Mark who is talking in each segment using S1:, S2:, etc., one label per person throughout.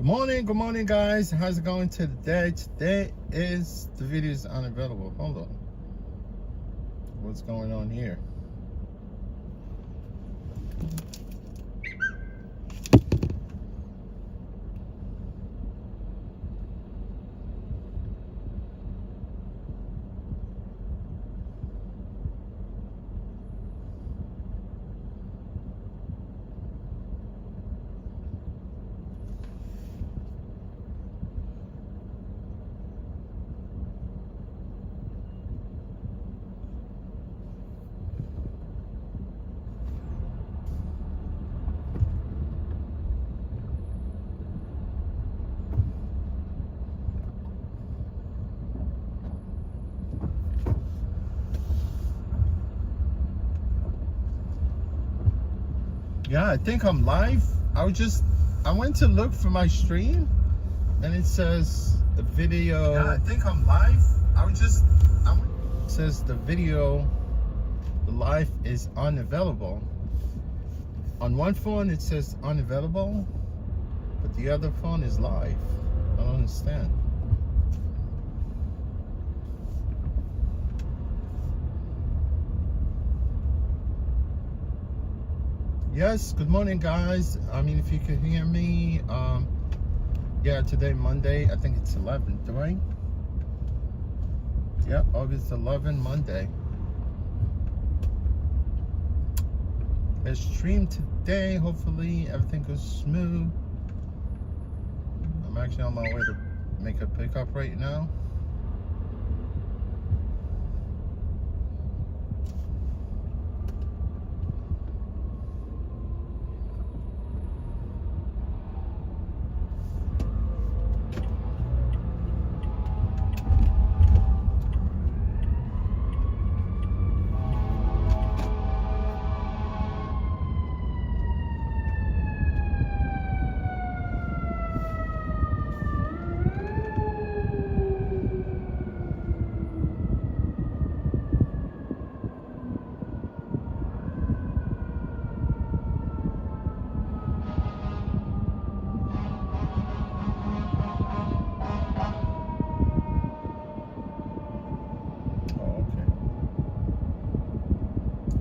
S1: Good morning, guys. How's it going today? Today is the video is unavailable. Hold on. What's going on here? Yeah, I think I'm live. I went to look for my stream and it says the video.
S2: Yeah, I think I'm live.
S1: It says the live is unavailable. On one phone it says unavailable, but the other phone is live. I don't understand. Yes, good morning, guys. I mean, if you can hear me, yeah, today Monday, I think it's 11th, right? Yeah, August 11, Monday. Let's stream today. Hopefully everything goes smooth. I'm actually on my way to make a pickup right now.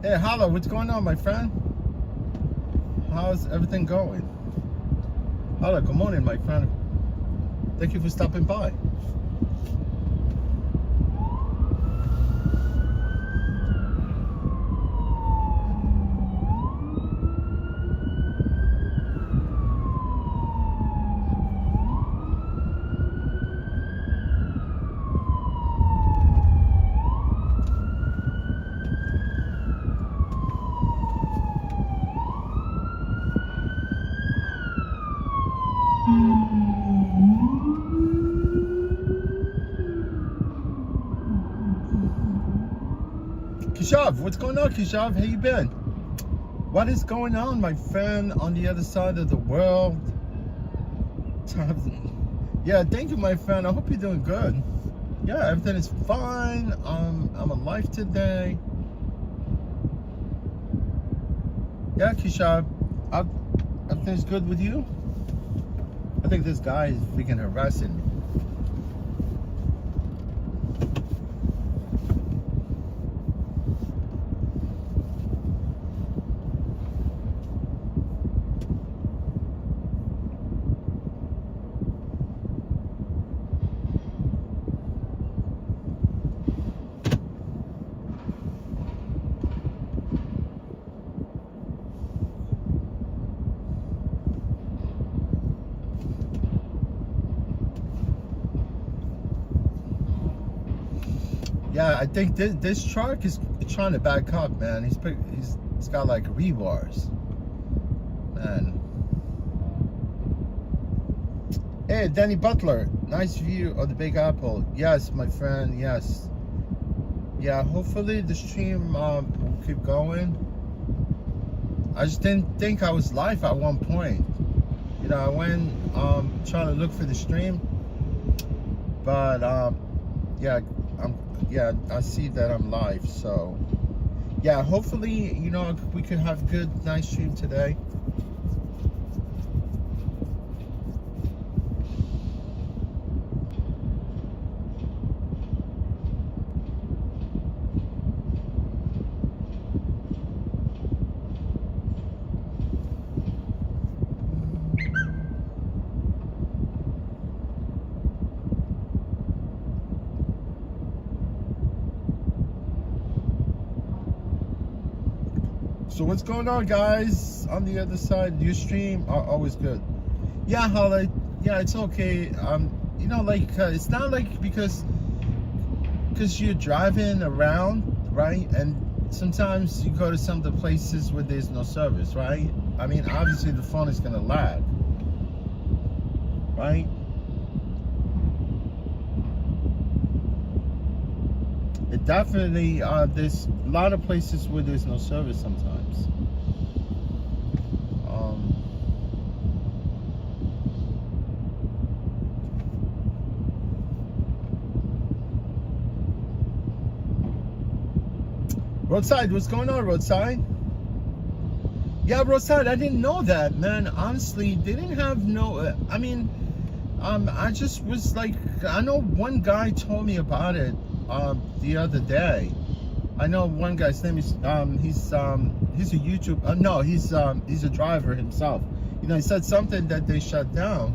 S1: Hey, Harlem, what's going on, my friend? How's everything going? Harlem, good morning, my friend. Thank you for stopping by. Kishav, what's going on, Kishav? How you been? What is going on, my friend, on the other side of the world? Yeah, thank you, my friend. I hope you're doing good. Yeah, everything is fine. I'm alive today. Yeah, Kishav, everything's good with you? I think this guy is freaking harassing me. Yeah, I think this truck is trying to back up, man. He's got like rebars, man. Hey, Danny Butler, nice view of the Big Apple. Yes, my friend. Yes. Yeah, hopefully the stream will keep going. I just didn't think I was live at one point. You know, I went trying to look for the stream, but yeah. Yeah, I see that I'm live, so yeah, hopefully, you know, we could have a good, nice stream today. So what's going on, guys? On the other side, your stream are always good. Yeah, Holly. Yeah, it's okay. You know, like it's not like because you're driving around, right? And sometimes you go to some of the places where there's no service, right? I mean, obviously the phone is gonna lag, right? It definitely there's a lot of places where there's no service sometimes. Roadside, what's going on, Roadside? Yeah, Roadside, I didn't know that, man. Honestly, they didn't have no. I mean, I just was like, I know one guy told me about it the other day. I know one guy's name is he's a YouTube. No, he's a driver himself. You know, he said something that they shut down,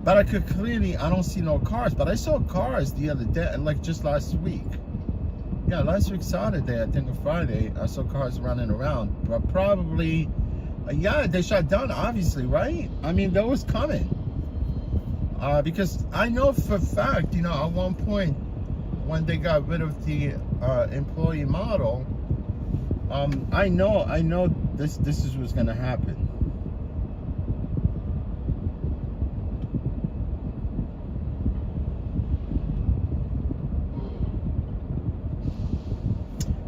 S1: but I don't see no cars. But I saw cars the other day, like just last week. Yeah, last week Saturday, I think, or Friday, I saw cars running around. But probably, yeah, they shut down, obviously, right? I mean, that was coming. Because I know for a fact, you know, at one point, when they got rid of the employee model, I know this is what's gonna happen.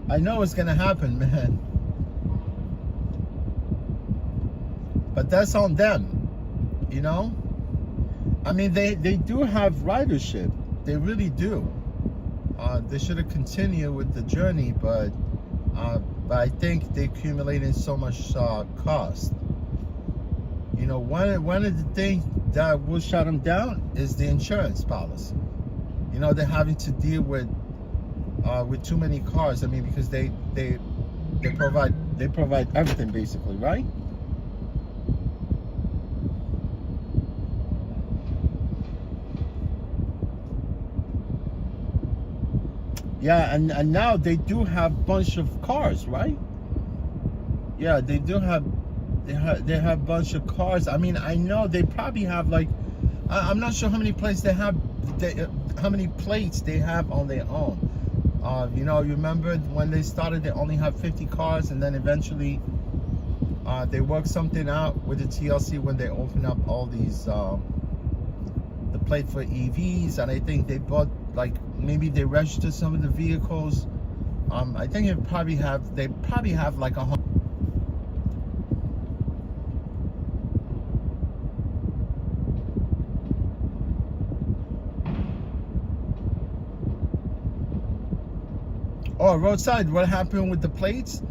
S1: I know it's gonna happen, man. But that's on them, you know? I mean, they do have ridership. They really do. They should have continued with the journey, but I think they accumulated so much cost. You know, one of the things that will shut them down is the insurance policy. You know, they're having to deal with too many cars. I mean, because they provide everything basically, right? Yeah, and now they do have a bunch of cars, right? Yeah, they do have they have a bunch of cars. I mean, I know they probably have like I'm not sure how many plates they have on their own. You know, you remember when they started, they only have 50 cars, and then eventually they worked something out with the TLC when they opened up all these the plate for EVs, and I think they bought, like, maybe they registered some of the vehicles. I think they probably have like 100. Oh, Roadside, what happened with the plates?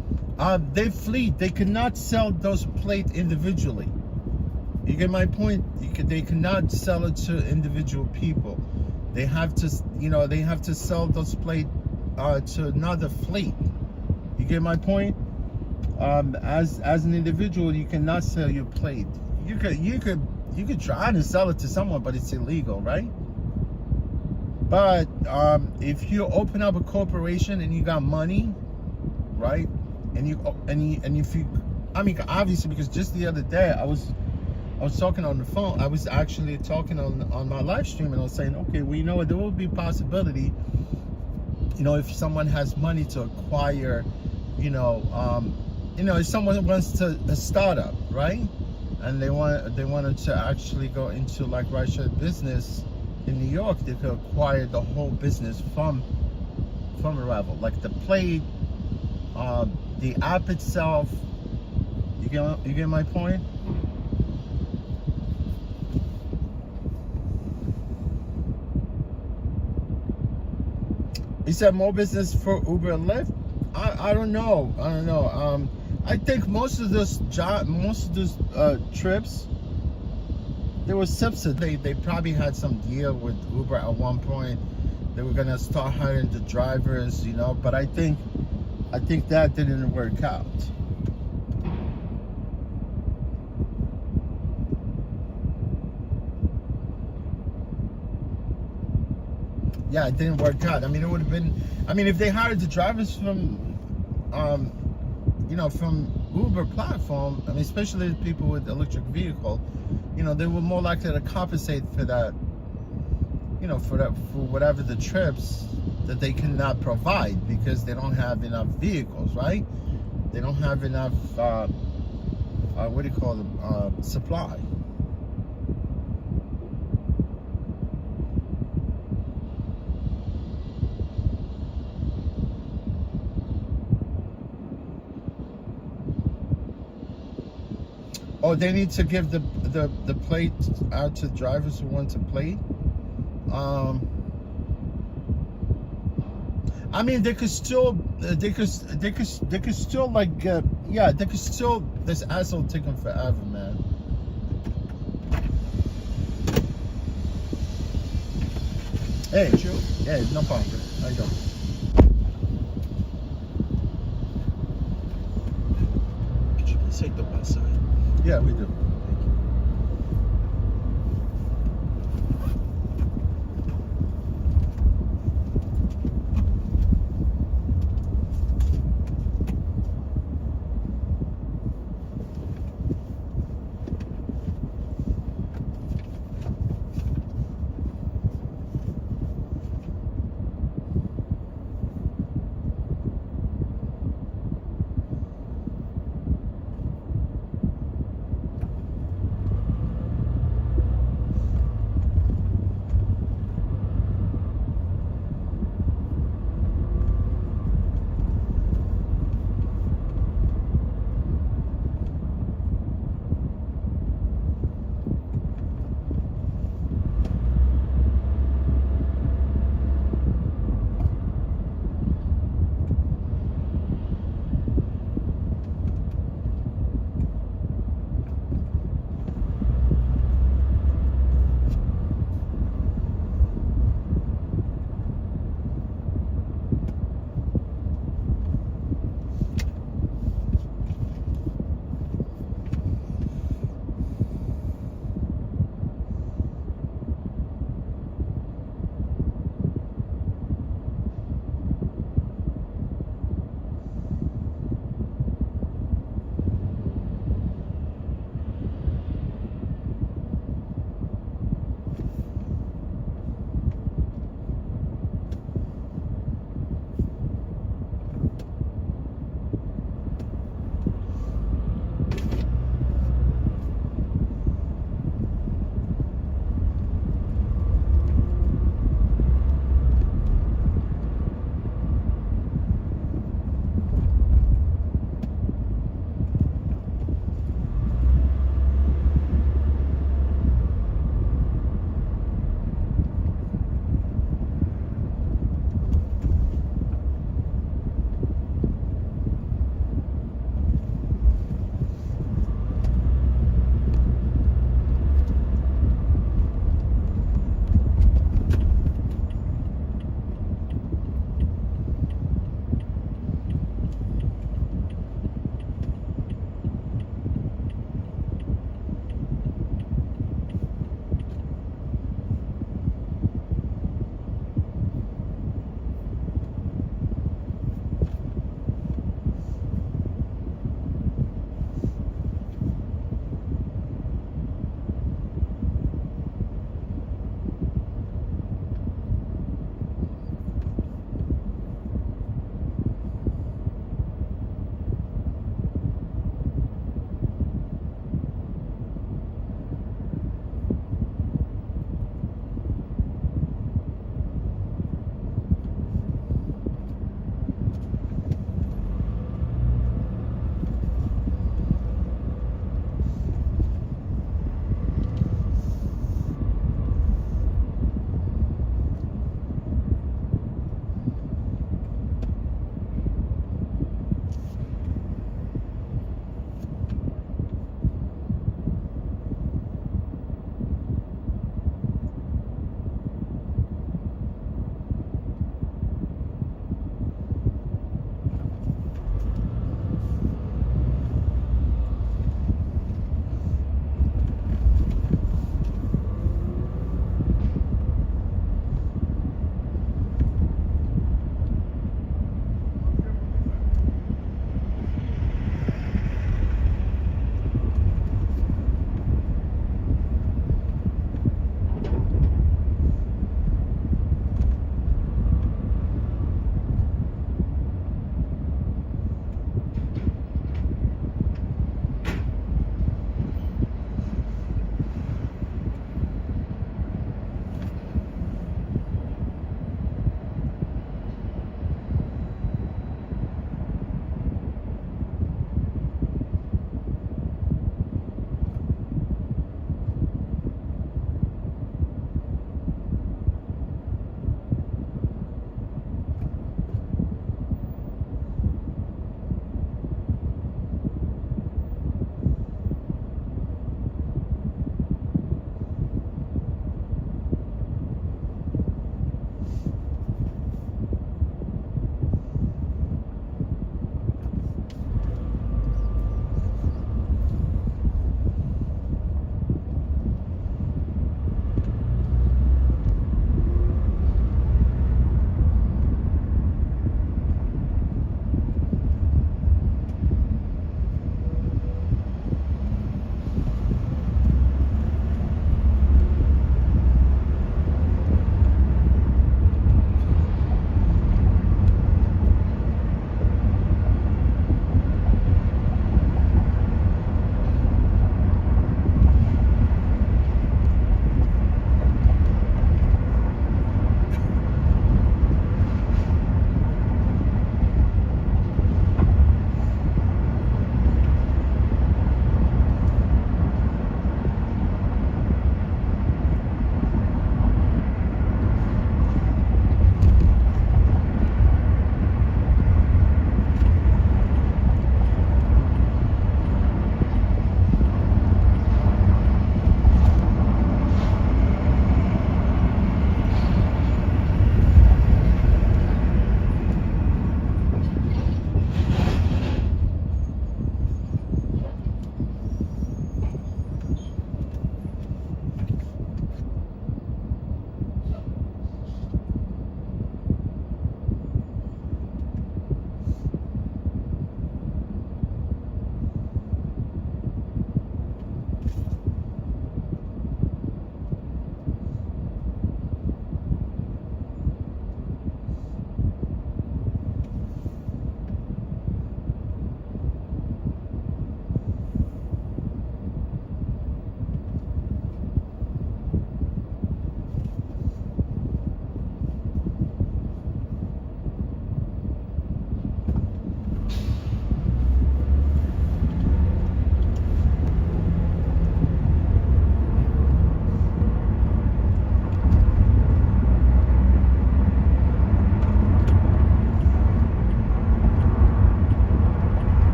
S1: They fleet. They cannot sell those plates individually. You get my point? They cannot sell it to individual people. They have to, you know, they have to sell those plates to another fleet. You get my point? As an individual, you cannot sell your plate. You could try to sell it to someone, but it's illegal, right? But if you open up a corporation and you got money, right? And if you, I mean, obviously, because just the other day I was talking on the phone. I was actually talking on my live stream, and I was saying, okay, well, you know what, there will be a possibility, you know, if someone has money to acquire, you know, if someone wants to a startup, right? And they wanted to actually go into like ride-share business in New York, they could acquire the whole business from Arrival, like the plate, the app itself. You get my point? He said more business for Uber and Lyft. I don't know. I think most of those trips, there was subsidy. They probably had some deal with Uber at one point. They were gonna start hiring the drivers, you know. But I think that didn't work out. Yeah, it didn't work out. I mean, it would have been. I mean, if they hired the drivers from, you know, from Uber platform, I mean, especially the people with electric vehicle, you know, they were more likely to compensate for that, you know, for whatever the trips that they cannot provide because they don't have enough vehicles, right? They don't have enough, what do you call them, supply. Oh, they need to give the plate out to drivers who want to plate. I mean, they could still, they could still like, yeah, they could still. This asshole taking forever, man. Hey, hey, no problem. How you doing?
S2: Could you please take the west side?
S1: Yeah, we do.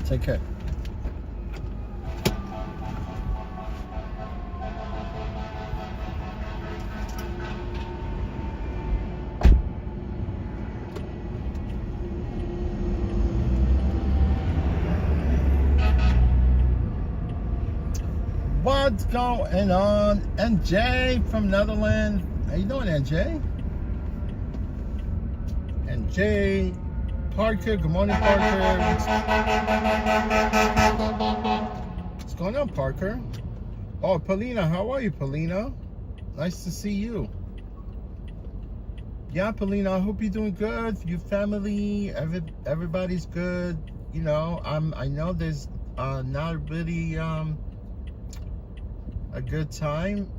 S1: Take care. What's going on? NJ from Netherlands. How you doing, NJ? NJ. Parker. Good morning, Parker. What's going on, Parker? Oh, Paulina. How are you, Paulina? Nice to see you. Yeah, Paulina. I hope you're doing good. Your family, everybody's good. You know, I know there's not really a good time.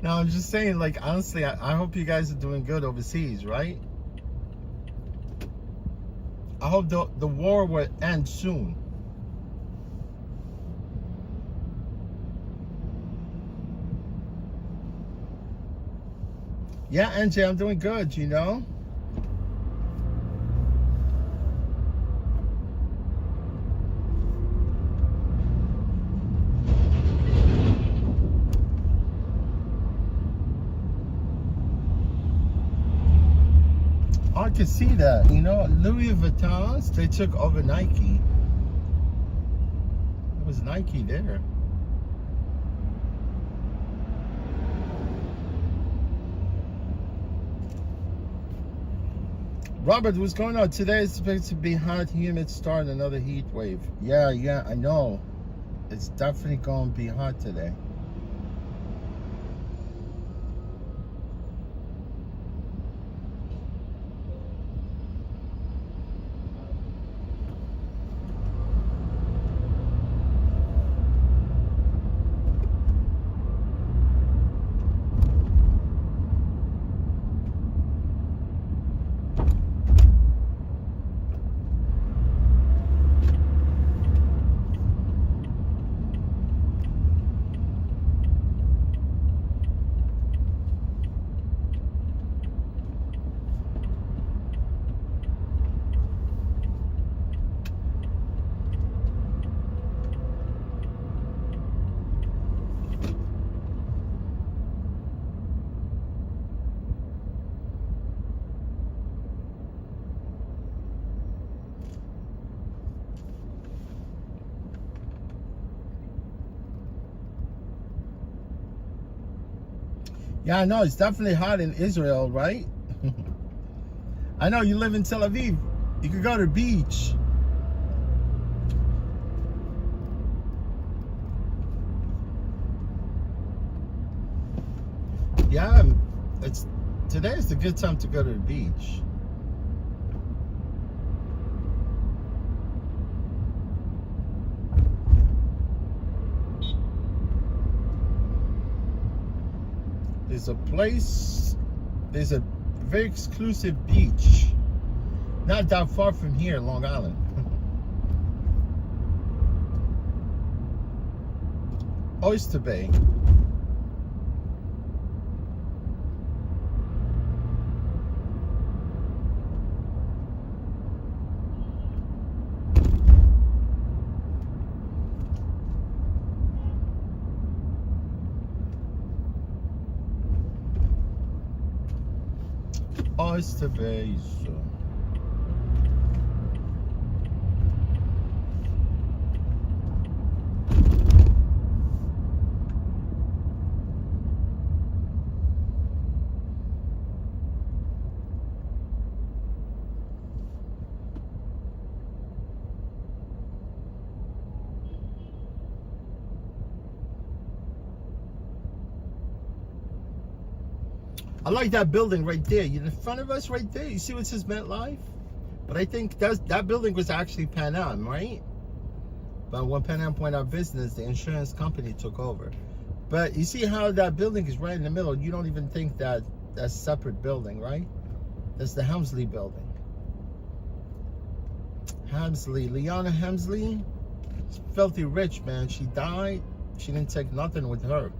S1: No, I'm just saying, like, honestly, I hope you guys are doing good overseas, right? I hope the war will end soon. Yeah, NJ, I'm doing good, you know? I can see that, you know, Louis Vuittons, they took over Nike. It was Nike there. Robert, what's going on? Today it's supposed to be hot, humid, start another heat wave. Yeah, I know. It's definitely going to be hot today. Yeah, I know. It's definitely hot in Israel, right? I know you live in Tel Aviv. You could go to the beach. Yeah, today is a good time to go to the beach. There's a very exclusive beach, not that far from here, Long Island. Oyster Bay. Oyster Bay. I like that building right there. In front of us right there. You see what says MetLife? But I think that building was actually Pan Am, right? But when Pan Am went out of business, the insurance company took over. But you see how that building is right in the middle? You don't even think that that's a separate building, right? That's the Hemsley building. Hemsley, Leona Hemsley, she's filthy rich, man. She died. She didn't take nothing with her.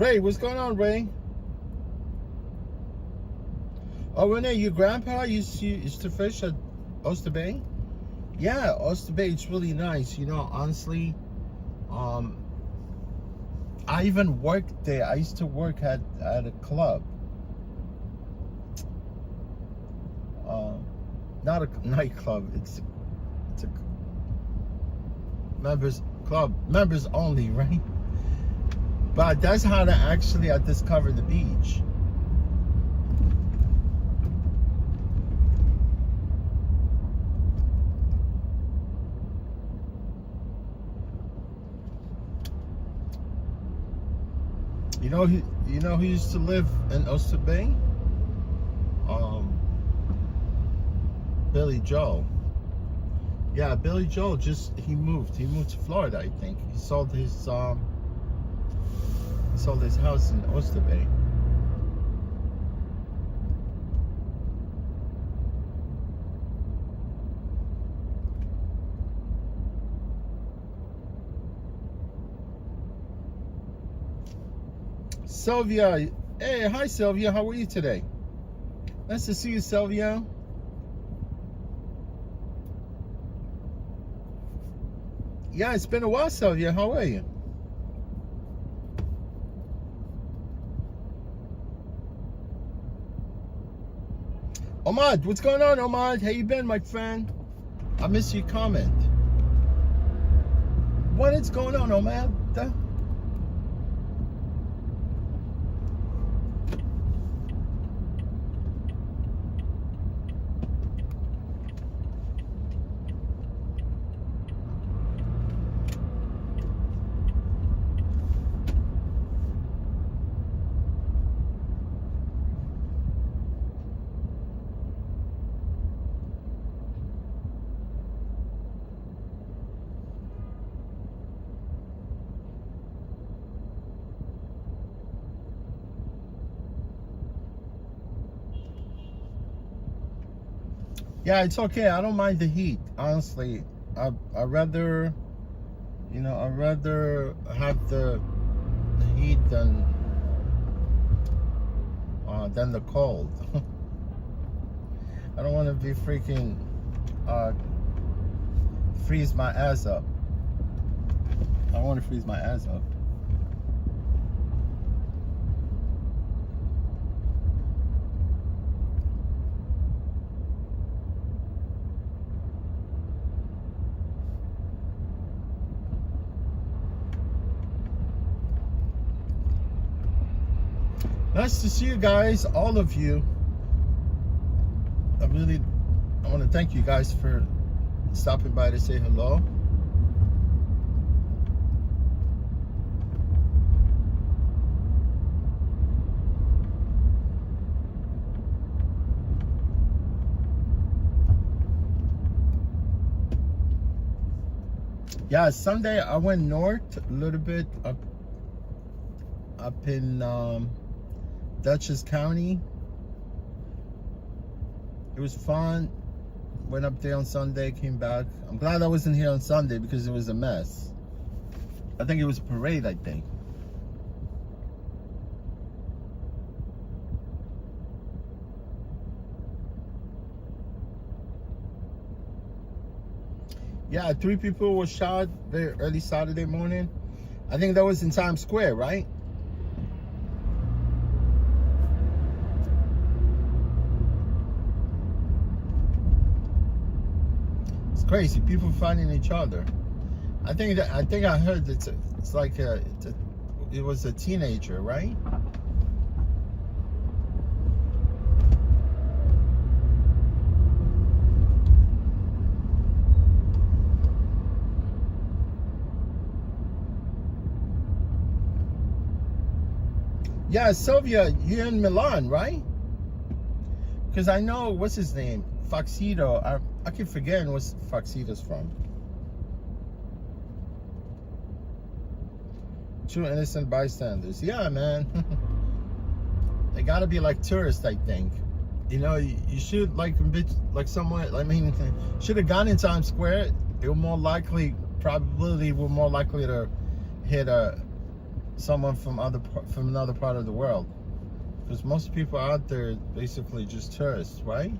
S1: Ray, what's going on, Ray? Oh, Renee, your grandpa used to fish at Oyster Bay? Yeah, Oyster Bay, it's really nice. You know, honestly, I even worked there. I used to work at a club. Not a nightclub. It's a members club, members only, right? But that's how I discovered the beach. You know who used to live in Oyster Bay? Billy Joel. Yeah, Billy Joel he moved to Florida, I think. He sold his house in Oyster Bay. Sylvia, hey, hi Sylvia, how are you today? Nice to see you, Sylvia. Yeah, it's been a while, Sylvia. How are you? Omad, what's going on, Omad? How you been, my friend? I miss your comment. What is going on, Omad? Yeah, it's okay. I don't mind the heat. Honestly, I rather, I rather have the heat than the cold. I don't want to be freaking freeze my ass up. I don't want to freeze my ass up. Nice to see you guys, all of you. I want to thank you guys for stopping by to say hello. Yeah, Sunday I went north a little bit up in Dutchess County. It was fun. Went up there on Sunday, came back. I'm glad I wasn't here on Sunday because it was a mess. I think it was a parade, I think. Yeah, 3 people were shot very early Saturday morning. I think that was in Times Square, right? Crazy, people finding each other. I think I heard it was a teenager, right? Yeah, Sylvia, you're in Milan, right? Because I know, what's his name? Foxito. I keep forgetting what Foxito's from. 2 innocent bystanders. Yeah, man. They gotta be like tourists, I think. You should like somewhere. I mean, should have gone in Times Square. It will more likely, probability, we're more likely to hit someone from another part of the world, because most people out there basically just tourists, right?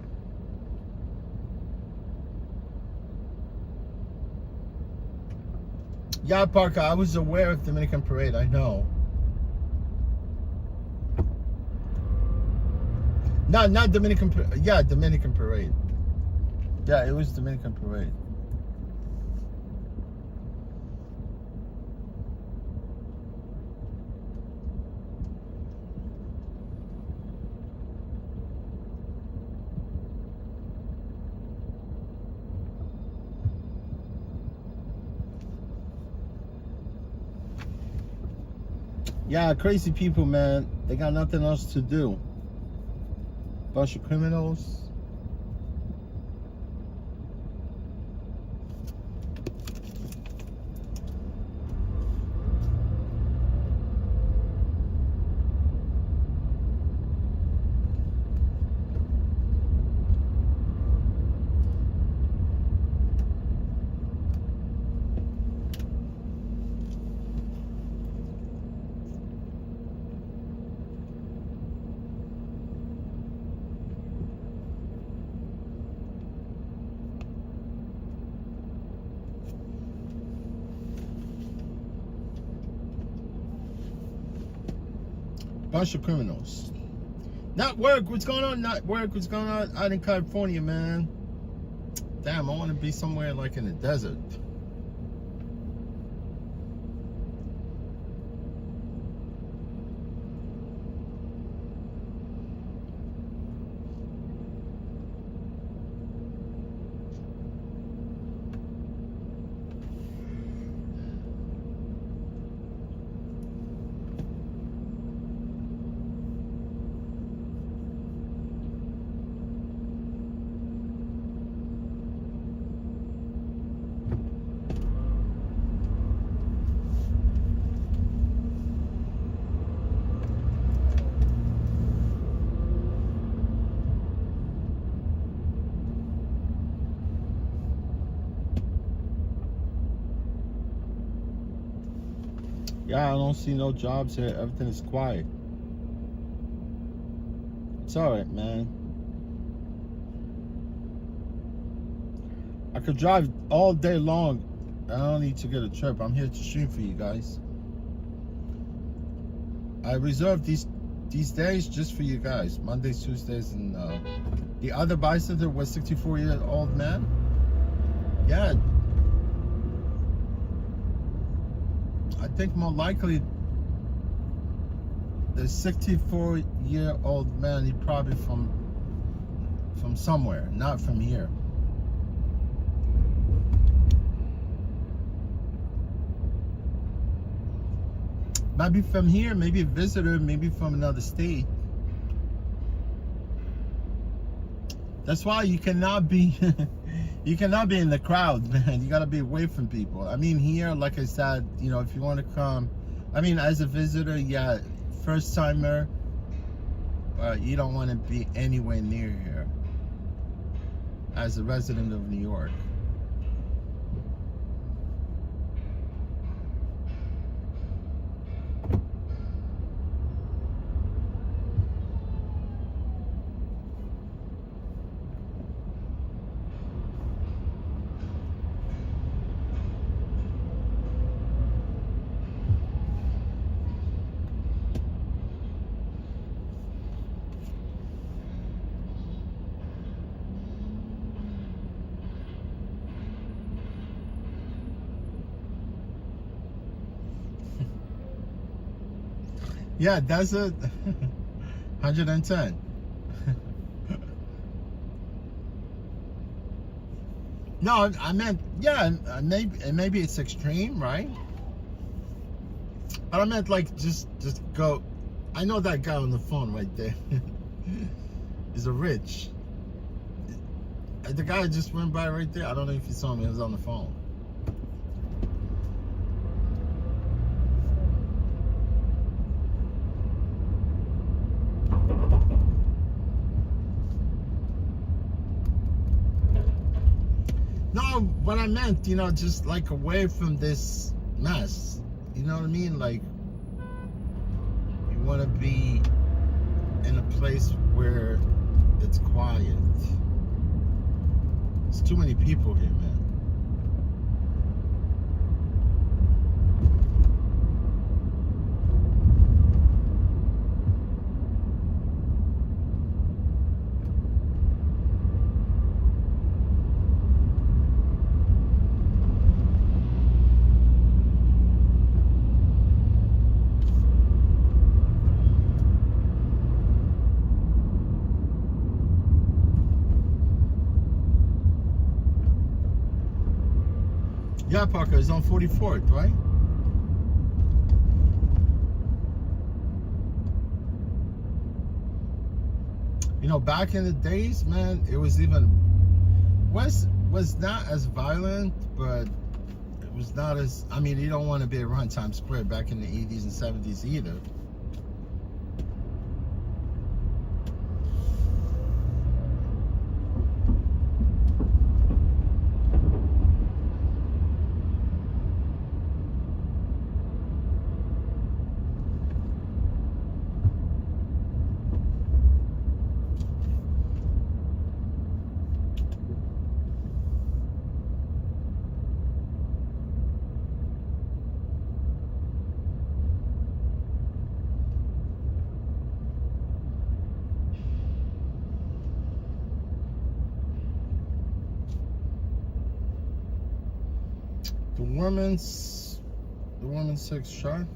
S1: Yeah, Parker, I was aware of Dominican Parade. I know. No, not Dominican. Yeah, Dominican Parade. Yeah, it was Dominican Parade. Yeah, crazy people, man. They got nothing else to do. Bunch of criminals. Bunch of criminals. Not work. What's going on? Not work. What's going on out in California, man? Damn, I want to be somewhere like in the desert. Yeah, I don't see no jobs here. Everything is quiet. It's alright, man. I could drive all day long. I don't need to get a trip. I'm here to stream for you guys. I reserved these days just for you guys. Mondays, Tuesdays, and the other bystander was 64-year-old man. Yeah. I think more likely the 64-year-old man, he probably from somewhere, not from here. Maybe from here, maybe a visitor, maybe from another state. That's why you cannot be you cannot be in the crowd, man. You gotta be away from people. I mean, here, like I said, you know, if you want to come, I mean, as a visitor, yeah, first timer, but you don't want to be anywhere near here. As a resident of New York. Yeah, that's it. 110. No, I meant, yeah, maybe it's extreme, right? But I meant like just go. I know that guy on the phone right there. He's a rich. The guy just went by right there. I don't know if you saw him. He was on the phone. No, what I meant, you know, just like away from this mess. You know what I mean? Like, want to be in a place where it's quiet. There's too many people here, man. Yeah, Parker, it's on 44th, right? You know, back in the days, man, it was not as violent, but it was not as, I mean, you don't want to be around Times Square back in the 80s and 70s either. The women's 6 shot.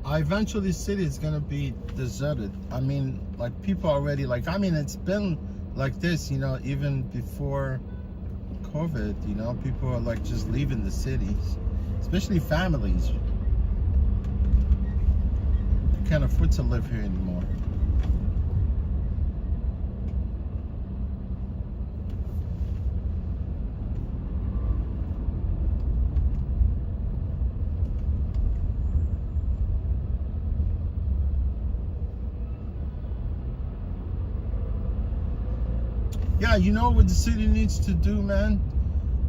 S1: I eventually see it's gonna be deserted. I mean, like people already like. I mean, it's been like this, you know, even before COVID. You know, people are like just leaving the cities, especially families. They can't afford to live here anymore. Yeah, you know what the city needs to do, man?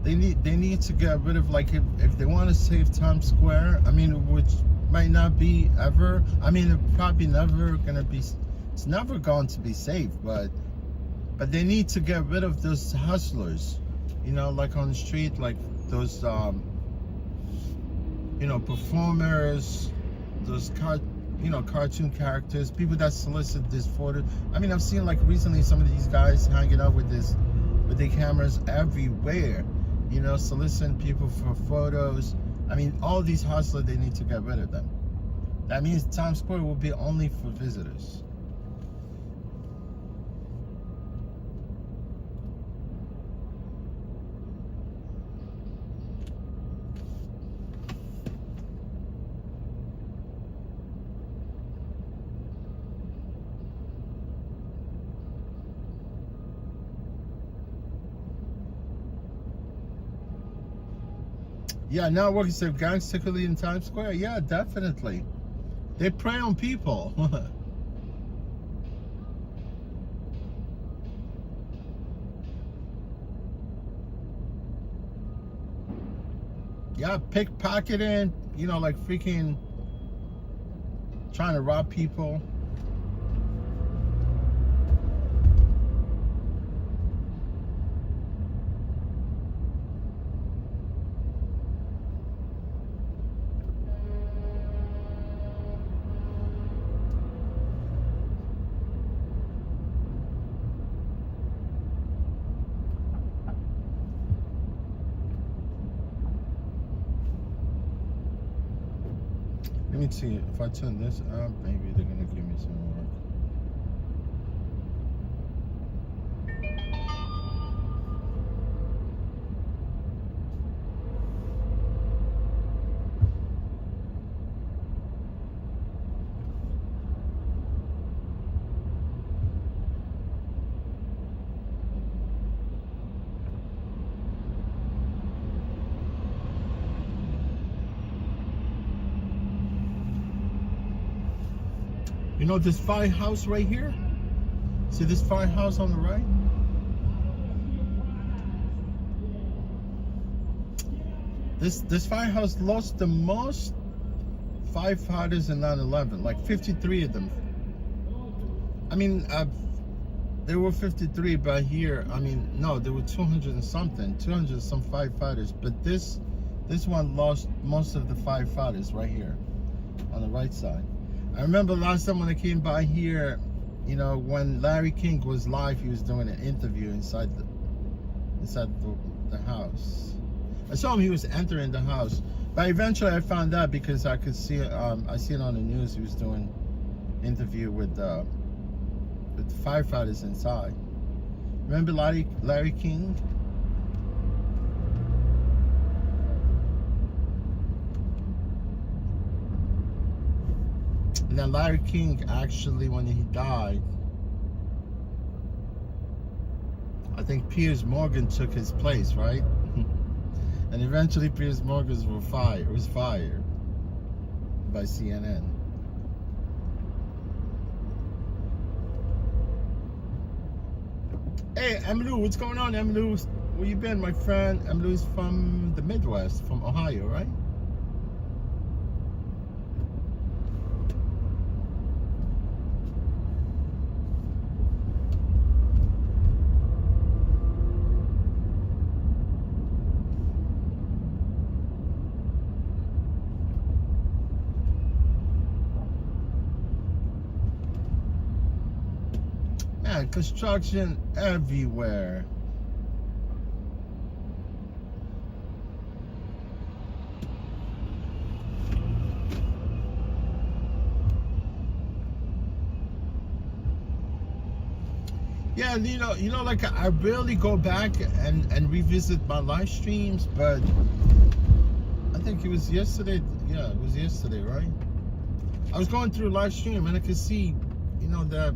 S1: They need to get rid of, like, if they want to save Times Square, I mean, which might not be ever, I mean, it's probably never gonna be, it's never going to be safe, but they need to get rid of those hustlers, you know, like on the street, like those you know, performers, those cartoon characters, people that solicit this photo. I mean, I've seen like recently some of these guys hanging out with their cameras everywhere, you know, soliciting people for photos. I mean, all these hustlers, they need to get rid of them. That means Times Square will be only for visitors. Yeah, now what you say, gangs particularly in Times Square? Yeah, definitely. They prey on people. Yeah, pickpocketing, you know, like freaking trying to rob people. Let me see. If I turn this up, maybe they're gonna give me some work. You know this firehouse right here? See this firehouse on the right? This firehouse lost the most firefighters in 9/11, like 53 of them. I mean, there were 53, but here, I mean, no, there were 200 and something, 200 and some firefighters. But this one lost most of the firefighters right here on the right side. I remember last time when I came by here, you know, when Larry King was live, he was doing an interview inside the house. I saw him, he was entering the house, but eventually I found out because I could see I see it on the news. He was doing interview with firefighters inside. Remember Larry King? And then Larry King actually, when he died, I think Piers Morgan took his place, right? And eventually Piers Morgan was fired by CNN. Hey, Emilou, what's going on, Emilou? Where you been, my friend? Emilou's from the Midwest, from Ohio, right? Man, construction everywhere. Yeah, you know, like I rarely go back and revisit my live streams, but I think it was yesterday. Yeah, it was yesterday, right? I was going through live stream and I could see, you know, that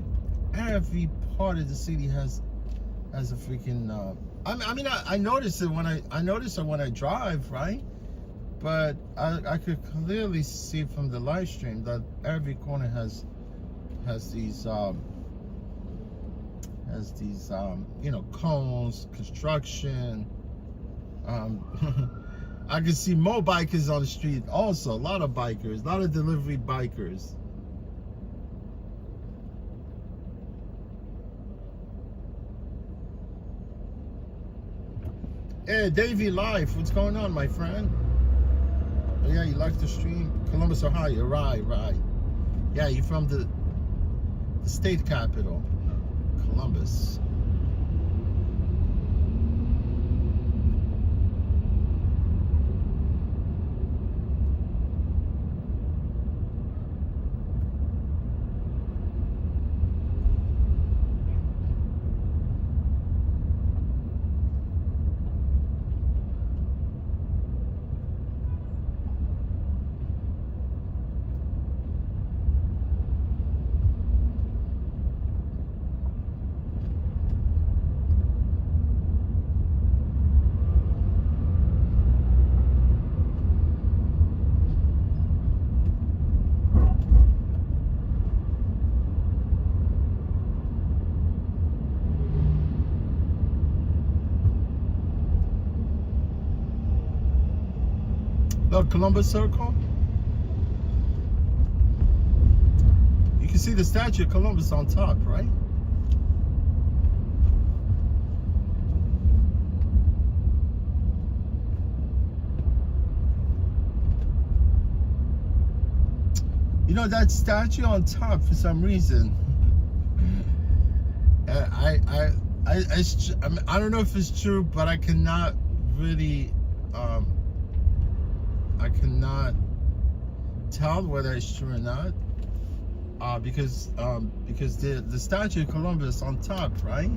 S1: every part of the city has a freaking. I mean, I noticed it when I drive, right? But I could clearly see from the live stream that every corner has these you know, cones, construction. I can see more bikers on the street also. A lot of bikers, a lot of delivery bikers. Hey, Davey Life, what's going on, my friend? Oh, yeah, you like the stream? Columbus, Ohio, right. Yeah, you're from the state capital, Columbus. Look, Columbus Circle. You can see the statue of Columbus on top, right? You know that statue on top, for some reason, I don't know if it's true, but I cannot really I cannot tell whether it's true or not. Because the statue of Columbus on top, right?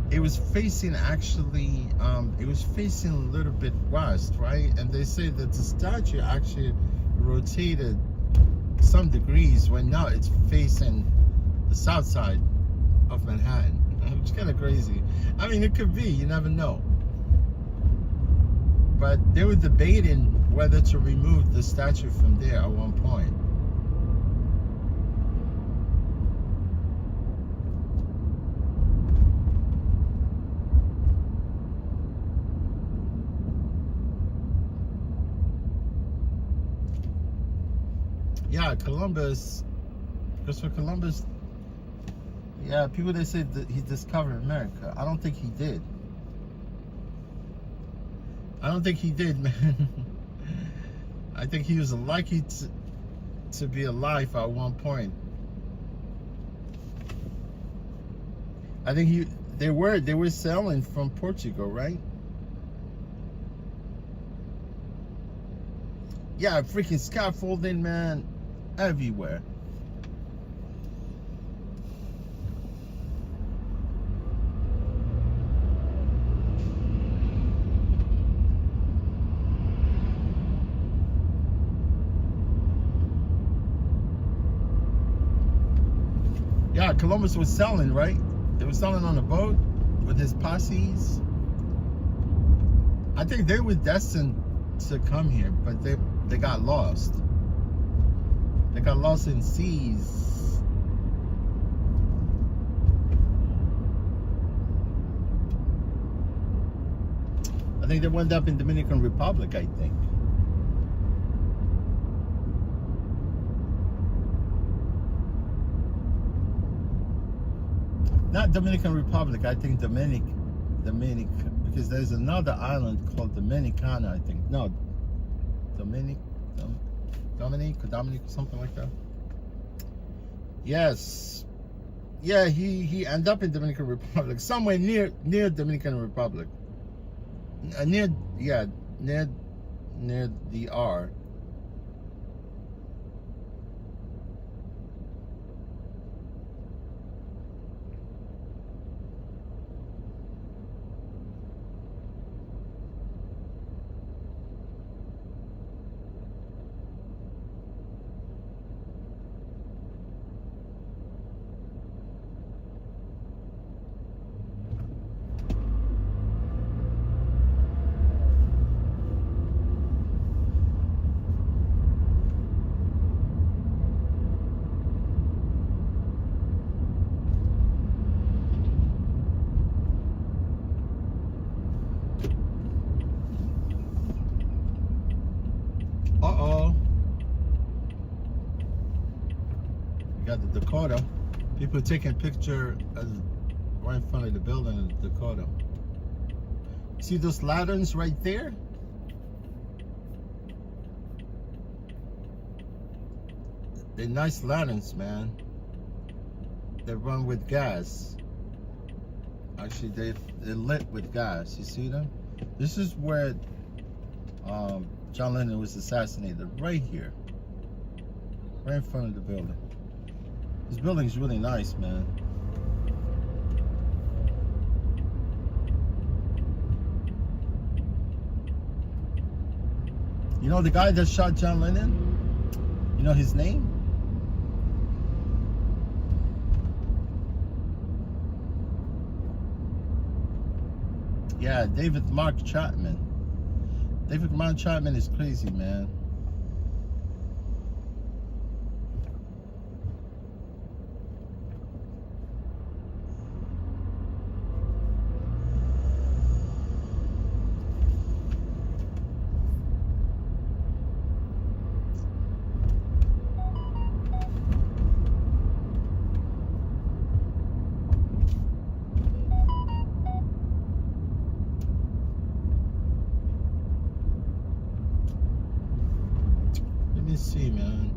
S1: It was facing actually, it was facing a little bit west, right? And they say that the statue actually rotated some degrees when now it's facing the south side of Manhattan. It's kind of crazy. I mean, it could be, you never know. But they were debating whether to remove the statue from there at one point. Yeah, Columbus, Christopher Columbus, yeah, people they say that he discovered America. I don't think he did. I don't think he did, man. I think he was lucky to be alive at one point. I think they were sailing from Portugal, right? Yeah, freaking scaffolding, man, everywhere. Yeah, Columbus was selling, right? They were selling on a boat with his posses. I think they were destined to come here, but they got lost. They got lost in seas. I think they wound up in Dominican Republic, I think. Not Dominican Republic, I think Dominic, because there's another island called Dominicana, I think. No, Dominic, something like that. Yes. Yeah, he ended up in Dominican Republic, somewhere near Dominican Republic. Near the R. Uh-oh. We got the Dakota. People taking picture right in front of the building of the Dakota. See those lanterns right there? They're nice lanterns, man. They run with gas. Actually, they're lit with gas. You see them? This is where John Lennon was assassinated, right here. Right in front of the building. This building is really nice, man. You know the guy that shot John Lennon? You know his name? Yeah, David Mark Chapman. David Mark Chapman is crazy, man. Let me see, man.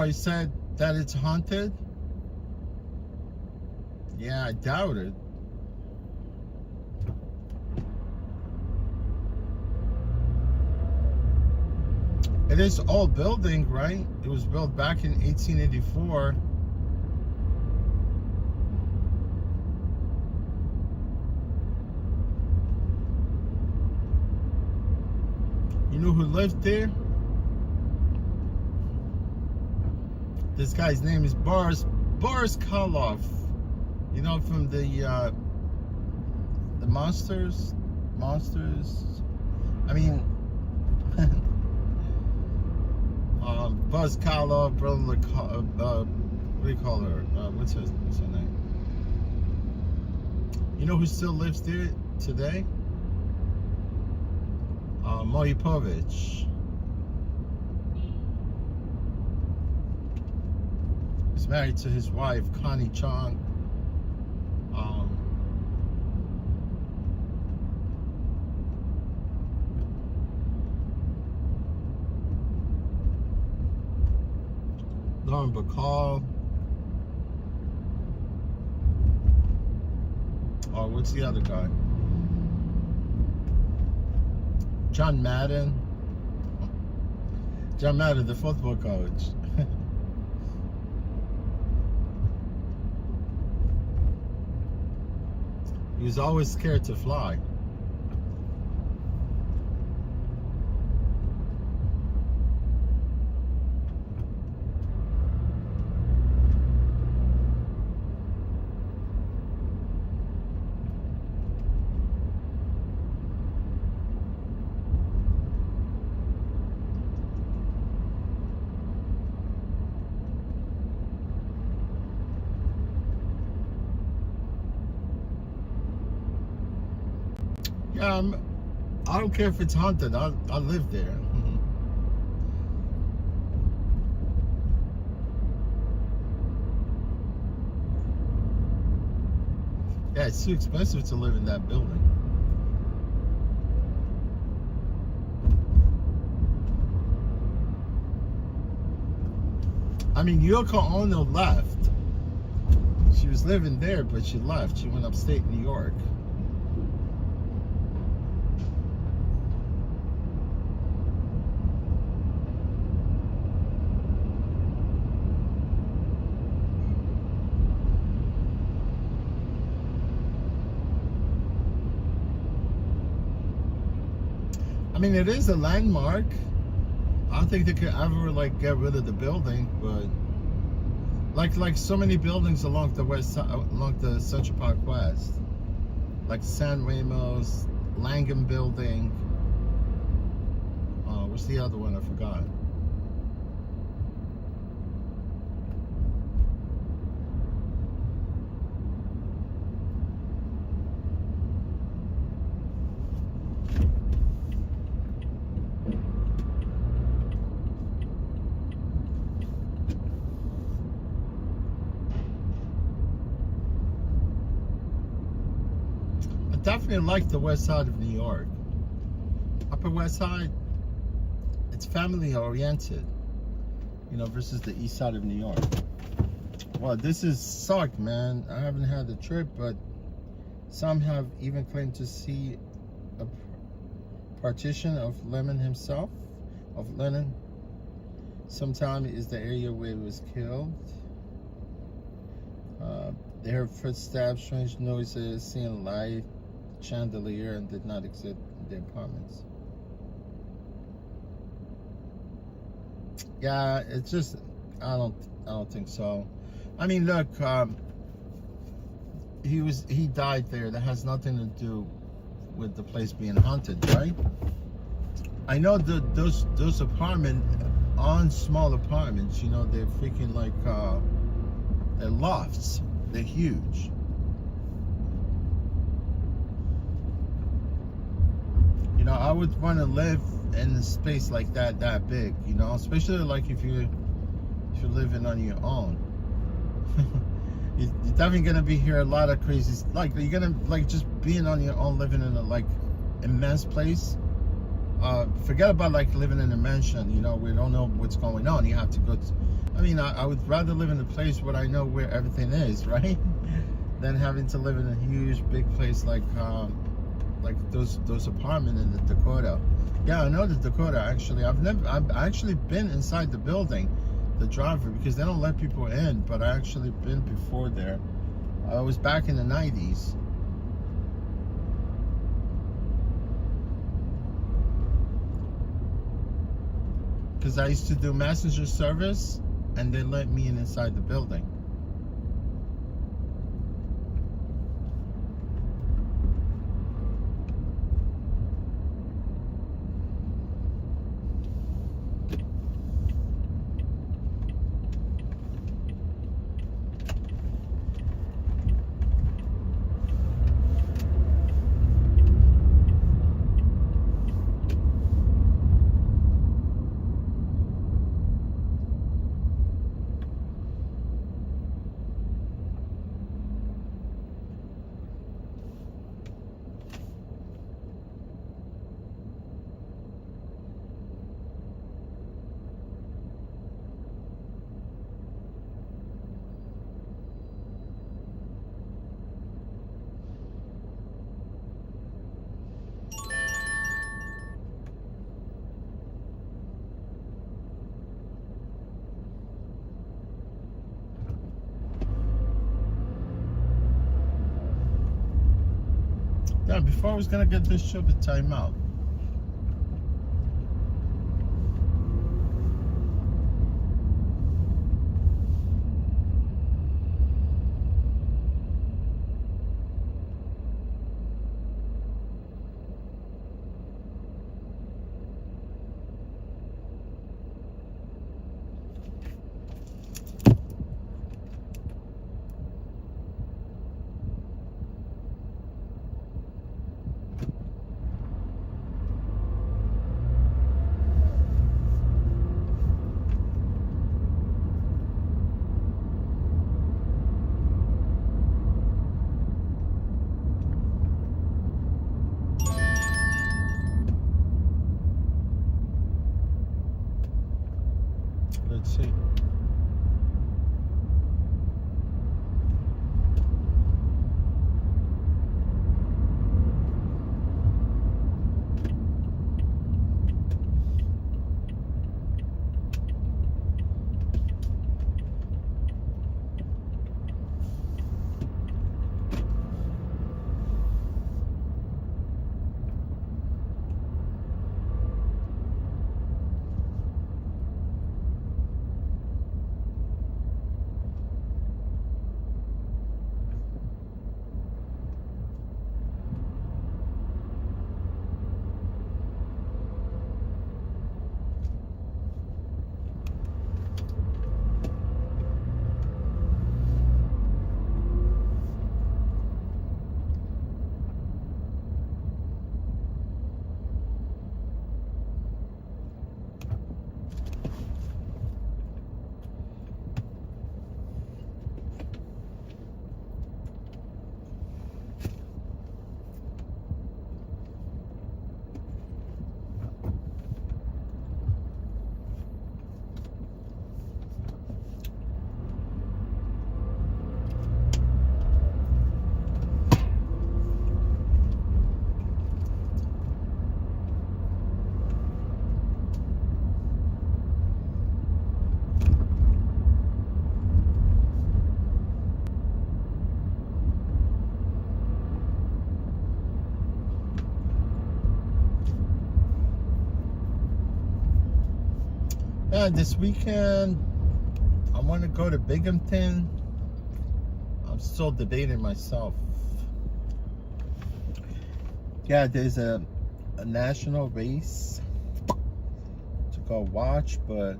S1: Oh, he said that it's haunted? Yeah, I doubt it. It is old building, right? It was built back in 1884. You know who lived there? This guy's name is Boris Karloff. You know, from the monsters. I mean, Buzz Karloff, brother. What do you call her? What's her name? You know who still lives there today? Mojipovich. He's married to his wife, Connie Chong. Lauren Bacall. Oh, what's the other guy? John Madden. John Madden, the football coach. He was always scared to fly. Yeah, I don't care if it's haunted. I live there. Yeah, it's too expensive to live in that building. I mean, Yoko Ono left. She was living there, but she left. She went upstate New York. I mean, it is a landmark. I don't think they could ever get rid of the building, but like so many buildings along the west side, along the Central Park West, like San Ramos, Langham Building. What's the other one? I forgot. Definitely like the west side of New York. Upper West Side, it's family oriented, you know, versus the east side of New York. Well, this is sucked, man. I haven't had the trip, but some have even claimed to see a partition of Lenin himself, of Lenin. Sometime is the area where he was killed. They heard footsteps, strange noises, seen light, chandelier, and did not exit the apartments. Yeah, it's just I don't think so. I mean, look, he died there. That has nothing to do with the place being haunted, right? I know those apartments on small apartments, you know, they're freaking they're lofts. They're huge. You know, I would want to live in a space like that big, you know, especially like if you're living on your own. You're definitely gonna be here a lot of crazy, like you're gonna just being on your own, living in a immense place. Forget about living in a mansion, you know, we don't know what's going on. You have to go I mean, I would rather live in a place where I know where everything is, right? Than having to live in a huge, big place like those apartments in the Dakota. Yeah, I know the Dakota. Actually, I've actually been inside the building, the driver, because they don't let people in. But I actually been before there. I was back in the '90s. Because I used to do messenger service, and they let me in inside the building. Yeah, before I was gonna get this show, the timeout. Let's see. Yeah, this weekend I want to go to Binghamton. I'm still debating myself. Yeah, there's a national race to go watch, but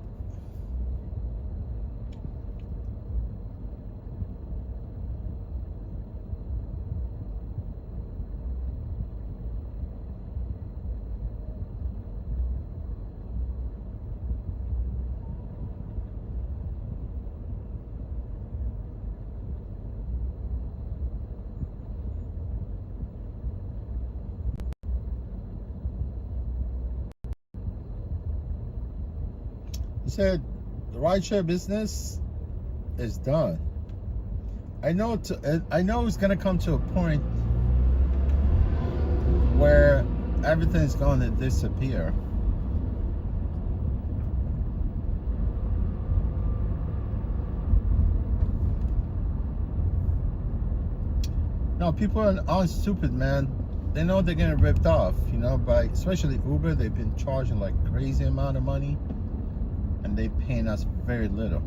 S1: he said the rideshare business is done. I know it's gonna come to a point where everything's going to disappear. No, people aren't stupid, man. They know they're getting ripped off, you know, by especially Uber. They've been charging like crazy amount of money, and they paying us very little.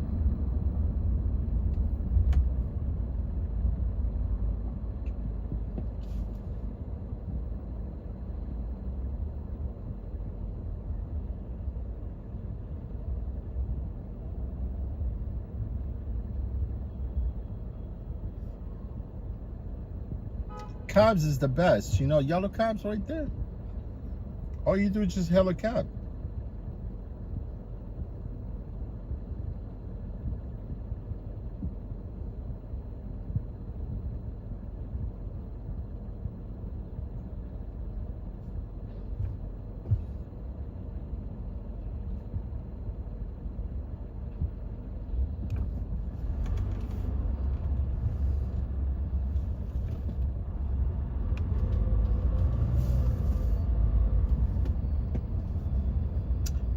S1: Cabs is the best, you know. Yellow cabs right there. All you do is just hail a cab.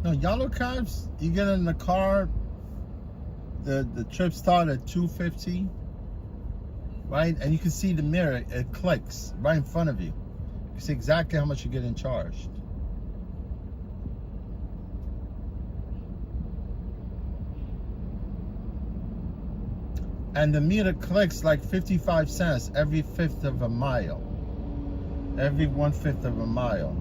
S1: No, yellow cabs, you get in the car, the trip start at 250, right? And you can see the mirror, it clicks right in front of you. You see exactly how much you're getting charged. And the meter clicks like 55 cents every fifth of a mile. Every 1/5 of a mile.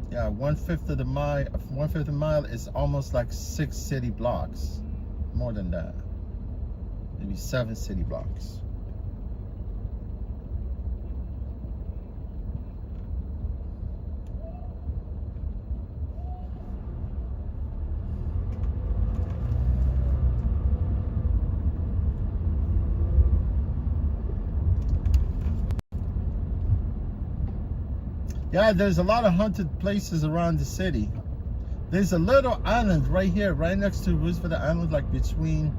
S1: Yeah, 1/5 of the mile. 1/5 of a mile is almost like 6 city blocks. More than that. Maybe 7 city blocks. Yeah, there's a lot of haunted places around the city. There's a little island right here, right next to Roosevelt Island, like between,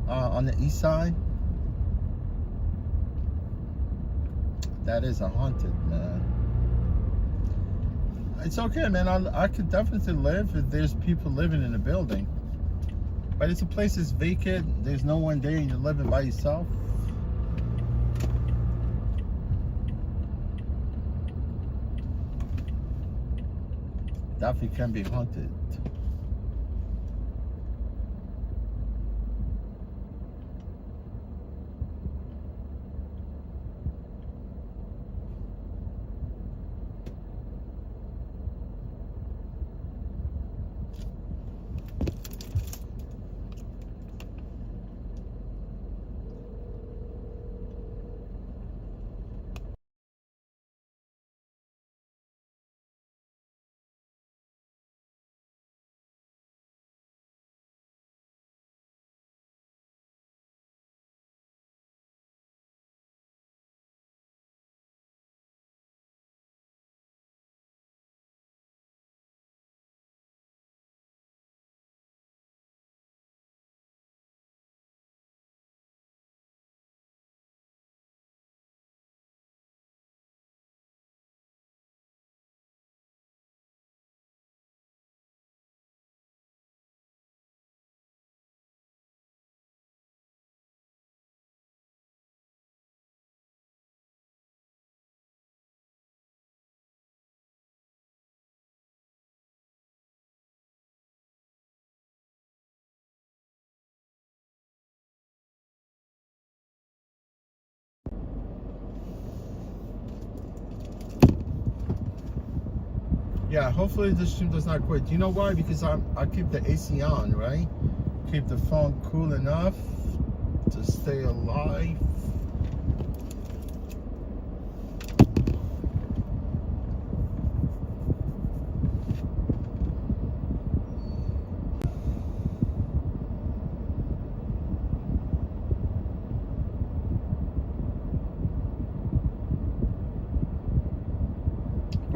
S1: on the east side. That is a haunted, man. It's okay, man. I could definitely live if there's people living in the building. But it's a place that's vacant. There's no one there and you're living by yourself. Definitely can be haunted. Yeah, hopefully this stream does not quit. You know why? Because I keep the AC on, right? Keep the phone cool enough to stay alive.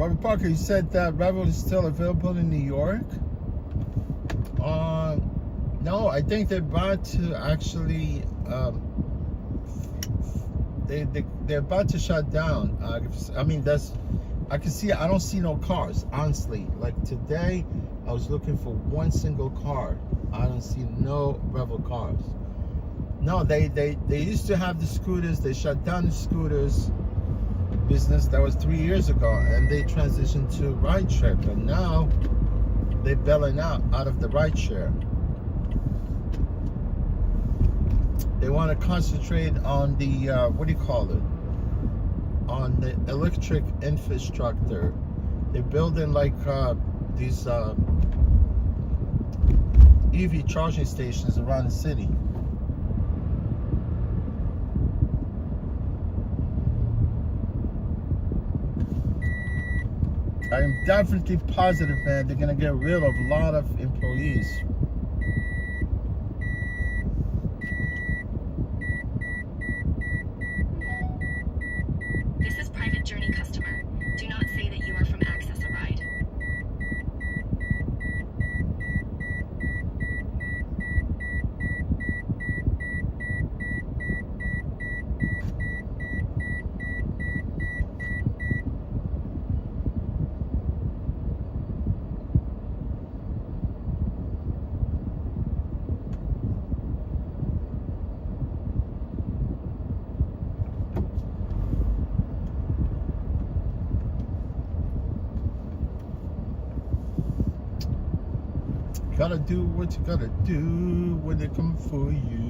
S1: Robert Parker, you said that Revel is still available in New York. No, I think they're about to actually. They're about to shut down. I mean, I can see. I don't see no cars. Honestly, like today, I was looking for one single car. I don't see no Revel cars. No, they used to have the scooters. They shut down the scooters business. That was 3 years ago, and they transitioned to rideshare. But now they're bailing out of the rideshare. They want to concentrate on the what do you call it? On the electric infrastructure. They're building like these EV charging stations around the city. I am definitely positive, man, they're gonna get rid of a lot of employees.
S3: This is private journey customer. Do not say that you are from Access a Ride.
S1: Gotta do what you gotta do when they come for you.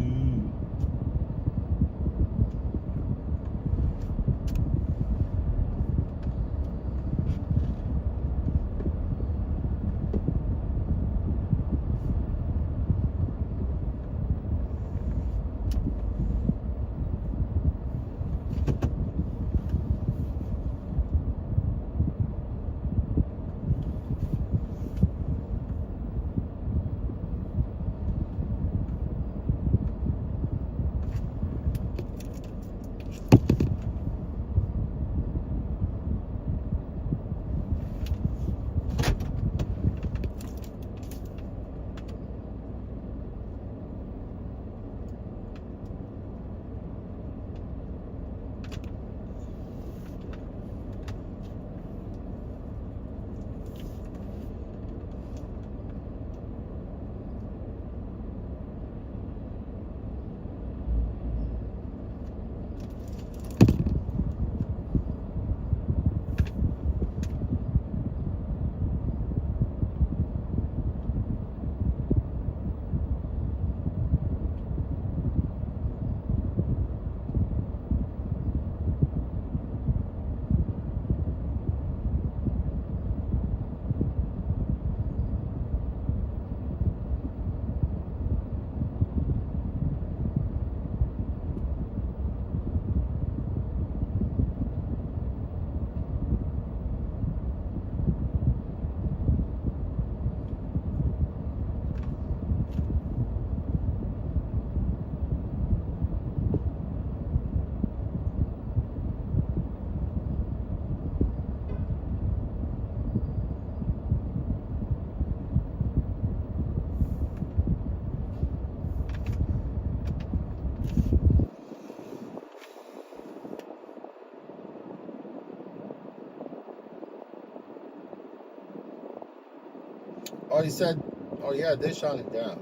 S1: Oh, he said, oh yeah, they shut it down.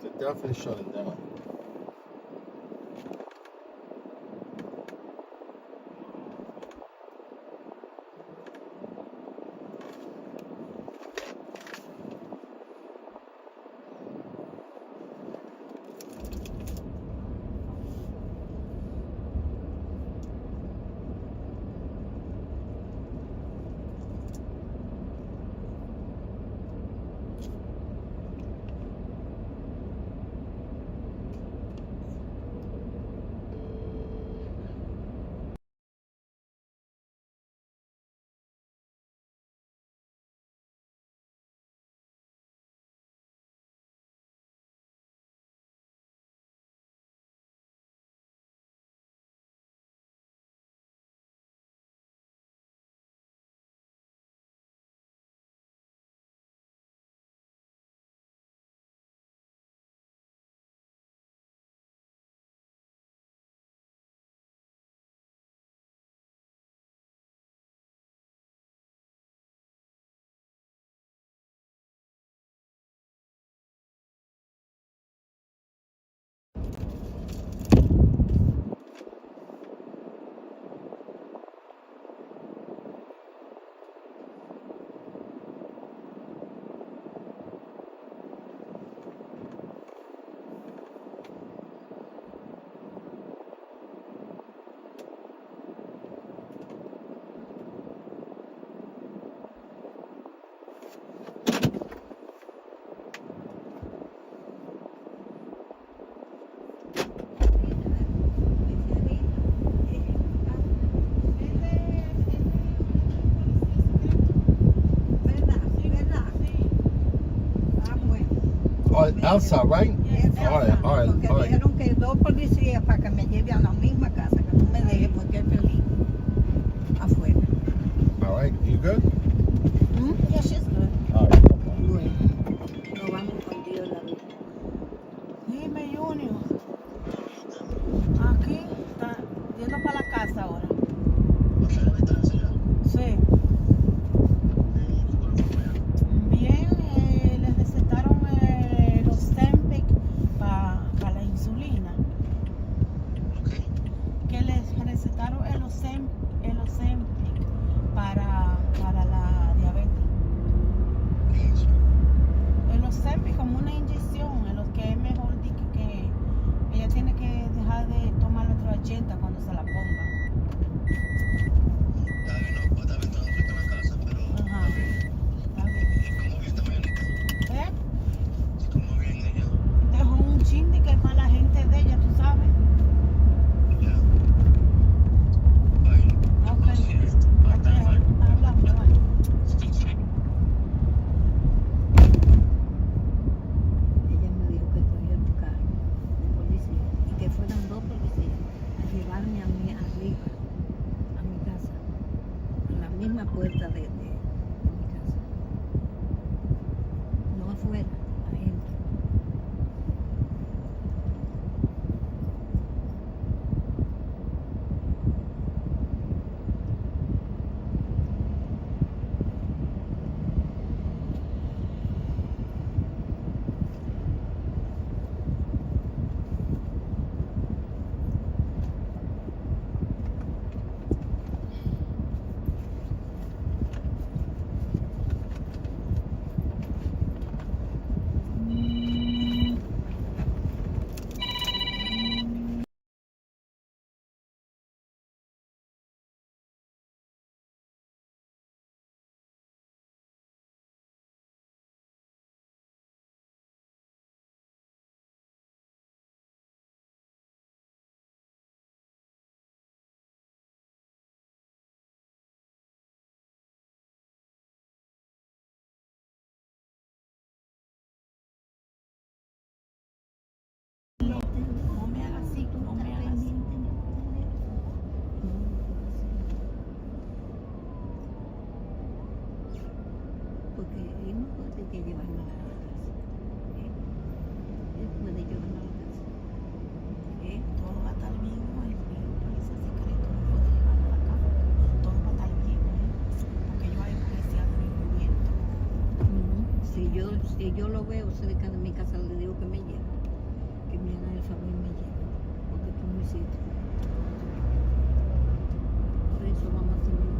S1: They definitely shut it down. Elsa, right?
S4: Yes,
S1: All right, all right,
S4: Porque
S1: all right.
S4: dijeron que 2 policías para que me lleve a la misma casa, que no me deje porque es feliz afuera.
S1: All right, you good?
S4: Yes, she's good.
S1: All right.
S4: Bueno, nos vamos con Dios la vida.
S5: Dime, Junior. Aquí está yendo para la casa ahora. Sí. Bien, les recetaron los Ozempic para la insulina. Que les recetaron el Ozempic para la diabetes. El Ozempic como una inyección, en lo que es mejor que ella tiene que dejar de tomar la otra 80 cuando se la ponga. Ajá. Está bien. ¿Eh? Dejó un chindi que es para la gente de ella, tú sabes. Ok. Ok, hablamos, bye.
S4: Ella me dijo que cogió el carro de policía y que fueran 2 policías a llevarme a mí arriba, a mi casa, a la misma puerta de mi casa. No afuera, adentro.
S5: No me hagas así, no me hagas así.
S4: Porque él no puede llevarme a la casa. Él puede llevarme a la casa.
S5: Todo va a estar bien, ¿no? El policía secreto no puede llevarlo a la casa. Todo va a estar bien, porque yo hay policía de mi movimiento.
S4: Si yo lo veo cerca de mi casa, le digo que me lleve. Que me haga el favor y me lleve. Porque tú me hiciste. Por eso vamos a terminar.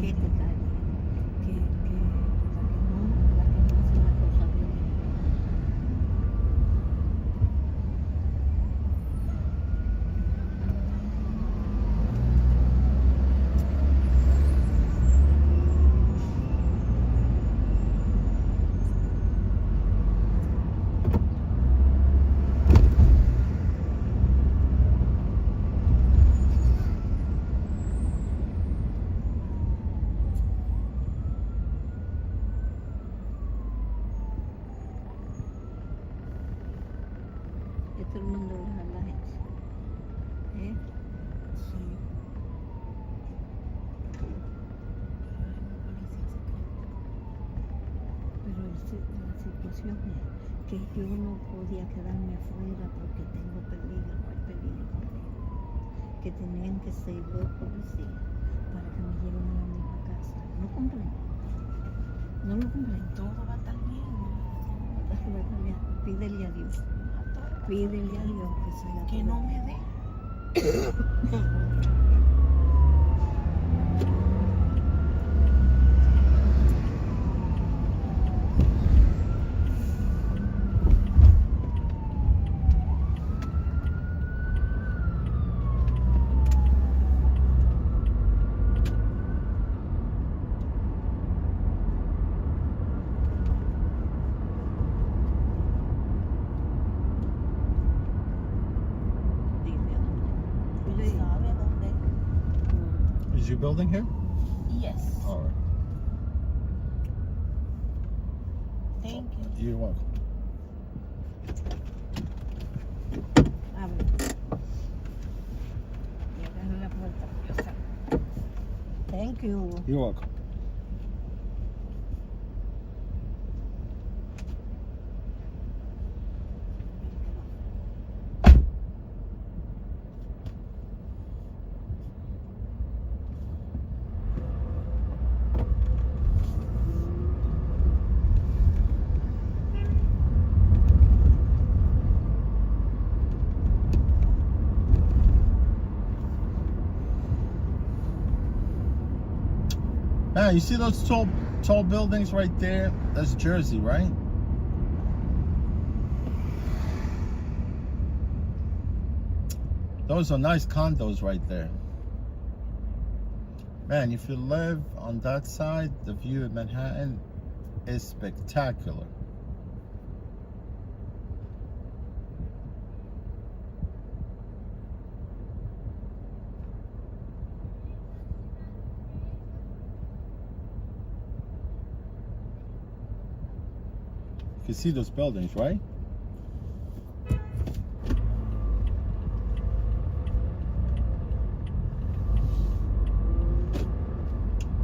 S4: qué detalle. Que la que no hace la cosa bien. Que todo el mundo le da la gente. ¿Eh?
S5: Sí.
S4: Pero la situación es que yo no podía quedarme afuera porque tengo peligro, hay peligro conmigo. Que tenían que ser 2 policías para que me lleven a la misma casa. ¿No comprendo? No lo comprendo.
S5: Todo va a estar bien.
S4: Pídele a Dios.
S5: Todo va a estar
S4: Pídele a
S5: bien.
S4: Dios que sea
S5: Que
S4: todo.
S5: no me dé.
S4: Dile a dónde.
S5: Él sabe a dónde.
S1: Is you building here?
S5: Yes.
S1: All right.
S5: Thank you.
S1: You're welcome.
S4: Abre. Y agarra la puerta. Yo salgo. Thank you.
S1: You're welcome. Man, you see those tall buildings right there? That's Jersey, right? Those are nice condos right there. Man, if you live on that side, the view of Manhattan is spectacular. You can see those buildings, right?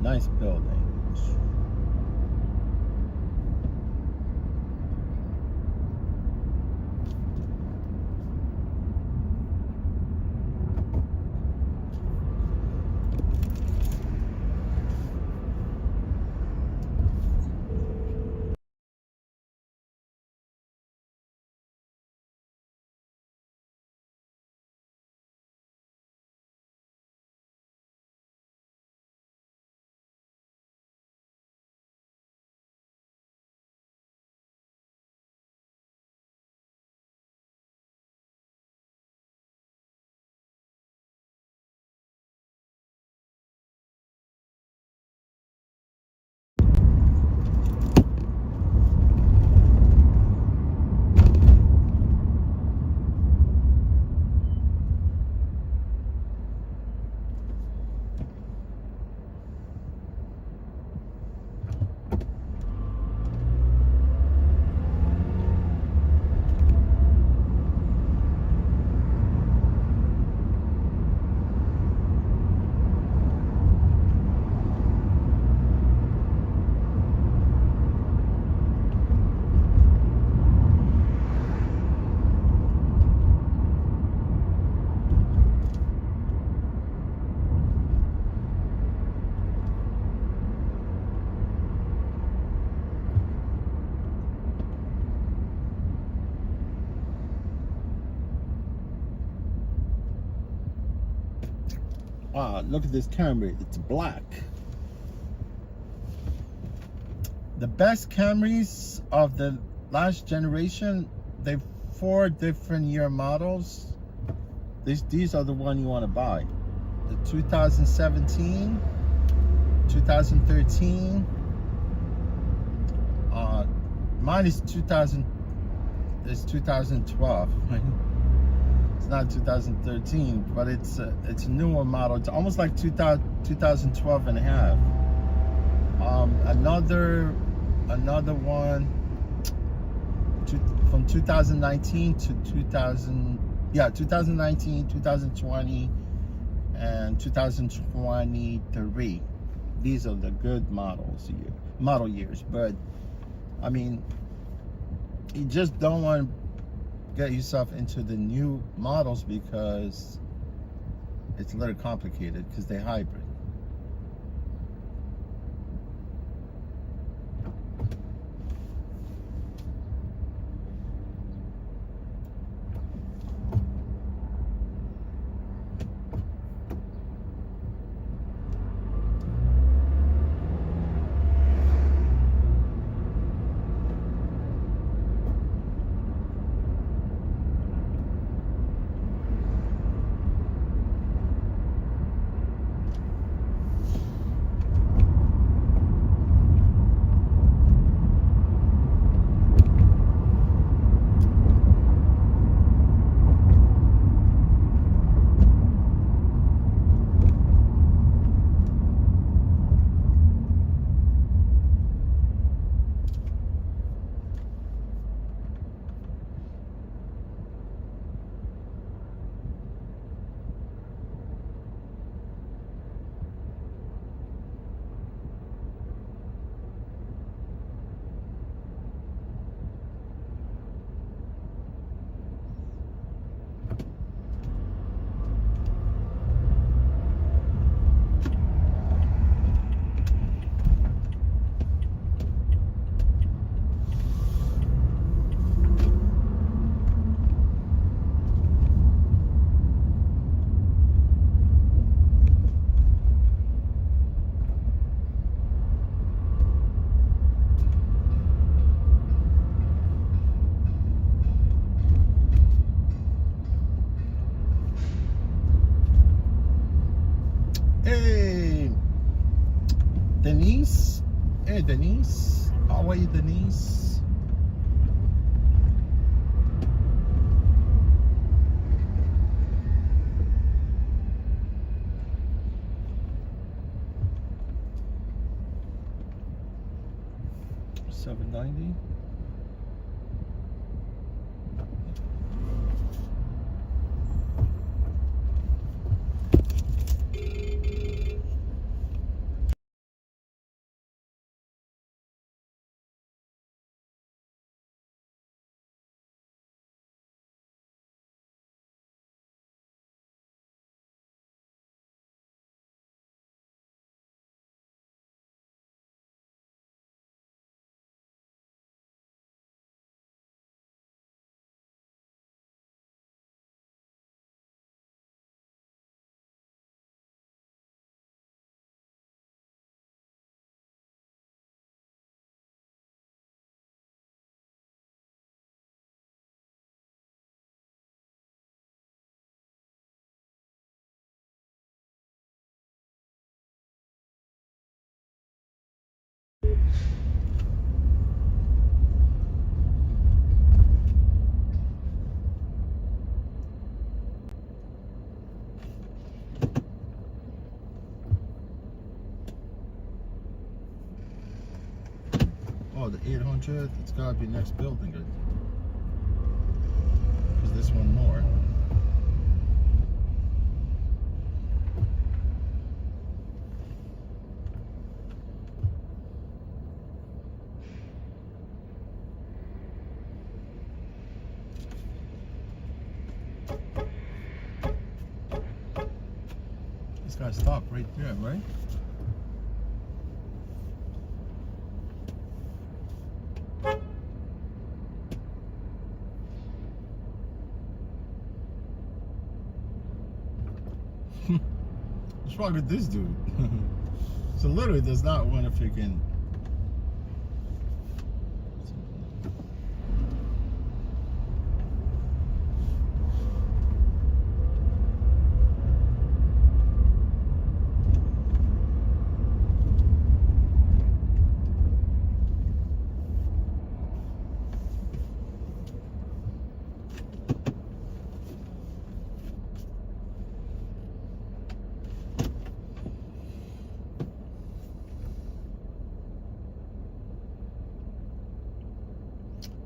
S1: Nice buildings. Wow, look at this Camry. It's black. The best Camrys of the last generation, they've 4 different year models. These are the one you want to buy. The 2017, 2013. Mine is 2000. It's 2012. Right? It's not 2013, but it's a newer model. It's almost like 2012 and a half. Another one from 2019 to 2019, 2020, and 2023. These are the good model years. But I mean, you just don't want to get yourself into the new models because it's a little complicated because they're hybrid. Hey, Denise. Hey, Denise. How are you, Denise? $790. Oh, the 800, it's gotta be next building. Because this one more. This guy stopped right there, right? What's wrong with this dude? So literally does not want to freaking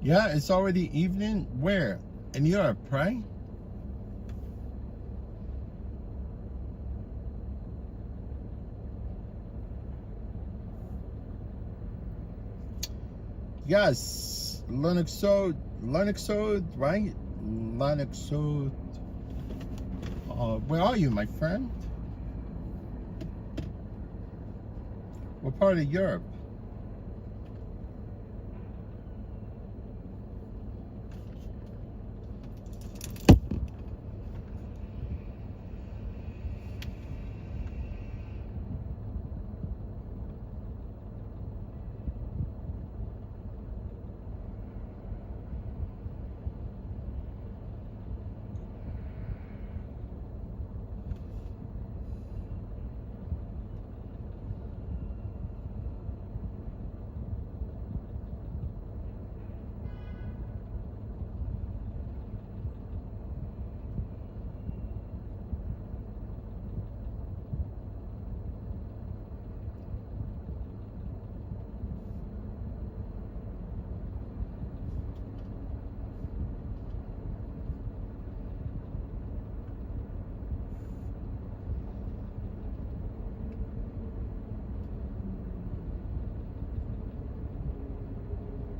S1: Yeah, it's already evening. Where? In Europe, right? Yes, Linuxode, right? Linuxode. Where are you, my friend? What part of Europe?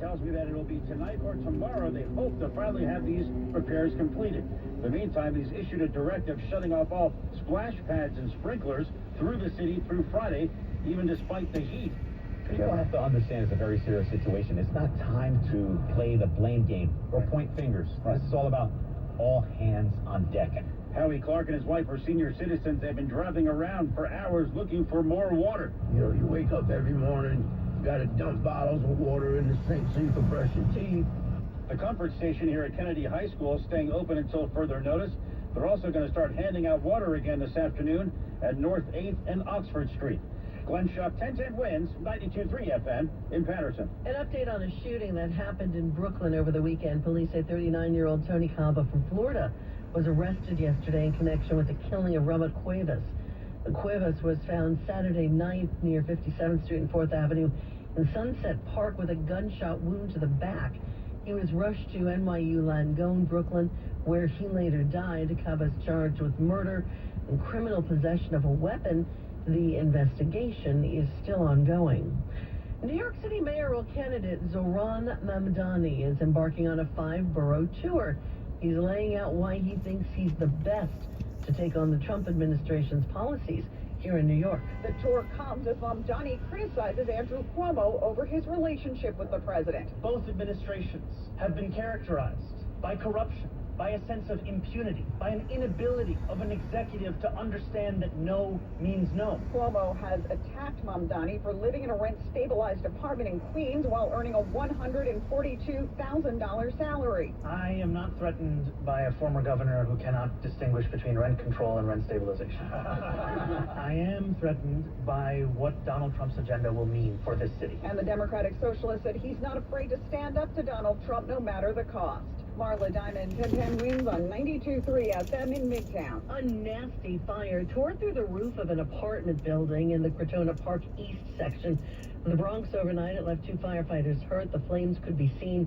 S6: Tells me that it'll be tonight or tomorrow. They hope to finally have these repairs completed. In the meantime, he's issued a directive shutting off all splash pads and sprinklers through the city through Friday, even despite the heat.
S7: People have to understand it's a very serious situation. It's not time to play the blame game or point fingers. This is all about all hands on deck.
S6: Howie Clark and his wife are senior citizens. They've been driving around for hours looking for more water.
S8: You know, you wake up every morning, you gotta dump bottles of water in the sink so you can brush your teeth.
S6: The comfort station here at Kennedy High School is staying open until further notice. They're also going to start handing out water again this afternoon at North 8th and Oxford Street. Glenn Shuck, 1010 wins, 92.3 FM in Patterson.
S9: An update on a shooting that happened in Brooklyn over the weekend. Police say 39-year-old Tony Caba from Florida was arrested yesterday in connection with the killing of Robert Cuevas. Cuevas was found Saturday night near 57th Street and 4th Avenue in Sunset Park with a gunshot wound to the back. He was rushed to NYU Langone, Brooklyn, where he later died. Caba is charged with murder and criminal possession of a weapon. The investigation is still ongoing. New York City mayoral candidate Zohran Mamdani is embarking on a 5-borough tour. He's laying out why he thinks he's the best to take on the Trump administration's policies here in New York.
S10: The tour comes as Mamdani criticizes Andrew Cuomo over his relationship with the president.
S11: Both administrations have been characterized by corruption, by a sense of impunity, by an inability of an executive to understand that no means no.
S10: Cuomo has attacked Mamdani for living in a rent-stabilized apartment in Queens while earning a $142,000 salary.
S11: I am not threatened by a former governor who cannot distinguish between rent control and rent stabilization. I am threatened by what Donald Trump's agenda will mean for this city.
S10: And the Democratic Socialist said he's not afraid to stand up to Donald Trump no matter the cost. Marla Diamond, 1010 wins on 92.3 FM in Midtown.
S9: A nasty fire tore through the roof of an apartment building in the Crotona Park East section of the Bronx overnight. It left 2 firefighters hurt. The flames could be seen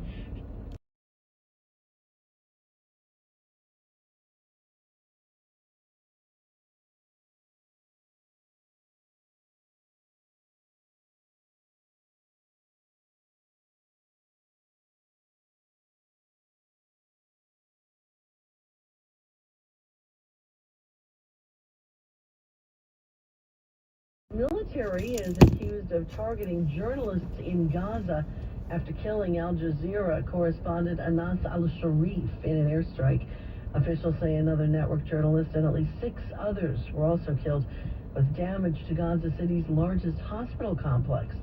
S9: military is accused of targeting journalists in Gaza after killing Al Jazeera correspondent Anas al-Sharif in an airstrike. Officials say another network journalist and at least 6 others were also killed, with damage to Gaza City's largest hospital complex.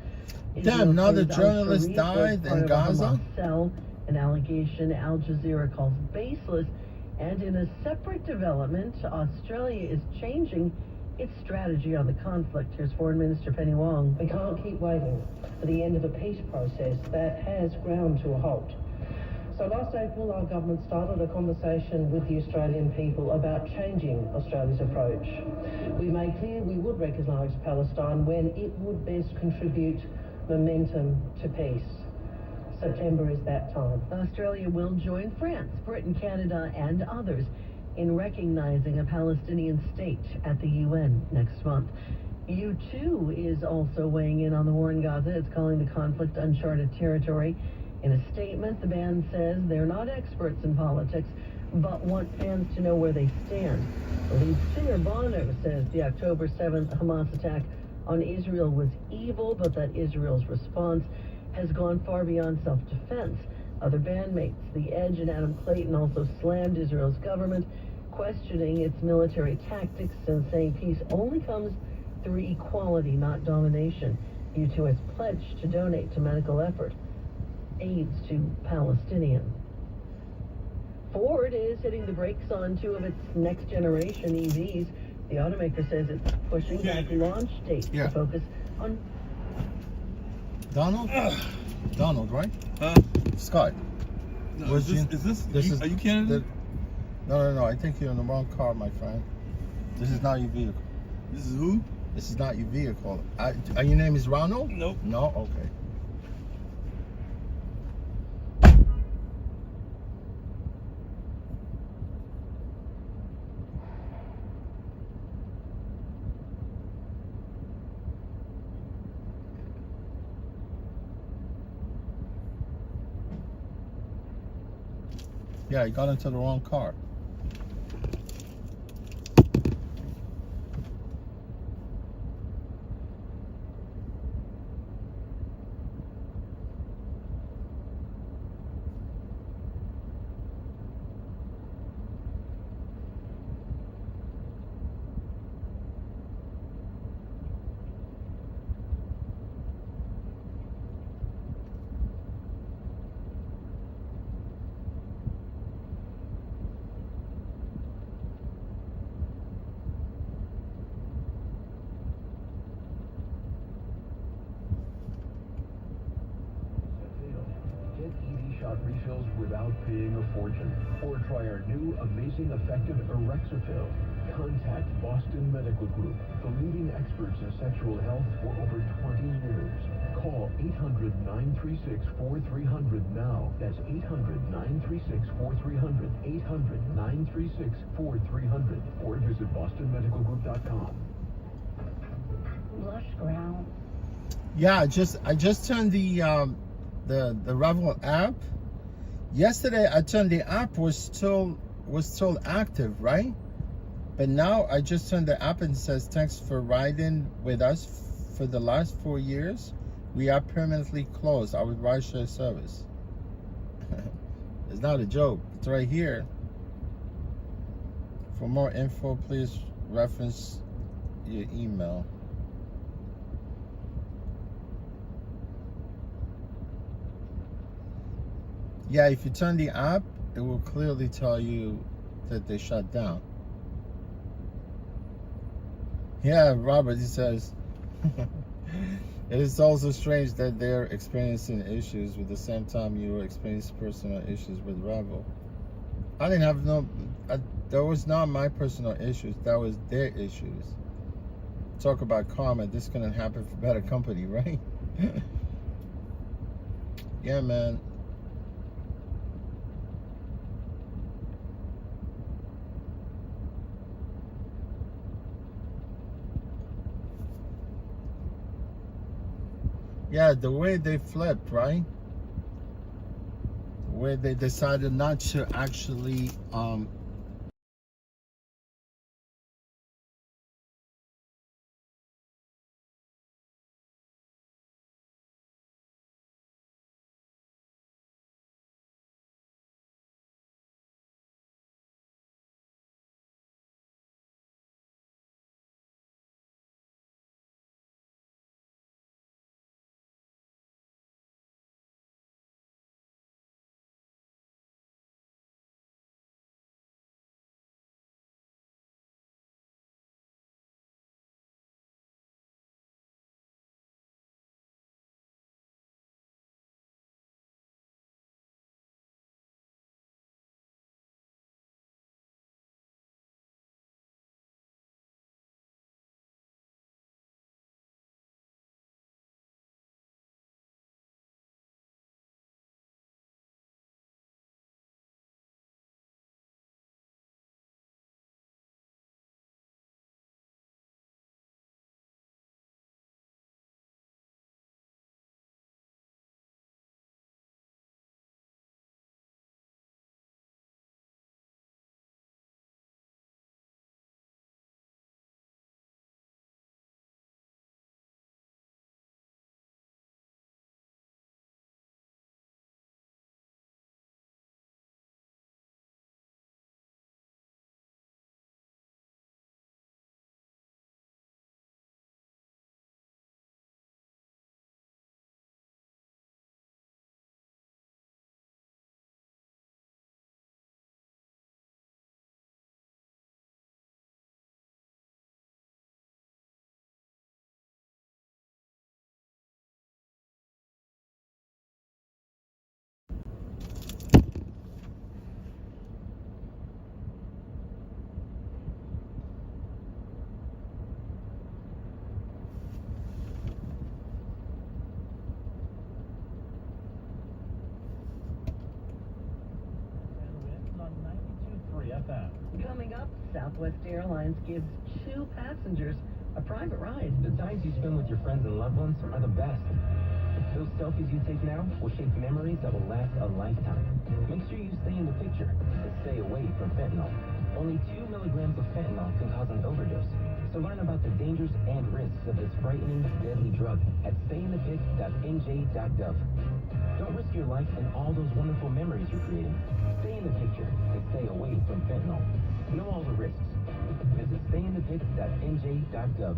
S1: Damn, another journalist died in Gaza?
S9: Cell, an allegation Al Jazeera calls baseless. And in a separate development, Australia is changing its strategy on the conflict. Here's Foreign Minister Penny Wong.
S12: We can't keep waiting for the end of a peace process that has ground to a halt. So last April, our government started a conversation with the Australian people about changing Australia's approach. We made clear we would recognise Palestine when it would best contribute momentum to peace. September is that time.
S9: Australia will join France, Britain, Canada, and others in recognizing a Palestinian state at the UN next month. U2 is also weighing in on the war in Gaza. It's calling the conflict uncharted territory. In a statement, the band says they're not experts in politics, but want fans to know where they stand. The lead singer Bono says the October 7th Hamas attack on Israel was evil, but that Israel's response has gone far beyond self-defense. Other bandmates, The Edge and Adam Clayton, also slammed Israel's government, questioning its military tactics and saying peace only comes through equality, not domination. U2 has pledged to donate to medical effort, aids to Palestinians. Ford is hitting the brakes on two of its next-generation EVs. The automaker says it's pushing back launch dates to focus on...
S1: Donald? Donald, right? Scott.
S2: No, is this are you Canada?
S1: No. I think you're in the wrong car, my friend. This is not your vehicle.
S2: This is who?
S1: This is not your vehicle. Your name is Ronald?
S2: Nope.
S1: No? Okay. Yeah, you got into the wrong car.
S13: Get ED shot refills without paying a fortune. Or try our new amazing effective Erexafil. Contact Boston Medical Group, the leading experts in sexual health for over 20 years. Call 800-936-4300 now. That's 800-936-4300. 800-936-4300. Or visit bostonmedicalgroup.com.
S5: Blush ground.
S1: Yeah, I just turned the Revel app. Yesterday I turned the app was still active, right? But now I just turned the app and it says thanks for riding with us for the last 4 years. We are permanently closed our rideshare service. It's not a joke. It's right here. For more info, please reference your email. Yeah, if you turn the app, it will clearly tell you that they shut down. Yeah, Robert, he says, it is also strange that they're experiencing issues with the same time you were experiencing personal issues with Revel. I didn't have that was not my personal issues, that was their issues. Talk about karma, this couldn't happen for better company, right? Yeah, man. Yeah, the way they flipped, right? The way they decided not to actually
S11: about that?
S9: Coming up, Southwest Airlines gives 2 passengers a private ride.
S7: The times you spend with your friends and loved ones are the best. Those selfies you take now will shape memories that will last a lifetime. Make sure you stay in the picture and stay away from fentanyl. Only 2 milligrams of fentanyl can cause an overdose. So learn about the dangers and risks of this frightening, deadly drug at stayinthepic.nj.gov. Don't risk your life and all those wonderful memories you're creating. Stay in the picture and stay away from fentanyl. Know all the risks. Visit stayinthepic.nj.gov.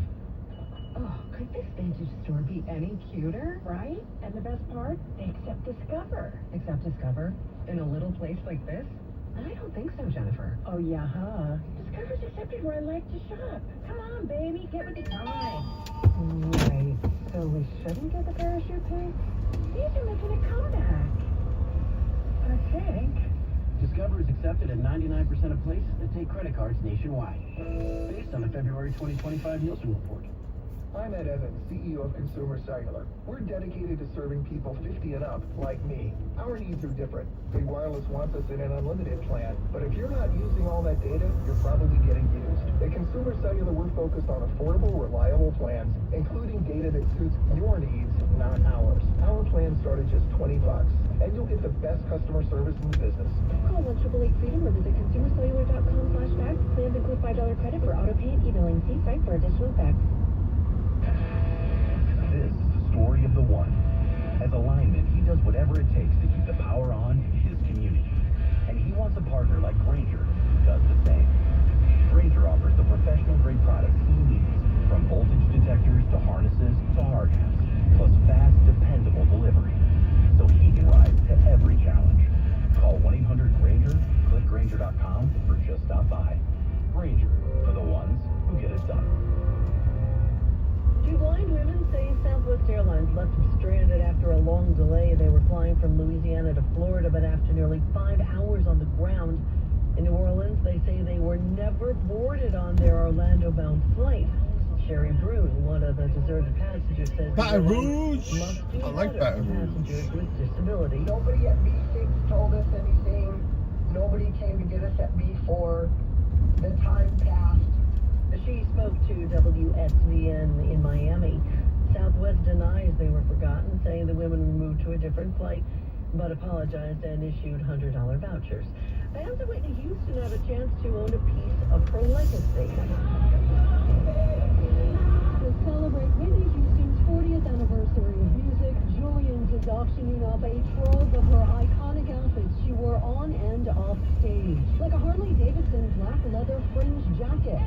S14: Oh, could this vintage store be any cuter, right? And the best part? Except Discover.
S9: Except Discover? In a little place like this? I don't think so, Jennifer.
S14: Oh, yeah, huh? Discover's accepted where I like to shop. Come on, baby, get with the time.
S9: Right. So we shouldn't get the parachute pink?
S14: These are making a comeback. I think.
S6: Discover is accepted at 99% of places that take credit cards nationwide, based on the February 2025 Nielsen report.
S15: I'm Ed Evans, CEO of Consumer Cellular. We're dedicated to serving people 50 and up, like me. Our needs are different. Big Wireless wants us in an unlimited plan, but if you're not using all that data, you're probably getting used. At Consumer Cellular, we're focused on affordable, reliable plans, including data that suits your needs, not ours. Our plans start at just $20, and you'll get the best customer service in the business.
S14: Call 1-888-FREEDOM or visit consumercellular.com/facts. Plans include $5 credit for auto pay and emailing. See site for additional facts.
S7: This is the story of the one. As a lineman, he does whatever it takes to keep the power on in his community. And he wants a partner like Grainger who does the same. Grainger offers the professional-grade products he needs, from voltage detectors to harnesses to hard hats, plus fast, dependable delivery. So he can rise to every challenge. Call 1-800-GRAINGER, click Grainger.com, or just stop by. Grainger, for the ones who get it done.
S9: 2 blind women say Southwest Airlines left them stranded after a long delay. They were flying from Louisiana to Florida, but after nearly 5 hours on the ground in New Orleans, they say they were never boarded on their Orlando-bound flight. Sherry Brune, one of the deserted passengers, says
S1: Baton Rouge.
S9: must do
S1: I like
S9: better
S1: Baton
S9: for
S1: Rouge.
S9: passengers with disability.
S16: Nobody at B6 told us anything. Nobody came to get us at B4. The time passed.
S9: She spoke to WSVN in Miami. Southwest denies they were forgotten, saying the women were moved to a different flight, but apologized and issued $100 vouchers. Fans of Whitney Houston have a chance to own a piece of her legacy.
S17: To celebrate Whitney Houston's 40th anniversary of music, Julian's is auctioning off a trove of her iconic outfits she wore on and off stage, like a Harley Davidson black leather fringe jacket.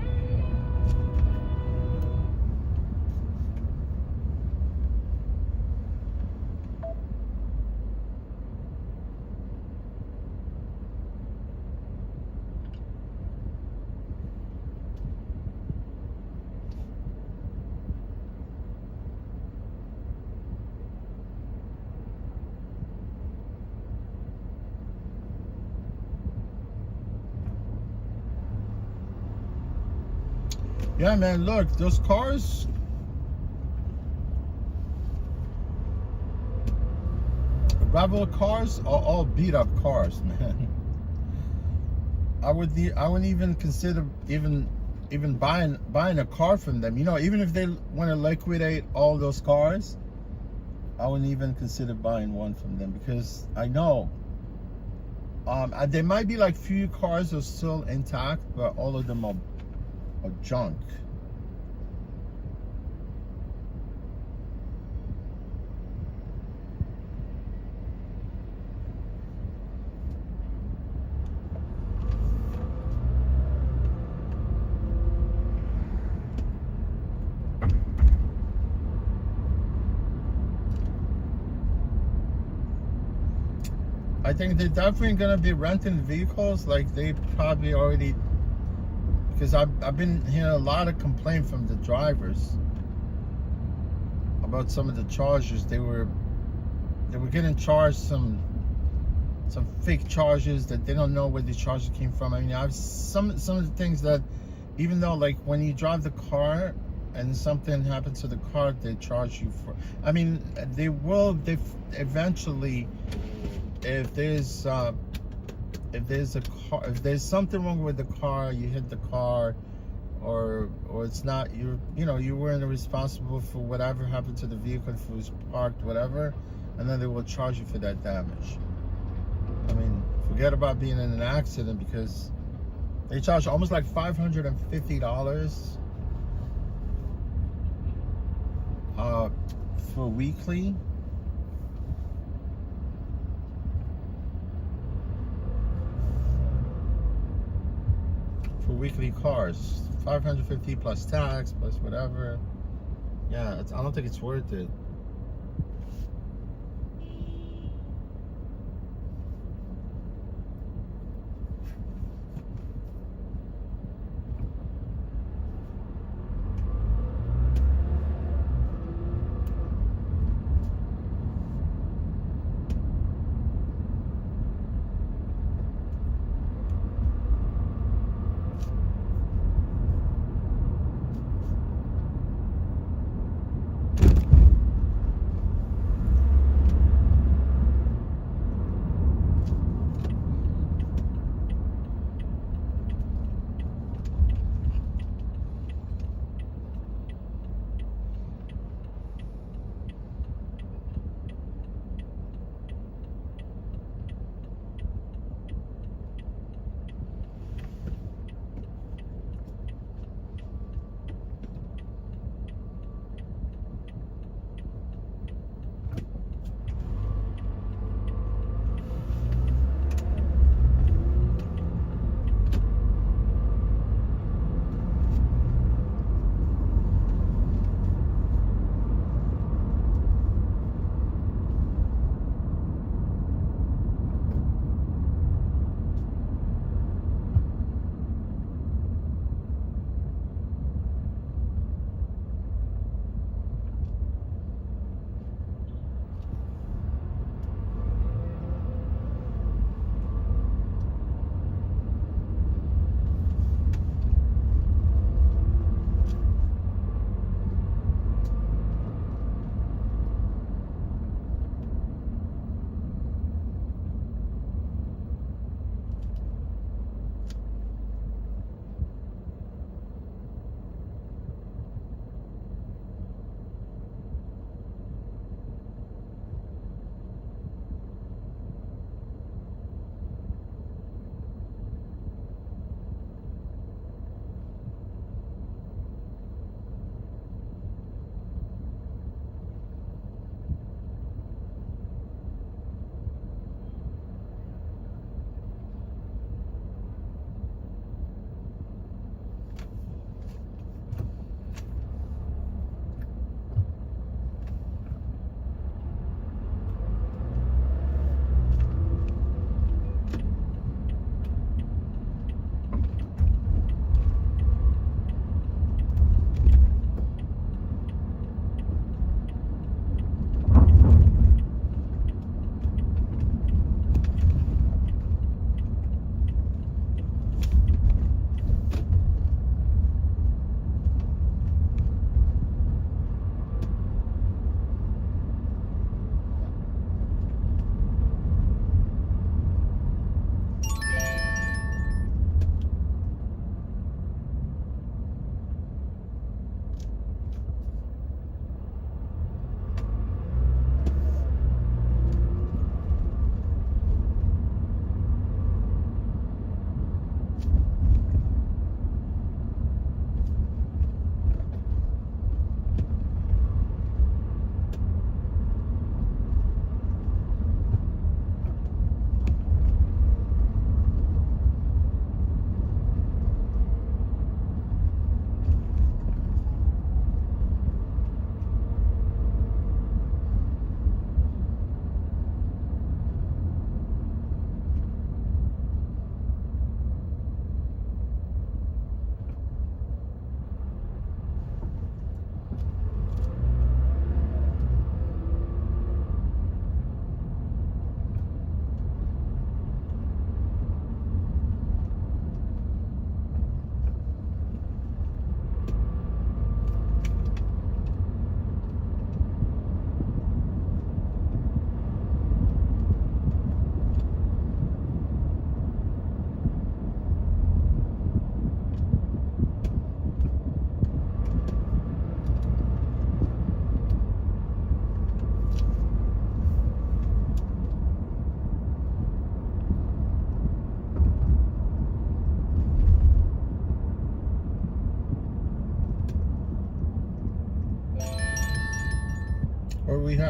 S1: Yeah, man, look, those cars. Gravel cars are all beat up cars, man. I wouldn't even consider even buying a car from them. You know, even if they want to liquidate all those cars, I wouldn't even consider buying one from them, because I know there might be like few cars are still intact, but all of them are junk. I think they're definitely gonna be renting vehicles. Like they probably already, because I've been hearing a lot of complaint from the drivers about some of the charges. They were getting charged some fake charges that they don't know where the charges came from. I mean, I've some of the things that, even though like when you drive the car and something happens to the car, they charge you for. I mean, they eventually, if there's if there's a car, if there's something wrong with the car, you hit the car, or it's not you weren't responsible for whatever happened to the vehicle, if it was parked, whatever, and then they will charge you for that damage. I mean, forget about being in an accident, because they charge almost like $550 for weekly. For weekly cars, $550 plus tax plus whatever. Yeah, I don't think it's worth it.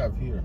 S1: have here.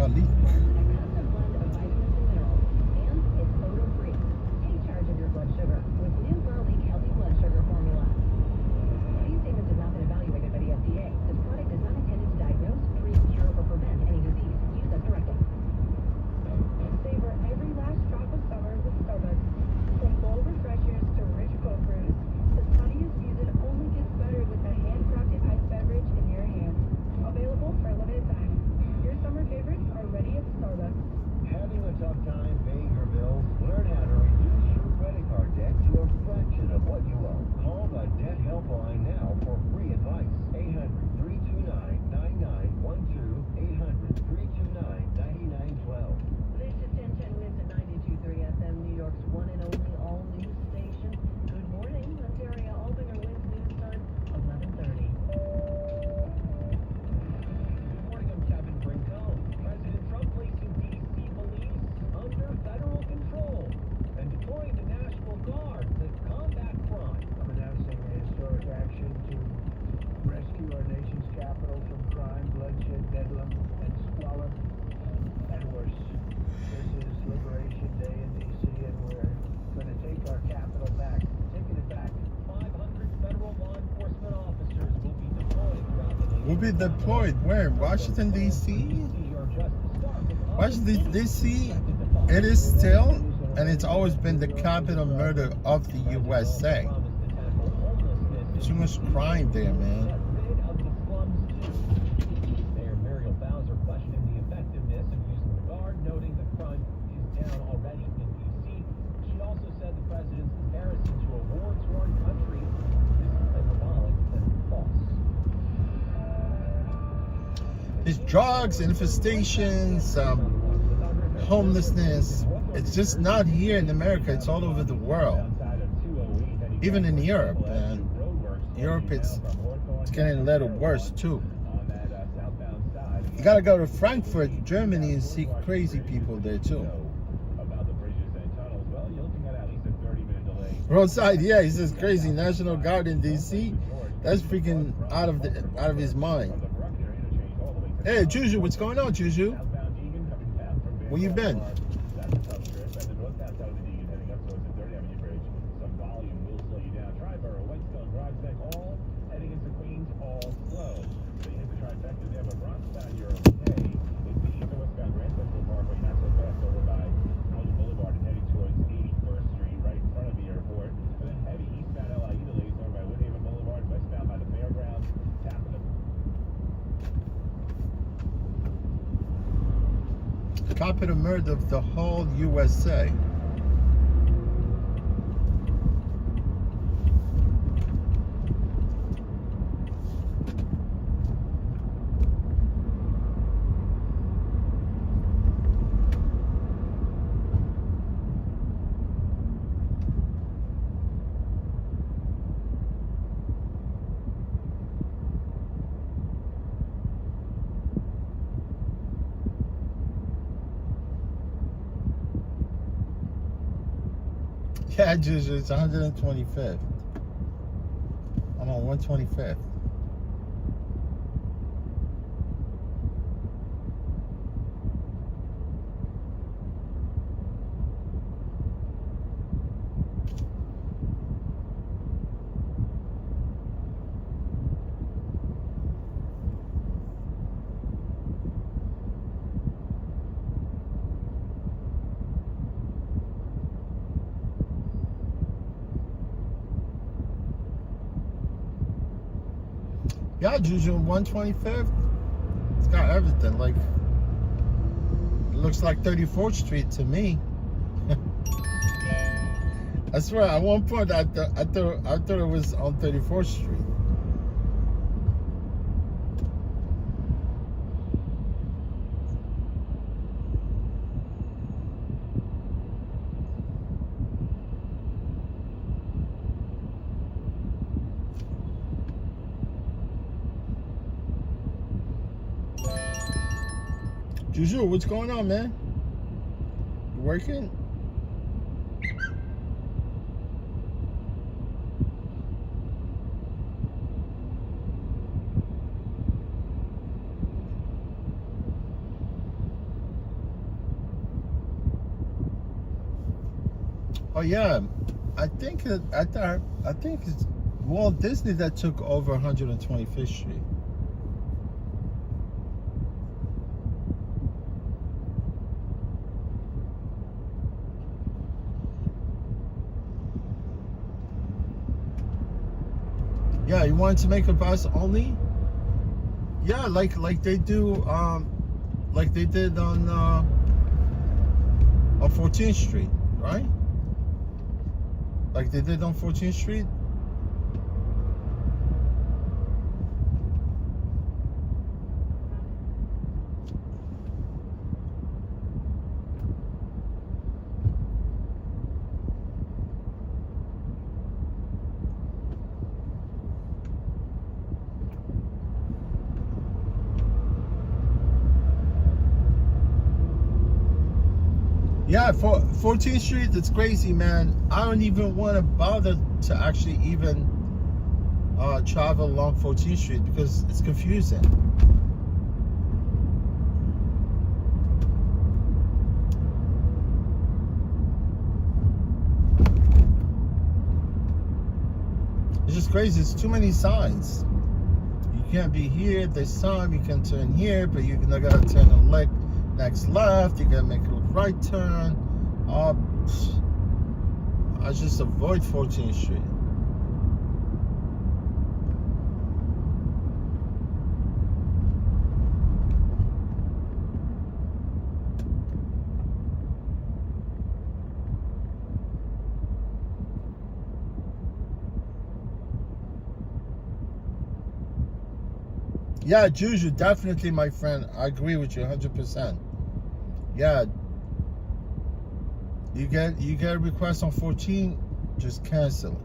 S1: got leak. Will be deployed where? Washington, D.C.? Washington, D.C., it is still, and it's always been the capital murder of the USA. Too much crime there, man.
S7: Mayor Muriel Bowser questioning the effectiveness of using the guard, noting the crime is down already in D.C. She also said the president's comparison to a war-torn country is hyperbolic and false.
S1: It's drugs, infestations, homelessness. It's just not here in America. It's all over the world. Even in Europe, man. Europe, it's getting a little worse too. You gotta go to Frankfurt, Germany, and see crazy people there too. Roadside, yeah, he says crazy. National Guard in DC. That's freaking out of his mind. Hey, Juju, what's going on, Juju? Where you been? Capital murder of the whole USA. Yeah, Juju, it's 125th. I'm on 125th. Yeah, Juju, 125th. It's got everything. Like, it looks like 34th Street to me. I swear, at one point I thought it was on 34th Street. Juju, what's going on, man? You working? Oh yeah, I think it's Walt Disney that took over 125th Street. Yeah, you wanted to make a bus only? Yeah, like they do, like they did on 14th Street, right? Like they did on 14th Street. Yeah, for 14th Street, it's crazy, man. I don't even want to bother to actually even travel along 14th Street because it's confusing. It's just crazy. It's too many signs. You can't be here this time. You can turn here, but you're not gonna turn the next left. You gotta make a right turn. I just avoid 14th Street. Yeah, Juju, definitely, my friend. I agree with you 100%. Yeah. You get a request on 14, just cancel it.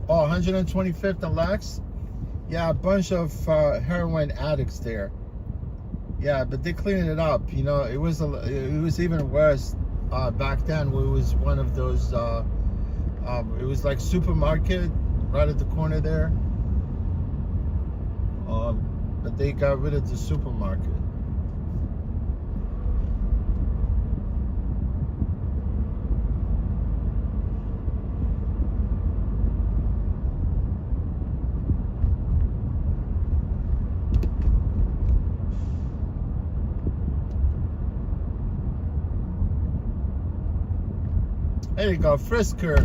S1: Oh, 125th and Lex? Yeah, a bunch of heroin addicts there. Yeah, but they're cleaning it up. You know, it was even worse back then. Where it was one of those. It was like supermarket right at the corner there. But they got rid of the supermarket. There you go, Frisker.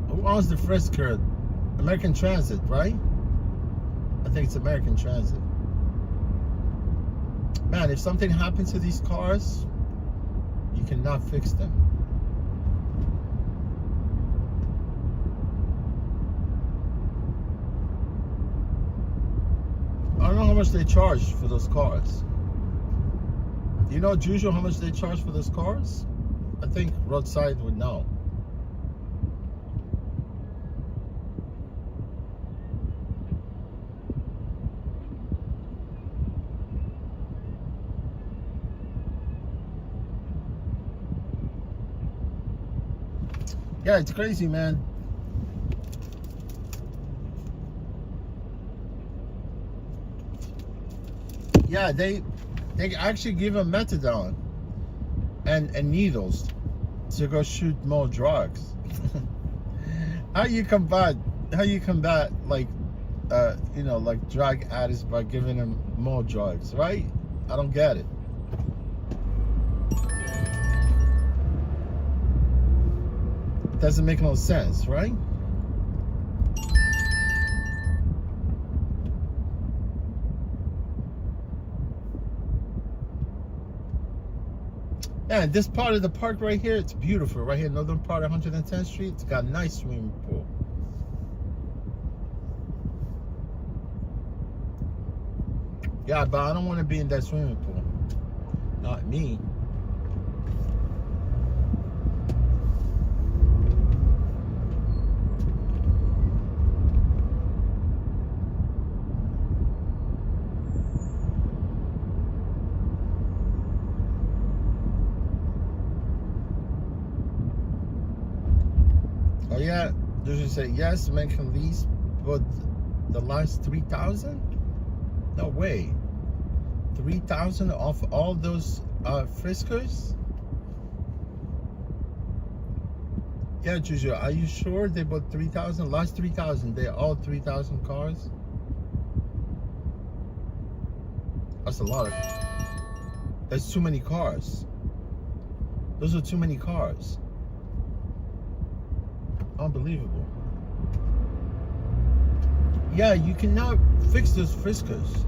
S1: Who owns the Frisker? American Transit, right? I think it's American Transit. Man, if something happens to these cars, you cannot fix them. I don't know how much they charge for those cars. Do you know, Juju, how much they charge for those cars? I think roadside would know. Yeah, it's crazy, man. Yeah, they actually give them methadone and needles to go shoot more drugs. How you combat like you know, like drug addicts by giving them more drugs, right? I don't get it. Doesn't make no sense, right? Yeah, this part of the park right here, it's beautiful. Right here, northern part of 110th Street, it's got a nice swimming pool. Yeah, but I don't want to be in that swimming pool. Not me. yeah, does you say yes? Men can lease, but the last 3,000? No way. 3,000 off all those Friskers? Yeah, Juju, are you sure they bought 3,000? Last 3,000, they're all 3,000 cars? That's a lot of. That's too many cars. Those are too many cars. Unbelievable. Yeah, you cannot fix those Friskers.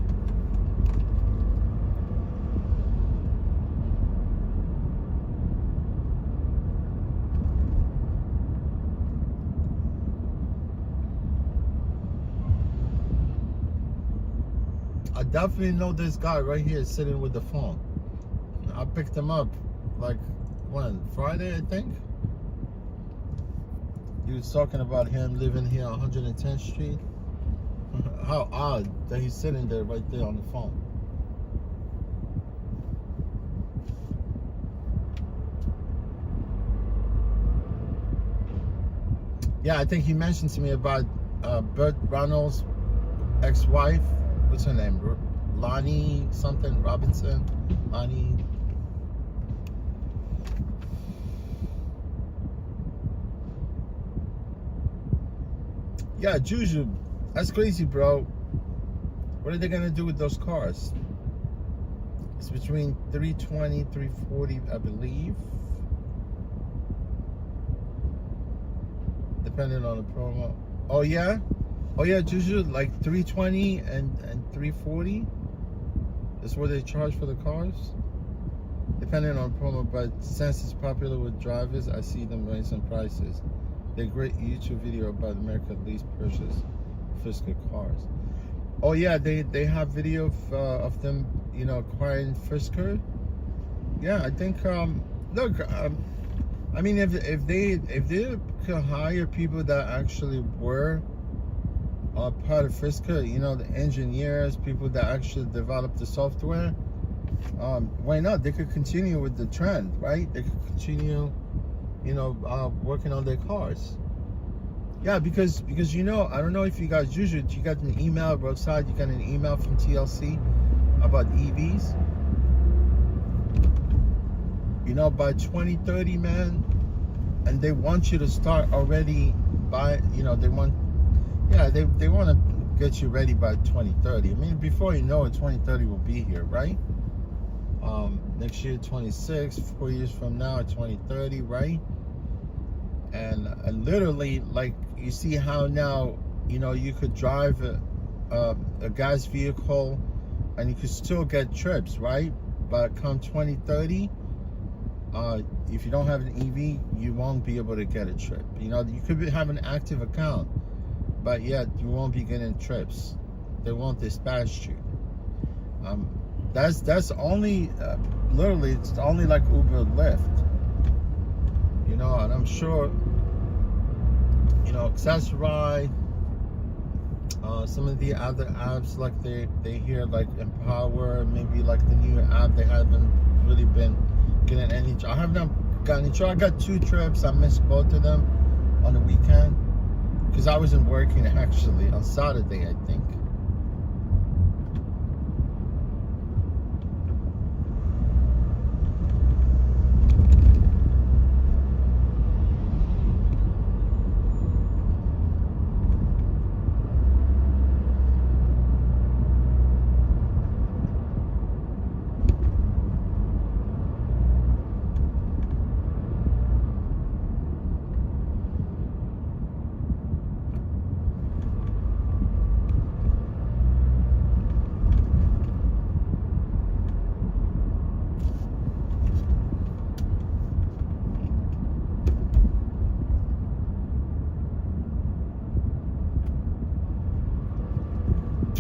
S1: I definitely know this guy right here sitting with the phone. I picked him up like when? Friday, I think? He was talking about him living here on 110th Street. How odd that he's sitting there right there on the phone. Yeah, I think he mentioned to me about Burt Reynolds' ex-wife. What's her name? Lonnie something Robinson. Lonnie. Yeah, Juju. That's crazy, bro. What are they gonna do with those cars? It's between 320, 340, I believe. Depending on the promo. Oh yeah? Oh yeah, Juju, like 320 and 340. That's what they charge for the cars. Depending on promo, but since it's popular with drivers, I see them raising prices. They're great YouTube video about American lease purchase Frisker cars. Oh yeah, they have video of them, you know, acquiring Frisker. Yeah, I think look, I mean, if they could hire people that actually were part of Frisker, you know, the engineers, people that actually developed the software, why not? They could continue with the trend, right? They could continue, you know, working on their cars. Yeah, because you know, I don't know if you guys usually, you got an email, Roadside, you got an email from TLC about EVs. You know, by 2030, man, and they want you to start already by, you know, they want to get you ready by 2030. I mean, before you know it, 2030 will be here, right? Next year, 26, 4 years from now, 2030, right? And literally, like, you see how now, you know, you could drive a gas vehicle and you could still get trips, right? But come 2030, if you don't have an EV, you won't be able to get a trip. You know, you could have an active account, but yet you won't be getting trips. They won't dispatch you. That's only, literally, it's only like Uber, Lyft. You know, and I'm sure, you know, Accessoride, some of the other apps, like they hear like Empower, maybe like the new app, they haven't really been getting any. I haven't gotten any. I got 2 trips. I missed both of them on the weekend because I wasn't working actually on Saturday, I think.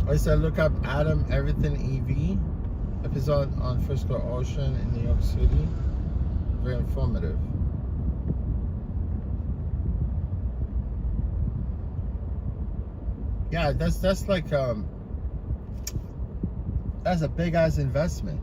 S1: I said look up Adam Everything EV episode on Frisker Ocean in New York City. Very informative. Yeah, that's like that's a big ass investment.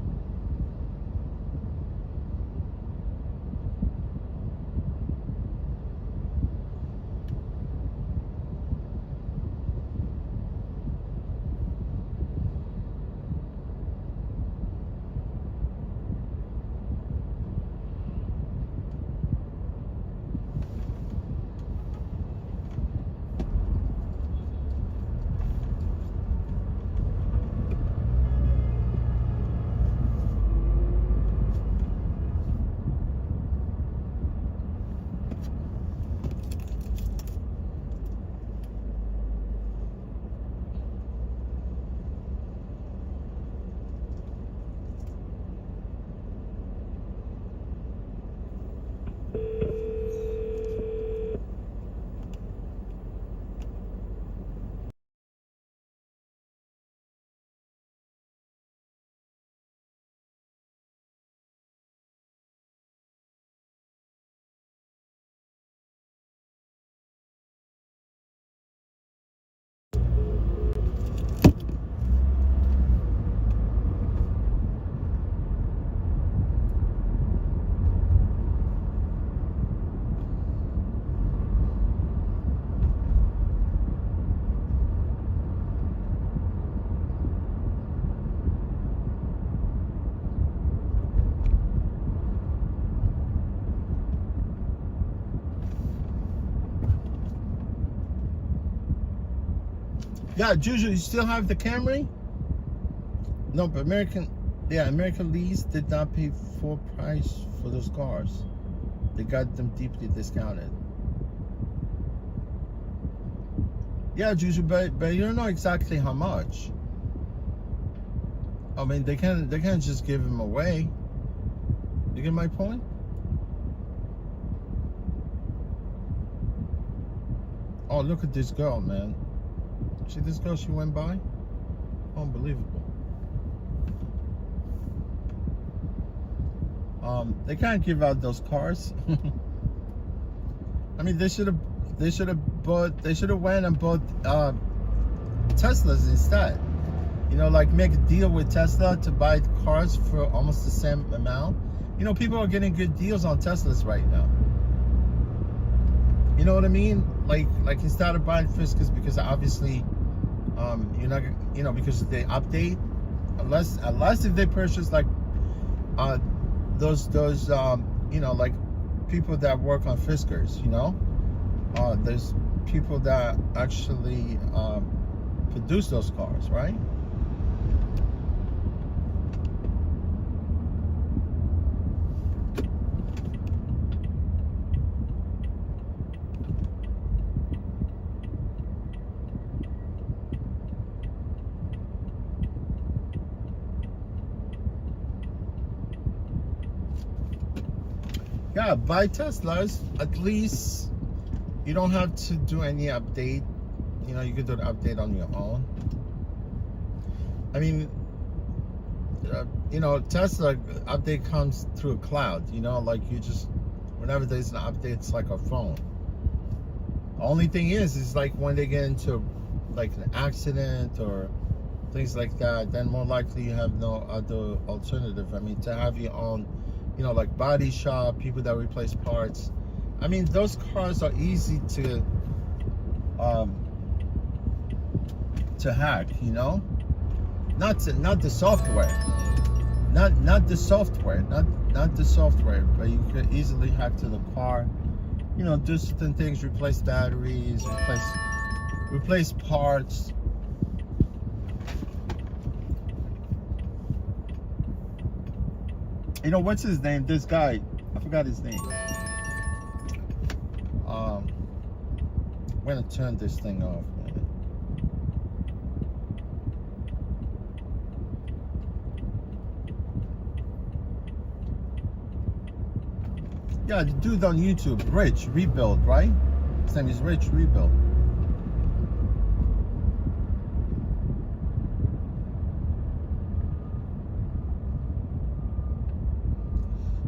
S1: Yeah, Juju, you still have the Camry? No, but American Lease did not pay full price for those cars. They got them deeply discounted. Yeah, Juju, but you don't know exactly how much. I mean, they can't just give them away. You get my point? Oh, look at this girl, man. See this girl? She went by. Unbelievable. They can't give out those cars. I mean, they should have went and bought Teslas instead. You know, like make a deal with Tesla to buy cars for almost the same amount. You know, people are getting good deals on Teslas right now. You know what I mean? Like instead of buying Fiskars, because obviously, you're not, you know, because they update. Unless if they purchase like, those you know, like people that work on Fiskars, you know, there's people that actually produce those cars, right? Yeah, buy Teslas. At least you don't have to do any update. You know, you can do the update on your own. I mean, you know, Tesla update comes through a cloud. You know, like you just, whenever there's an update, it's like a phone. The only thing is like when they get into like an accident or things like that, then more likely you have no other alternative. I mean, to have your own, you know, like body shop, people that replace parts. I mean, those cars are easy to hack, you know? Not the software. Not the software, not the software, but you could easily hack to the car. You know, do certain things, replace batteries, replace parts. You know, what's his name? This guy, I forgot his name. I'm gonna turn this thing off, man. Yeah, the dude on YouTube, Rich Rebuild, right? His name is Rich Rebuild.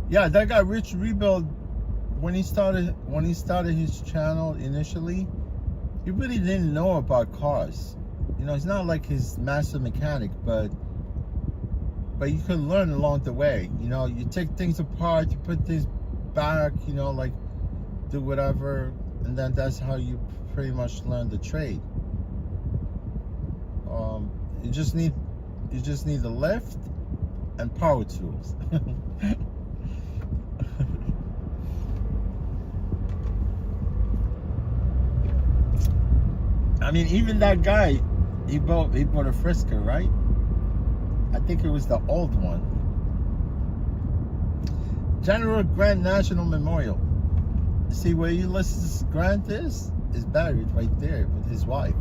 S1: Yeah, that guy Rich Rebuild, when he started his channel initially, he really didn't know about cars. You know, he's not like his master mechanic, but you can learn along the way. You know, you take things apart, you put things back, you know, like do whatever, and then that's how you pretty much learn the trade. You just need a lift and power tools. I mean, even that guy, he bought a Fisker, right? I think it was the old one. General Grant National Memorial. See where Ulysses Grant is buried right there with his wife.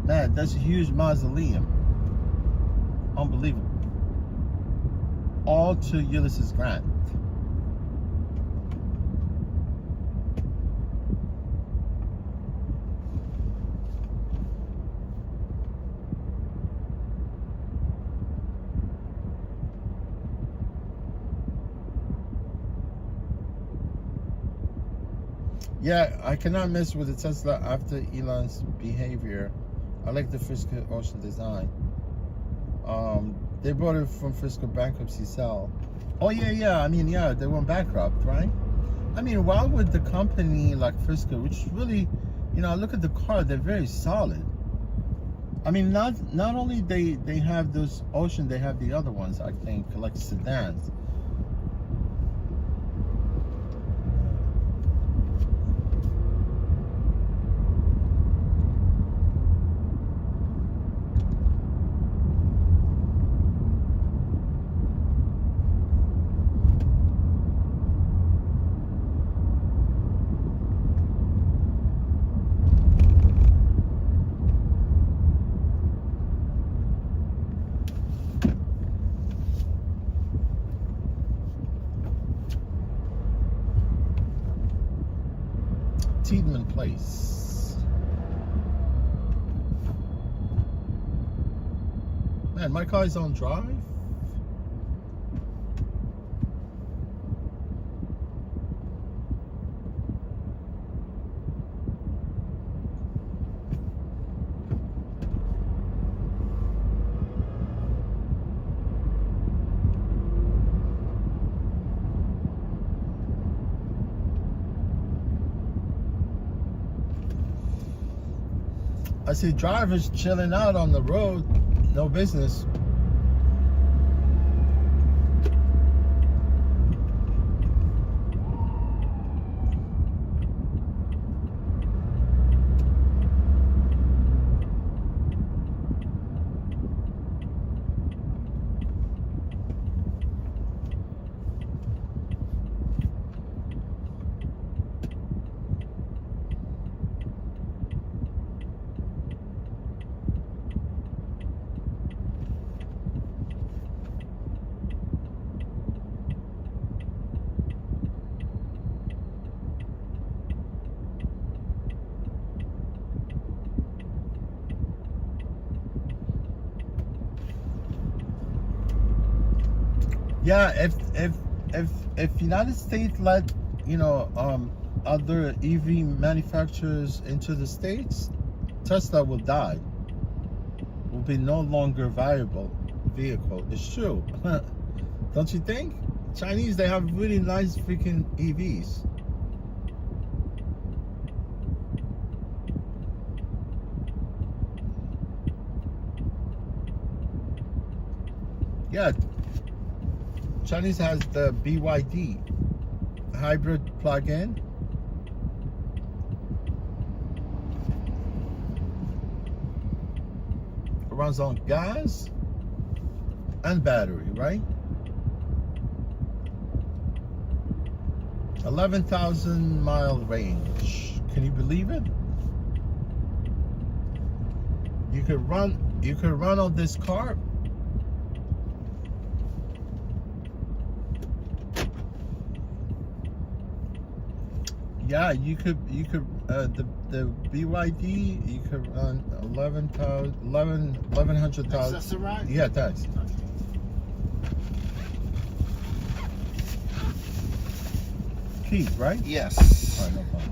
S1: Man, that's a huge mausoleum. Unbelievable. all to Ulysses Grant. Yeah, I cannot mess with the Tesla after Elon's behavior. I like the Frisco Ocean design. They bought it from Frisco bankruptcy sale. Oh yeah. I mean, yeah, they went bankrupt, right? I mean, why would the company like Frisco, which really, you know, look at the car, they're very solid. I mean, not only they have those Ocean, they have the other ones, I think, like sedans. Tiedemann Place. Man, my car's on drive. I see drivers chilling out on the road, no business. Yeah, if United States let, you know, other EV manufacturers into the States, Tesla will die. Will be no longer viable vehicle. It's true. Don't you think? Chinese, they have really nice freaking EVs. Yeah. Chinese has the BYD hybrid plug-in. It runs on gas and battery, right? 11,000 mile range. Can you believe it? You could run on this car. Yeah, you could the BYD, you could run 1100,000.
S18: Accessorize?
S1: Yeah, thanks. Keys, right?
S18: Yes.
S1: All right, no problem.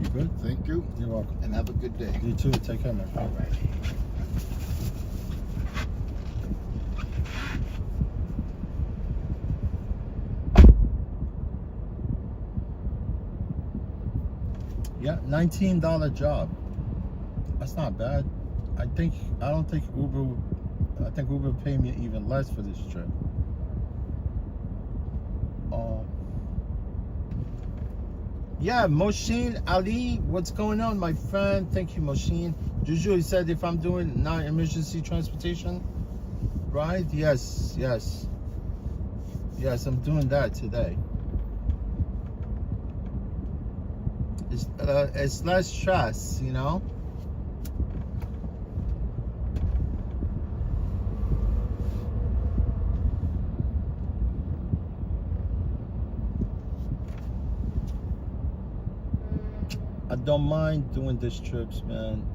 S1: You good?
S18: Thank you.
S1: You're welcome.
S18: And have a good day.
S1: You too. Take care, my friend.
S18: All right.
S1: Yeah, $19 job. That's not bad. I think Uber paid me even less for this trip. Yeah, Moshin Ali, what's going on, my friend? Thank you, Moshin. Juju, he said if I'm doing non-emergency transportation, right? Yes, I'm doing that today. It's less stress, you know. I don't mind doing these trips, man.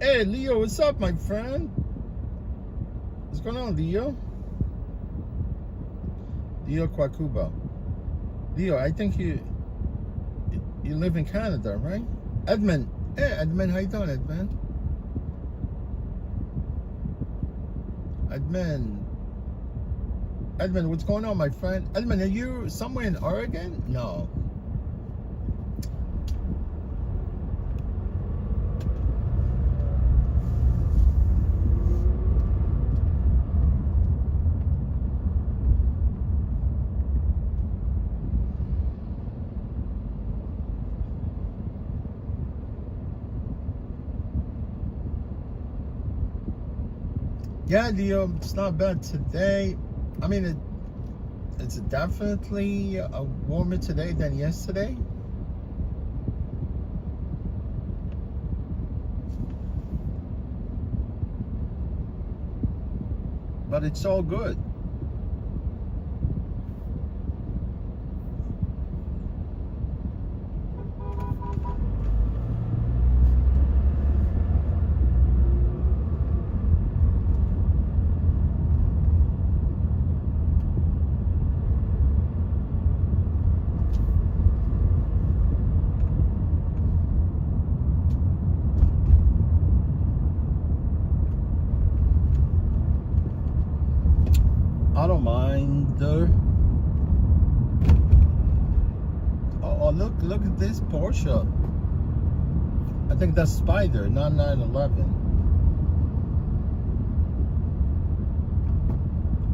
S1: Hey, Leo, what's up, my friend? What's going on, Leo? Leo Kwakuba. Leo, I think you live in Canada, right? Edmund. Hey, Edmund, how you doing, Edmund? Edmund, what's going on, my friend? Edmund, are you somewhere in Oregon? No. Yeah, Leo, it's not bad today. I mean, it's definitely warmer today than yesterday. But it's all good. I don't mind. Oh, look at this Porsche. I think that's Spider, not 911.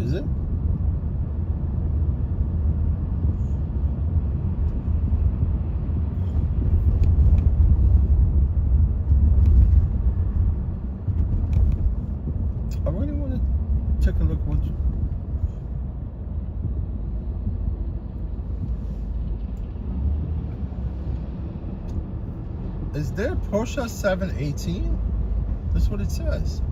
S1: Is it? I really want to take a look what. Is there Porsche 718? That's what it says.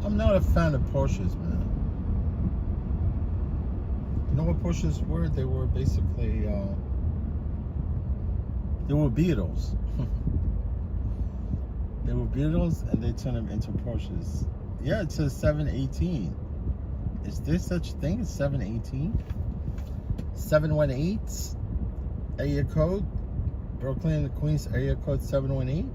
S1: I'm not a fan of Porsches, man. You know what Porsches were? They were basically they were Beetles. They were Beetles and they turned them into Porsches. Yeah, it says 718. Is there such thing as 718? 718 area code. Brooklyn, Queens area code 718.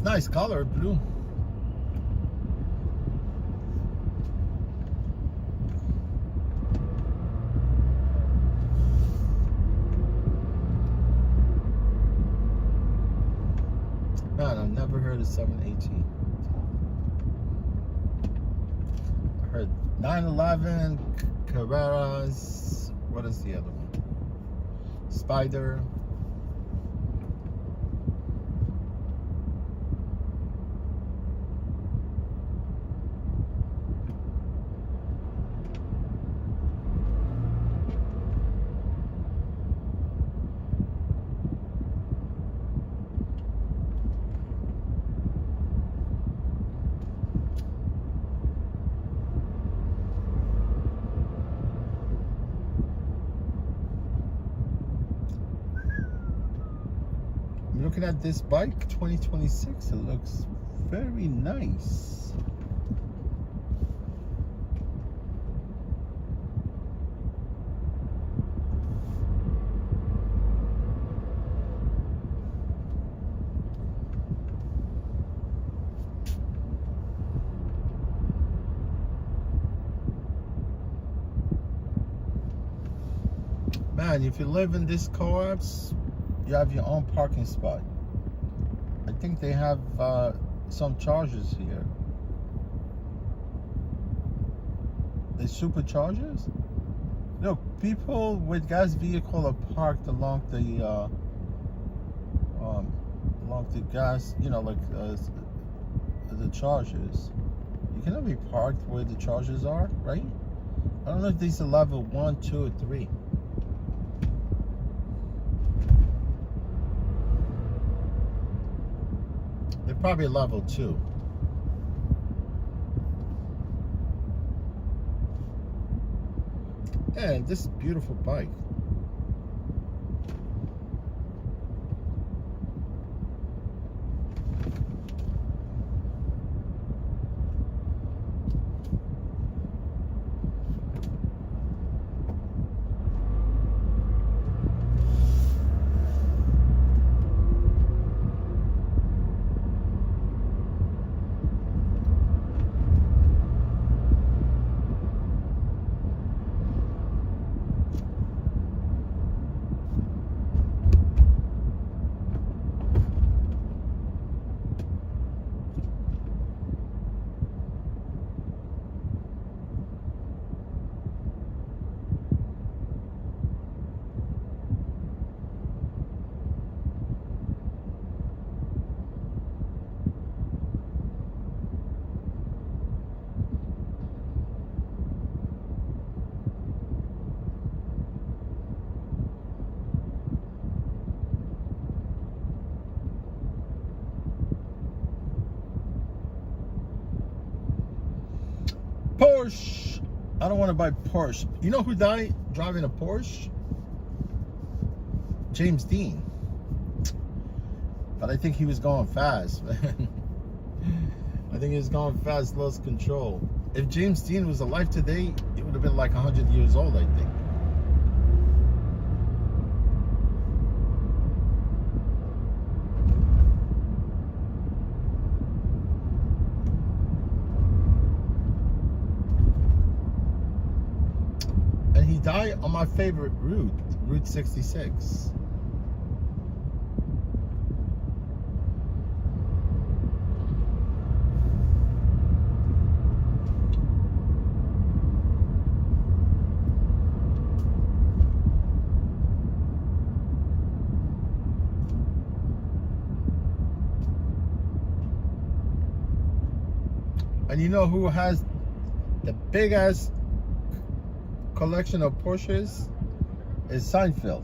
S1: Nice color, blue. Man, I've never heard of 718. I heard 911, Carreras. What is the other one? Spider. Looking at this bike, 2026, it looks very nice. Man, if you live in this co-ops, you have your own parking spot. I think they have some chargers here. The superchargers? Look, people with gas vehicle are parked along the gas, you know, like the chargers. You cannot be parked where the chargers are, right? I don't know if these are level 1, 2, or 3. They're probably level 2. And this beautiful bike. Porsche. I don't want to buy Porsche. You know who died driving a Porsche? James Dean. But I think he was going fast, man. I think he was going fast, lost control. If James Dean was alive today, it would have been like 100 years old, I think. Die on my favorite route, Route 66. And you know who has the big ass collection of Porsches? Is Seinfeld.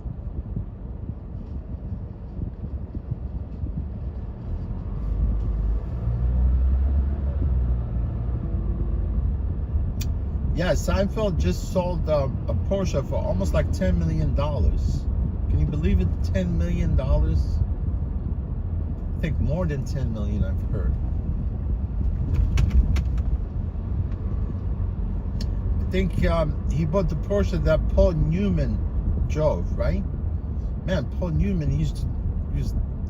S1: Yeah, Seinfeld just sold a Porsche for almost like $10 million. Can you believe it? $10 million? I think more than 10 million, I've heard. I think he bought the Porsche that Paul Newman drove, right? Man, Paul Newman, he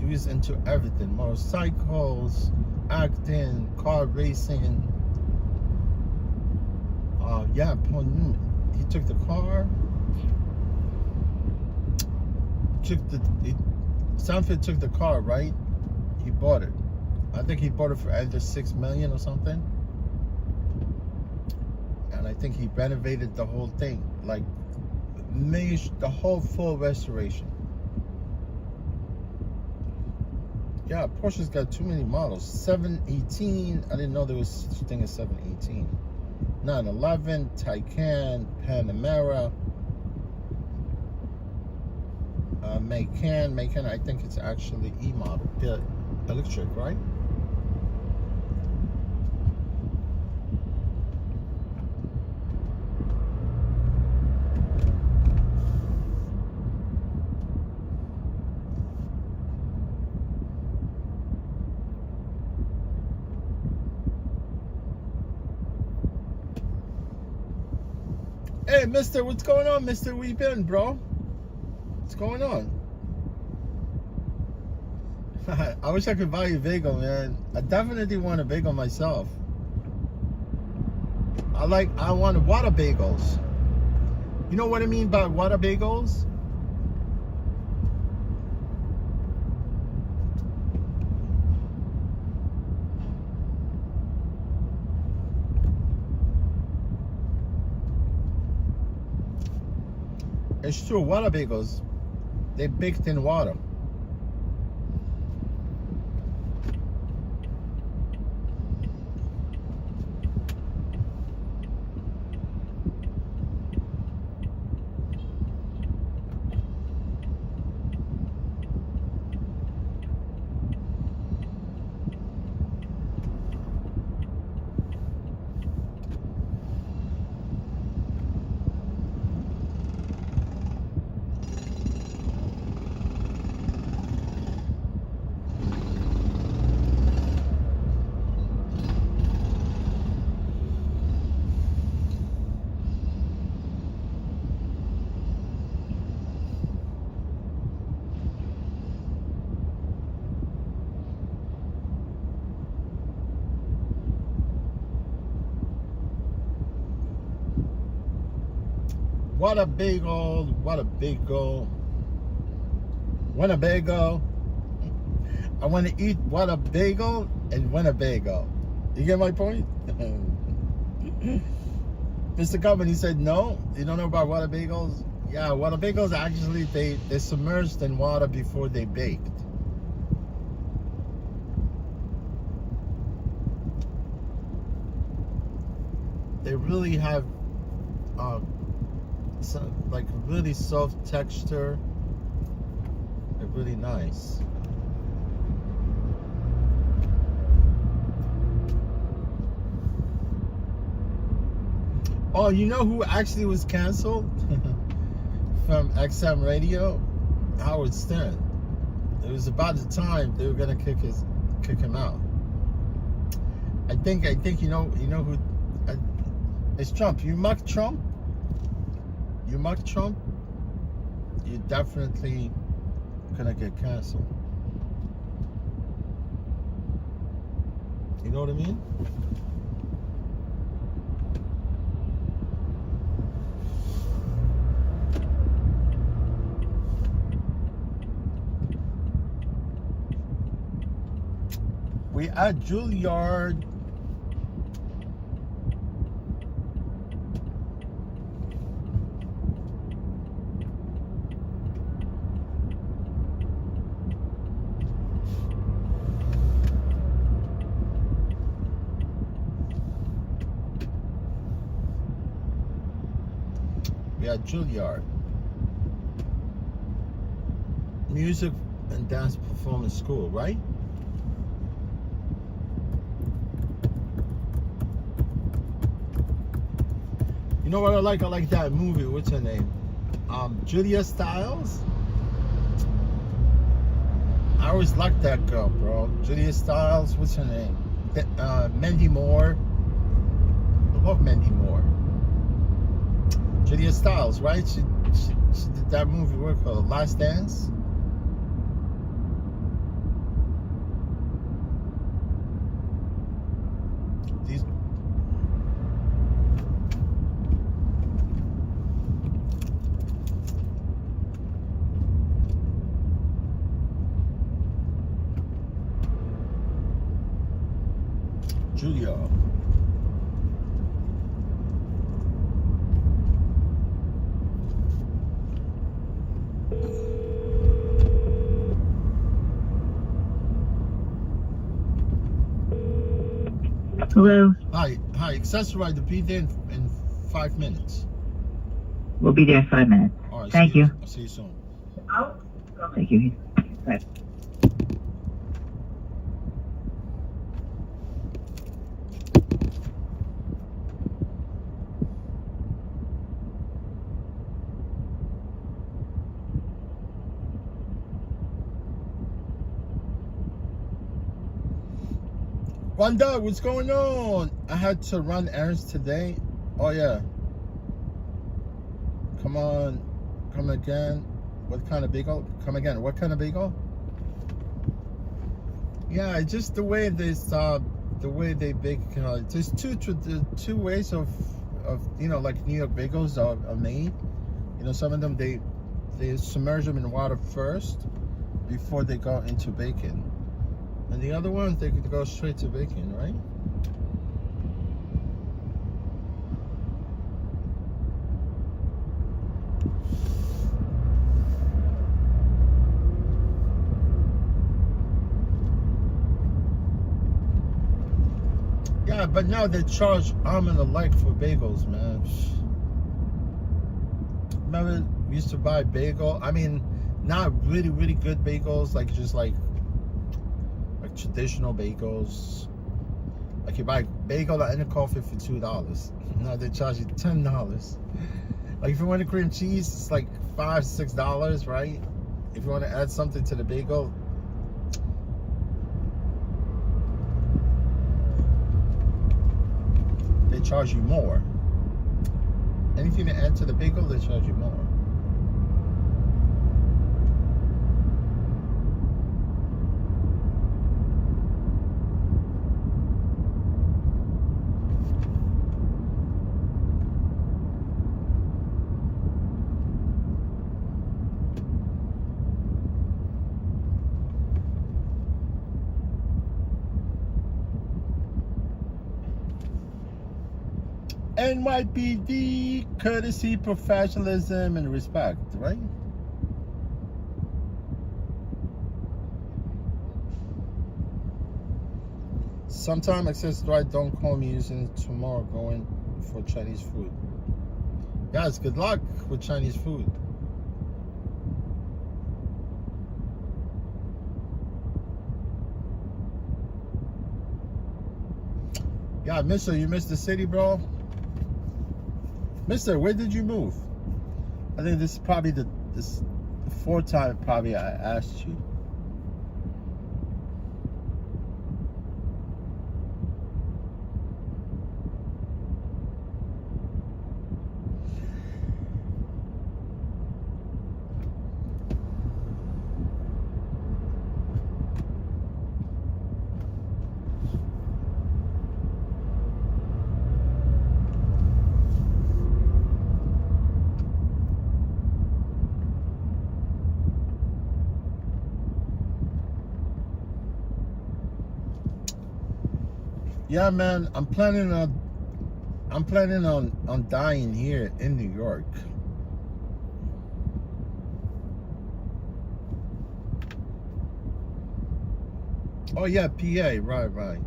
S1: was into everything. Motorcycles, acting, car racing. Yeah, Paul Newman. He took the car. Seinfeld took the car, right? he bought it. I think he bought it for under $6 million or something. And I think he renovated the whole thing, like the whole full restoration. Yeah, Porsche's got too many models. 718. I didn't know there was such a thing as 718. 911, Taycan, Panamera, Macan. I think it's actually E model. Yeah, electric, right? Hey, mister, what's going on, mister? Where you been, bro? What's going on? I wish I could buy you a bagel, man. I definitely want a bagel myself. I want water bagels. You know what I mean by water bagels? It's true, water bagels, they're baked in water. What a bagel, what a bagel. Winnebago. I want to eat what a bagel and Winnebago. You get my point? Mr. Company said no. You don't know about water bagels? Yeah, water bagels actually they're submerged in water before they baked. They really have some like really soft texture. They're really nice. Oh, you know who actually was canceled from XM Radio? Howard Stern. It was about the time they were gonna kick him out. I think you know who. It's Trump. You mock Trump. You mock Trump. You're definitely gonna get canceled. You know what I mean? We at Juilliard. We at Juilliard. Music and Dance Performance School, right? You know what I like? I like that movie. What's her name? Julia Stiles. I always liked that girl, bro. Julia Stiles. What's her name? Mandy Moore. I love Mandy Moore. Julia Stiles, right? She did that movie. What called Last Dance. Julia.
S18: Hello.
S1: Hi. Accessorize to be there in 5 minutes.
S18: We'll be there in 5 minutes.
S1: All right.
S18: Thank you.
S1: I'll see you soon.
S18: Thank you. Bye.
S1: Wanda, what's going on? I had to run errands today. Oh yeah. Come on. Come again. What kind of bagel? Come again. What kind of bagel? Yeah, just the way this the way they bake. There's two ways of like New York bagels are made. Some of them they submerge them in water first before they go into baking. And the other ones, they could go straight to baking, right? Yeah, but now they charge arm and a leg for bagels, man. Remember, we used to buy bagel. I mean, not really, really good bagels, like just like traditional bagels. Like you buy bagel and a coffee for $2. Now they charge you $10. Like if you want a cream cheese, it's like $5, $6, right? If you want to add something to the bagel, they charge you more. Anything to add to the bagel, they charge you more. NYPD, courtesy, professionalism, and respect, right? Sometime access right, don't call me using tomorrow going for Chinese food. Guys, good luck with Chinese food. Yeah, mister, you missed the city, bro. Mister, where did you move? I think this is probably the fourth time probably I asked you. Yeah, man, I'm planning on dying here in New York. Oh yeah, PA, right.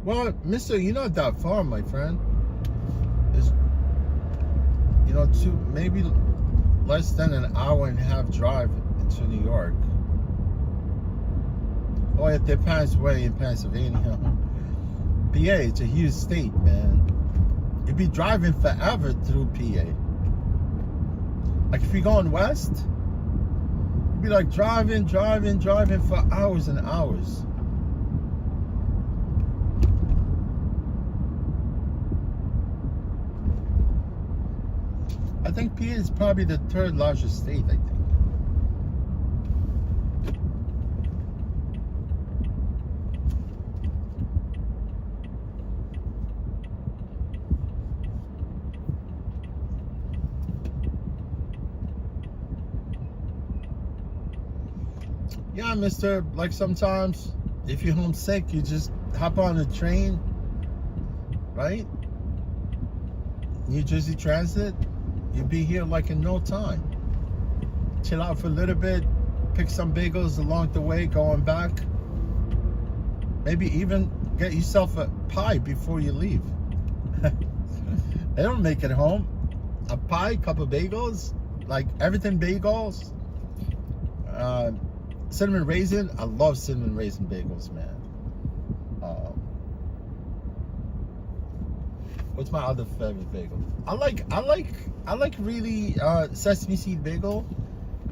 S1: Well, mister, you're not that far, my friend. It's, maybe less than an hour and a half drive into New York. Oh, it depends where in Pennsylvania. PA, it's a huge state, man. You'd be driving forever through PA. Like if you're going west, you'd be like driving for hours and hours. I think PA is probably the third largest state, I think. Yeah, mister, like sometimes if you're homesick, you just hop on a train, right? New Jersey Transit, you'd be here like in no time. Chill out for a little bit, pick some bagels along the way, going back. Maybe even get yourself a pie before you leave. They don't make it home. A pie, couple of bagels, like everything bagels. Cinnamon raisin. I love cinnamon raisin bagels, man. What's my other favorite bagel? I like really sesame seed bagel.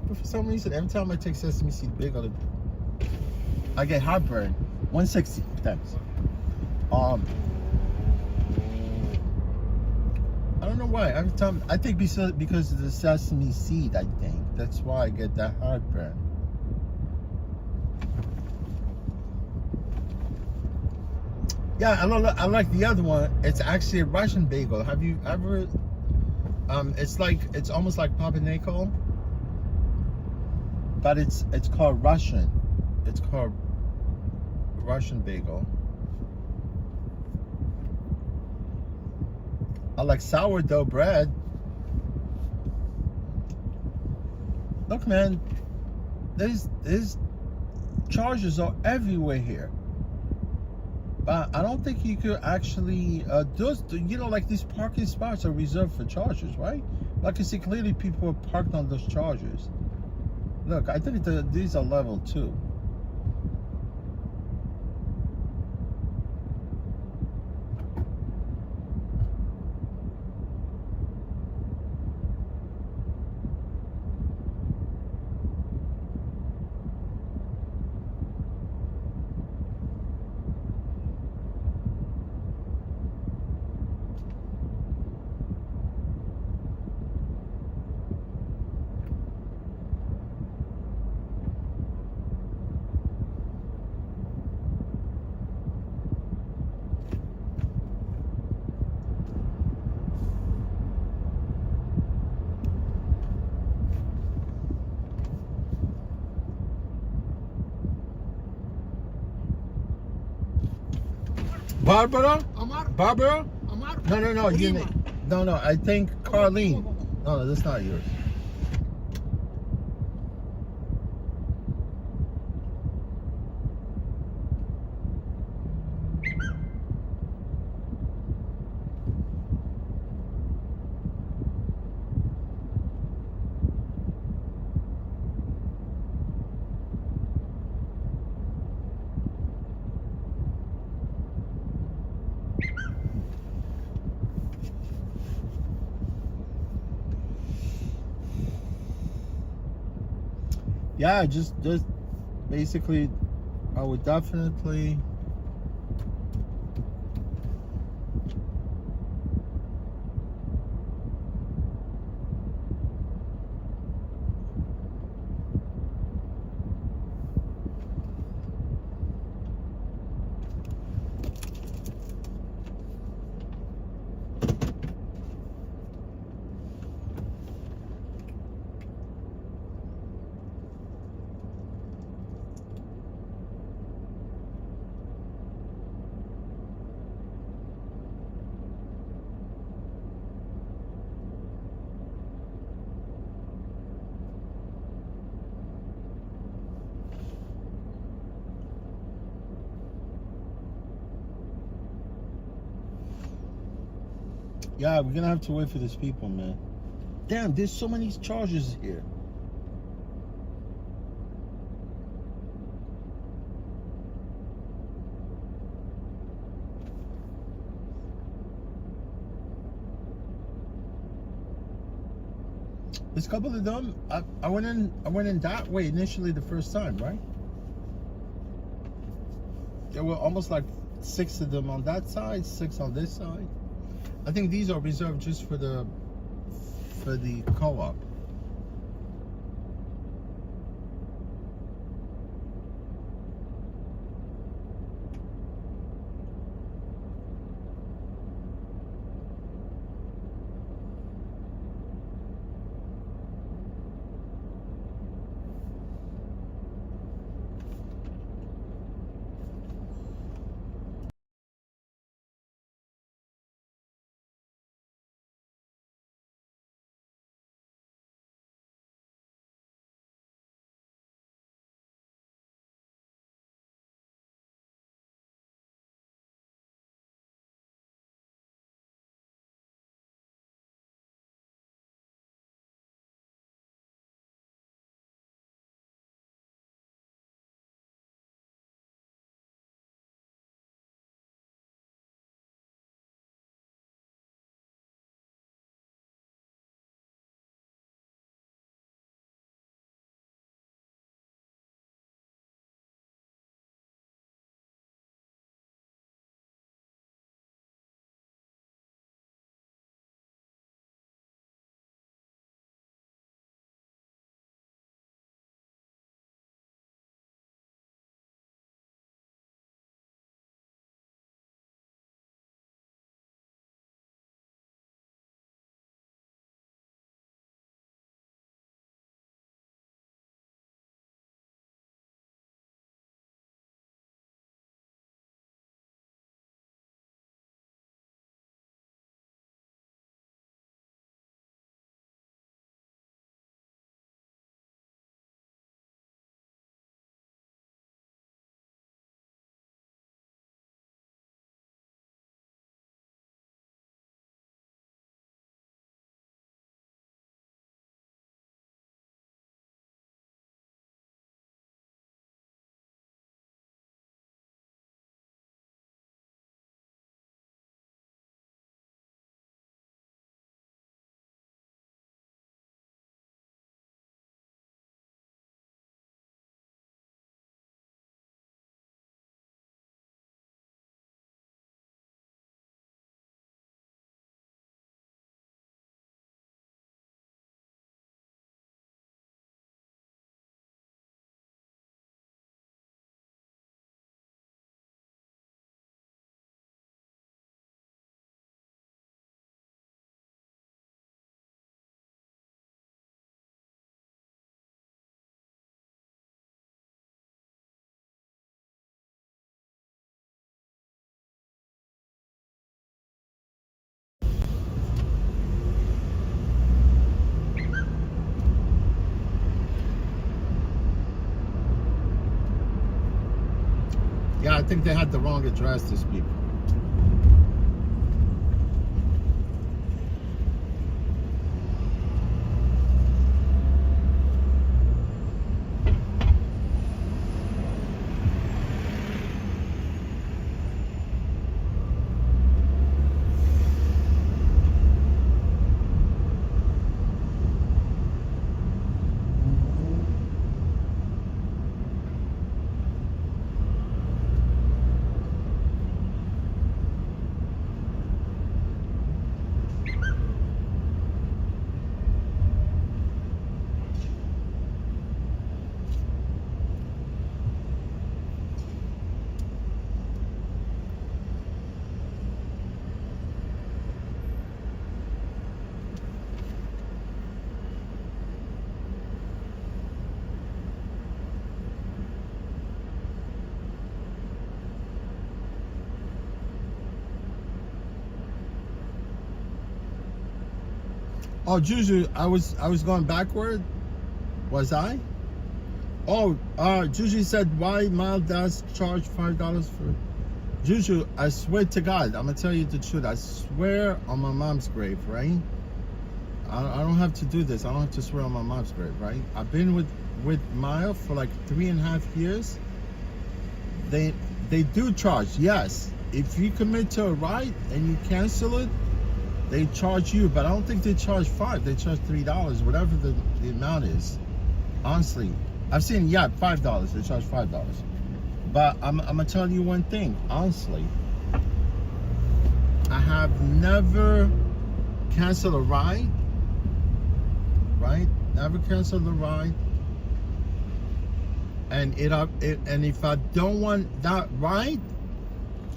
S1: But for some reason, every time I take sesame seed bagel, I get heartburn. 160 times. I don't know why. Every time, I think because of the sesame seed, I think that's why I get that heartburn. Yeah, I like the other one. It's actually a Russian bagel. Have you ever? It's almost like pumpernickel, but it's called Russian. It's called Russian bagel. I like sourdough bread. Look, man, there's charges are everywhere here. But I don't think you could actually like these parking spots are reserved for chargers, right? Like I can see clearly people are parked on those chargers. Look, I think these are level 2. Barbara? Barbara? No. No. I think Carlene. No, that's not yours. Yeah, just basically, I would definitely. Yeah, we're gonna have to wait for these people, man. Damn, there's so many charges here. There's a couple of them. I went in that way initially the first time, right? There were almost like 6 of them on that side, 6 on this side. I think these are reserved just for the co-op. Yeah, I think they had the wrong address, these people. Oh, Juju, I was going backward. Was I? Oh, Juju said, why Miles does charge $5 for... Juju, I swear to God, I'm gonna tell you the truth. I swear on my mom's grave, right? I don't have to do this. I don't have to swear on my mom's grave, right? I've been with Maya for like 3.5 years. They do charge, yes. If you commit to a ride and you cancel it, they charge you, but I don't think they charge $5. They charge $3, whatever the amount is. Honestly, I've seen, yeah, $5. They charge $5. But I'm gonna tell you one thing, honestly. I have never canceled a ride, right? Never canceled a ride. And and if I don't want that ride,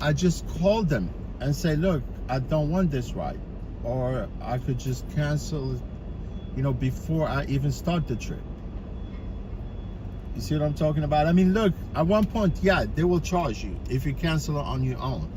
S1: I just call them and say, look, I don't want this ride. Or I could just cancel it, you know, before I even start the trip. You see what I'm talking about? I mean, look, at one point, yeah, they will charge you if you cancel it on your own.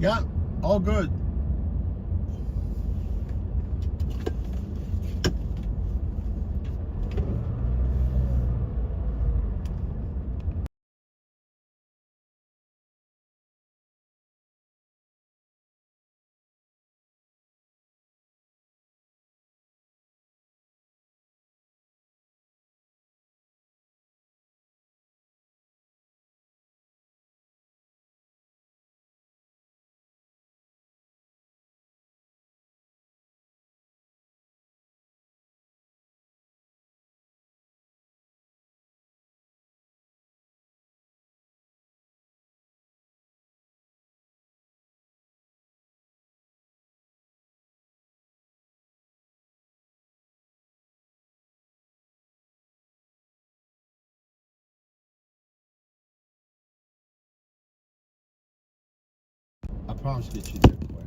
S1: Yeah, all good. I promise to get you there quick.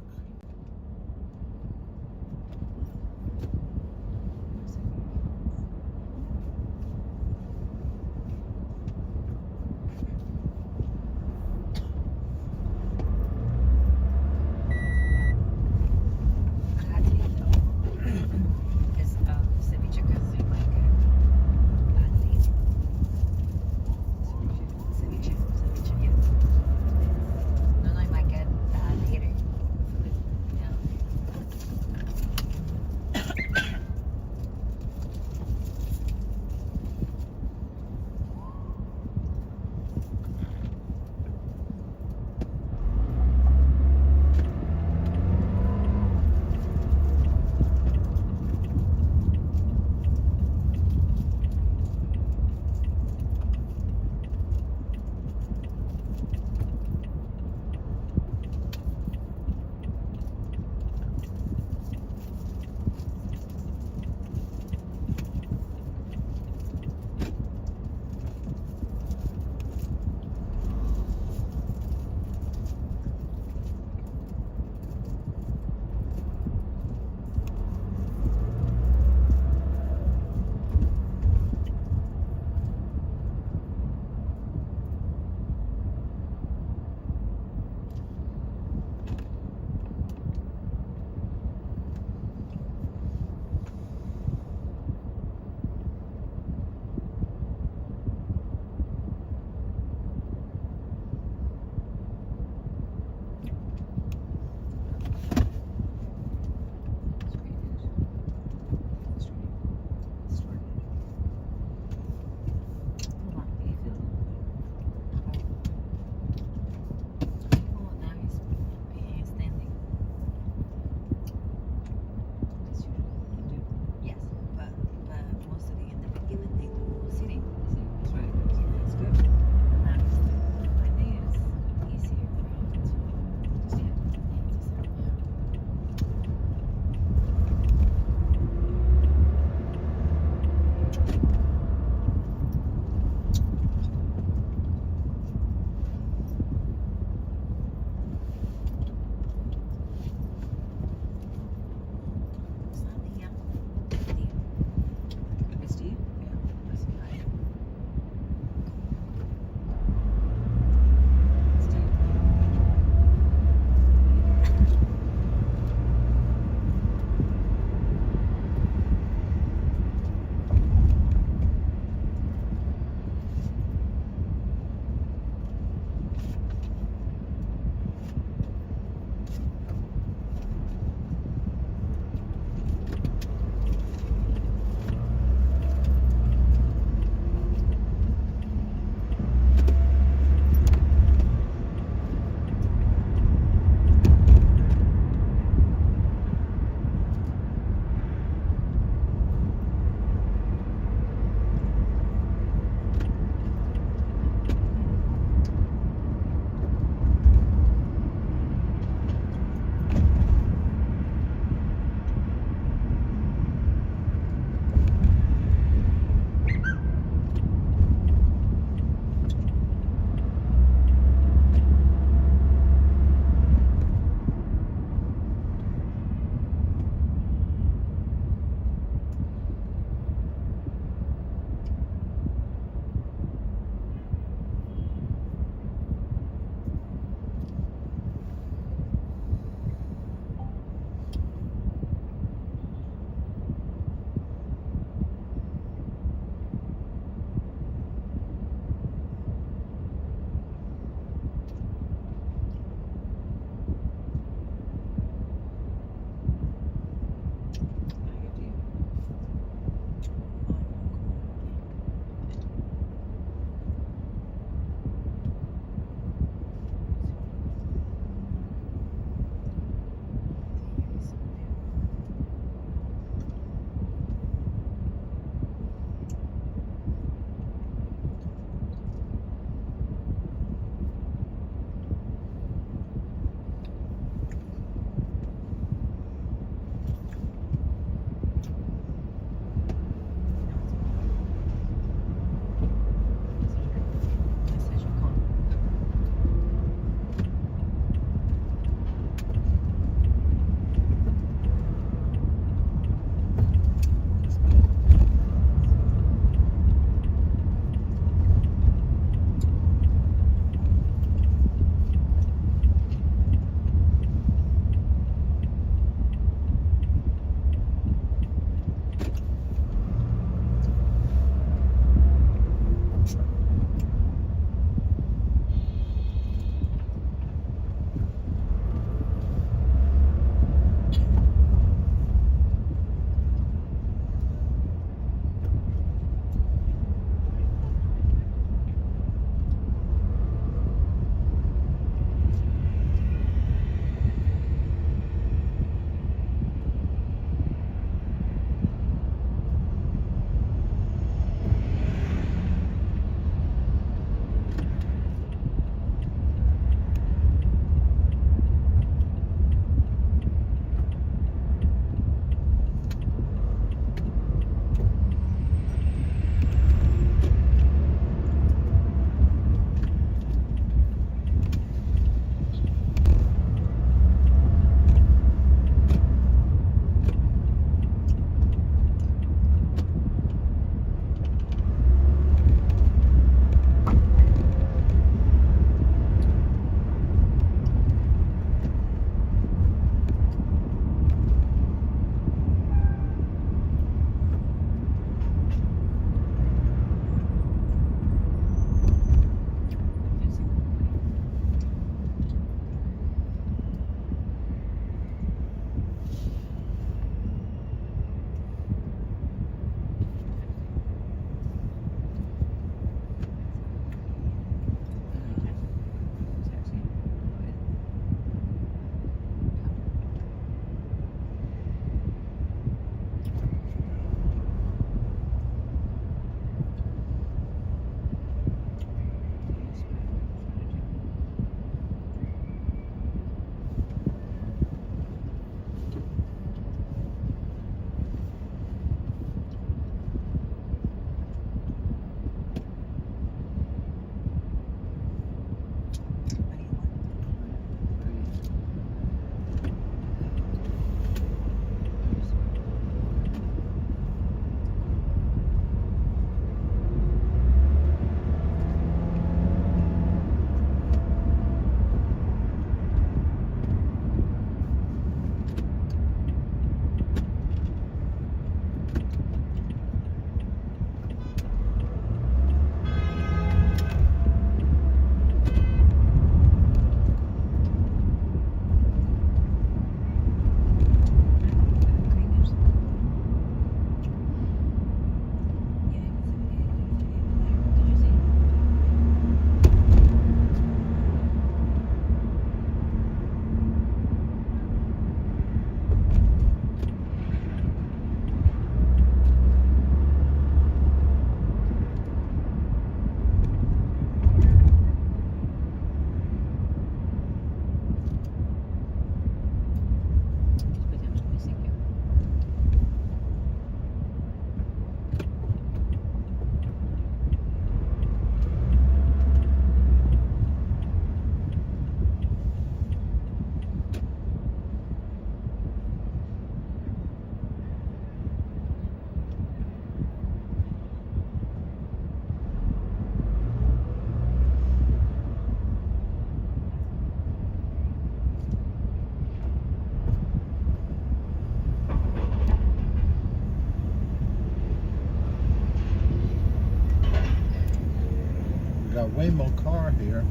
S1: Waymo car here.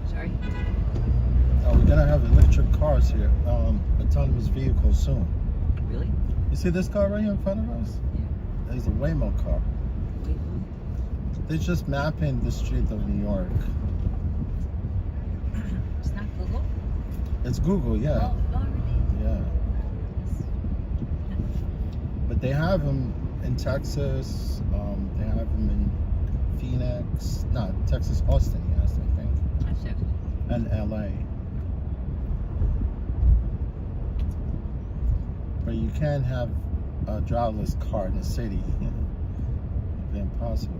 S4: Sorry?
S1: Oh, we're gonna have electric cars here, autonomous vehicles soon.
S4: Really?
S1: You see this car right here in front of us?
S4: Yeah.
S1: There's a Waymo car. They're just mapping the street of New York.
S4: It's not Google?
S1: It's Google, yeah.
S4: Oh, really?
S1: Yeah. But they have them in Texas. They have them in Phoenix. Not Texas, Austin, yes, I think.
S4: That's it.
S1: And LA. But you can't have a driverless car in the city. It'd be impossible.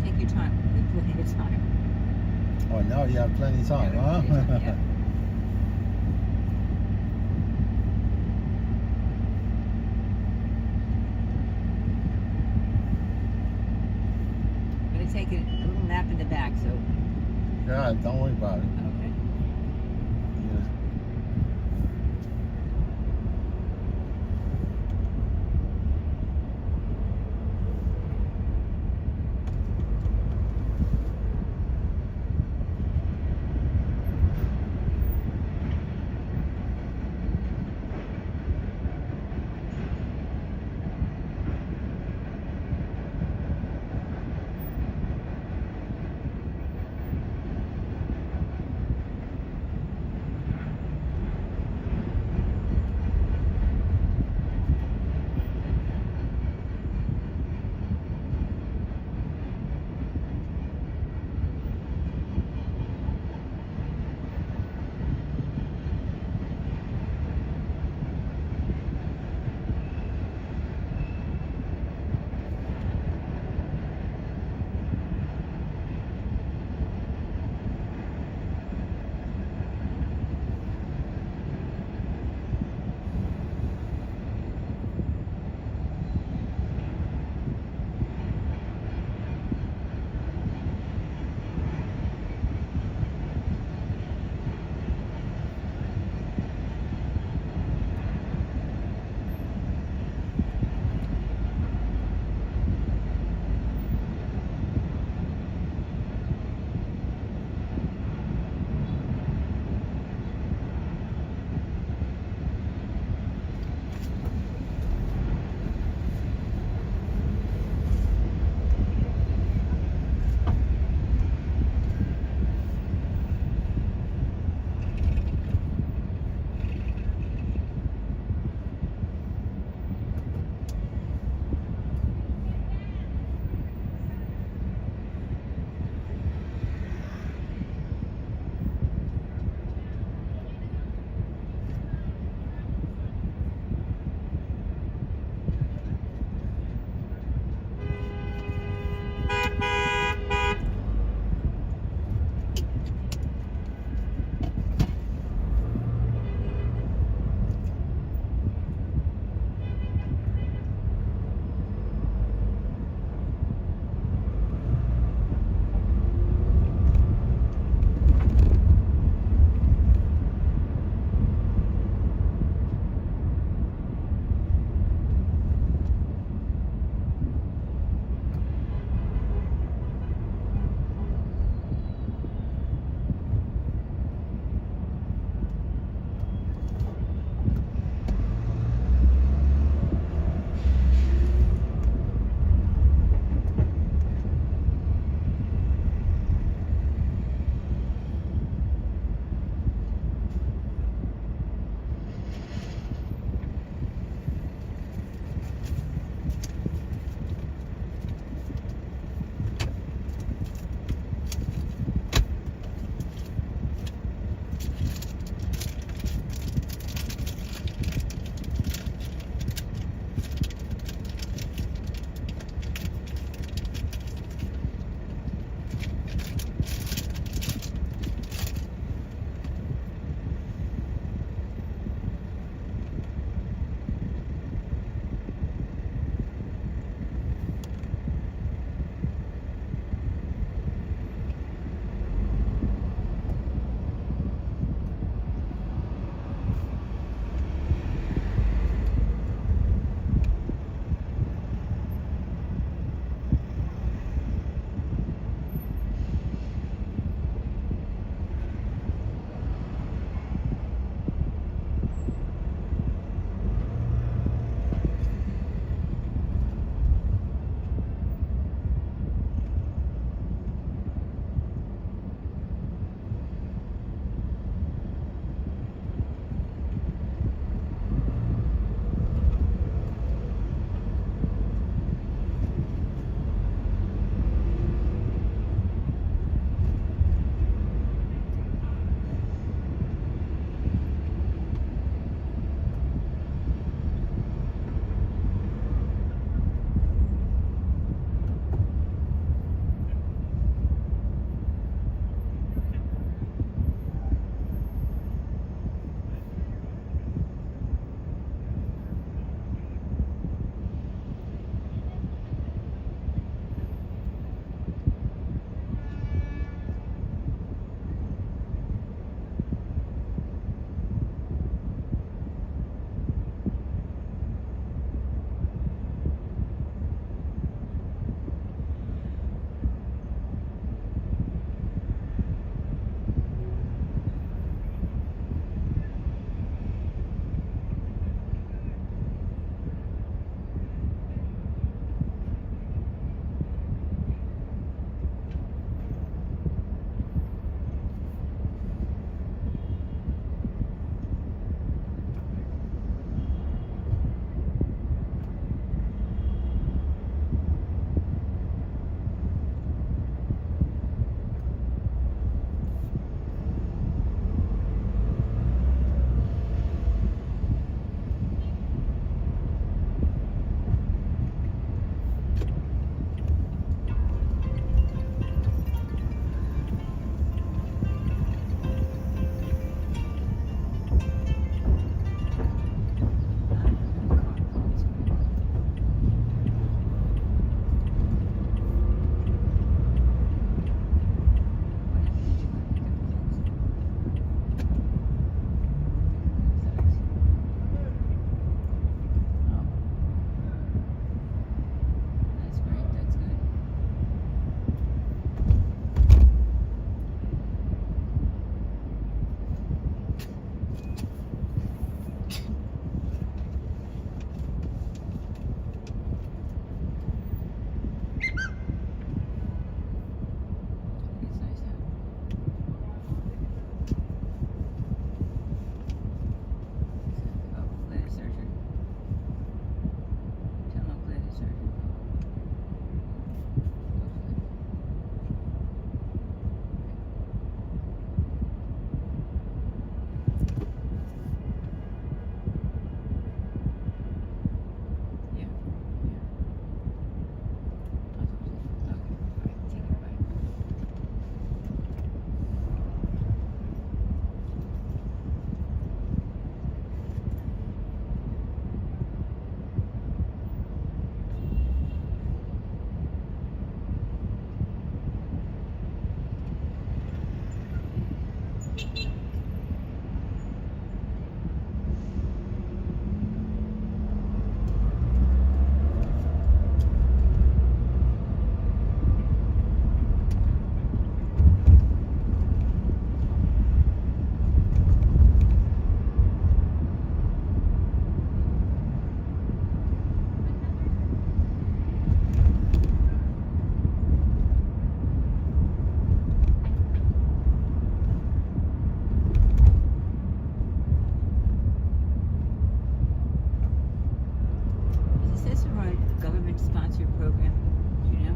S4: Take your time. We have plenty of time.
S1: Oh, now you have plenty of time, huh?
S4: Yeah. I'm going to take a little nap in the back, so.
S1: Yeah, don't worry about it.
S4: Okay.
S1: Yeah.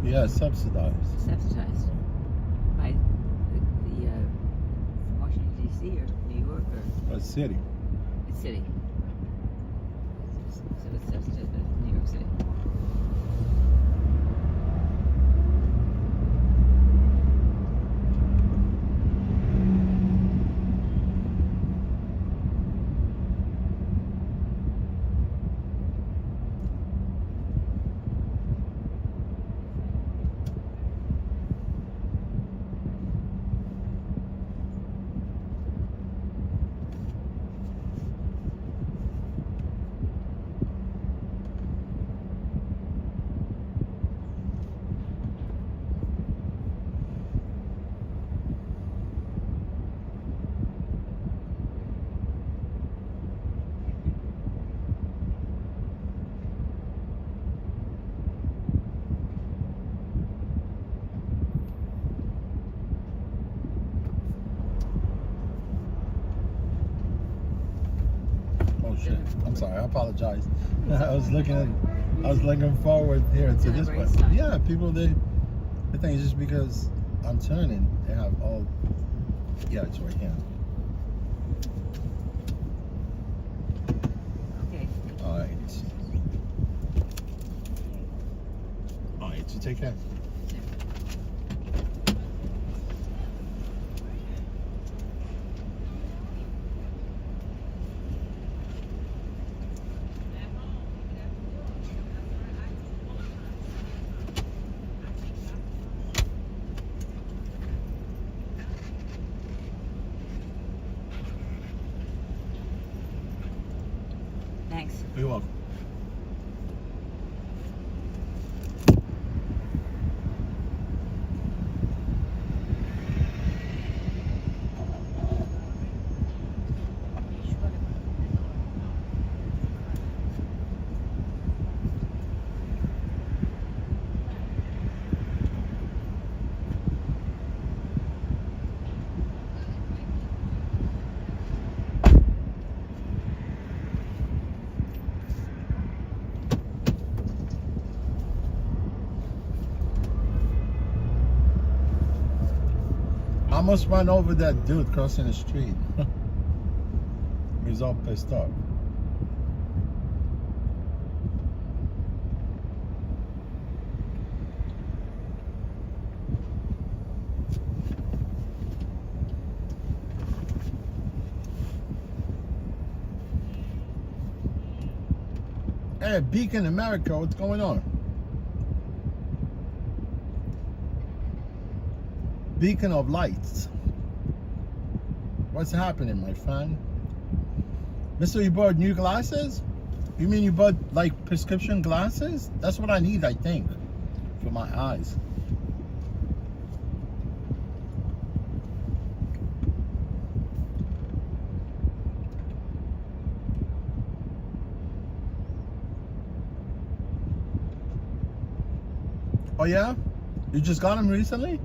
S1: Yeah, subsidized.
S19: Subsidized by the Washington D.C. or New York or
S1: City.
S19: the city. So it's subsidized by New York City.
S1: Shit. I'm sorry. I apologize. I was looking forward here to this one. Yeah, people they think it's just because I'm turning. They have all. Yeah, it's right here.
S19: Okay.
S1: All right. All right. So take care.
S19: Thanks.
S1: You're welcome. I almost ran over that dude crossing the street. He's all pissed off. Hey, Beacon America, what's going on? Beacon of lights. What's happening, my friend? Mister, you bought new glasses? You mean you bought like prescription glasses? That's what I need, I think, for my eyes. Oh yeah? You just got them recently?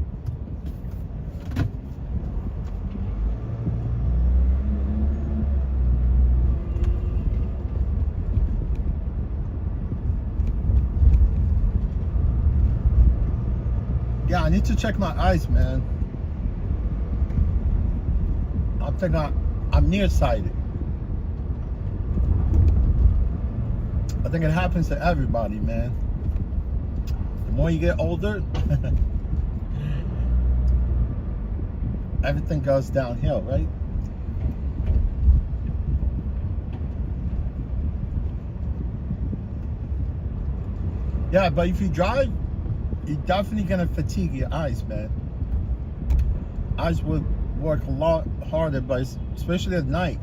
S1: Yeah, I need to check my eyes, man. I think I'm nearsighted. I think it happens to everybody, man. The more you get older, everything goes downhill, right? Yeah, but if you drive, you're definitely gonna fatigue your eyes, man. Eyes will work a lot harder, but especially at night.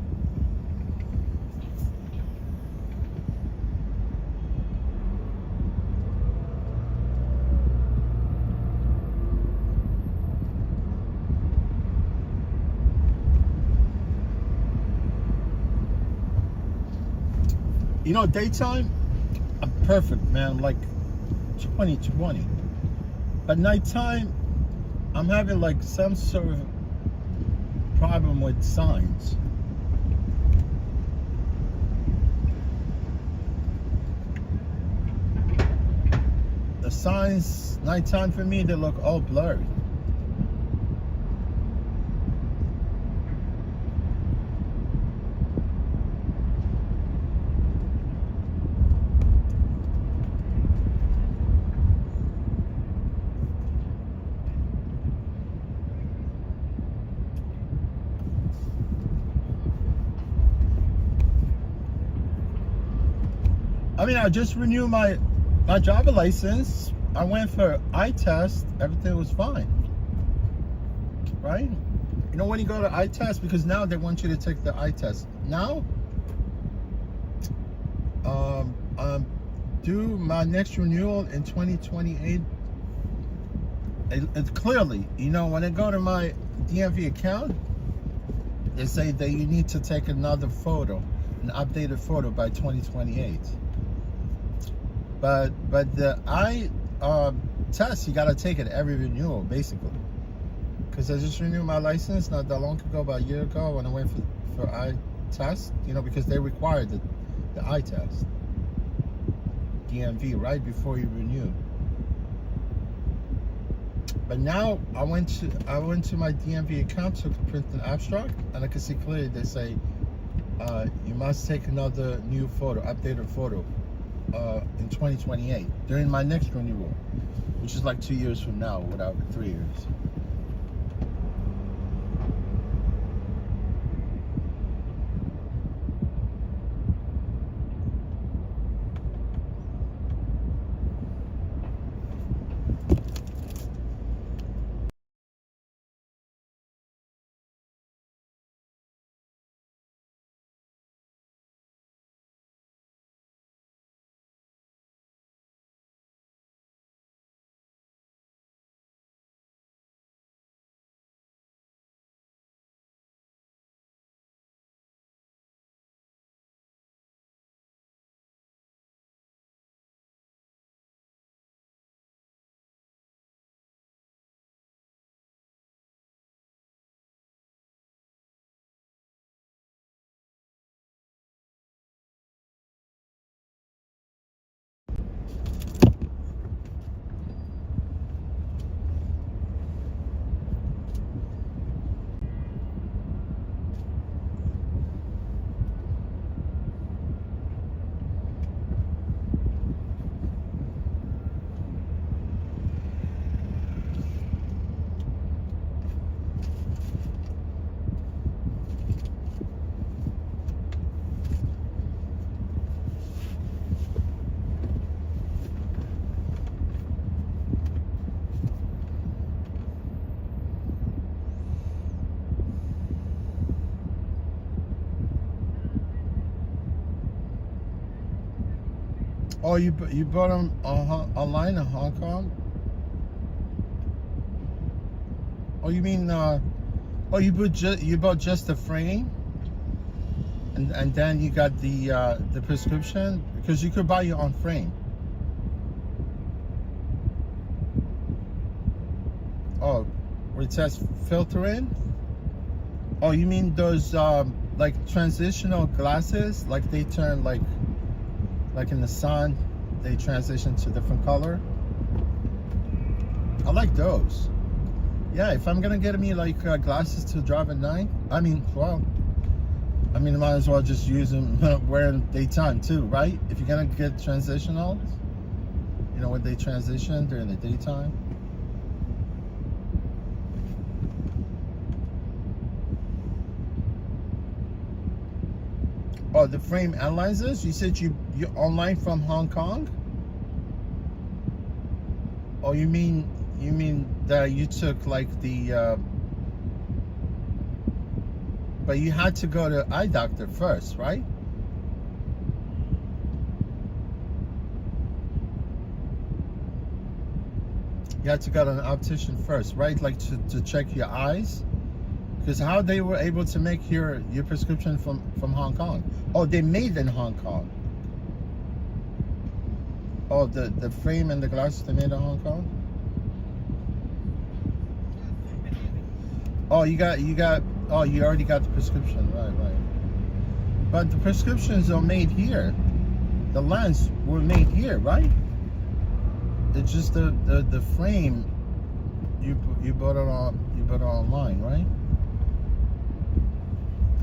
S1: You know, daytime, I'm perfect, man. Like 20/20. But nighttime, I'm having like some sort of problem with signs. the signs, nighttime for me, they look all blurry. I mean, I just renewed my driver license. I went for eye test. Everything was fine, right? You know, when you go to eye test, because now they want you to take the eye test. Now, do my next renewal in 2028. It's clearly, you know, when I go to my DMV account, they say that you need to take another photo, an updated photo by 2028. But the eye test, you gotta take it every renewal, basically. Because I just renewed my license not that long ago, about a year ago, when I went for eye test, you know, because they required the eye test. DMV, right before you renew. But now I went to my DMV account to print an abstract, and I can see clearly they say you must take another new photo, updated photo, in 2028 during my next renewal, which is like 2 years from now, without 3 years. Oh, you bought them online in Hong Kong? Oh, you mean you bought just the frame, and then you got the prescription, because you could buy your own frame. Oh, where it says filter in? Oh, you mean those like transitional glasses, like they turn like in the sun, they transition to different color. I like those. Yeah, if I'm gonna get me like glasses to drive at night, I mean, I might as well just use them wearing daytime too, right? If you're gonna get transitional, you know, when they transition during the daytime. Oh, the frame analyzers? You said you're online from Hong Kong? Oh, you mean that you took like the but you had to go to eye doctor first, right? You had to go to an optician first, right? Like to check your eyes? Because how they were able to make your prescription from Hong Kong? Oh, they made in Hong Kong. Oh, the frame and the glasses they made in Hong Kong. Oh, you already got the prescription, right? But the prescriptions are made here. The lens were made here, right? it's just the frame. You bought it online, right?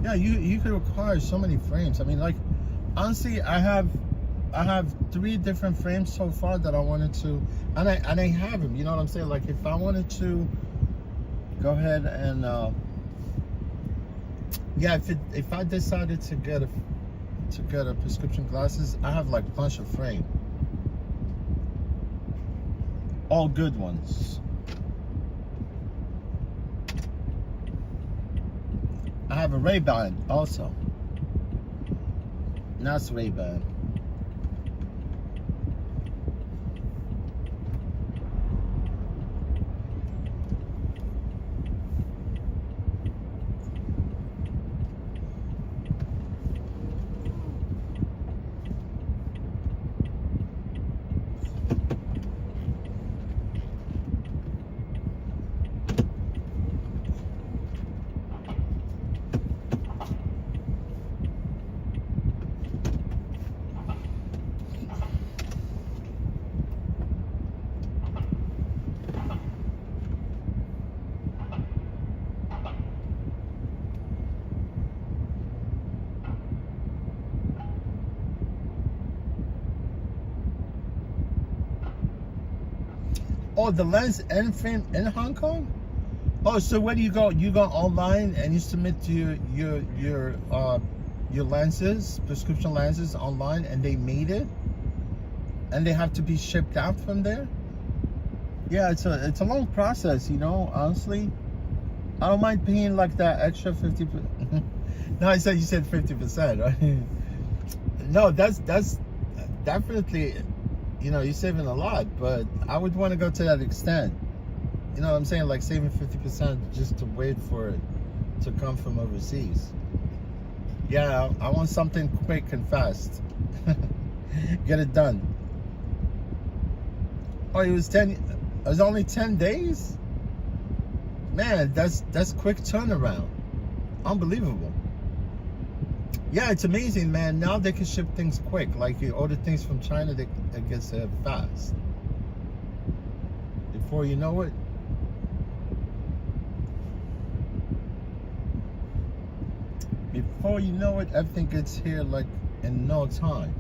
S1: Yeah, you could acquire so many frames. I mean, like, honestly, I have 3 different frames so far that I wanted to, and I have them. You know what I'm saying? Like, if I wanted to go ahead and yeah, if I decided to get a prescription glasses, I have like a bunch of frame, all good ones. I have a Ray-Ban also. That's Ray-Ban. Oh, the lens and frame in Hong Kong? Oh, so where do you go? You go online and you submit your lenses, prescription lenses online, and they made it, and they have to be shipped out from there. Yeah, it's a long process, you know. Honestly, I don't mind paying like that extra 50%. No, you said 50%, right? No, that's definitely. You know, you're saving a lot, but I would want to go to that extent. You know what I'm saying? Like saving 50% just to wait for it to come from overseas. Yeah, I want something quick and fast. Get it done. Oh, it was only 10 days? Man, that's quick turnaround. Unbelievable. Yeah, it's amazing, man. Now they can ship things quick. Like you order things from China, it gets there fast. Before you know it, everything gets here like in no time.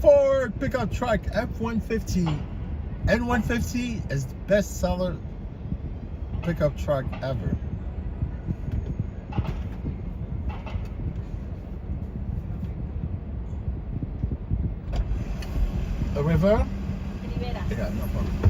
S1: Ford pickup truck F-150. N-150 is the best seller pickup truck ever. A river? Yeah, no problem.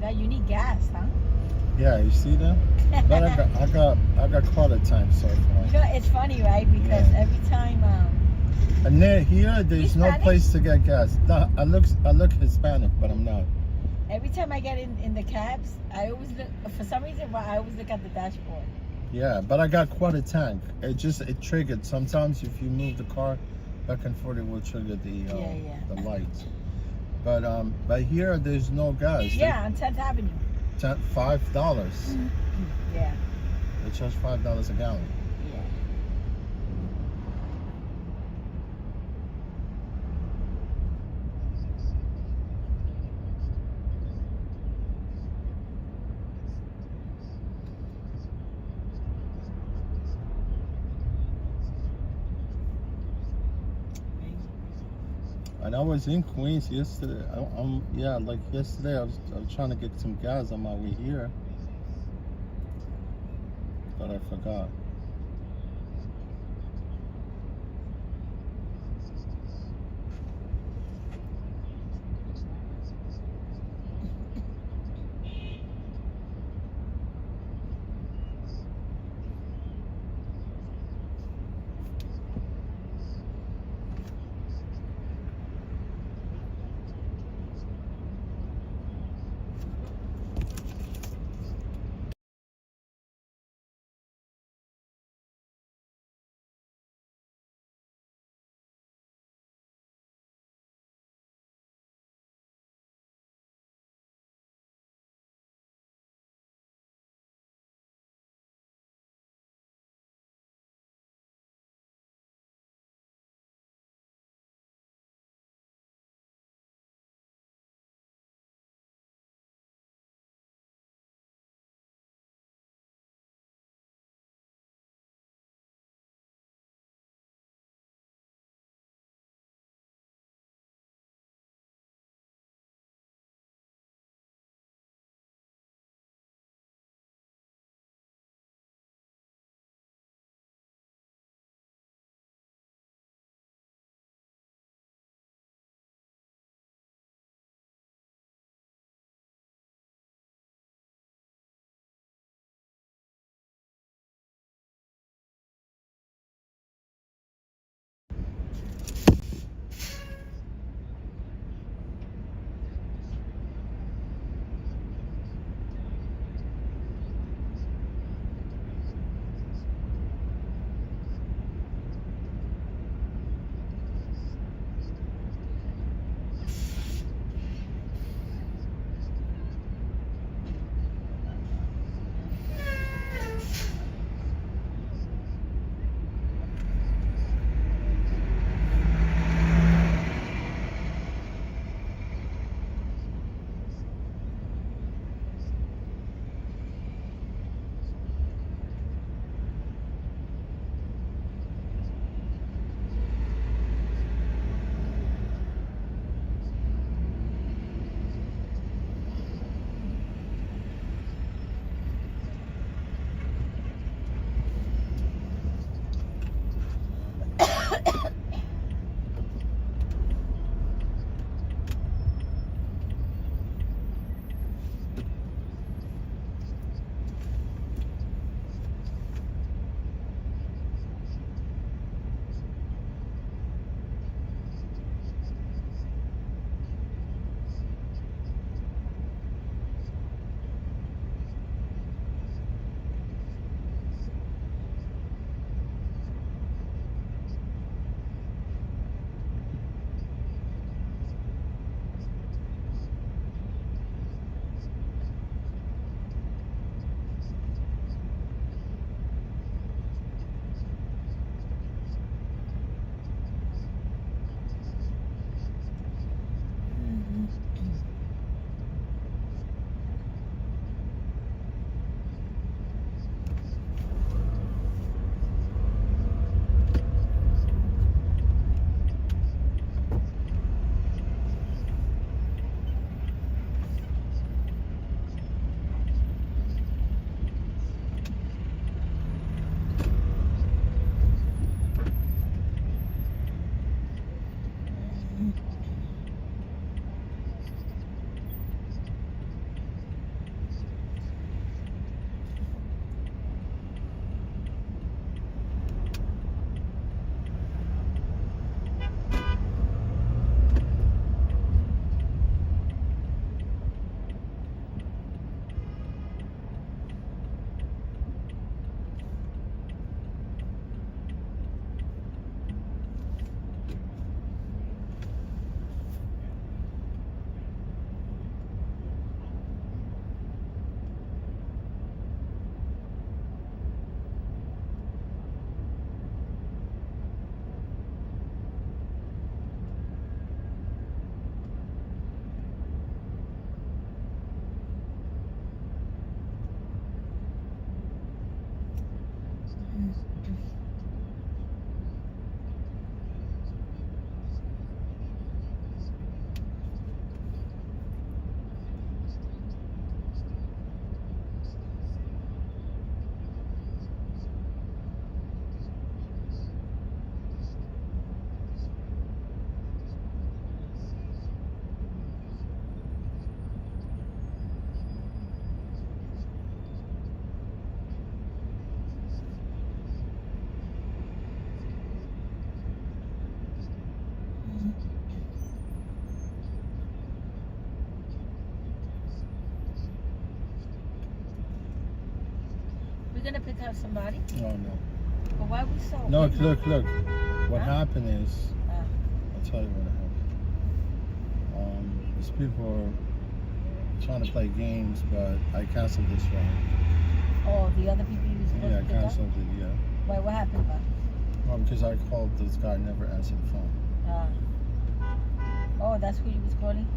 S5: Yeah, you need gas, huh?
S1: Yeah, you see that? But I got caught a time so far.
S5: You know, it's funny, right? Because every time
S1: and here there's no place to get gas. No, I look Hispanic, but I'm not.
S5: Every time I get in the cabs, I always look, for some reason, I always look at the dashboard.
S1: Yeah, but I got quite a tank. It triggered. Sometimes if you move the car back and forth, it will trigger the lights. But here there's no gas.
S5: Yeah, on 10th Avenue.
S1: $5.
S5: Yeah.
S1: They charge $5 a gallon.
S5: Yeah.
S1: And I was in Queens yesterday. Like yesterday, I was trying to get some gas on my way here, but I forgot.
S4: gonna pick up somebody?
S1: No, no.
S4: But why we so?
S1: No, look. What
S4: Huh?
S1: happened is, I'll tell you what happened. These people are trying to play games, but I canceled this one.
S4: Oh, the other people you was supposed
S1: Yeah, I
S4: to pick up?
S1: canceled it, yeah.
S4: Why, what happened, Bob?
S1: Well, because I called this guy, never answered the phone.
S4: Oh, that's who you was calling?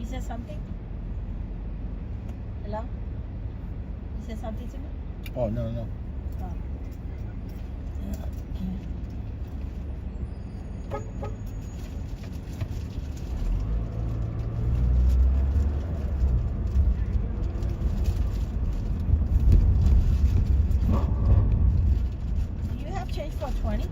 S4: said something? Hello? You said something to me?
S1: Oh, no, no.
S4: Oh. Do you have change for 20?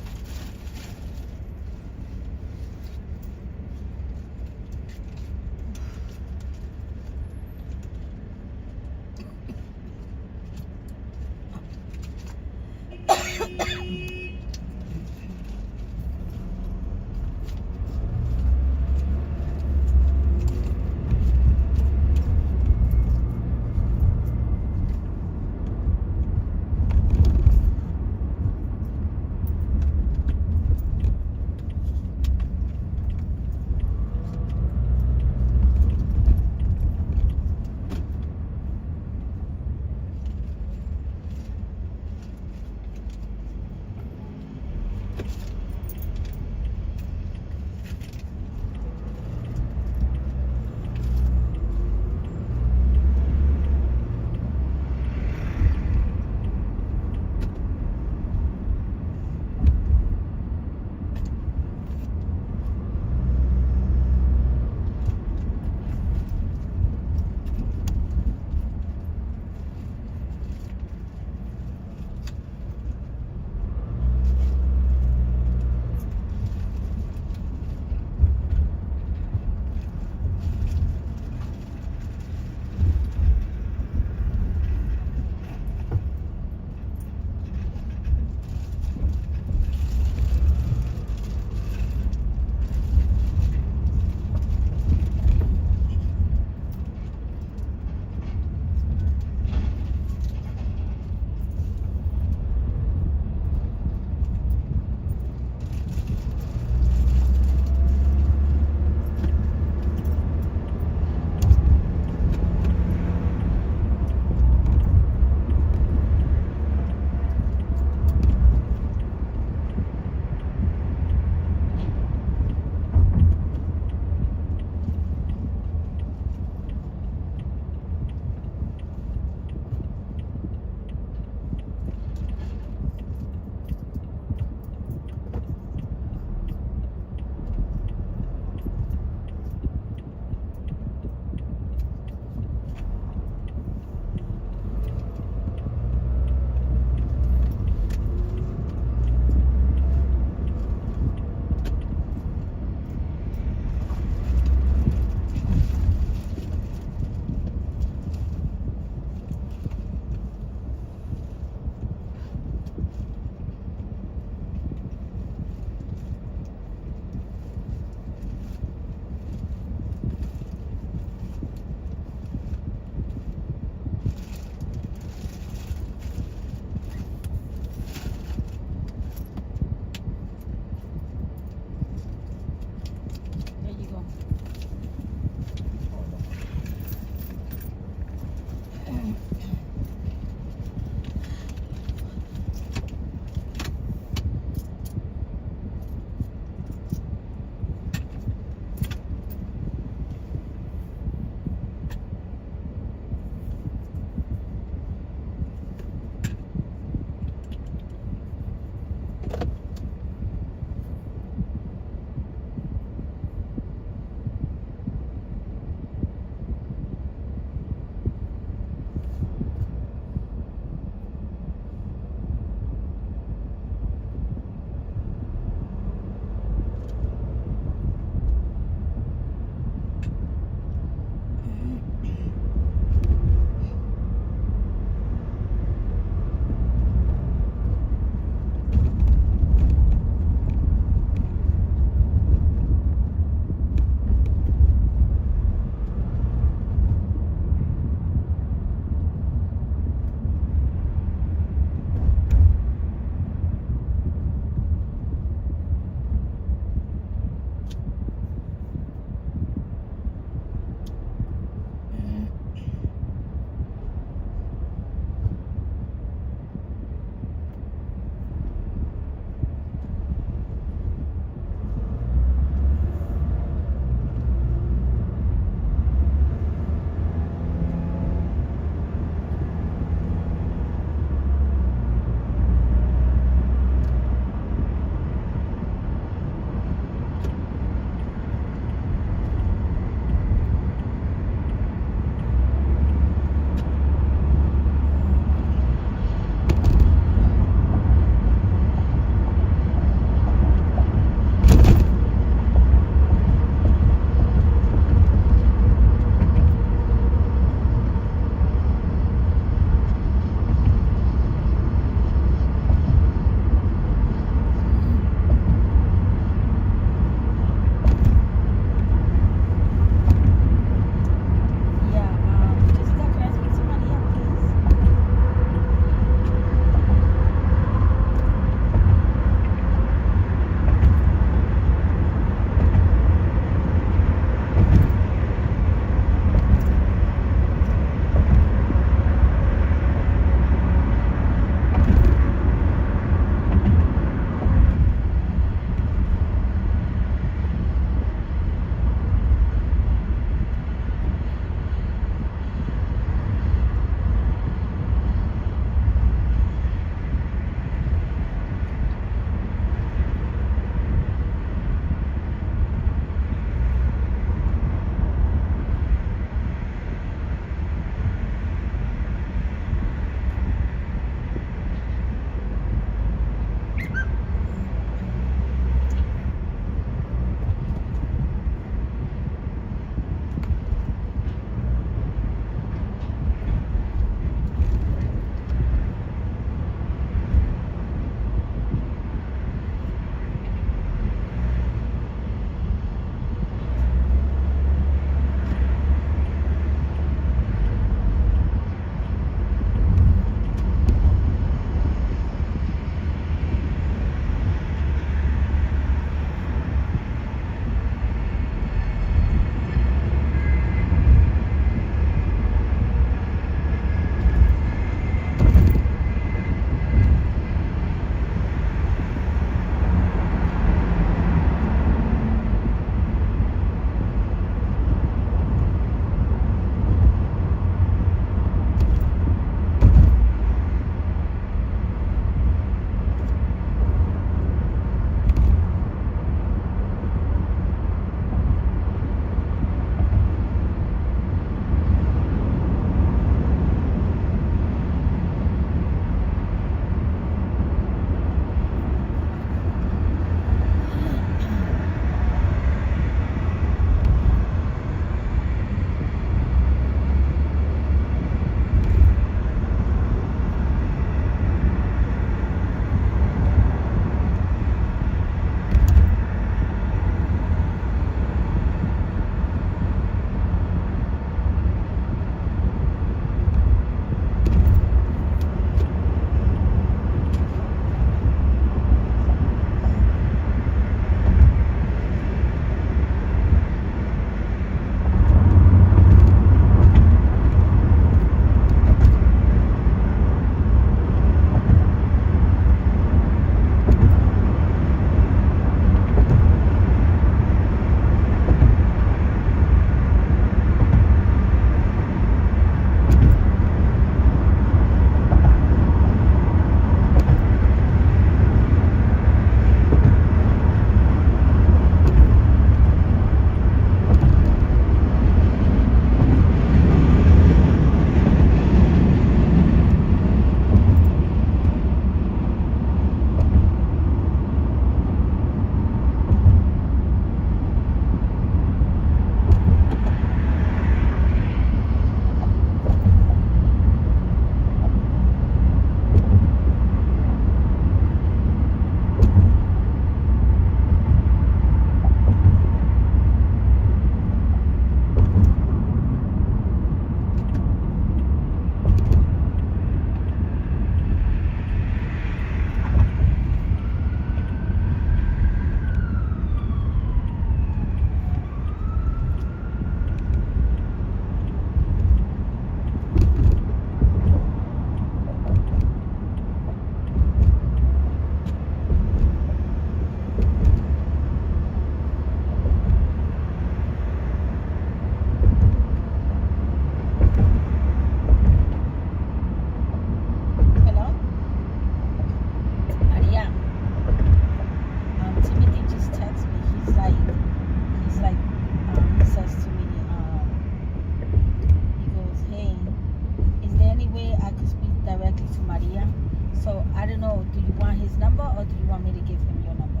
S20: So I don't know. Do you want his number or do you want me to give him your number?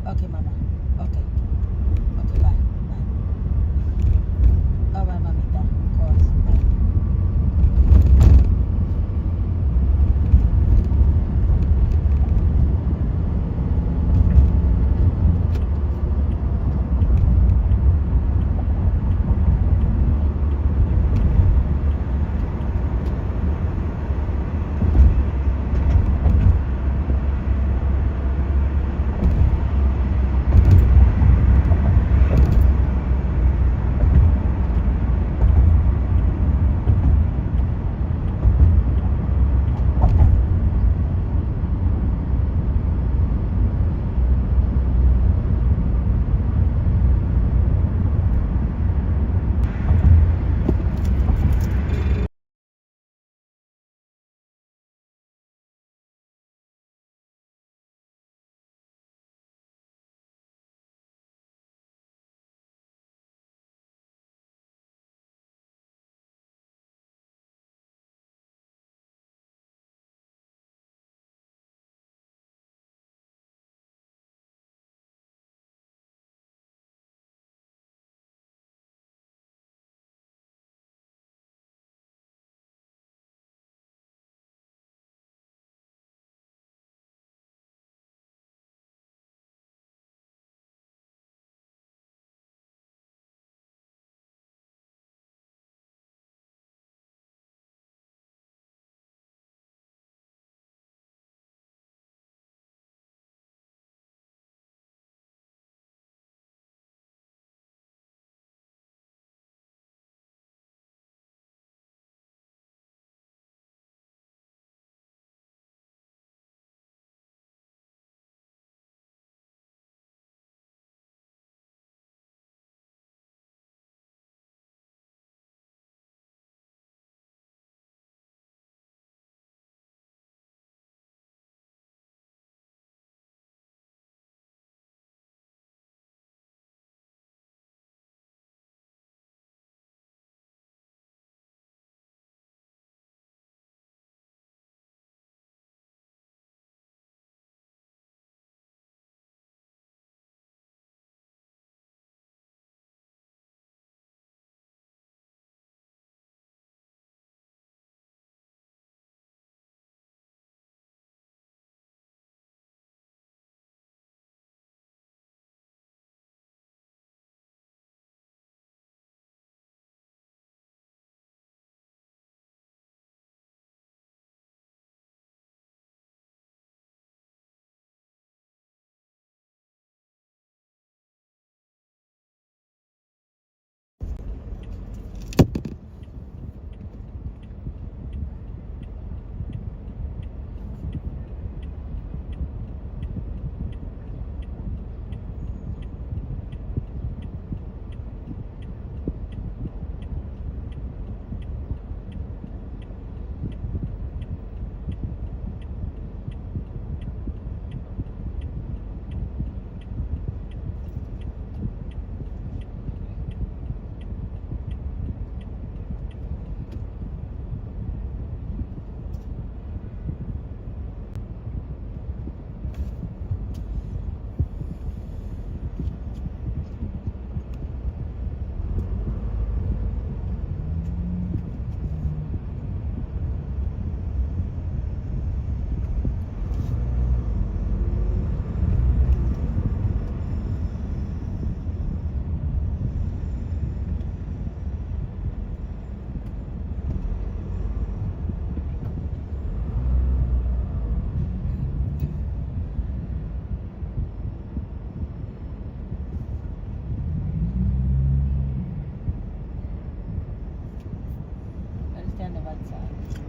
S20: Okay, Mama. Okay. Okay, bye. Bye. All right, Mamita. Of course. Bye.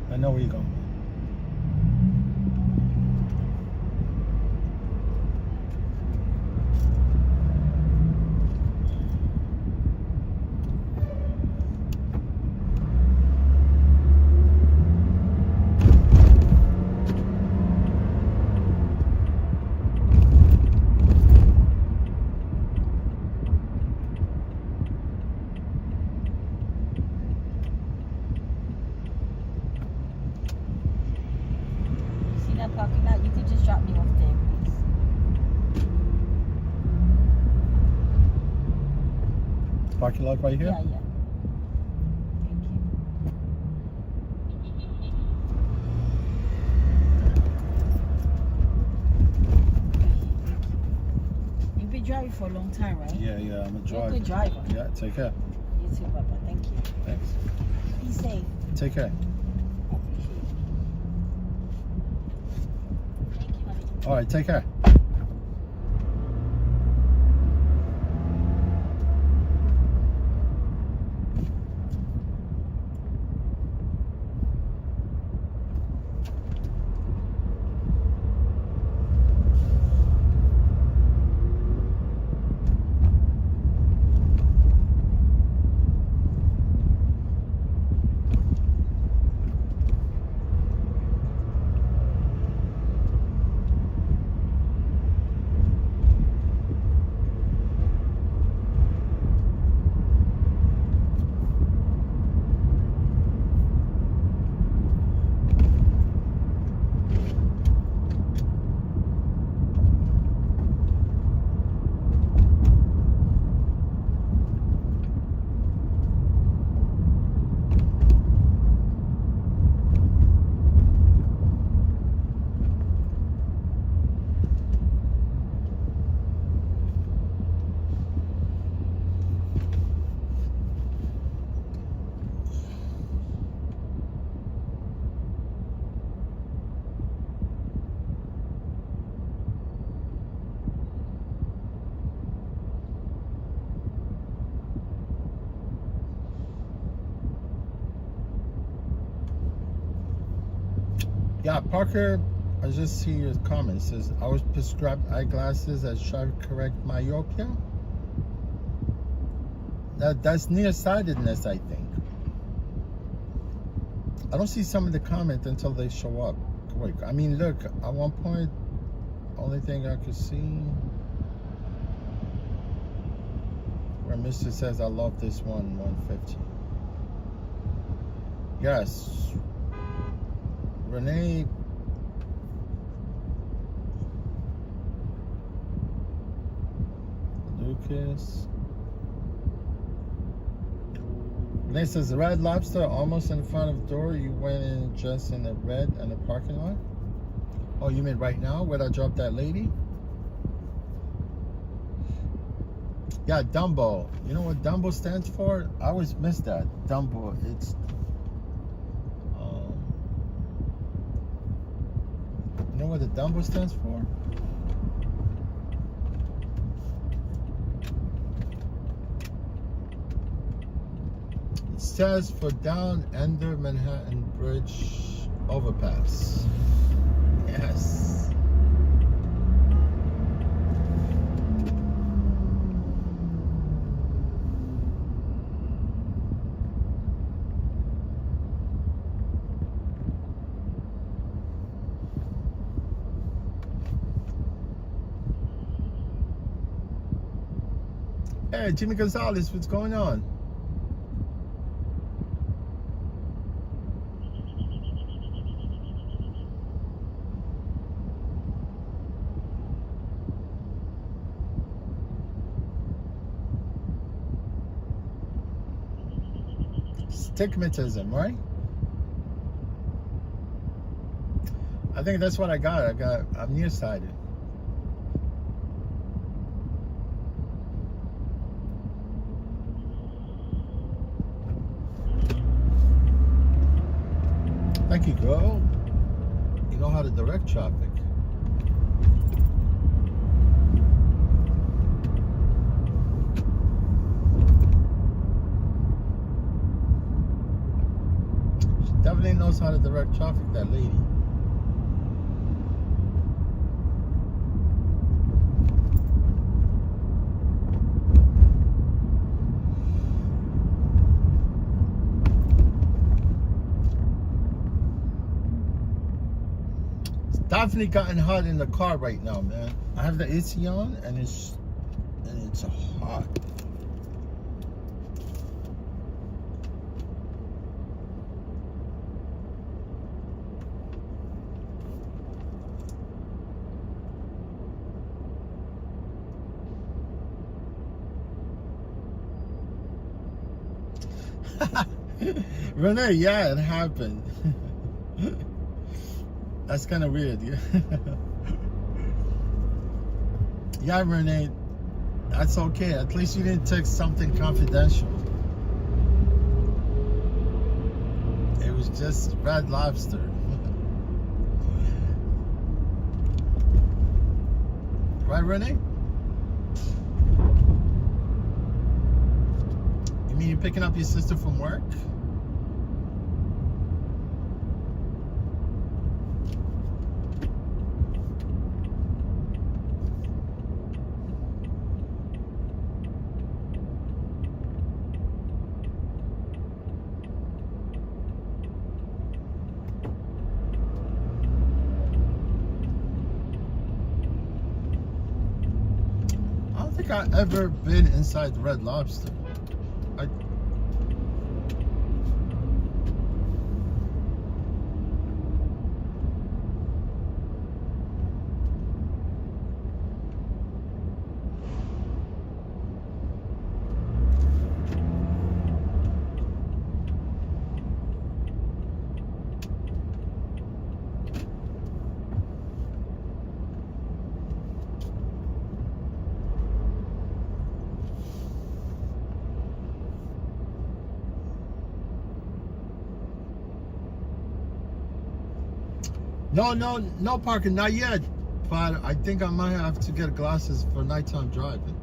S1: I know where you're going.
S20: just drop me off there, please?
S1: Parking lot right here?
S20: Yeah, yeah. Thank you. You've been driving for a long time, right?
S1: Yeah, I'm a driver.
S20: You're a good driver.
S1: Yeah, take care.
S20: You too, Papa. Thank you.
S1: Thanks.
S20: Be safe.
S1: Take care.
S20: I appreciate it. Thank you, honey.
S1: All right, take care. Yeah, Parker, I just see your comment. It says, I was prescribed eyeglasses that shall correct myopia. That's nearsightedness, I think. I don't see some of the comments until they show up. Quick. I mean, look, at one point, only thing I could see where Mr. says, I love this one, 150. Yes. Renee. Lucas. Renee says, the Red Lobster almost in front of the door. You went in just in the red and the parking lot? Oh, you mean right now where I dropped that lady? Yeah, Dumbo. You know what Dumbo stands for? I always miss that. Dumbo. It's you know what the Dumbo stands for? It stands for Down Under Manhattan Bridge Overpass. Yes. Hey, Jimmy Gonzalez, what's going on? Stigmatism, right? I think that's what I got. I'm nearsighted. Thank you, girl. You know how to direct traffic. She definitely knows how to direct traffic, that lady. Definitely gotten hot in the car right now, man. I have the AC on and it's hot. Renee, yeah, it happened. That's kind of weird. Yeah. Yeah, Renee, that's okay. At least you didn't text something confidential. It was just Red Lobster. Right, Renee? You mean you're picking up your sister from work? I don't think I've ever been inside the Red Lobster. No parking, not yet. But I think I might have to get glasses for nighttime driving.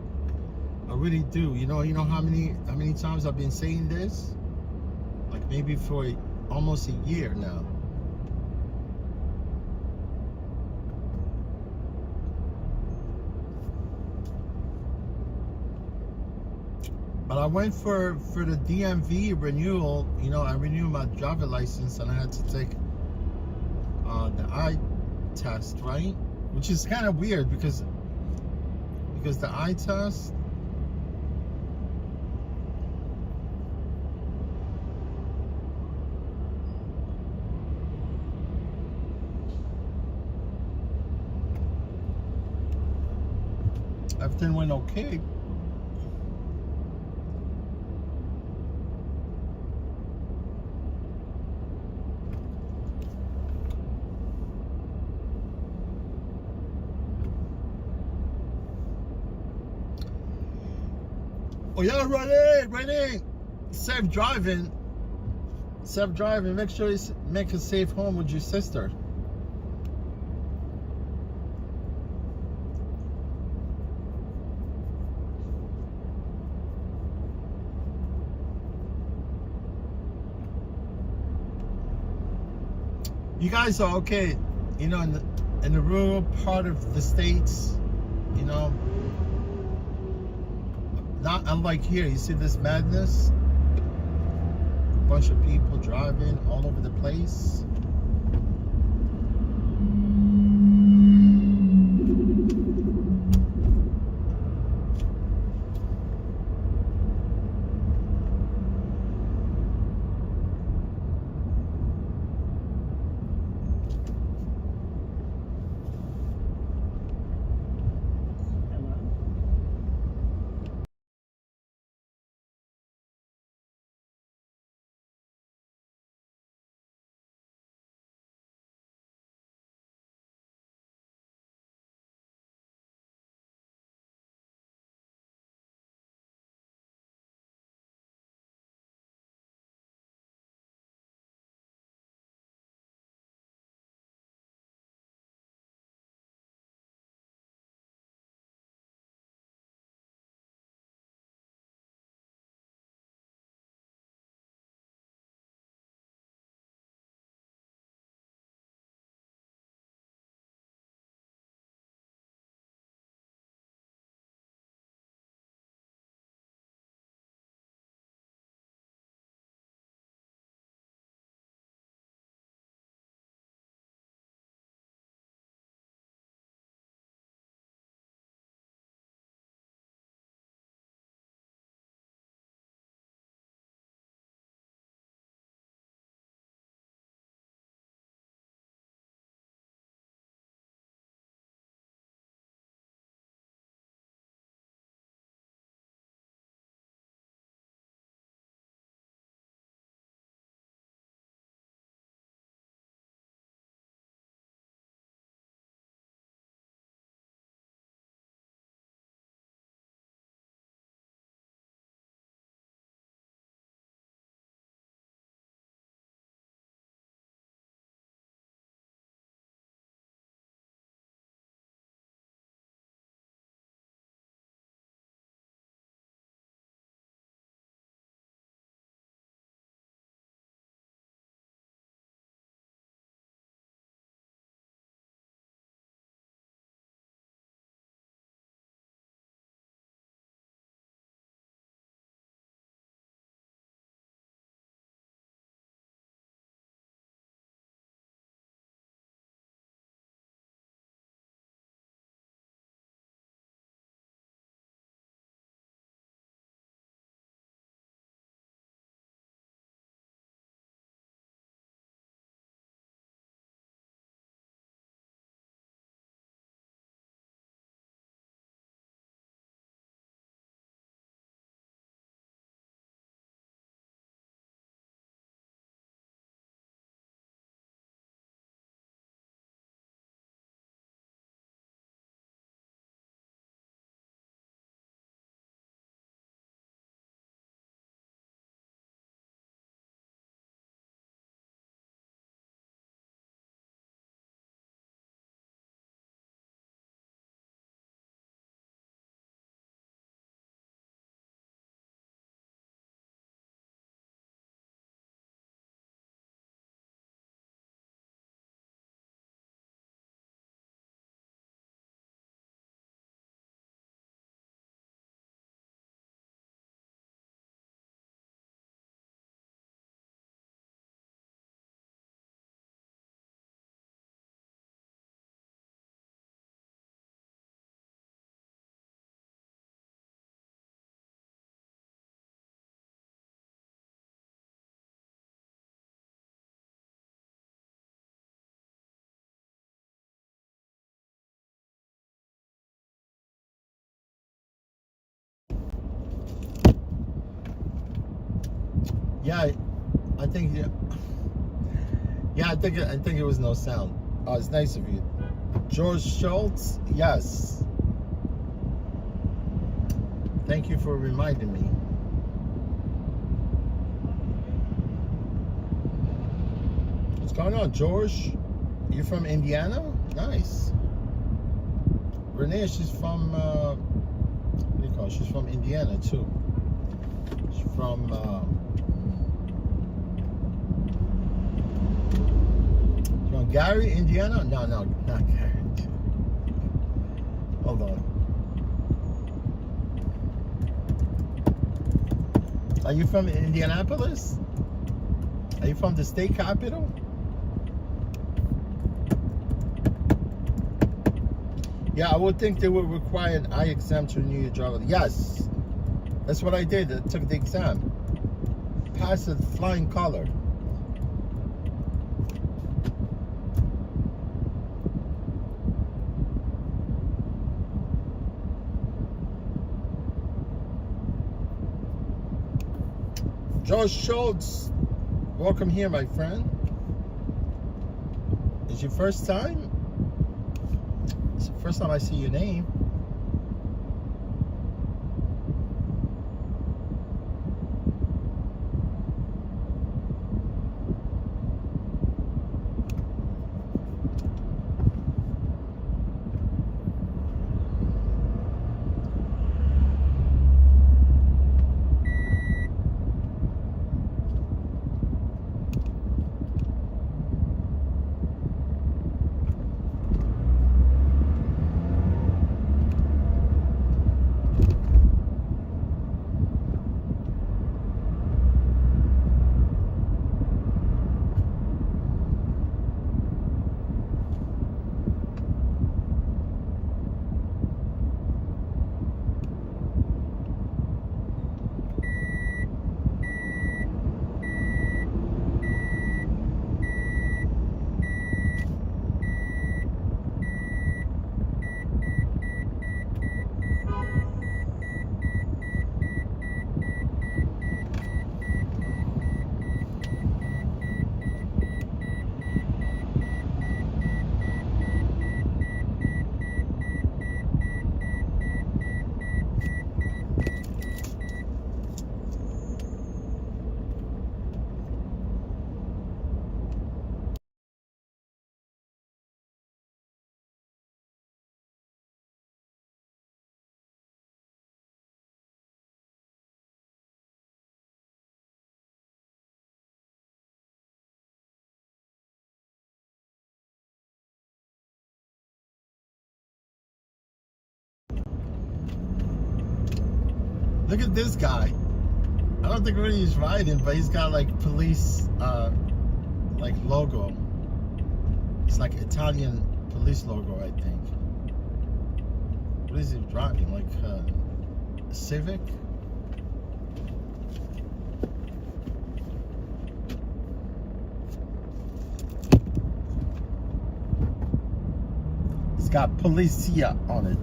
S1: I really do. You know how many times I've been saying this? Like maybe for almost a year now. But I went for the DMV renewal. I renewed my driver license and I had to take the eye test, right? Which is kind of weird because the eye test, everything went okay. Oh yeah, Renee, safe driving. Make sure you make a safe home with your sister. You guys are okay, in the rural part of the States, not unlike here. You see this madness? A bunch of people driving all over the place. Yeah, I think. Yeah, I think it was no sound. Oh, it's nice of you, George Schultz. Yes. Thank you for reminding me. What's going on, George? You from Indiana? Nice. Renee, she's from, what do you call it? She's from Indiana, too. She's from, from Gary, Indiana? No, not Gary. Hold on. Are you from Indianapolis? Are you from the state capital? Yeah, I would think they would require an eye exam to renew your driver. Yes, that's what I did. I took the exam. Passed with flying color. George Schultz, welcome here, my friend. Is your first time? It's the first time I see your name. Look at this guy. I don't think really he's riding, but he's got like police like logo. It's like Italian police logo, I think. What is he driving? Like a Civic? It's got Policia on it.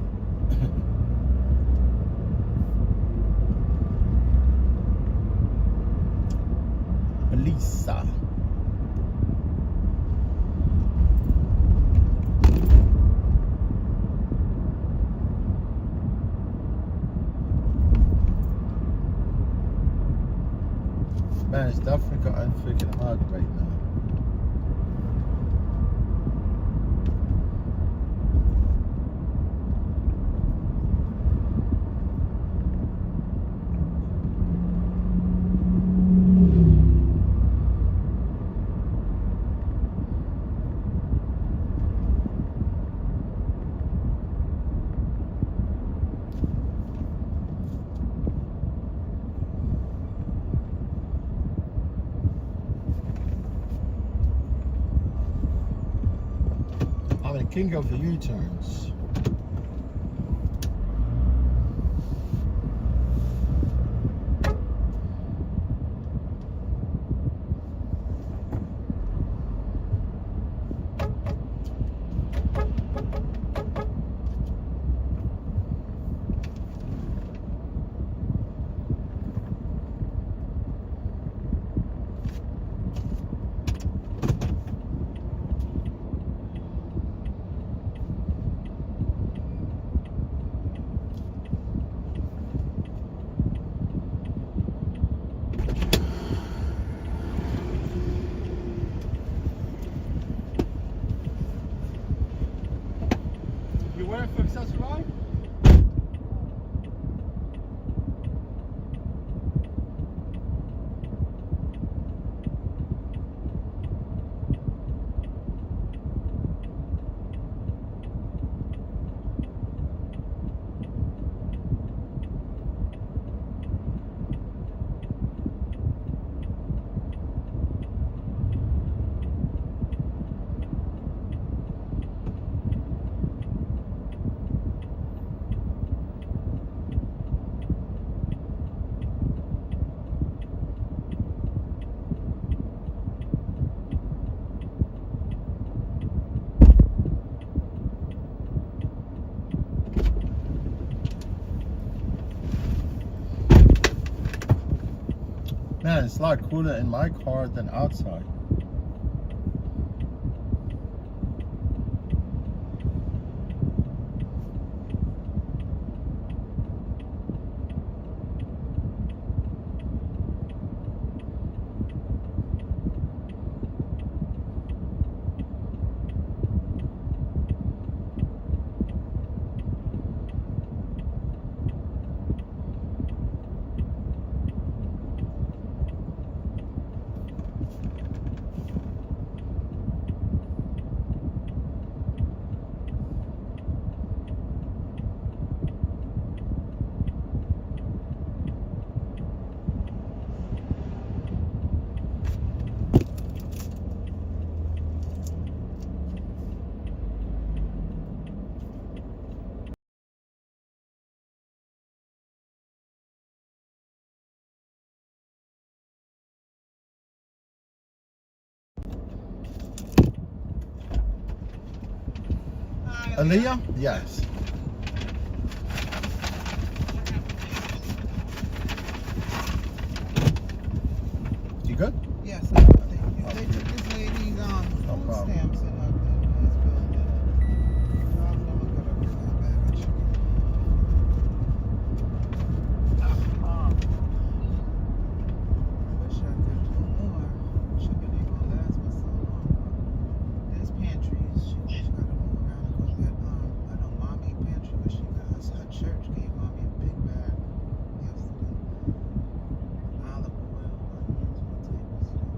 S1: Lisa. Man, it's definitely unfreaking hard right now. I'm the king of the U-turns. It's a lot cooler in my car than outside. Aaliyah? Yes. You good?
S21: Yes, thank you. They took this lady's
S1: No
S21: food
S1: problem.
S21: stamps in her building. I'm never gonna bring her baggage. I wish I could do more. Chicken ain't gonna last for so long. There's pantries. She gotta move around and go get I know mommy pantry where she got her church gave mommy a big bag yesterday. Olive oil, onions, all type of stuff.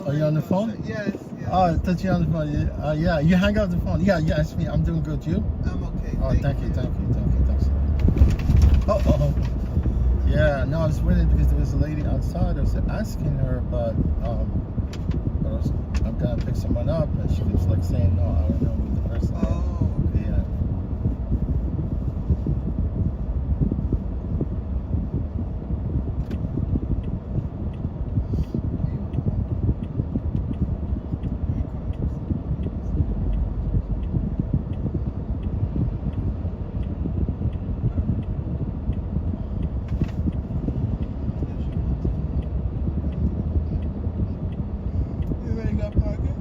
S1: Are you on the phone?
S21: Yes.
S1: Oh, I thought you were on the phone. Yeah, you hang up the phone. Yeah, it's me. I'm doing good. You?
S21: I'm okay.
S1: Oh, thank you. Thanks. Oh. Yeah, no, I was waiting because there was a lady outside. I was asking her, but I'm gonna pick someone up, and she was like saying, no, I don't know who the person is.
S21: Oh, okay.
S1: Yeah.
S21: You ain't got pocket?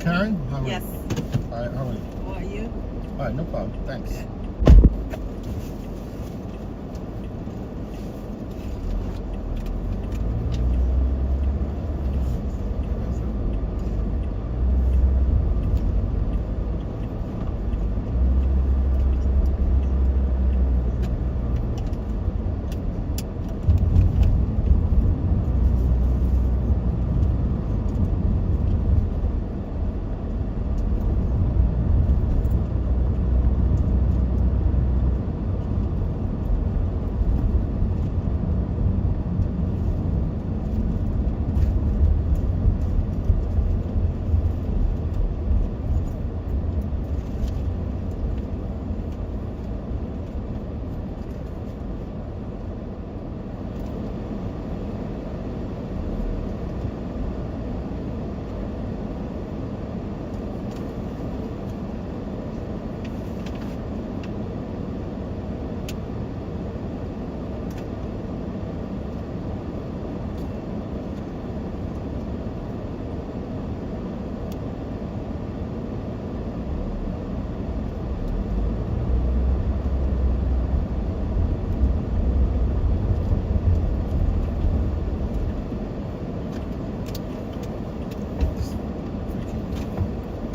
S1: Karen? How are you?
S5: Yes.
S1: All right, how are you?
S5: How are you?
S1: All right, no problem. Thanks.
S5: Okay.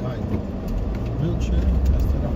S1: Guy with a wheelchair, messed it up.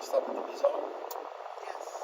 S1: stop at the bazaar?
S21: Yes.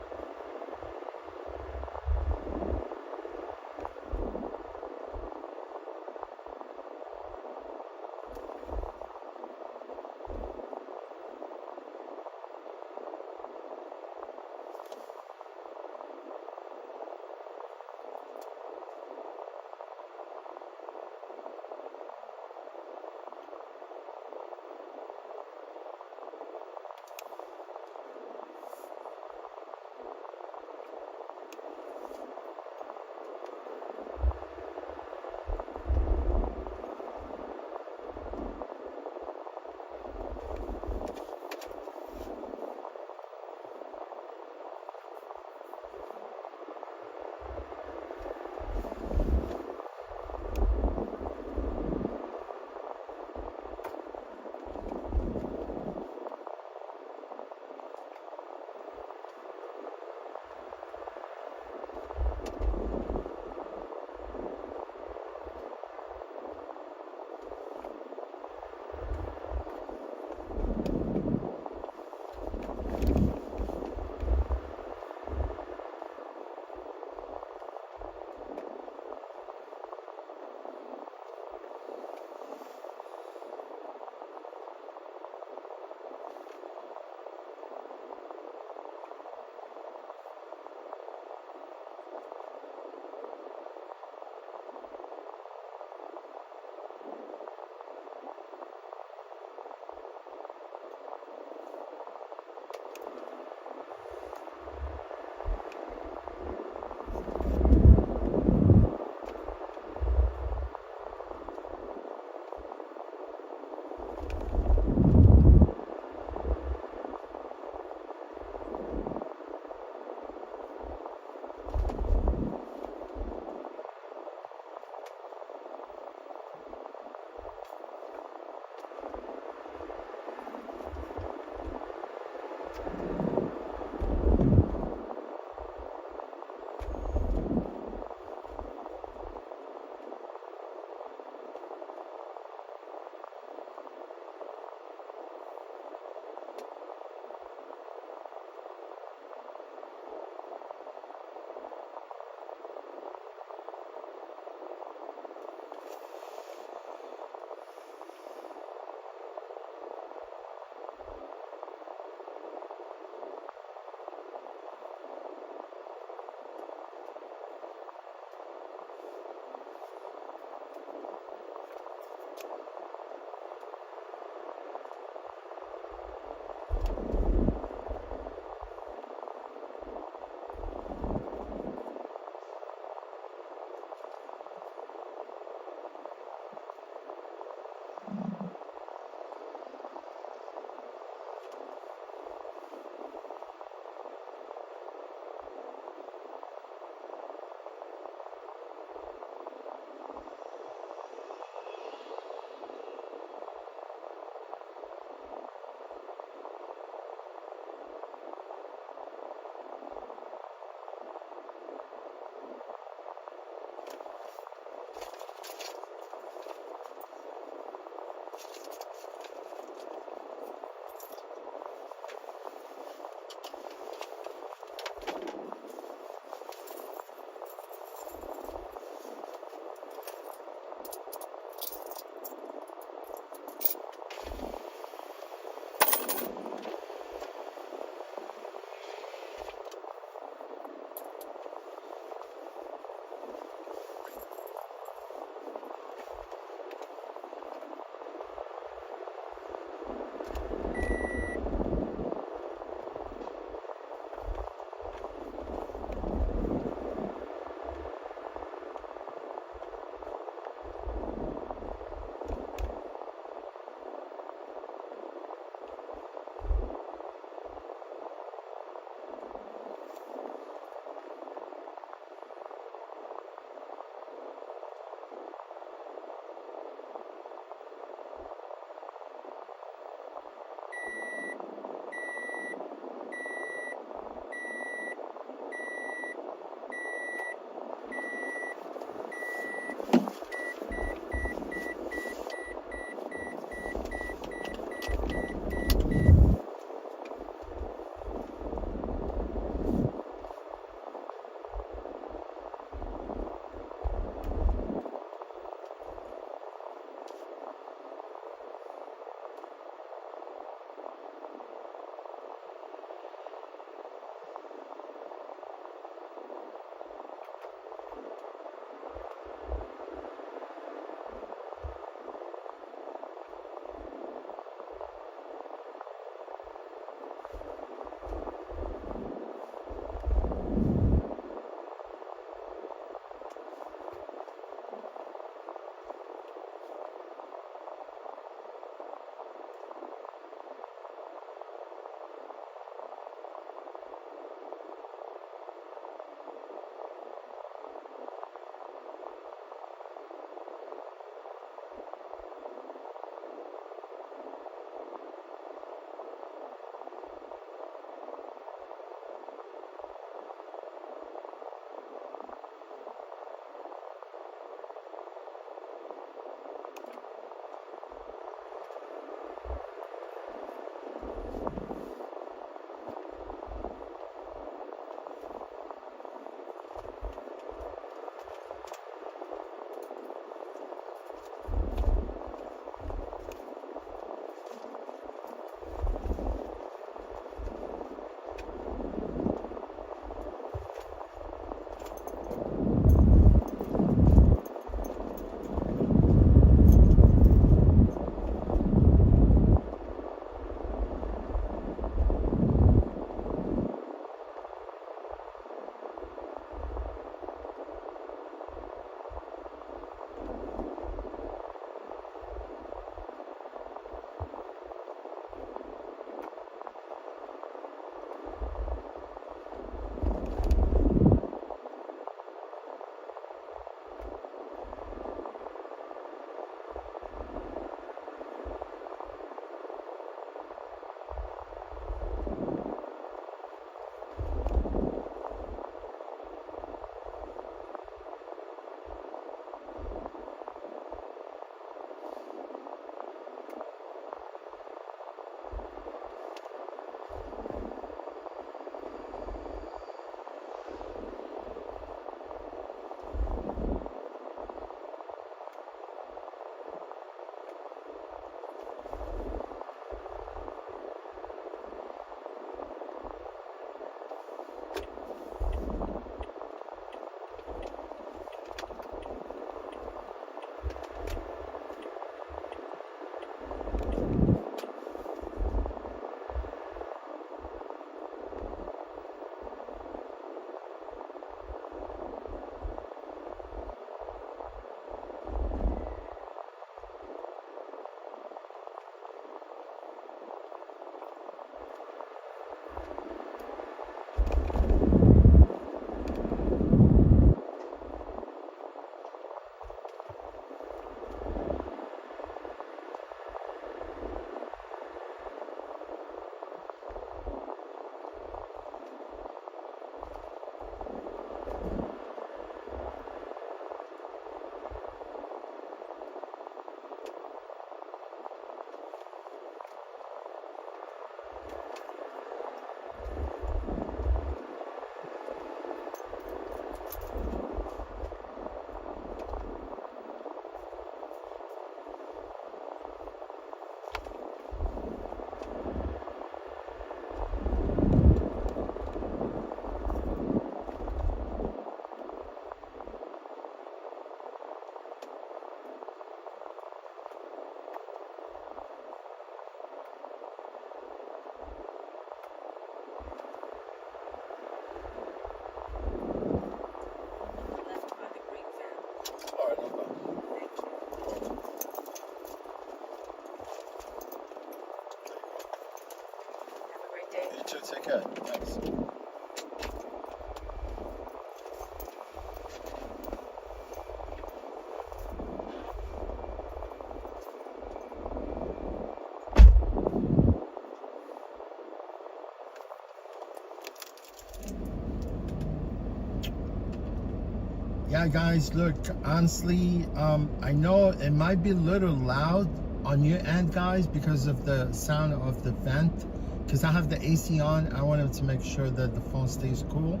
S1: Yeah, guys, look, honestly, I know it might be a little loud on your end, guys, because of the sound of the vent. Because I have the AC on, I wanted to make sure that the phone stays cool.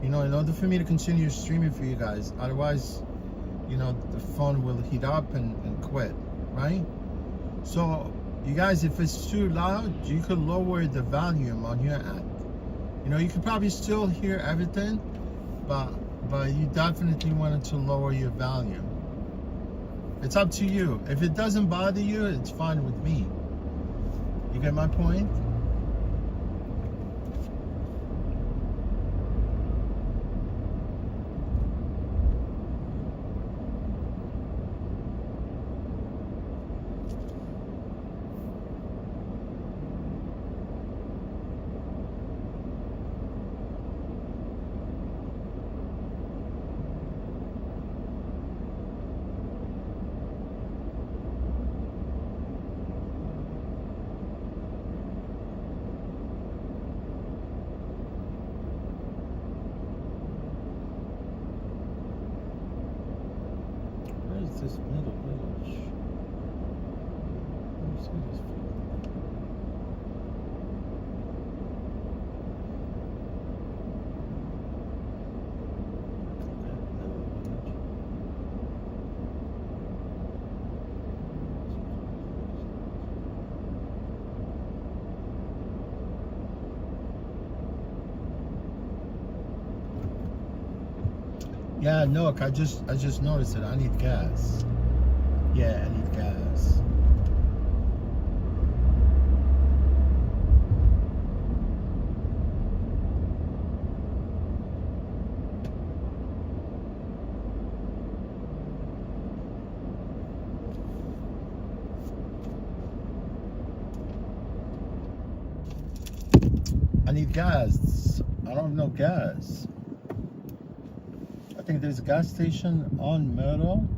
S1: You know, in order for me to continue streaming for you guys. Otherwise, you know, the phone will heat up and quit, right? So, you guys, if it's too loud, you could lower the volume on your end. You know, you can probably still hear everything, but you definitely wanted to lower your volume. It's up to you. If it doesn't bother you, it's fine with me. You get my point? This middle village. Let me see this. Yeah, no, I just noticed it. I need gas. Yeah, I need gas. I need gas. I don't have no gas. I think there's a gas station on Myrtle.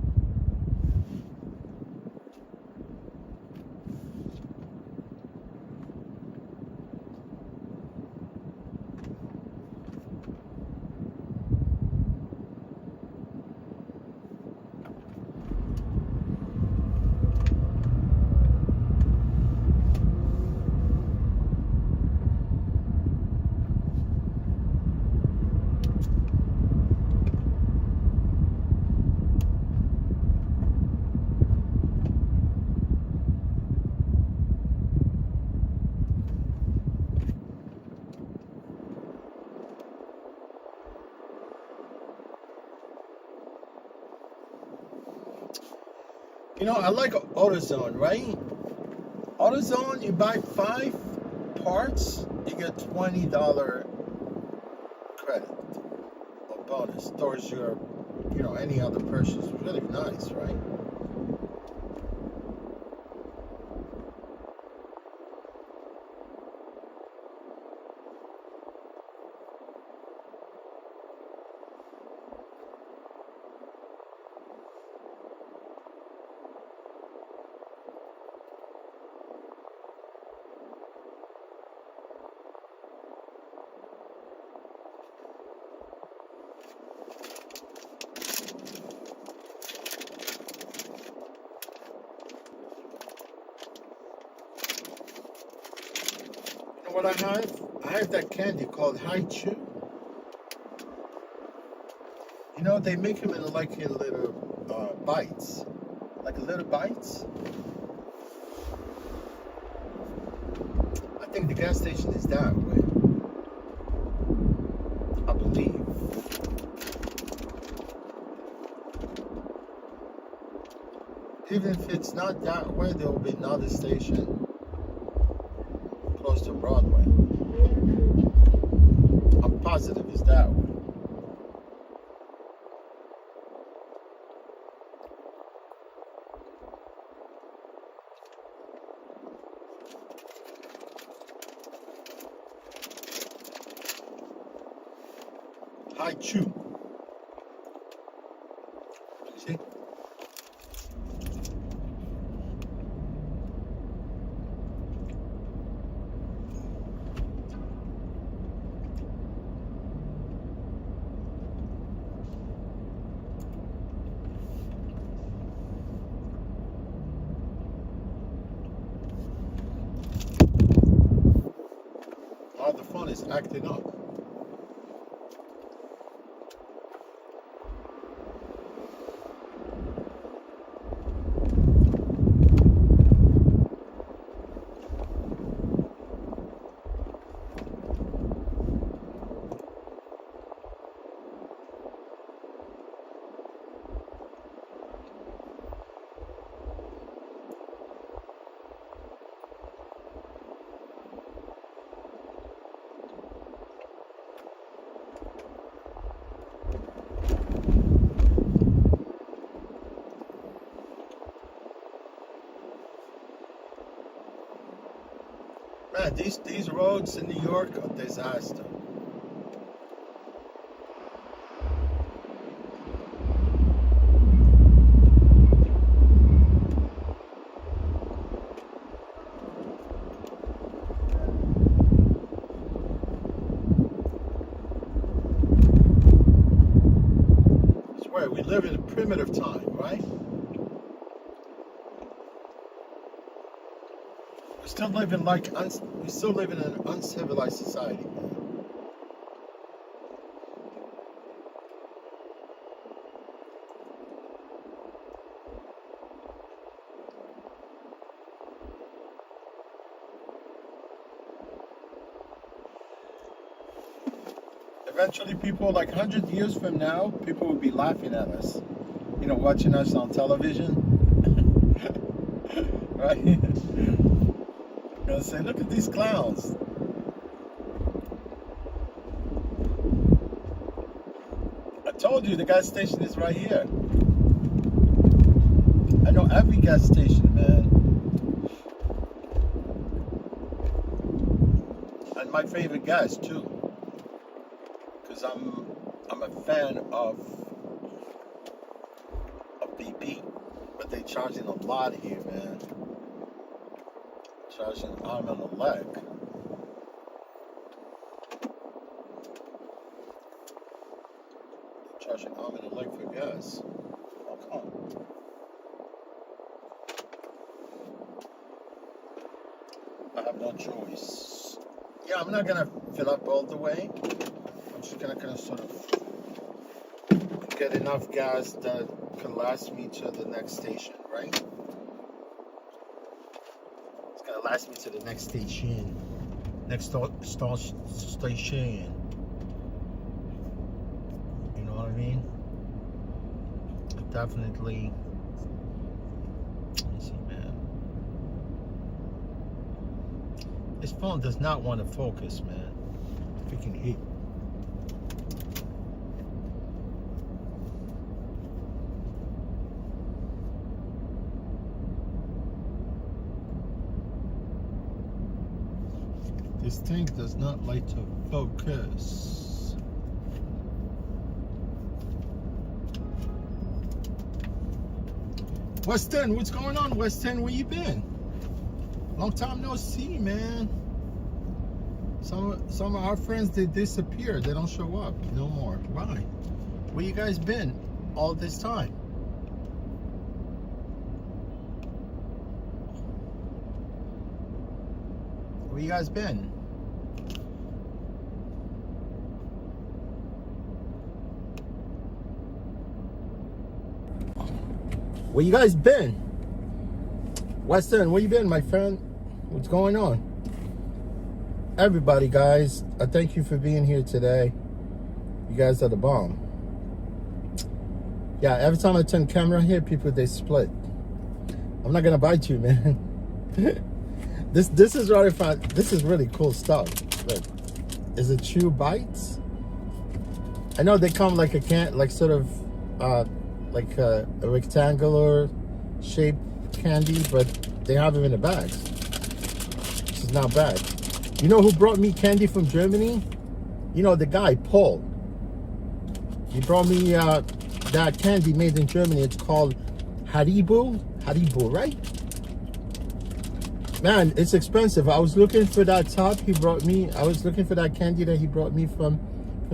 S1: You know, I like AutoZone, right? AutoZone, you buy 5 parts, you get $20 credit or bonus towards your, you know, any other purchase. Really nice, right? What I have that candy called High Chew. You know, they make them in like in little bites, like little bites. I think the gas station is that way, I believe. Even if it's not that way, there will be another station close to Broadway. I'm positive it's that way. High Chew. See? is acting up. Man, these roads in New York are a disaster. I swear, we live in a primitive time, right? We still live in we still live in an uncivilized society, man. Eventually, people, like 100 years from now, people will be laughing at us. You know, watching us on television. Right? Gonna say, look at these clowns. I told you the gas station is right here. I know every gas station, man. And my favorite gas too. Cause I'm a fan of BP. But they charging a lot here, man. Charging an arm and a leg. Charging an arm and a leg for gas. Oh, come on. I have no choice. Yeah, I'm not gonna fill up all the way. I'm just gonna kind of sort of get enough gas that can last me to the next station, right? Last me to the next station. Next station. You know what I mean? Definitely. Let me see, man. This phone does not want to focus, man. Freaking hate. This thing does not like to focus. Weston, what's going on, Weston? Where you been? Long time no see, man. Some of our friends, they disappear. They don't show up no more. Why? Where you guys been all this time? Where you guys been? Where you guys been? Weston, where you been, my friend? What's going on? Everybody, guys, I thank you for being here today. You guys are the bomb. Yeah, every time I turn camera here, people, they split. I'm not gonna bite you, man. This is really fun. This is really cool stuff. Look, is it chew bites? I know they come like sort of like a rectangular shaped candy, but they have them in the bags. This is not bad. You know who brought me candy from Germany? You know, the guy, Paul. He brought me that candy made in Germany. It's called Haribo, right? Man, it's expensive. I was looking for that top he brought me. I was looking for that candy that he brought me from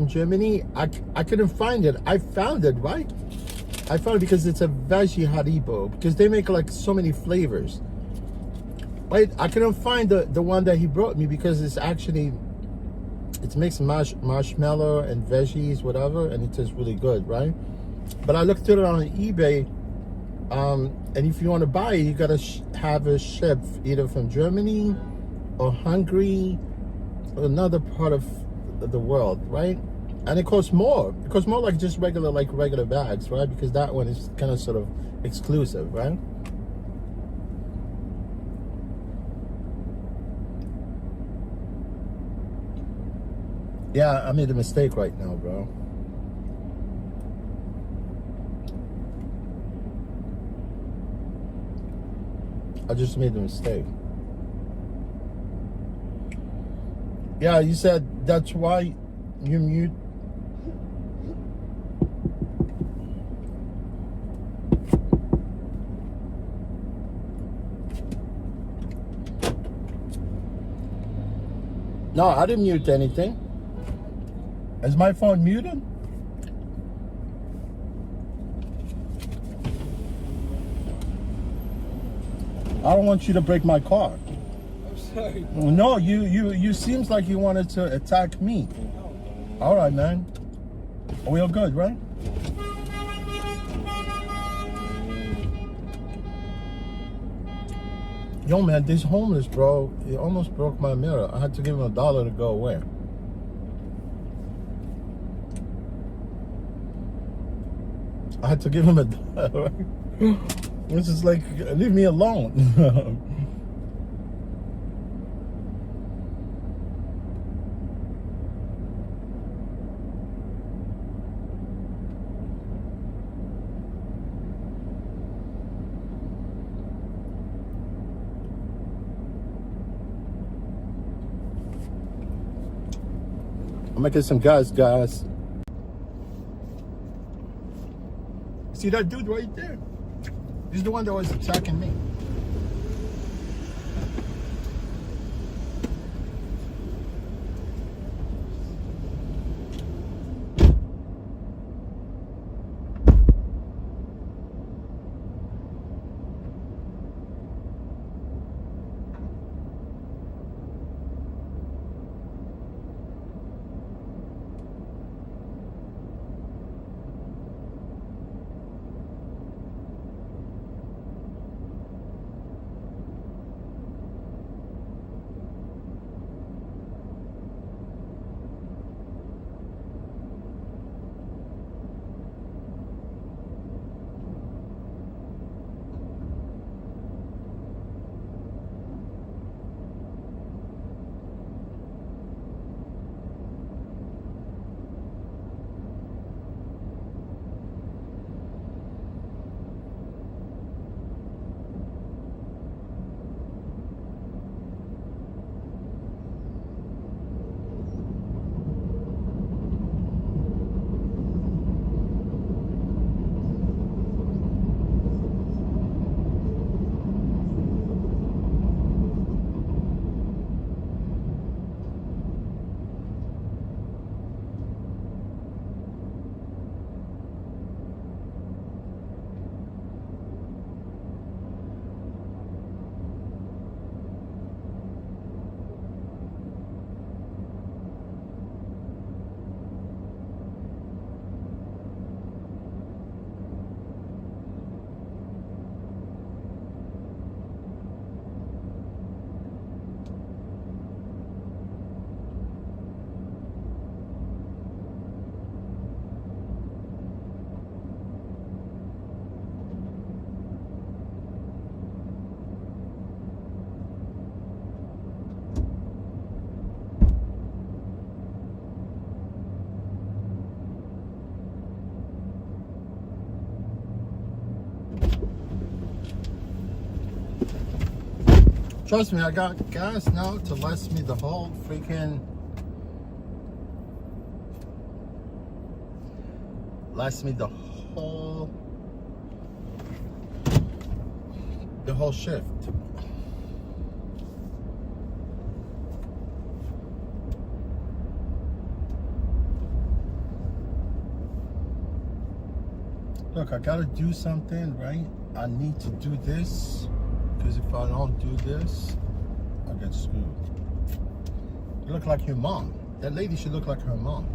S1: Germany. I couldn't find it. I found it, right? I found it because it's a veggie Haribo, because they make like so many flavors. But I couldn't find the one that he brought me because it's actually It's mixed marshmallow and veggies, whatever, and it tastes really good, right? But I looked at it on eBay, and if you want to buy it, you gotta have it shipped either from Germany or Hungary or another part of the world, right? And it costs more. It costs more like just regular bags, right? Because that one is kind of sort of exclusive, right? Yeah, I made a mistake right now, bro. I just made a mistake. Yeah, you said that's why you mute. No, I didn't mute anything. Is my phone muted? I don't want you to break my car.
S2: I'm sorry.
S1: No, you seems like you wanted to attack me. All right, man. We all good, right? Yo, man, this homeless bro, he almost broke my mirror. I had to give him $1 to go away. I had to give him $1. It's just like, leave me alone. I'm making some gas. See that dude right there? He's the one that was attacking me. Trust me, I got gas now to last me the whole freaking... Last me the whole shift. Look, I gotta do something, right? I need to do this, because if I don't do this, I get screwed. You look like your mom. That lady should look like her mom.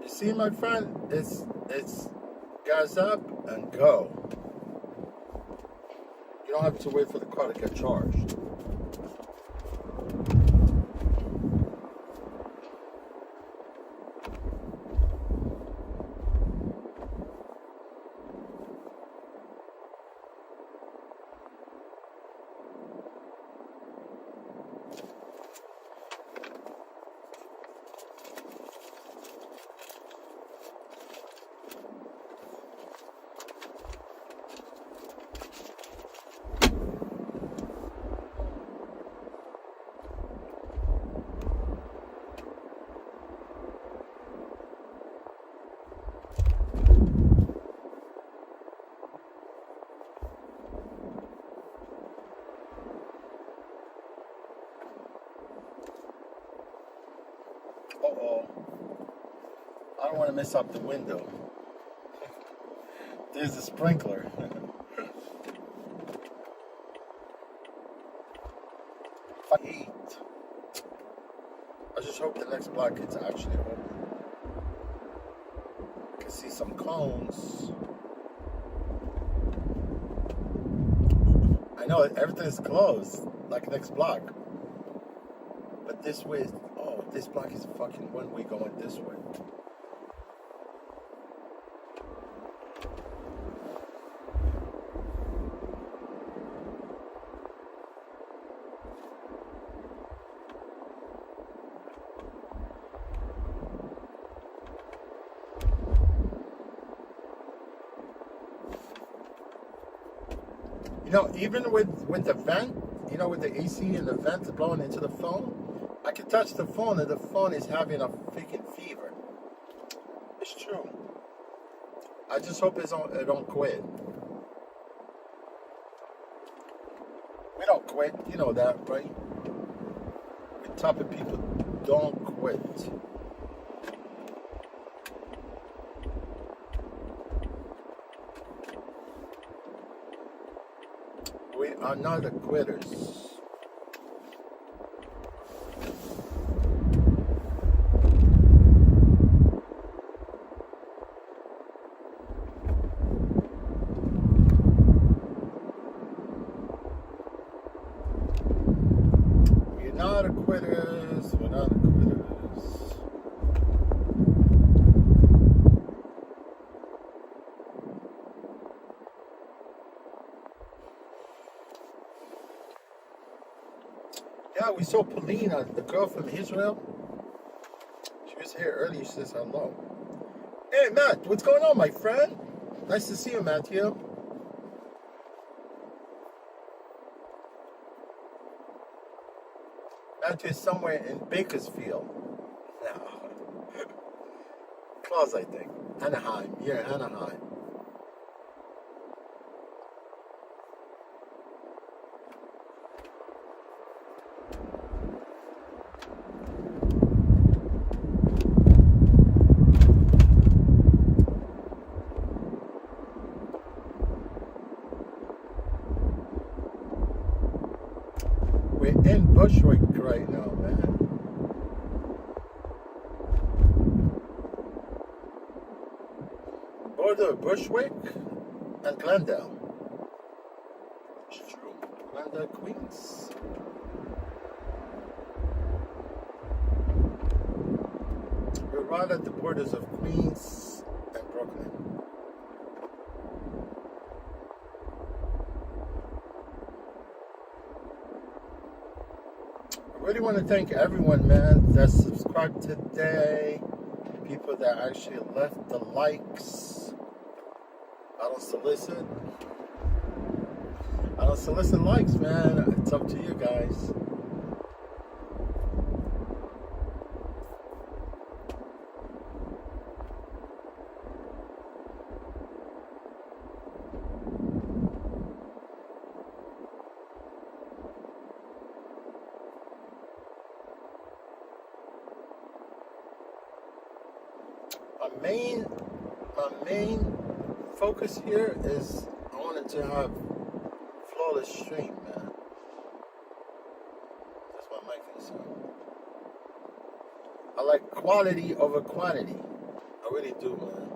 S1: See, my friend, it's gas up and go. You don't have to wait for the car to get charged. Uh-oh. I don't want to mess up the window. There's a sprinkler. Heat. I just hope the next block is actually open. I can see some cones. I know everything's closed, like next block. But this way, oh, this block is fucking one way going this way. You know, even with the vent, you know, with the AC and the vent blowing into the phone, I can touch the phone and the phone is having a freaking fever. It's true. I just hope it don't quit. We don't quit, you know that, right? The type of people don't quit. We are not the quitters. We're not the quitters. We're not the quitters. Yeah, we saw Polina, the girl from Israel. She was here earlier. She says hello. Hey, Matt, what's going on, my friend? Nice to see you, Matthew. Matthew is somewhere in Bakersfield. No. Close, I think. Anaheim. Yeah, Anaheim. We're in Bushwick right now, man. Border of Bushwick and Glendale. It's true. Glendale, Queens. right at the borders of Queens and Brooklyn. I really want to thank everyone, man, that subscribed today. People that actually left the likes. I don't solicit likes, man. It's up to you guys. My main focus here is I wanted to have flawless stream, man. That's what my concern. I like quality over quantity. I really do, man.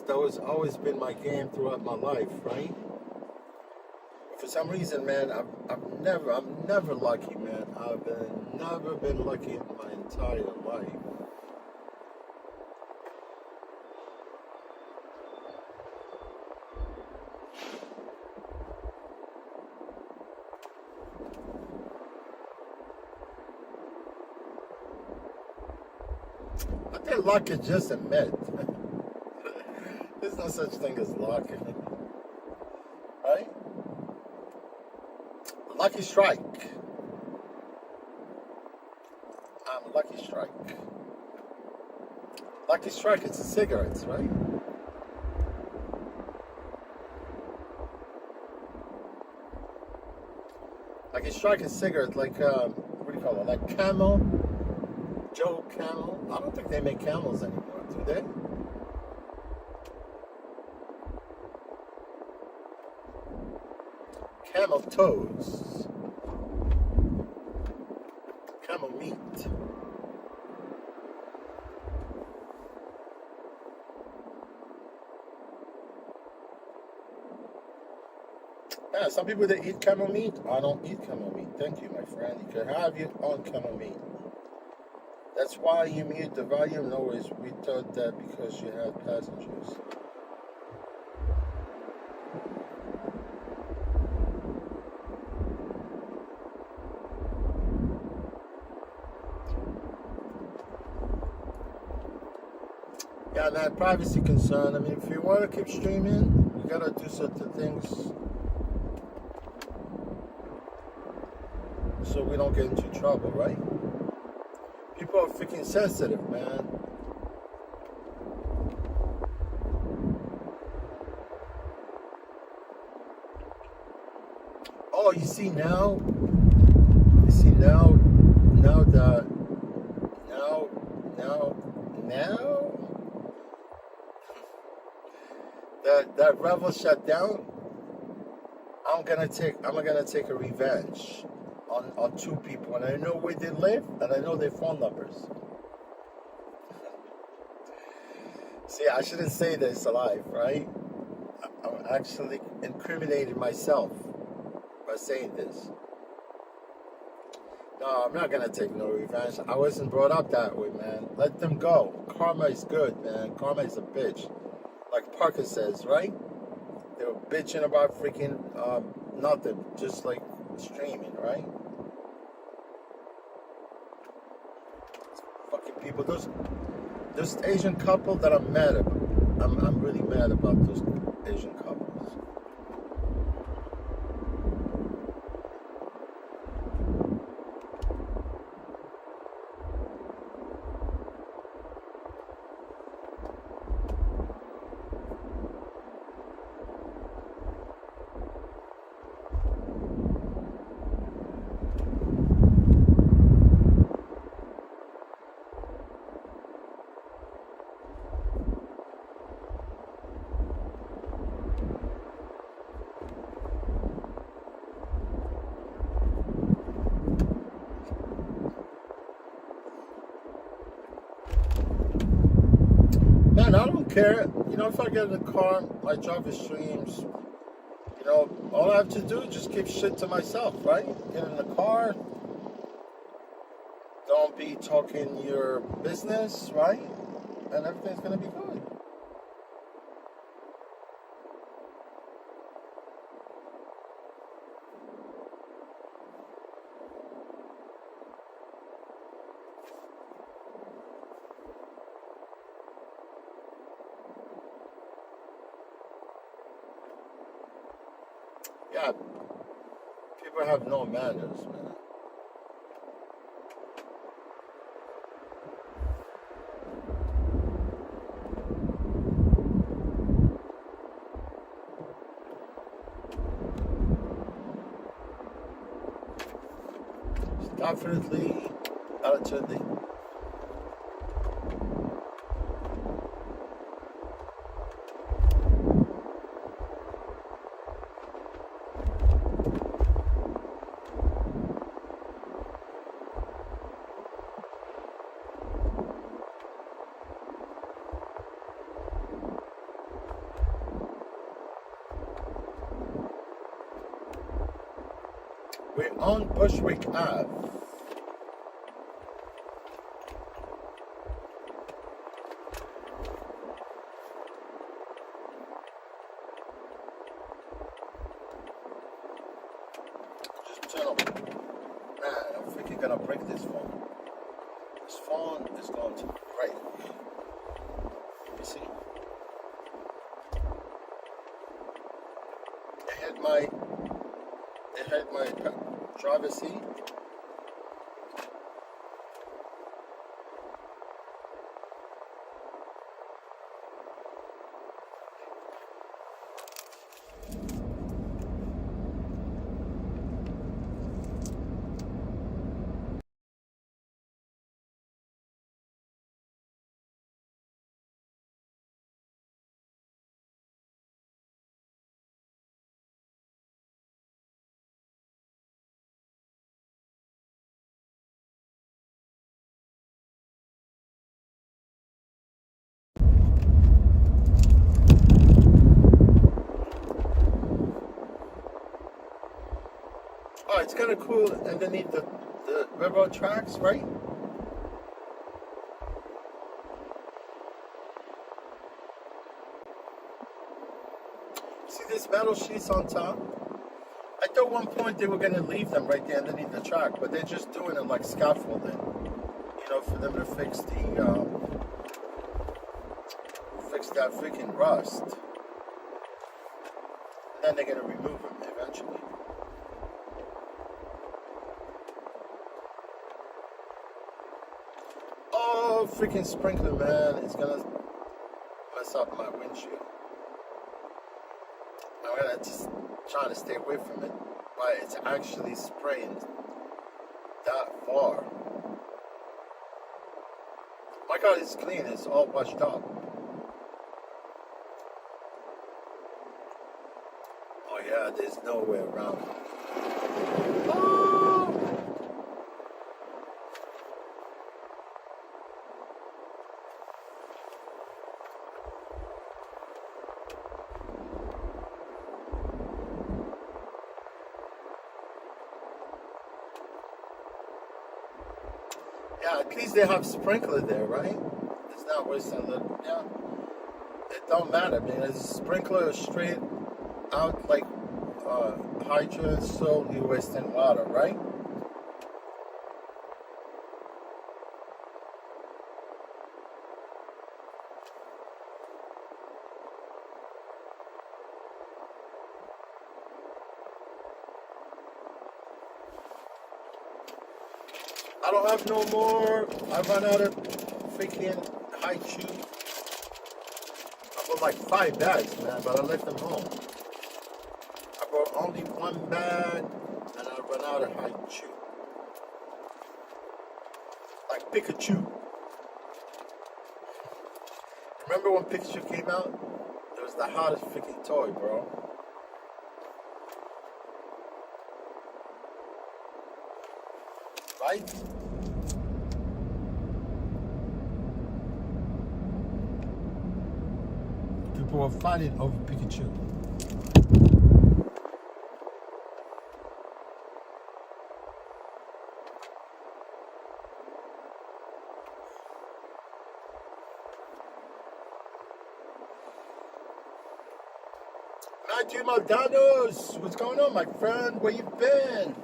S1: That was always been my game throughout my life, right? For some reason, man, I'm never lucky, man. I've never been lucky in my entire life. I think luck is just a myth. There's no such thing as luck. Right? Lucky strike. I'm Lucky Strike. Lucky Strike, it's cigarettes, right? Lucky Strike is cigarettes, like, what do you call it? Like Camel? Joe Camel? I don't think they make Camels anymore, do they? Camel toes. Camel meat. Yeah, some people that eat camel meat. I don't eat camel meat. Thank you, my friend. You can have your own camel meat. That's why you mute the volume. No worries. We thought that because you had passengers. Yeah, that privacy concern. I mean, if you want to keep streaming, you gotta do certain things so we don't get into trouble, right? People are freaking sensitive, man. Oh, you see now that Revel shut down. I'm gonna take a revenge on two people, and I know where they live, and I know their phone numbers. See, I shouldn't say this alive, right? I'm actually incriminating myself by saying this. No, I'm not gonna take no revenge. I wasn't brought up that way, man. Let them go. Karma is good, man. Karma is a bitch. Like Parker says, right? They were bitching about freaking nothing, just like streaming, right? Fucking people. Those Asian couple that I'm mad about. I'm really mad about those Asian couples. Man, I don't care. You know, if I get in the car, my job is streams. You know, all I have to do is just keep shit to myself, right? Get in the car, don't be talking your business, right? And everything's gonna be good. Yeah, people have no manners, man. It's definitely relatively. We're on Bushwick Ave. Just tell them, man, I'm freaking gonna break this phone. This phone is going to break. You see? It had my driver's seat. Oh, it's kind of cool underneath the railroad tracks, right? See these metal sheets on top? I thought at one point they were going to leave them right there underneath the track, but they're just doing it like scaffolding, you know, for them to fix that freaking rust. And then they're going to remove them eventually. Oh, freaking sprinkler, man. It's gonna mess up my windshield. I'm gonna just try to stay away from it, but it's actually spraying that far. My car is clean, it's all washed up. Oh yeah, there's no way around it. Oh! Yeah, at least they have sprinkler there, right? It's not wasting the, yeah. It don't matter, man. It's a sprinkler straight out like hydrant, so you're wasting water, right? I don't have no more. I ran out of freaking high chew. I bought like 5 bags, man, but I left them home. I bought only 1 bag, and I ran out of high chew. Like Pikachu. Remember when Pikachu came out? It was the hottest freaking toy, bro. Right? People were fighting over Pikachu. Matthew Maldanos, what's going on, my friend? Where you been?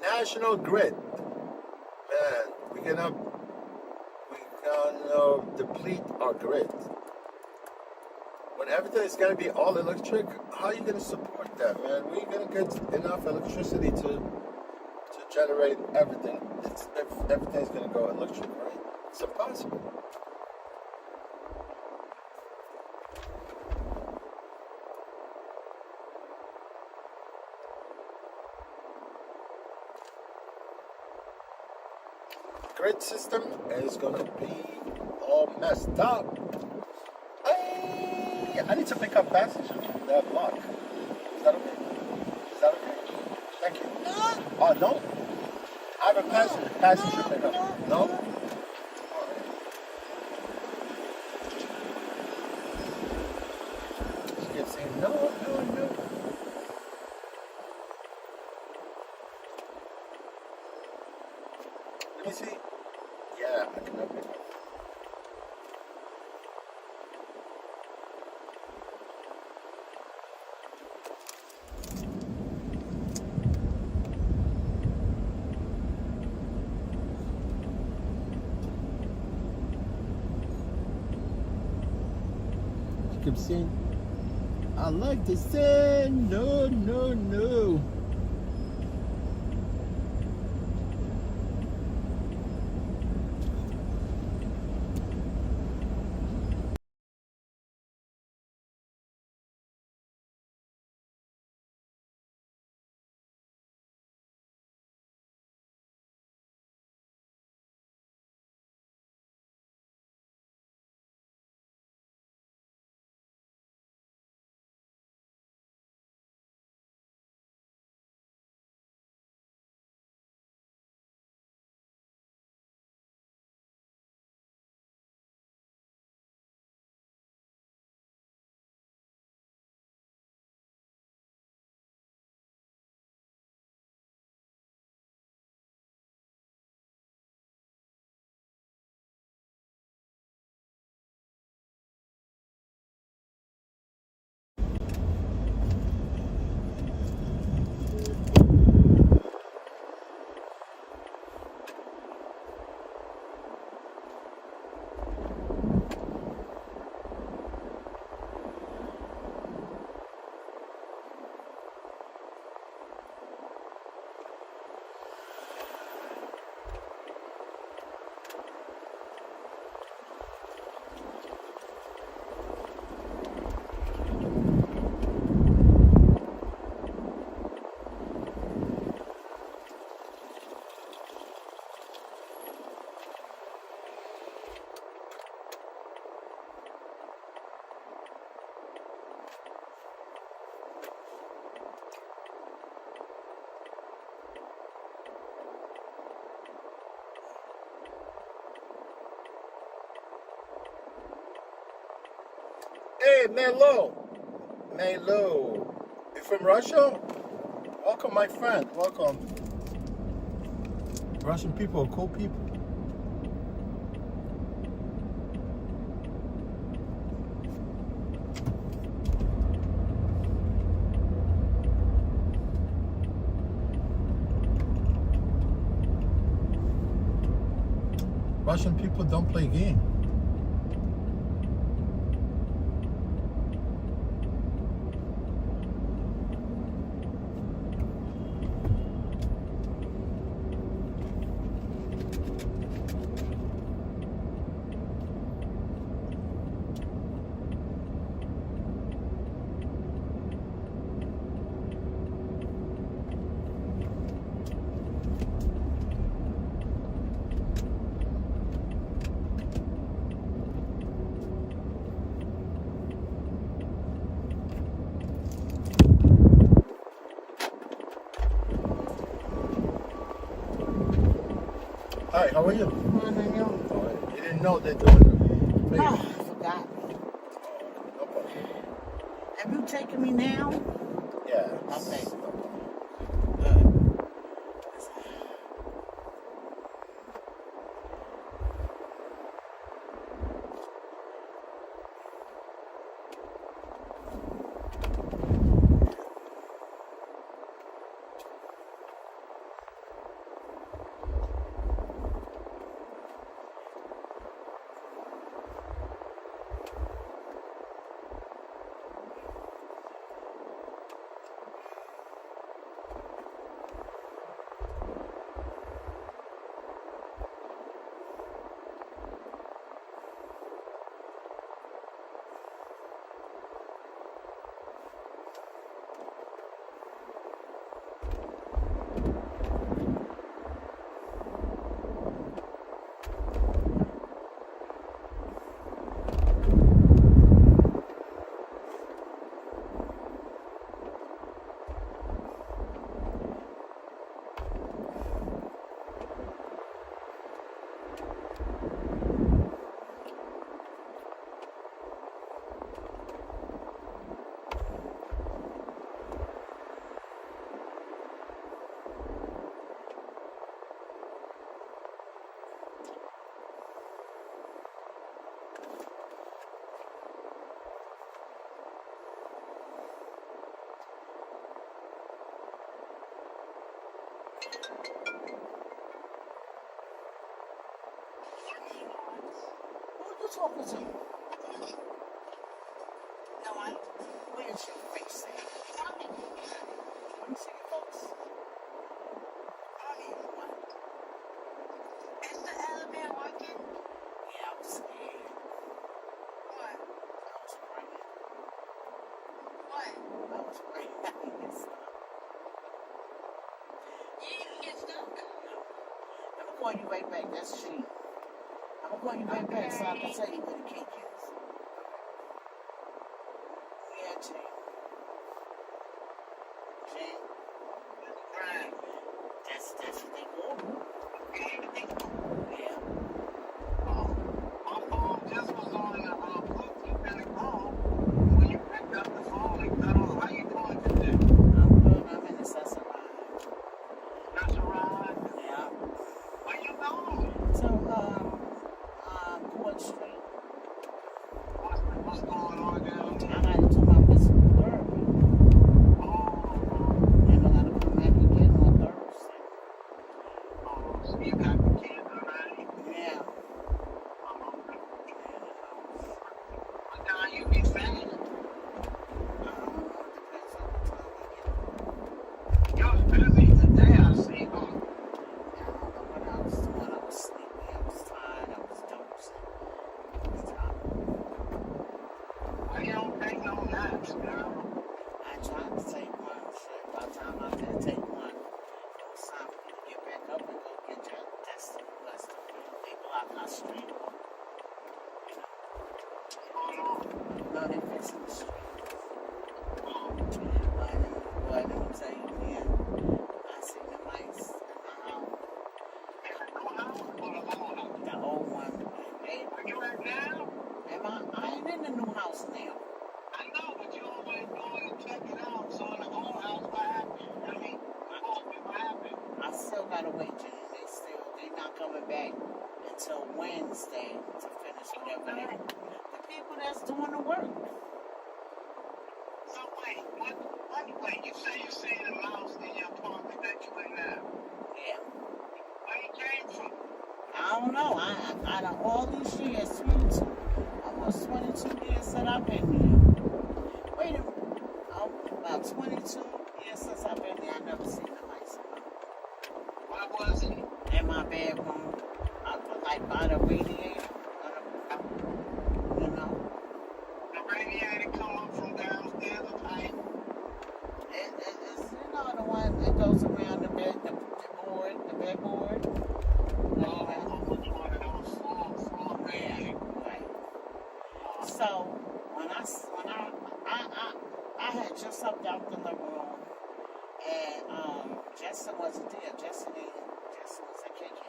S1: National Grid. Man, we're gonna deplete our grid. When everything is gonna be all electric, how are you gonna support that, man? We're gonna get enough electricity to generate everything. If everything's gonna go electric, right? It's impossible. Grid system is gonna be all messed up. Hey, I need to pick up passengers from that block. Is that okay? Is that okay? Thank you. No. Oh, no? I have a passenger pickup. No? She keeps saying, no. Let me see. Yeah, I can open it. She keeps saying, I like to say no. Hey, Melo. You from Russia? Welcome, my friend. Welcome. Russian people are cool people. Russian people don't play games. Hi, how are you?
S20: Fine, I know.
S1: You didn't know they're doing it.
S20: Oh, I forgot.
S3: taking me now?
S1: Yeah.
S3: Okay. Who you talking to? No one. Where's your face at? Let me see your folks. I mean, what? Is the elevator working? Yeah, I was scared. What? I was praying. What? I was praying. I didn't get stuck. You didn't get stuck? No. I'm gonna call you right back. That's she. I'm gonna call you right back so I can tell you where the cake is. Yeah, Jane. Jane? Right. That's what they ordered. Yeah. My phone just was on the Bluetooth and the call. When you picked up the phone and cut off, how you doing today? I'm good. I'm in the Cesaride. Cesaride? Yeah. Where you going? To, Court Street. What's going on down there? I gotta do my physical therapy. And I gotta come back again on Thursday. So you got the kids already? Yeah. What time you be finished? Depends on what time I get. You was busy today, I see, huh? Yeah, I don't know what I was doing. I was sleepy. I was tired. I was dozing. Why you don't take no naps, girl? I tried to take one. Shit, by the time I did take one, it was time for you to get back up and go get your testing because they block our street off. You know? What's going on? No, they fixing the street. But let me tell you, man, I seen the mice in the house. The old one. Hey, where you at now? I ain't in the new house now. I know, but you always going to check it out. So in the old house, what happened? I mean, what happened? I still gotta wait, Jenny. They not coming back until Wednesday to finish whatever they. The people that's doing the work. So wait, you say you seen a mouse in your apartment that you in now? Yeah. Where you came from? I don't know. I done all these years, 22, almost 22 years that I've been here. Wait a minute. Oh, about 22 years since I've been here, I never seen the mice. Where was he? In my bedroom. Like by the radiator. You know? The radiator come up from downstairs or pipe? It's, you know, the one that goes around the bed, the bedboard. Right. So when I had just hopped out the living room and Justin wasn't there. Justin was at KK.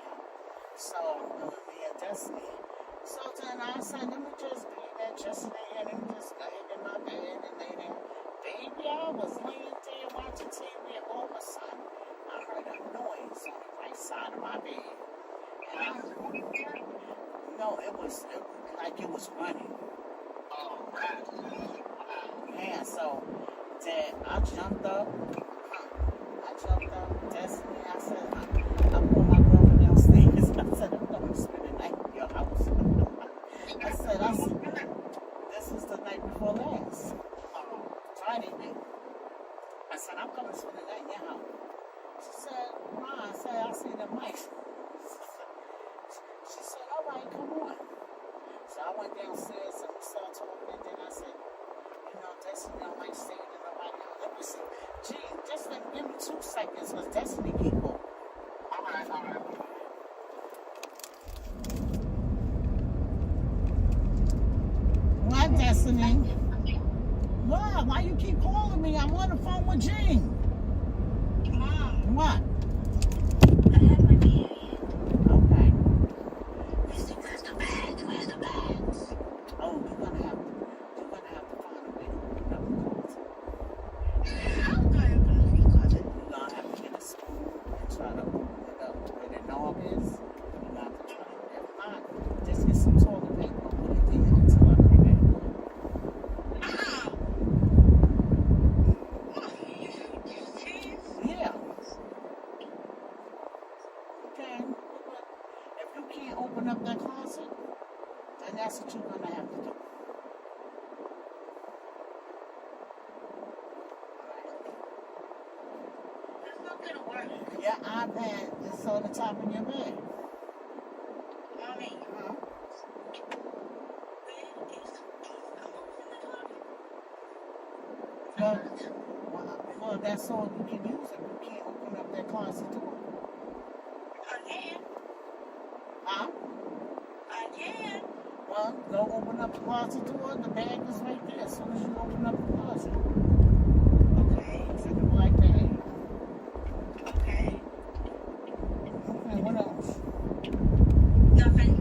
S3: So me and Destiny. So then I said, let me just be there. Justin ain't here. Let me just go ahead in my bed and lay there. Baby, I was laying there watching TV and all of a sudden I heard a noise on the right side of my bed. And no, it was like it was running. Yeah, so then I jumped up. Destiny, I said, I pulled my brother downstairs. I said, I'm going to spend the night in your house. I said, this was the night before last. Friday night. I said, I'm going to spend the night in your house. She said, Ma, I said, I see the mic. She said, all right, come on. So I went downstairs and we started talking, and then I said, you know, Destiny don't like staying in nobody else. Let me see. Gee, just give me 2 seconds because Destiny keep going. All right. What, Destiny? What? Why you keep calling me? I'm on the phone with Jean. Mom. What? I have my period. Okay. Where's the bags? Where's the bags? Oh, you're gonna have to find a way to open up the closet. How do I open up the closet? You're gonna have to get a spoon and try to open it up where the knob is. You're gonna have to try it. If not, just get some toilet paper and put it in until I come back. Yeah. Okay. If you can't open up that closet, then that's what you're gonna have to do. It's not gonna work. Your iPad is on the top of your bed. Mommy. Huh? Well, that's all you can use if you can't open up that closet door. I can. Huh? I can. Well, go open up the closet door. The bag is right there as soon as you open up the closet. Okay. It's in the black bag. Okay. Okay, what else? Nothing.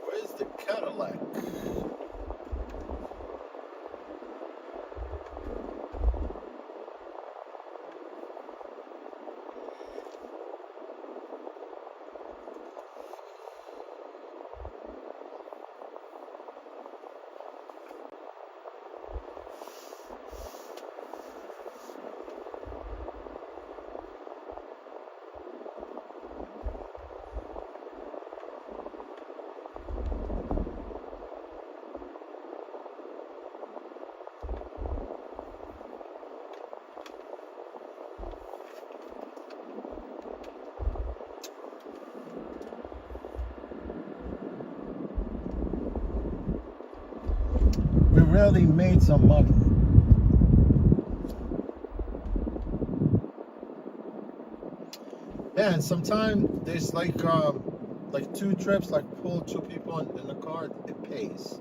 S1: Where's the Cadillac? We really made some money. Yeah, and sometimes there's like 2 trips, like pull 2 people in the car, it pays.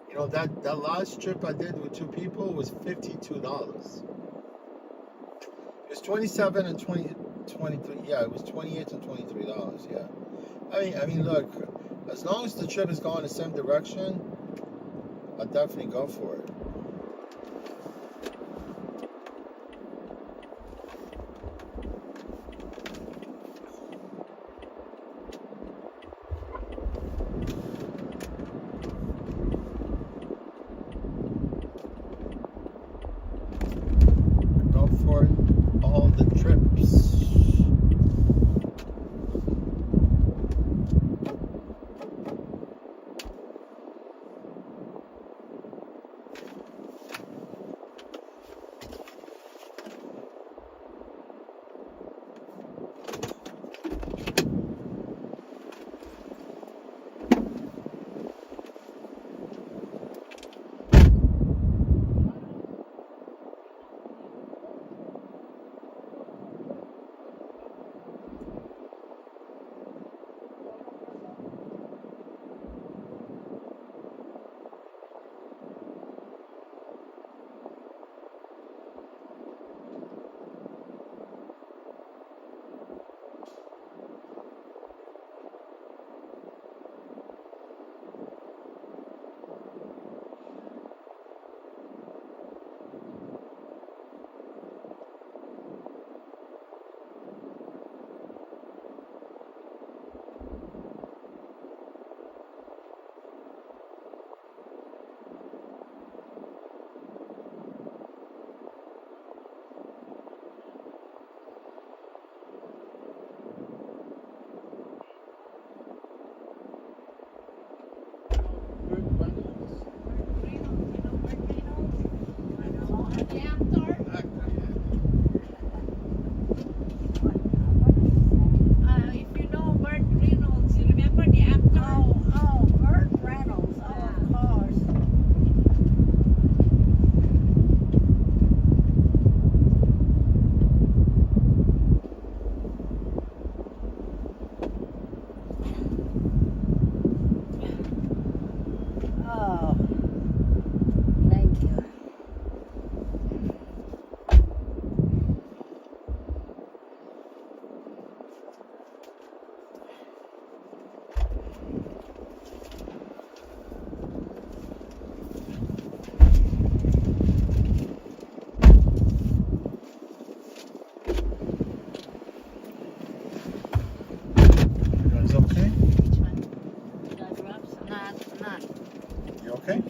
S1: You know, that last trip I did with 2 people was $52. It was 27 and 23. Yeah, it was $28 and $23. Yeah. I mean, look, as long as the trip is going the same direction, I'd definitely go for it. Go for it, all the trips. Okay?
S20: Okay.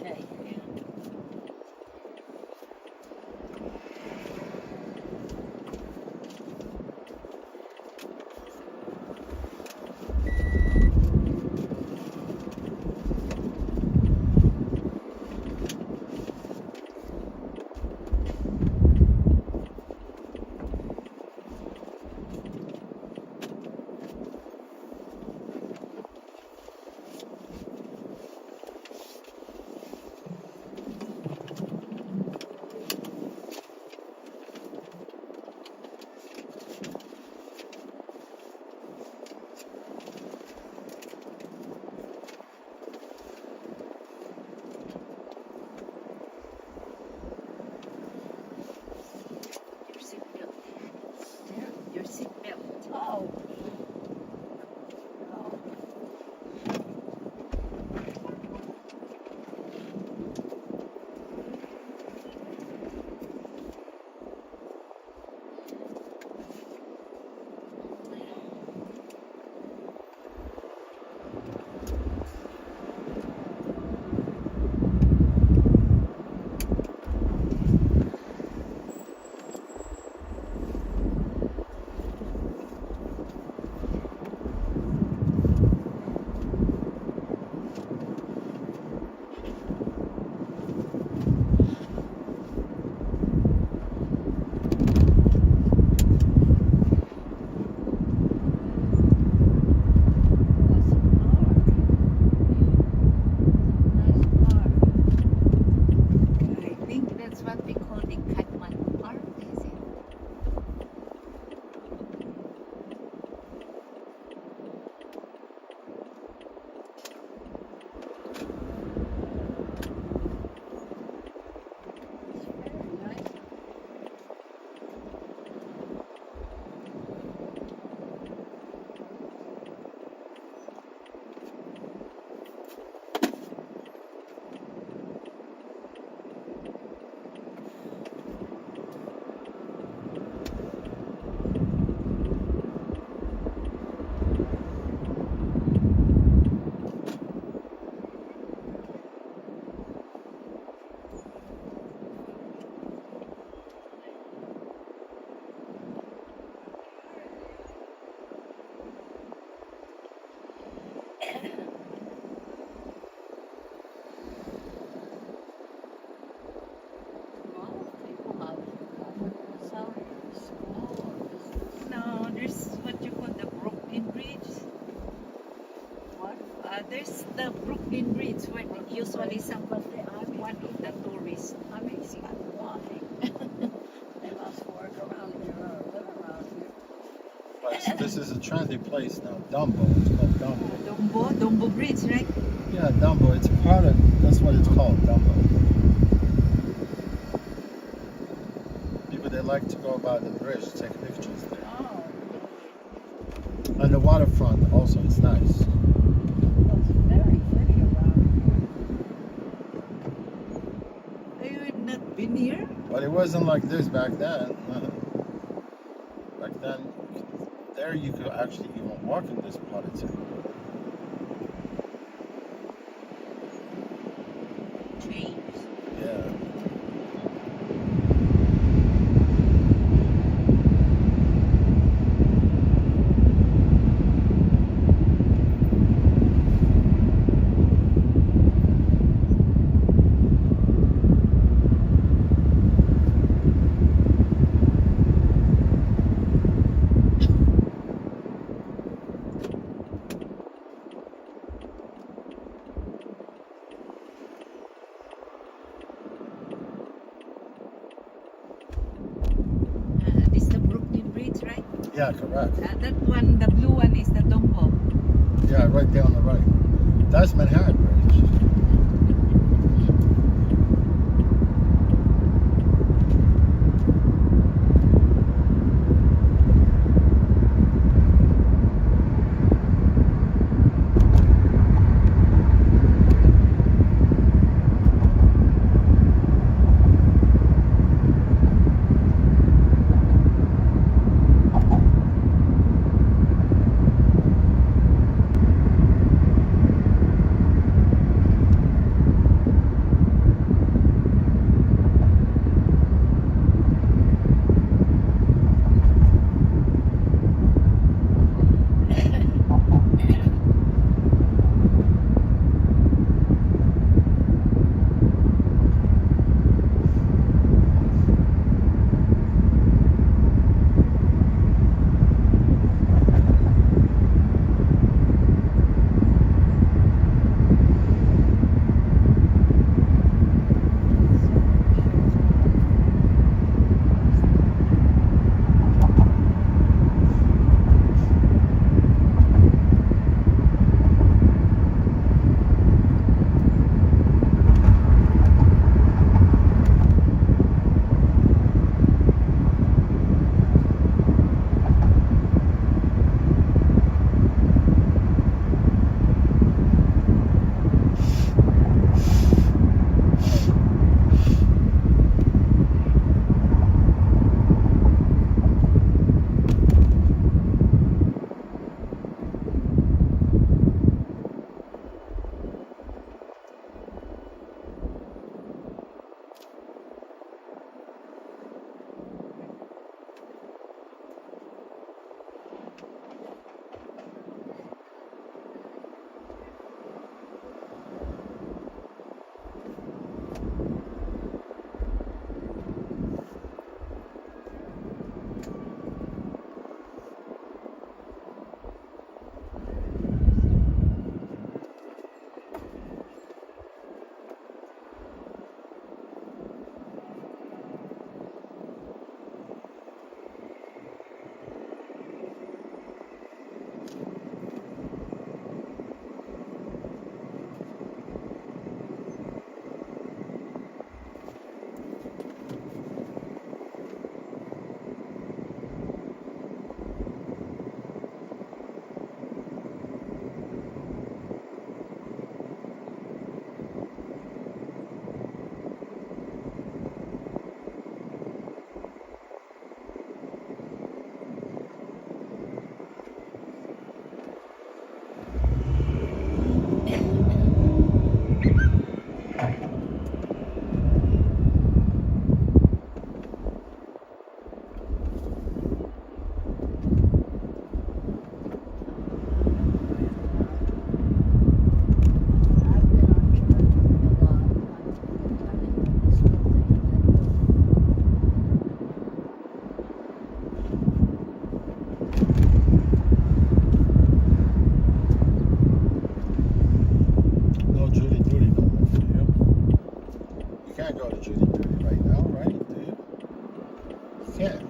S4: there's the Brooklyn Bridge when usually somebody one of the tourists.
S5: Amazing. They must work around here or live around here.
S1: But this is a trendy place now. Dumbo. It's called Dumbo.
S4: Dumbo Bridge, right?
S1: Yeah, Dumbo. It's part of. That's what it's called, Dumbo. People they like to go by the bridge, take pictures there.
S5: Oh.
S1: And the waterfront also. It's nice.
S5: It's very pretty around
S4: You have not been here?
S1: But it wasn't like this back then. Back then, there you could actually even walk in this part of town.
S4: Changed.
S1: Yeah.
S4: This is the Brooklyn Bridge, right?
S1: Yeah, correct.
S4: That one, the blue one, is the Dumbo.
S1: Yeah, right there on the right. That's Manhattan Bridge. jury duty right now, right? Do you? You can't.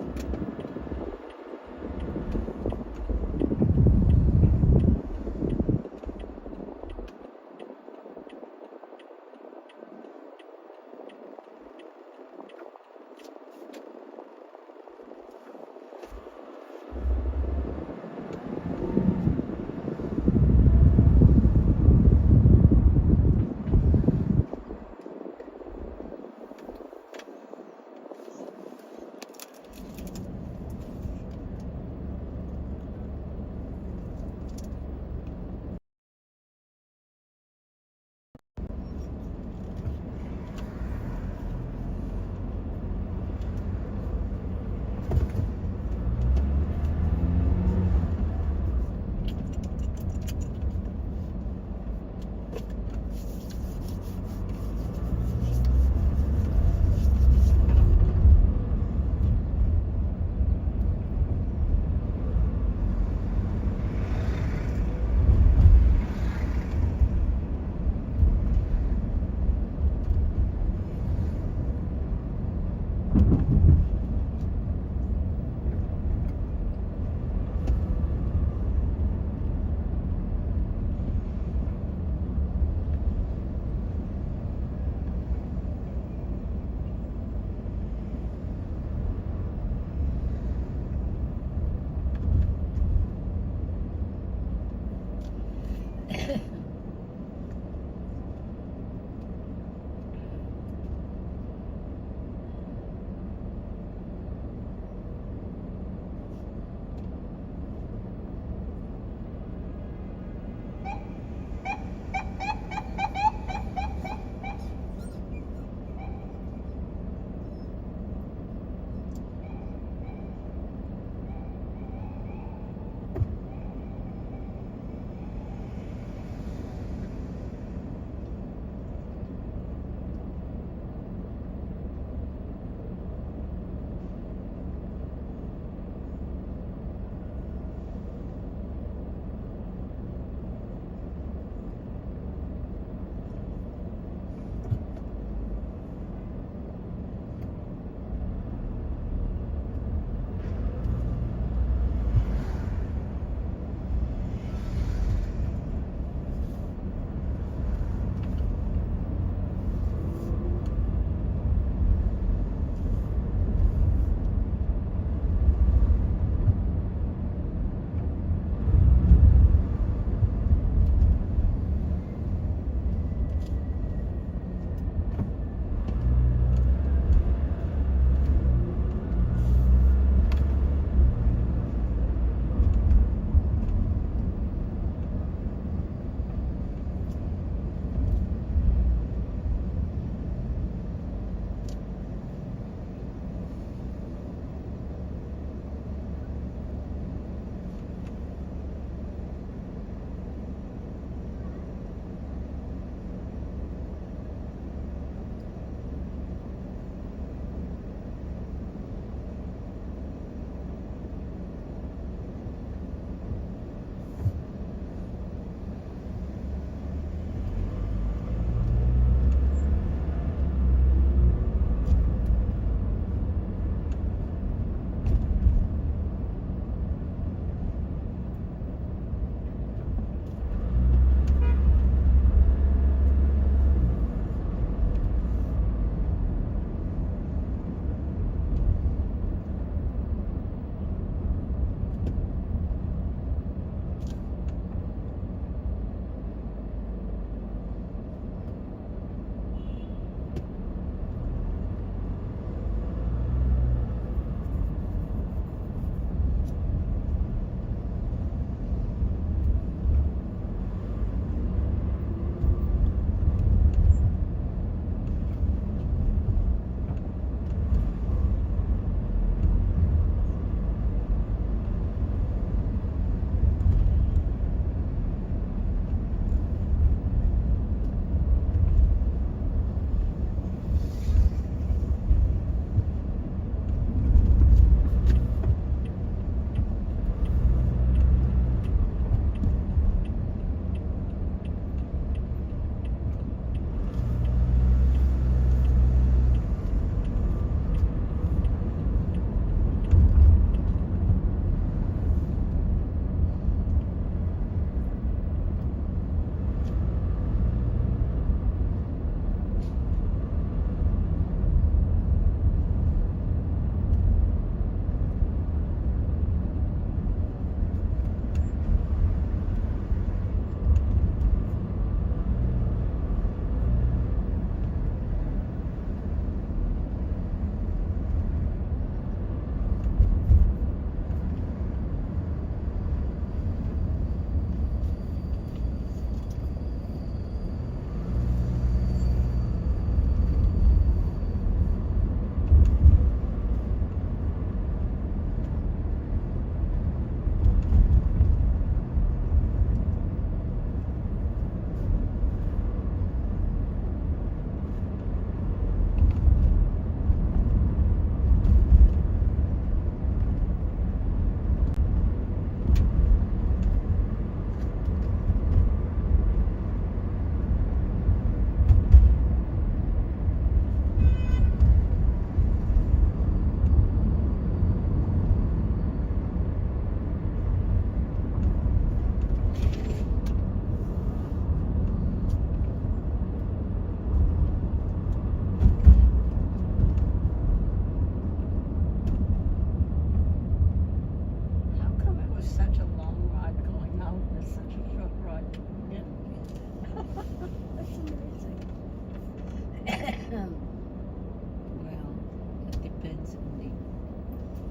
S4: depends on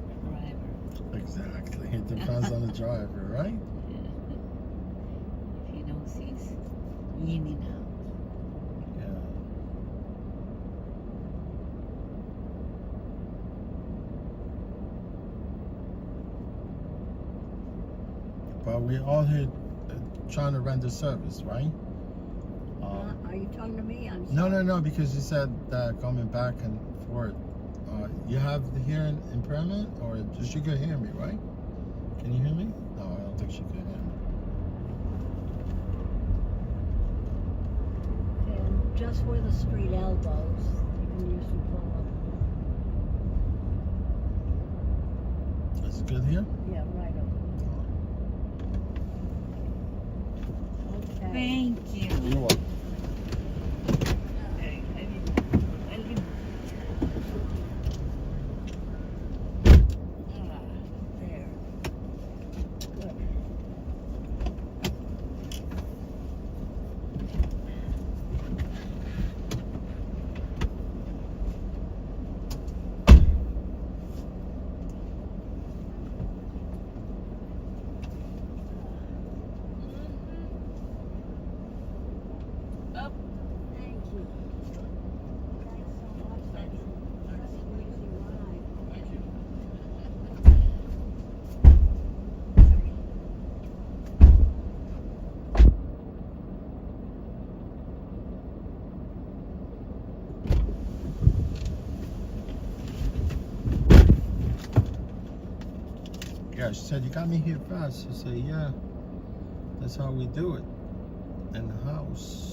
S4: the driver.
S1: Exactly. It depends on the driver, right?
S4: If he knows he's in and out.
S1: Yeah. But we all here trying to render service, right?
S4: Are you talking to me? I'm
S1: No, because you said that coming back and forth. You have the hearing impairment, or she could hear me, right? Can you hear me? No, I don't think she could hear me.
S4: And just where the street elbows, you can usually pull up.
S1: Is it good here?
S4: Yeah, right over there. Okay. Thank you.
S1: You're welcome. Yeah, she said, you got me here fast. I said, yeah, that's how we do it in the house.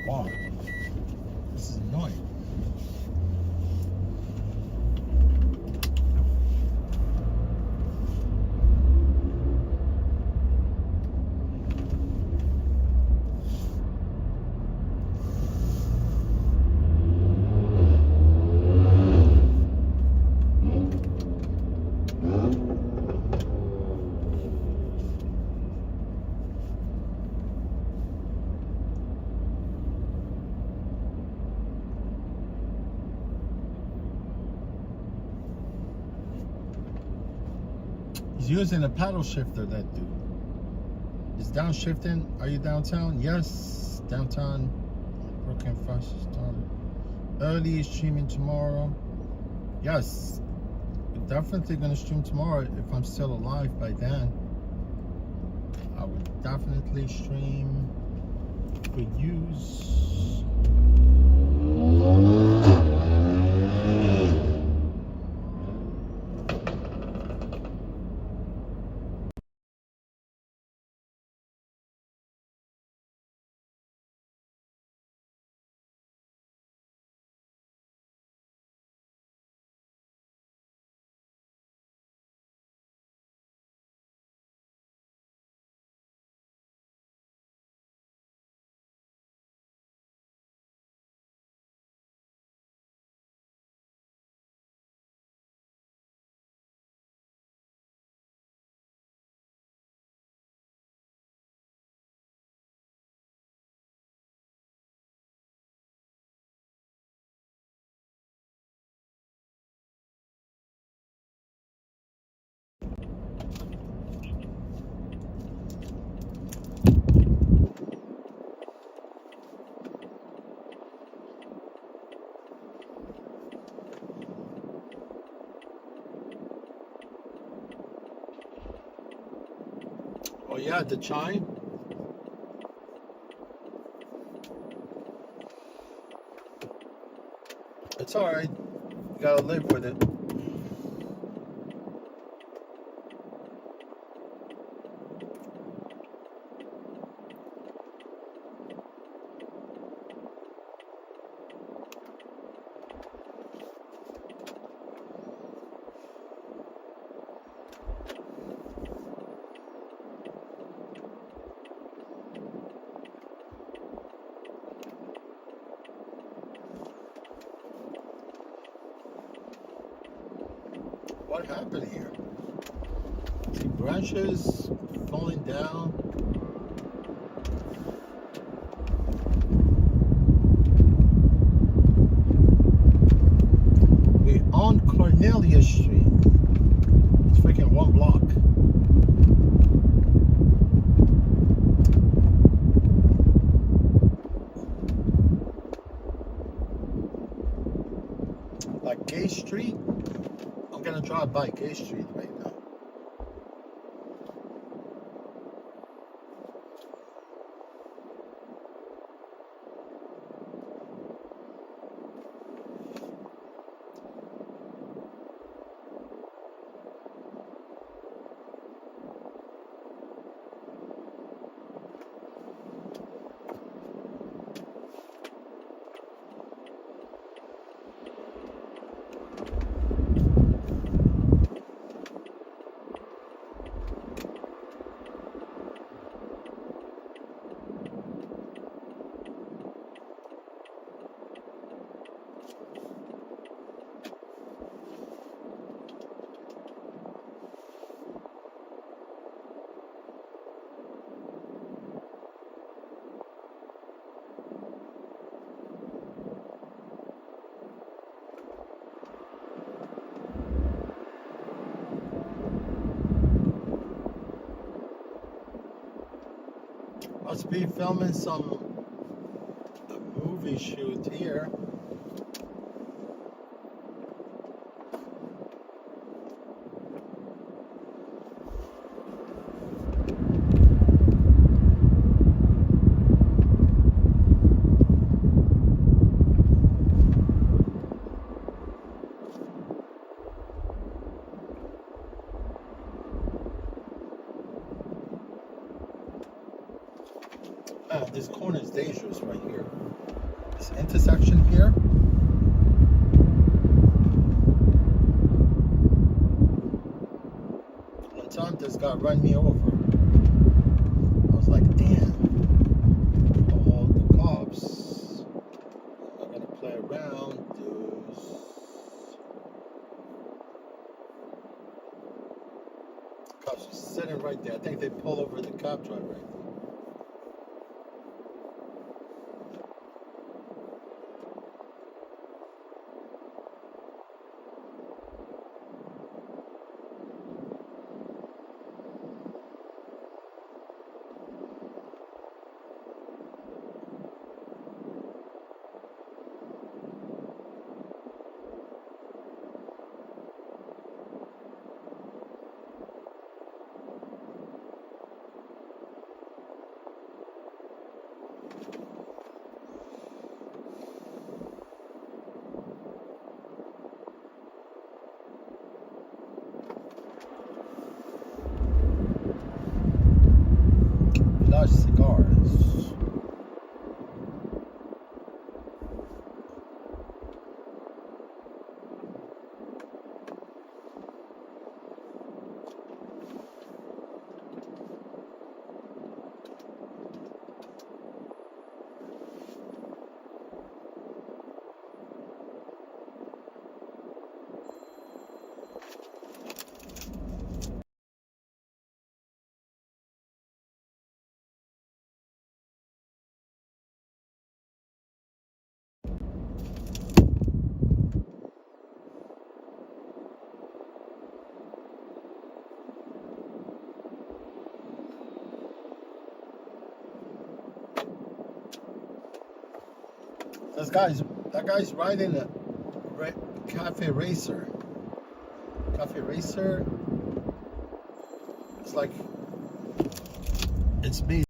S1: Wow, this is annoying. He's using a paddle shifter, that dude. Is downshifting? Are you downtown? Yes, downtown. Brooklyn Fresh started early, streaming tomorrow. Yes, we're definitely gonna stream tomorrow if I'm still alive by then. I would definitely stream for use. Oh yeah, the chime. It's all right. You gotta live with it. What happened here? See branches falling down. We're on Cornelia Street. It's freaking one block. Like Gay Street. I'm gonna drive by Gay Street right now. Must be filming some movie shoot here. This corner is dangerous right here. This intersection here. One time this guy ran me over. I was like, damn. All the cops are gonna play around. Cops are sitting right there. I think they pulled over the cab driver right there. That guy's riding a cafe racer. Cafe racer. It's like it's made.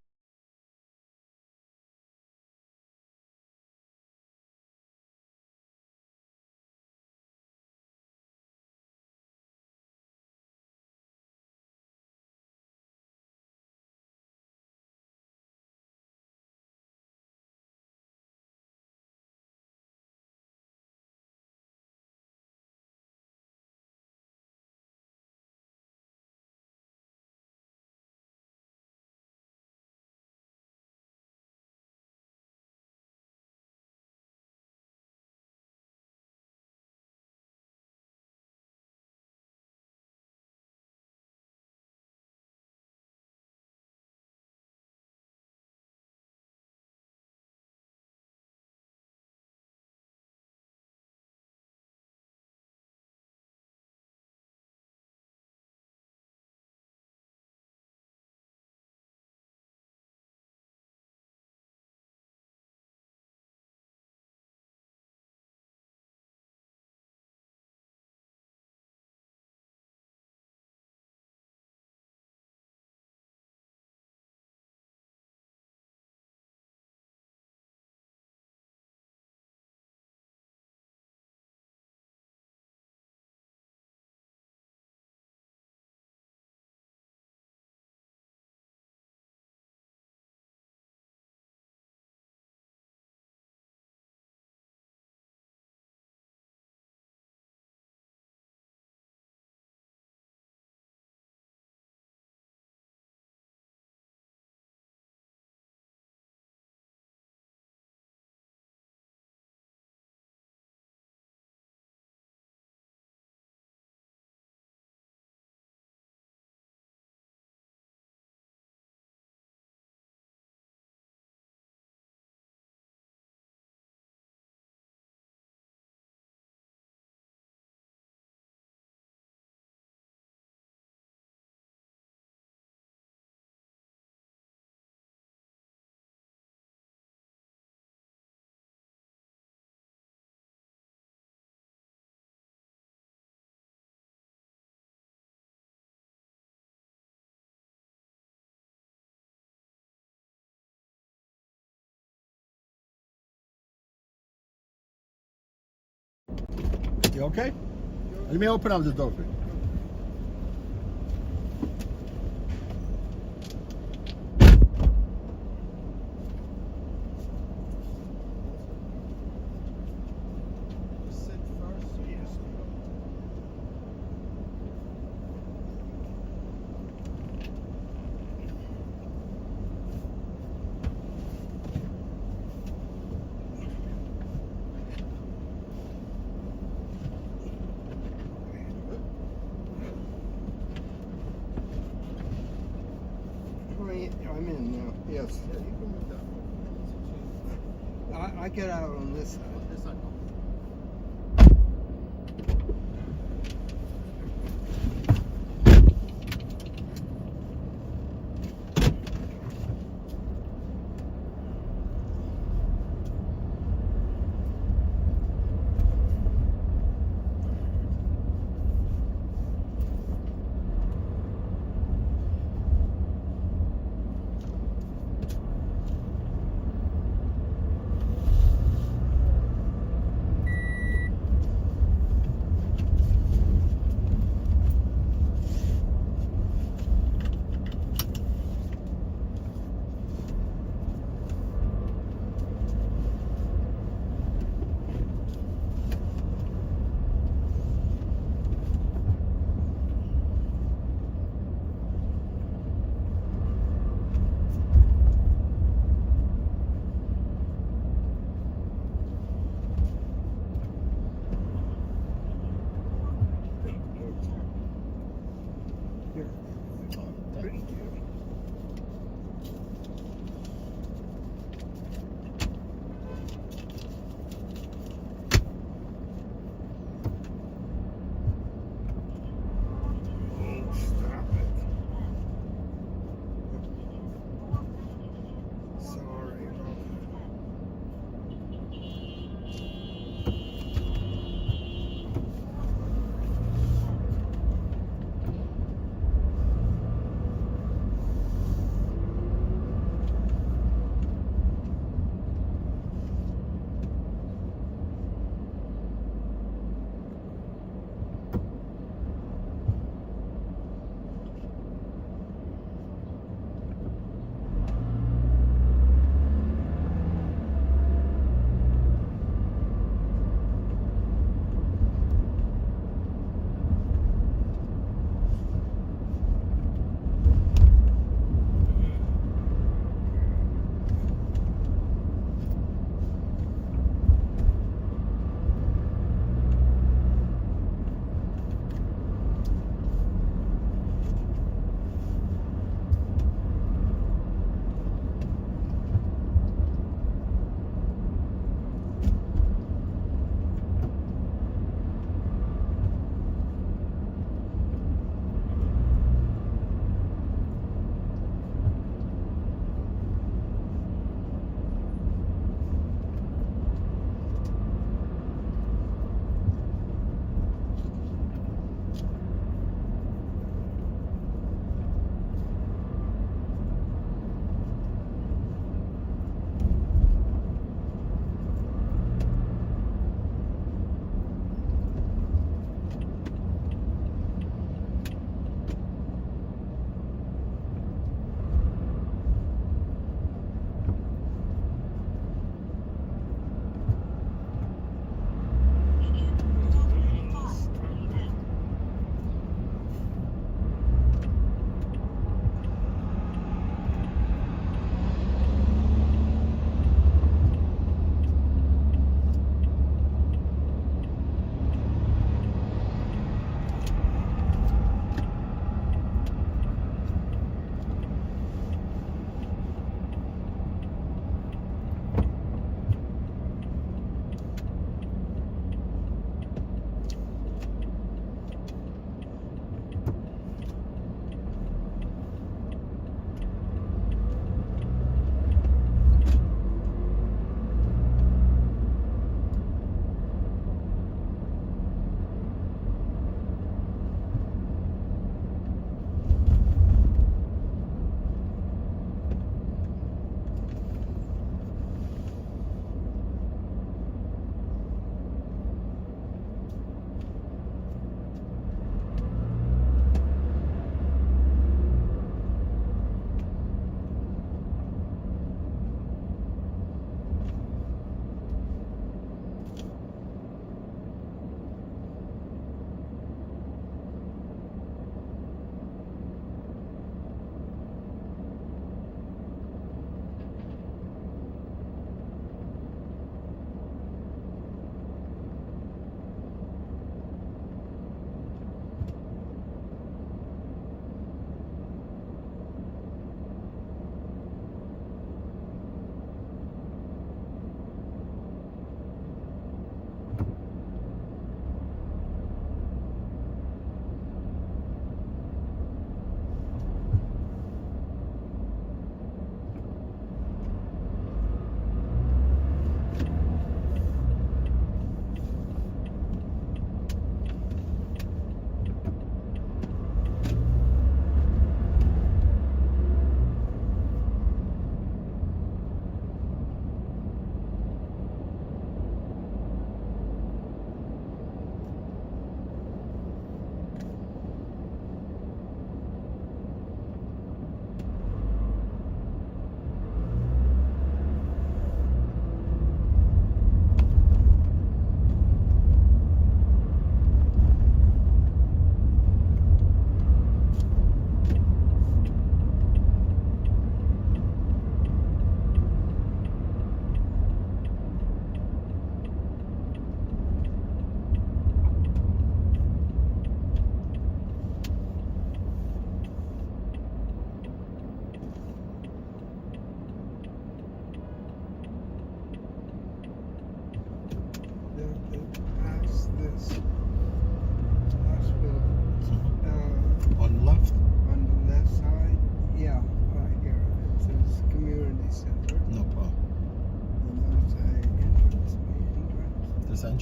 S1: You okay? Let me open up the door for you.
S8: I'm in now. Yes.
S1: Yeah, you can move that.
S8: I get out on this side.
S1: This side.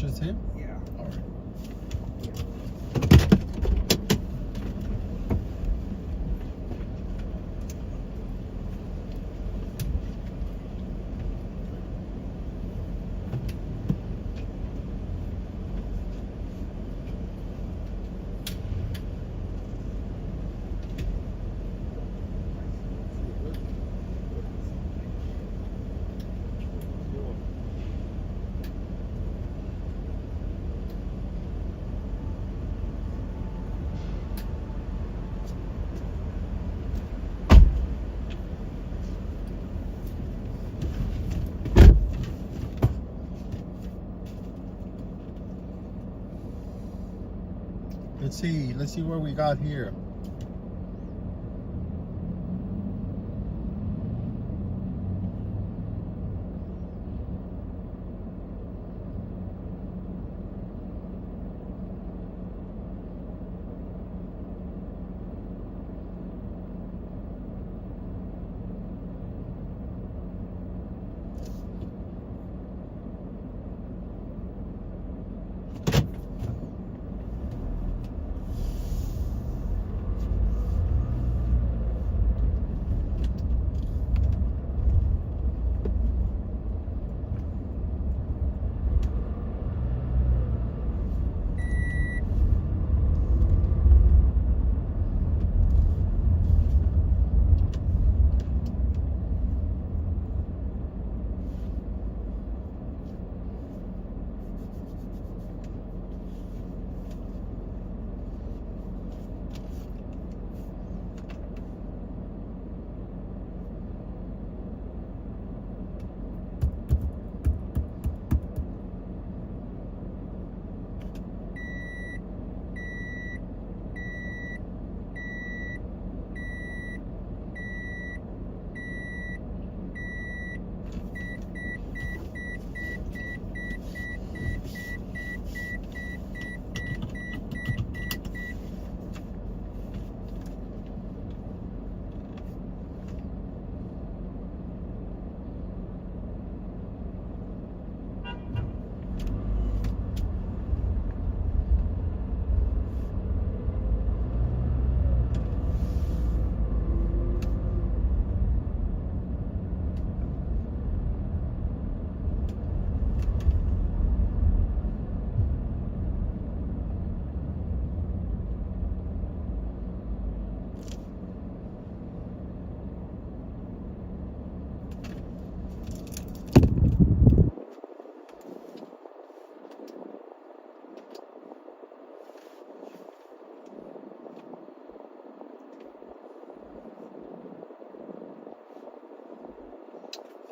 S1: Just him?
S8: Yeah.
S1: All right. Let's see what we got here.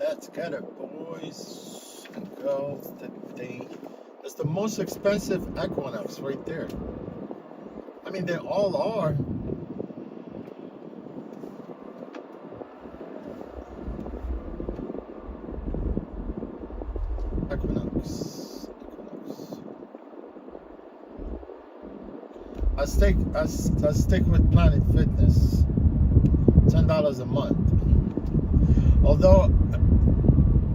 S1: Let's get it, boys and girls. It's the most expensive Equinox right there. I mean, they all are. Equinox. I stick with Planet Fitness. $10 a month. Although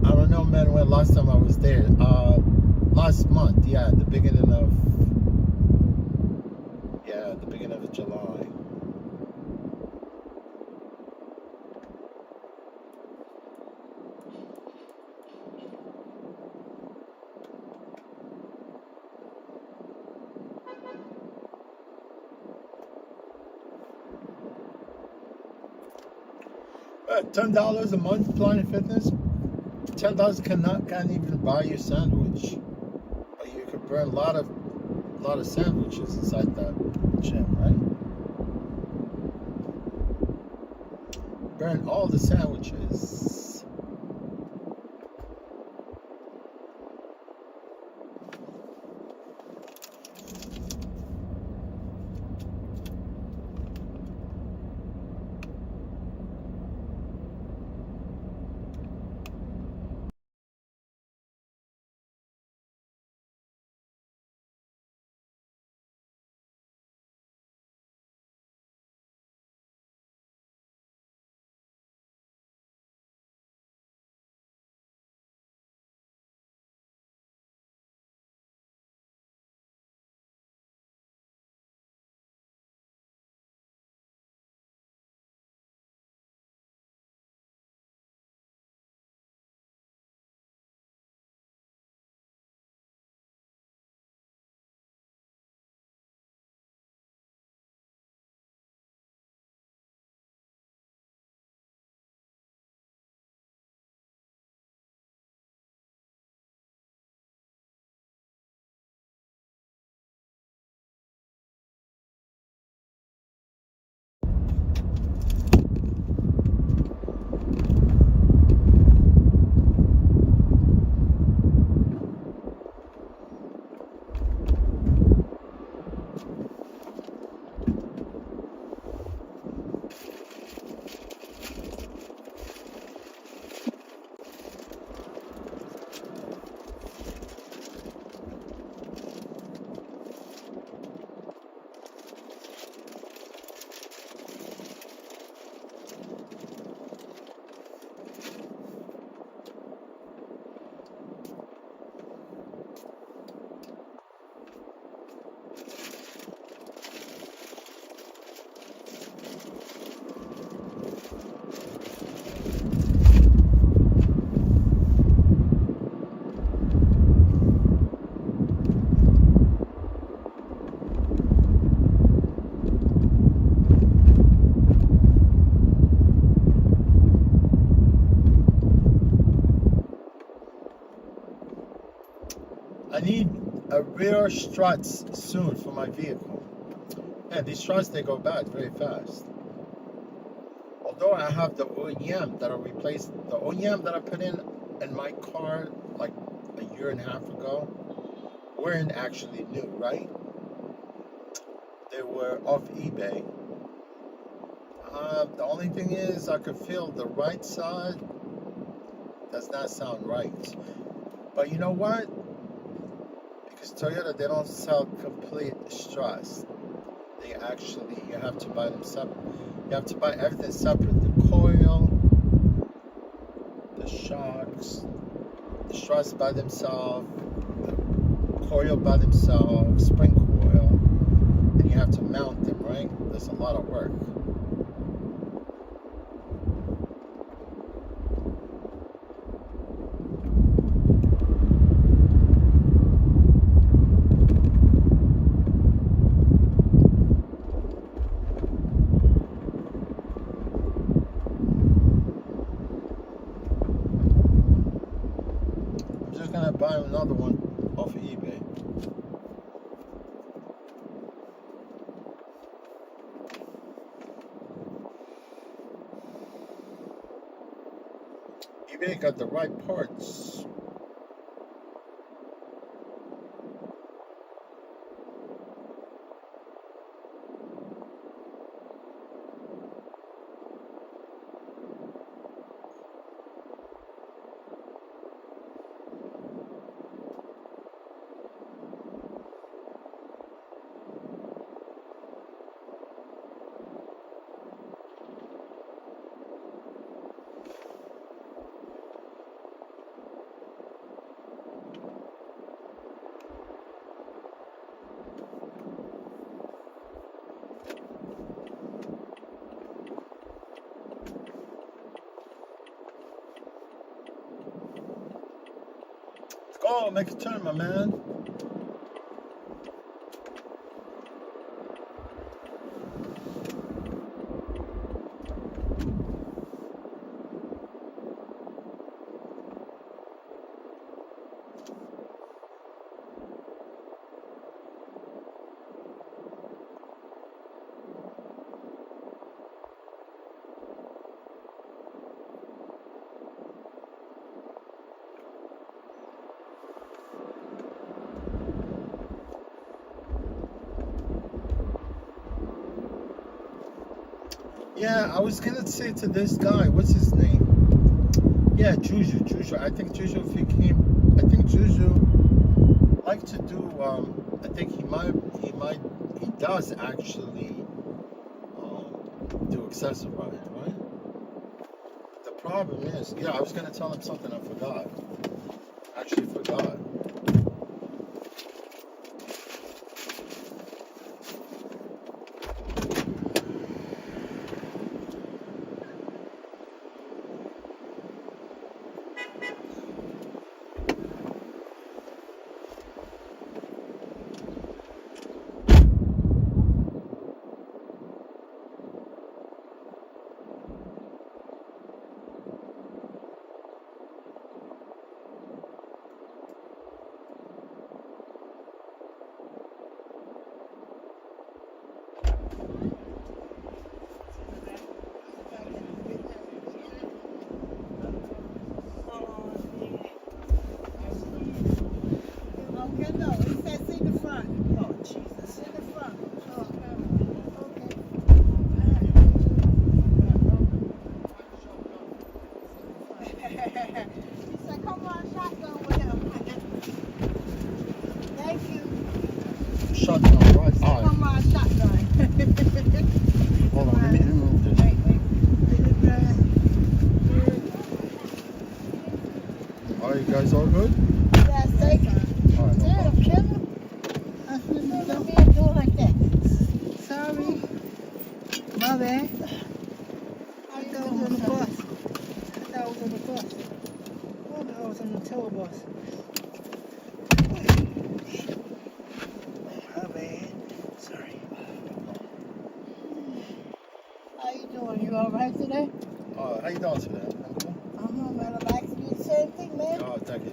S1: I don't know, man, when last time I was there. Last month, yeah, the beginning of July. $10 a month, Planet Fitness. $10 can't even buy you a sandwich. You could burn a lot of sandwiches inside that gym, right? Burn all the sandwiches. need a rear struts soon for my vehicle. And these struts, they go bad very fast. Although I have the OEM that I replaced, the OEM that I put in my car like a year and a half ago, weren't actually new, right? They were off eBay. The only thing is I could feel the right side does not sound right. But you know what? Because Toyota, they don't sell complete struts. They actually, you have to buy them separate. You have to buy everything separate. The coil, the shocks, the struts by themselves, the coil by themselves, spring coil, and you have to mount them, right? There's a lot of work. Gonna buy another one off eBay. eBay got the right parts. Go, make a turn, my man. Yeah, I was gonna say to this guy, what's his name? Yeah, Juju. I think Juju, if he came, I think Juju like to do. I think he does actually do excessive riding, right? The problem is, yeah, I was gonna tell him something, I forgot. Actually forgot. Shotgun, right? Come on, shotgun. Hold on, let me move this. Are you guys all good?
S3: Yeah, take it.
S1: All right, no problem.
S3: Don't be doing like that. Sorry. My bad. I thought I was on the bus. I was on the bus. Oh, no, I was on the tour bus. My bad. Sorry. How you doing? You all right today?
S1: How you doing today? I'm cool.
S3: Man. I'm asking you the same thing, man.
S1: Oh, thank you.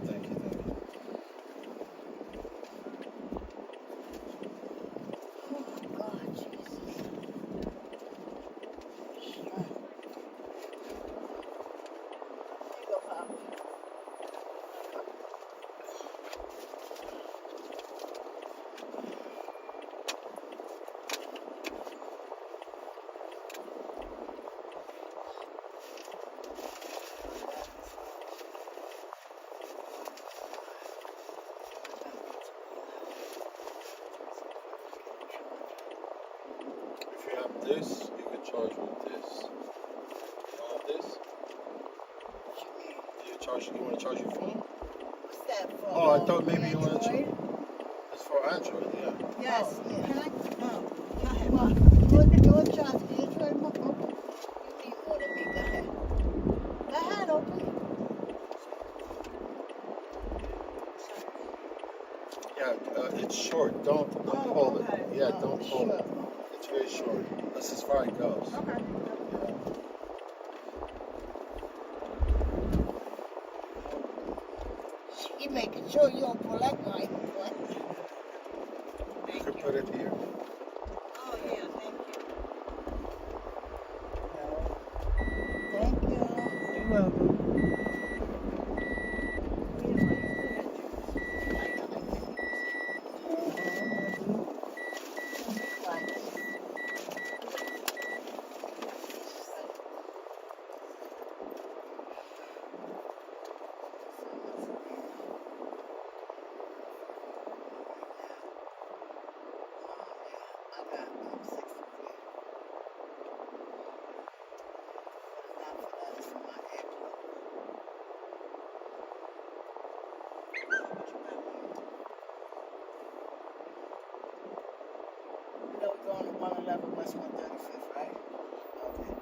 S1: this, you can charge with this. You want this? You want to charge your phone?
S3: What's that for?
S1: Oh, I thought maybe you
S3: Android?
S1: want to charge. It's for Android, yeah.
S3: Yes. Yeah.
S4: Can I?
S3: Go ahead, Mom.
S4: Your charge Android, Mom? You need more than me. Go ahead. Go ahead, open.
S1: Yeah, it's short. Don't pull it. Yeah, don't pull it. It's very short. That's as far as it goes.
S4: Okay. She making sure you don't pull that knife. What?
S1: You can put it here.
S3: Oh, yeah, thank you.
S4: Thank you.
S3: You're welcome. You know we're going to 111 West 135th, right? Okay.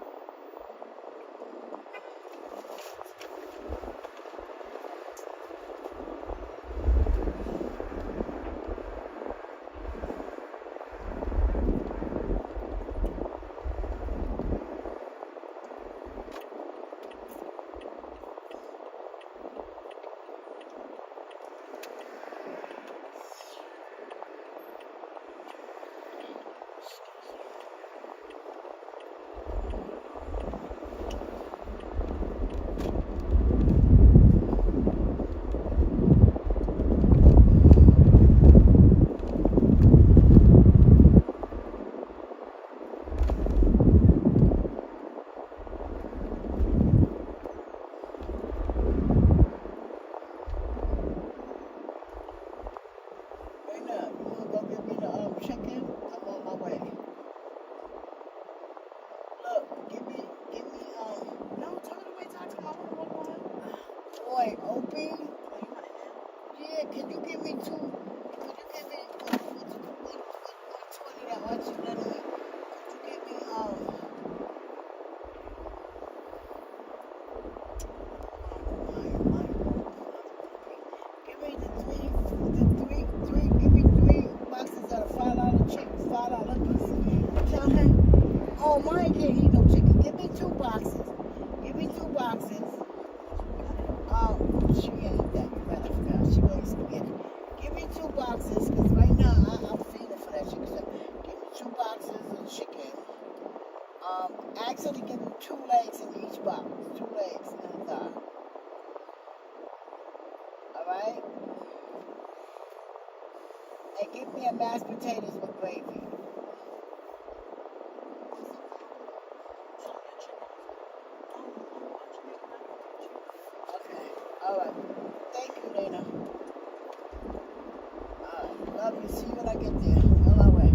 S3: Wait up. You want to go get me the chicken? I'm on my way. Look, give me, no, tell me to wait till I come home. Boy, Opie. Yeah, can you give me two? Could you give me 120 that much you letting me? Could you give me give me give me three boxes of $5 chicken, $5 piece. Tell him, oh, mine can't eat no chicken. Give me two boxes. Give me two boxes. She ain't that bad. I forgot. She wants spaghetti. Give me two boxes, because right now I'm feeding for that chicken. So give me two boxes of chicken. Ask her to give me 2 legs in each box. 2 legs and a thigh. Alright? And give me a mashed potatoes with gravy. Okay. Alright. Thank you, Lena. Alright. Love you. See you when I get there. On my way.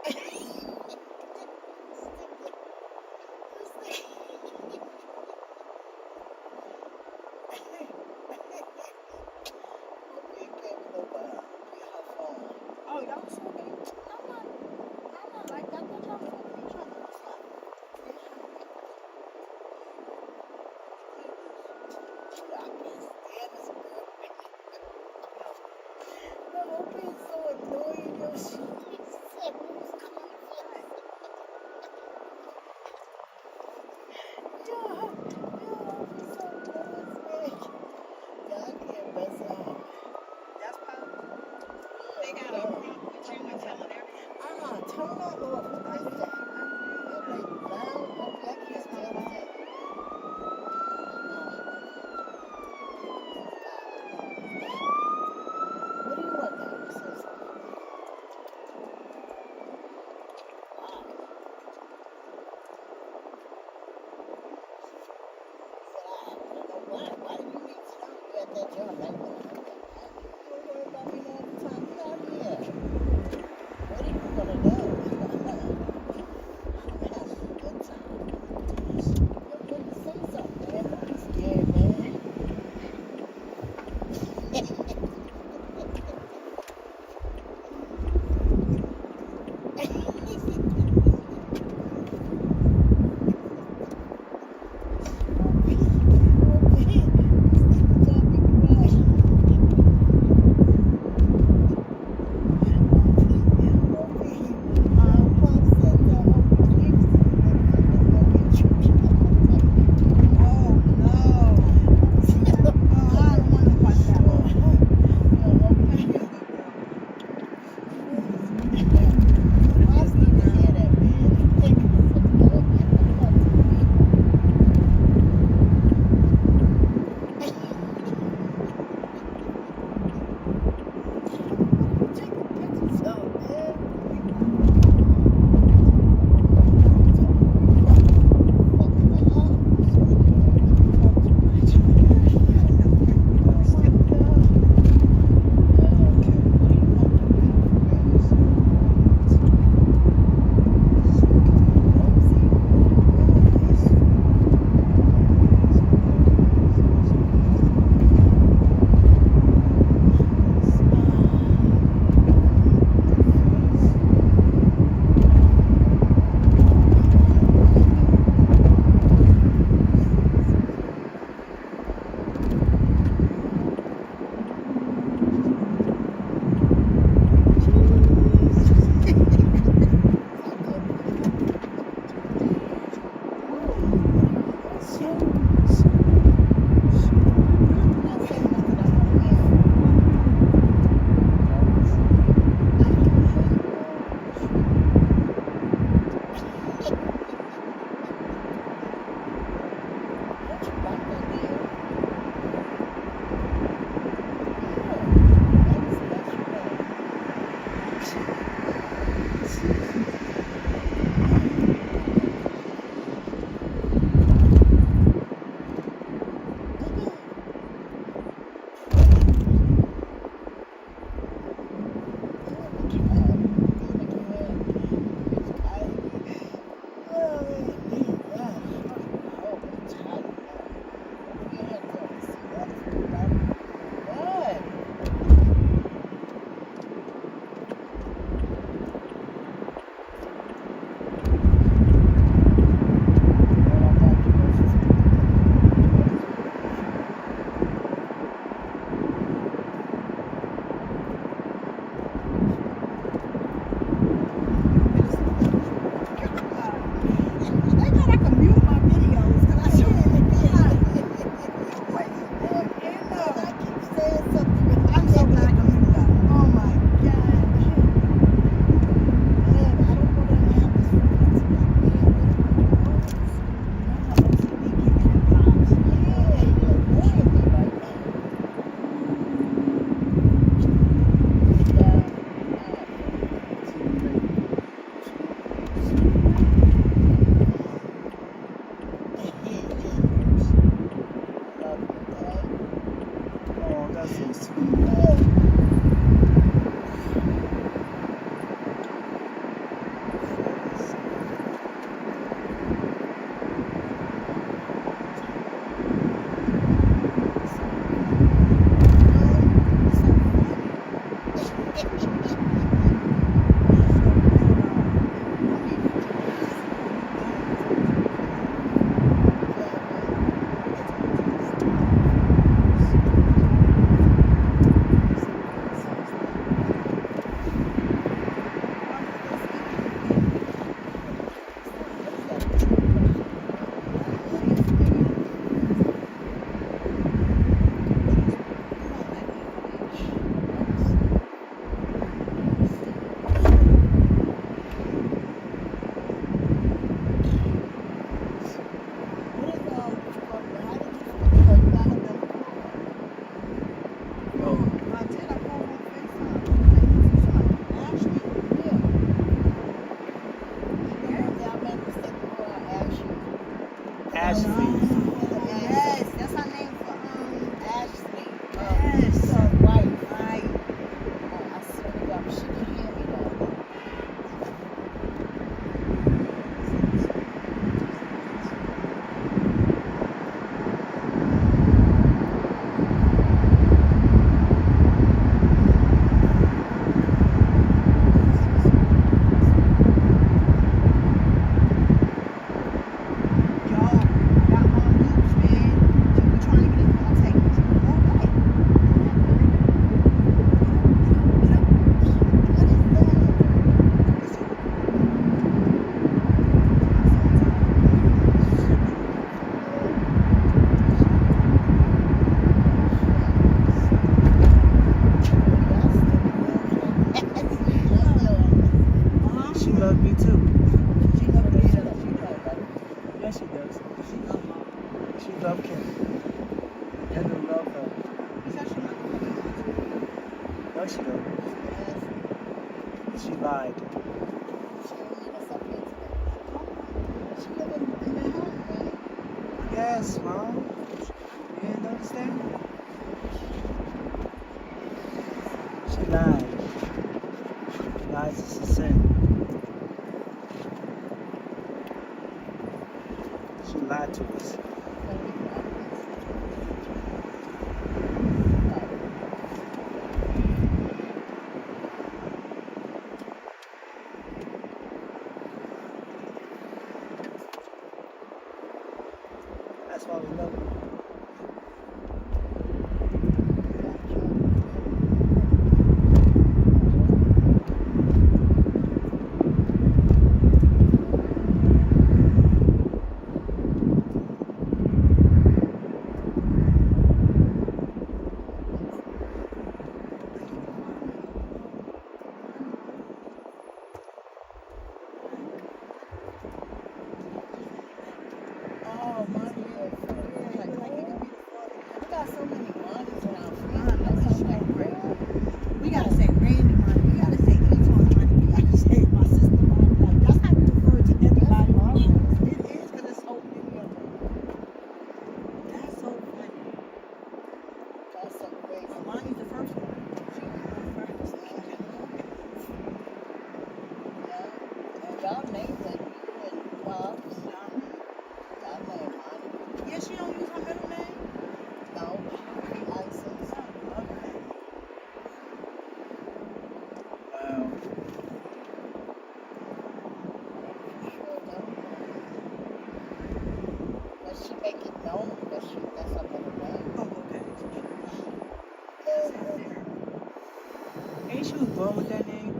S3: Oh, y'all saw me? I'm not like that. What y'all for each other? What's up? I can't stand this girl. No, I'm being so annoying. Yo, she said we was conflict. Yo, I'm so annoying, man. Yeah, I can't mess up. That's possible. They got a problem with you and telling everyone. Turn that off. What is that? That like loud. Okay, I can't stand that. What do you want now? You said something. Wow. I don't know why. Why do you need to know you at that job right now? Don't worry about me all the time. Get out of here. What are you gonna do? I'm having a good time. You're going to say something, man. Don't be scared, man. loves me too.
S20: She loves me.
S3: Yes, she does. She loves Mom. She loves Kim. And to love her.
S20: You said she loves me.
S3: No, she don't. She lied.
S20: She lives in their home, right?
S3: Yes, Mom. You didn't understand? She lied. Lies is a sin. She lied to us. That's why we love her.
S20: Oh, money. We got so many monies around here. That's so crazy. We gotta say Randy money. We gotta say Ethan money. We gotta say my sister money. Like, that's how you refer to everybody. It is because it's so many of them. That's so funny. That's so crazy. Money's the first one. She was the first. Yeah. And y'all named it. You and Pops. Y'all named Money. Yeah, she don't use her middle name. No, license. Okay.
S3: Wow.
S20: Sure don't. But she make it known that that's her middle name.
S3: Oh, okay. Ain't she was born with that name?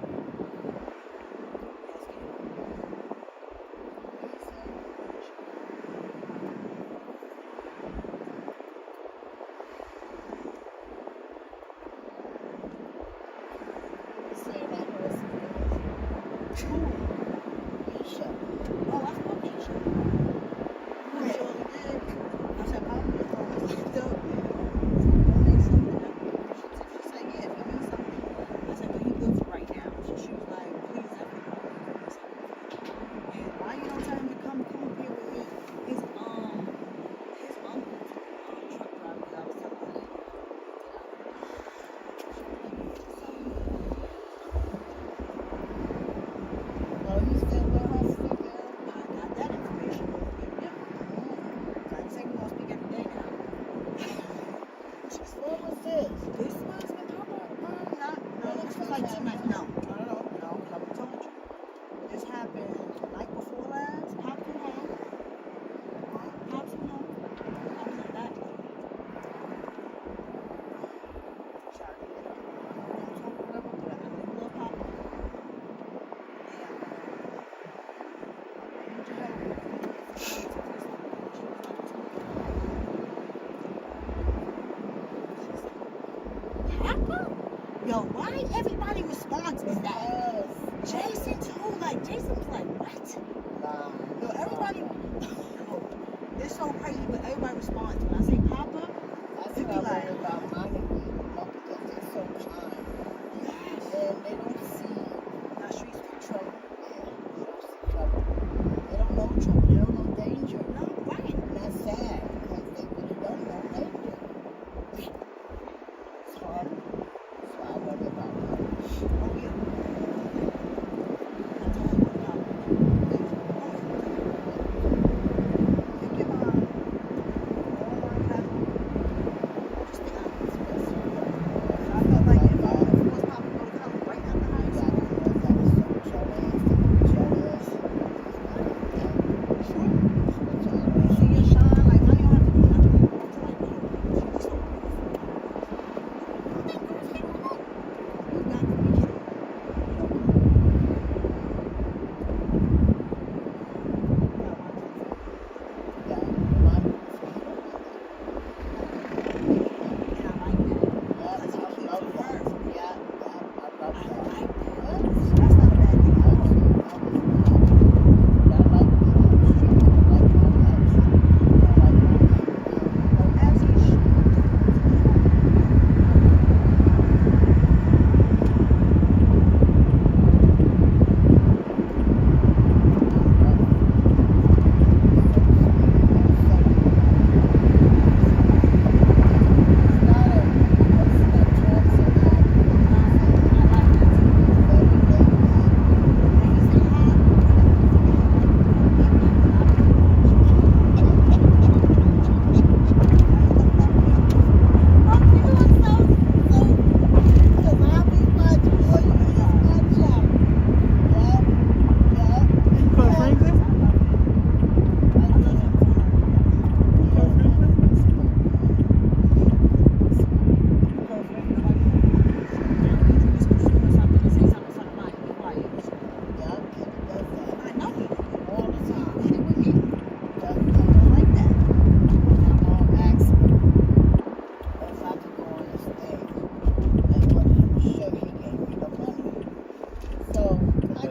S20: Yo, why everybody responds is that? Jason too, like Jason was like, what? Yo, everybody, it's so crazy, but everybody responds. When I say Papa, they be like, about money, because they're so kind. Yes. And they don't see that streets of trouble. Yeah, they don't know trouble. They don't know danger. No, right. And that's sad, because they really don't know danger. It's hard. That's why I worry about money. Oh, yeah. I told you about just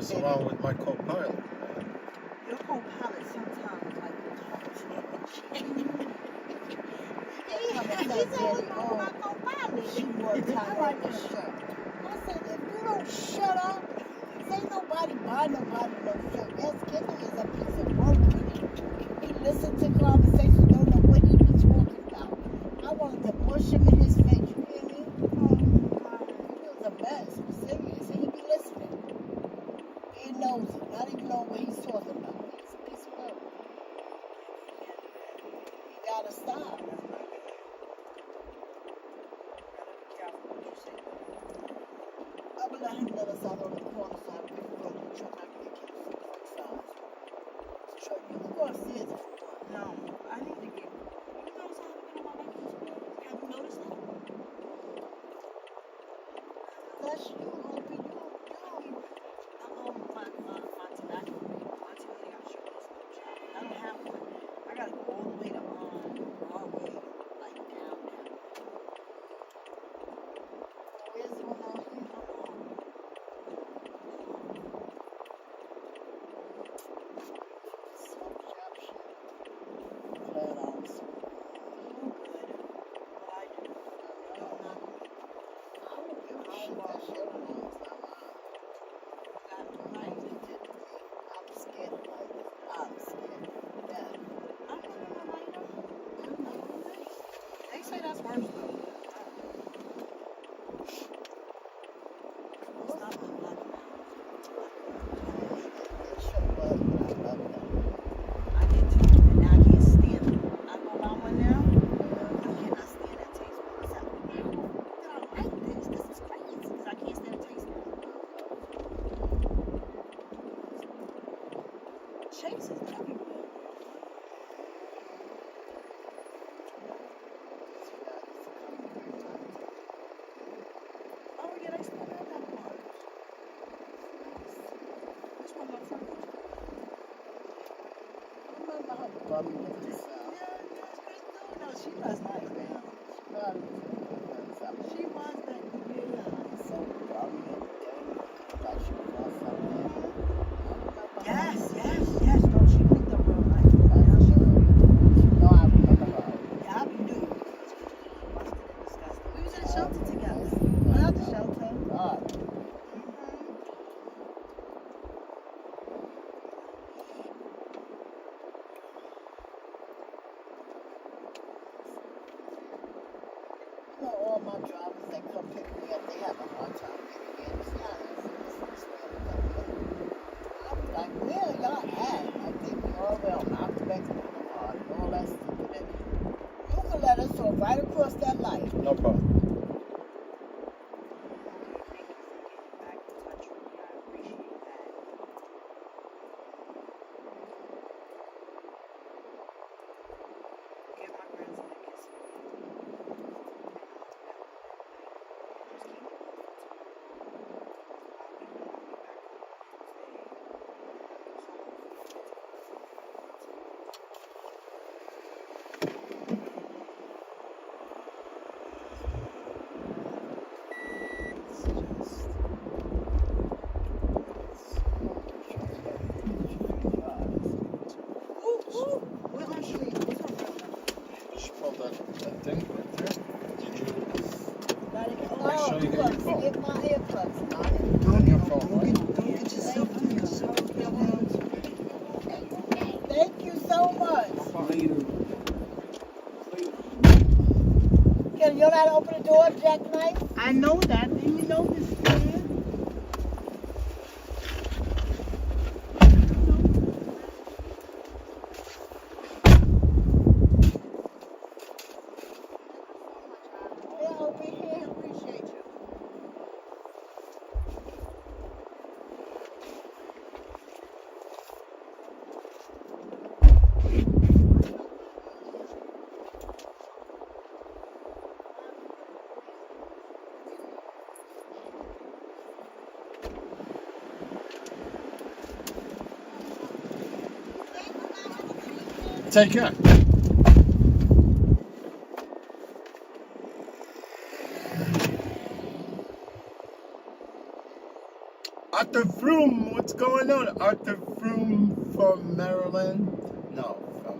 S1: mess around with my co-pilot.
S3: Your co-pilot sometimes like She's always my co-pilot. She wore tie on the shirt. I said, if you don't shut up, ain't nobody buy nobody no shirt. That Skinner is a piece of work. He listen to conversations, don't know what he be talking about. I wanted to push him in his face. You hear me? He was a mess. I'm serious. And he be listening. He knows it. Not even know what he's talking about. He's a piece of work. He gotta stop. I will let him know us out on the corner so I can go to the truck. I can get him some french fries. Sure, you can go upstairs if you want. No, I need to get. You notice how I've been on my bike this morning? Have you noticed that? That's you, Opie. You don't even. My tobacco rate. My tobacco got shut off. I don't have one. I gotta go all the way to Broadway, like down. Where's the one out here? They say that's worse though. I did too, and now I can't stand it. I go buy one now. I cannot stand that taste. I said, how did I like this? This is crazy because I can't stand the taste. Chase is everywhere. Oh yeah, they still have that one. That's one of my friends. Remember how bummy with this no, she was nice, man. She was that so bummy and dirty. Like she was something. Yes. No, she picked up real nice. No, I remember her. Yeah, I knew. We was in the shelter together. Not the shelter. God. You know, all my drivers that come pick me up, they have a hard time getting in. It's not easy. I'll be like, where are y'all at? Like, they be all around Mount Mexico Boulevard and all that stupid. You can let us go right across that light.
S1: No problem.
S3: Thank you so much. Can you know how to open the door, jackknife? I know that. Didn't you know this?
S1: Take care. I Arthur Froome, what's going on? Arthur Froome from Maryland? No, from...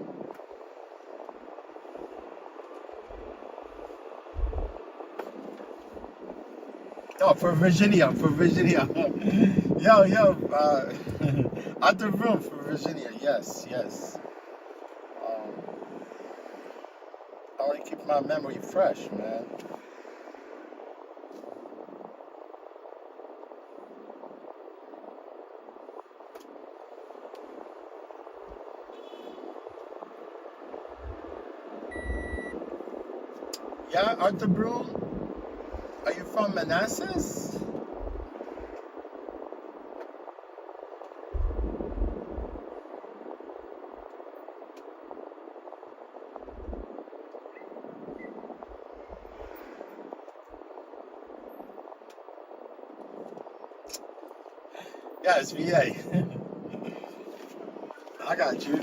S1: Oh, for Virginia, yo, Arthur Froome for Virginia, yes. I want to keep my memory fresh, man. Yeah, Arthur Broom, are you from Manassas? Yeah, it's VA. I got you.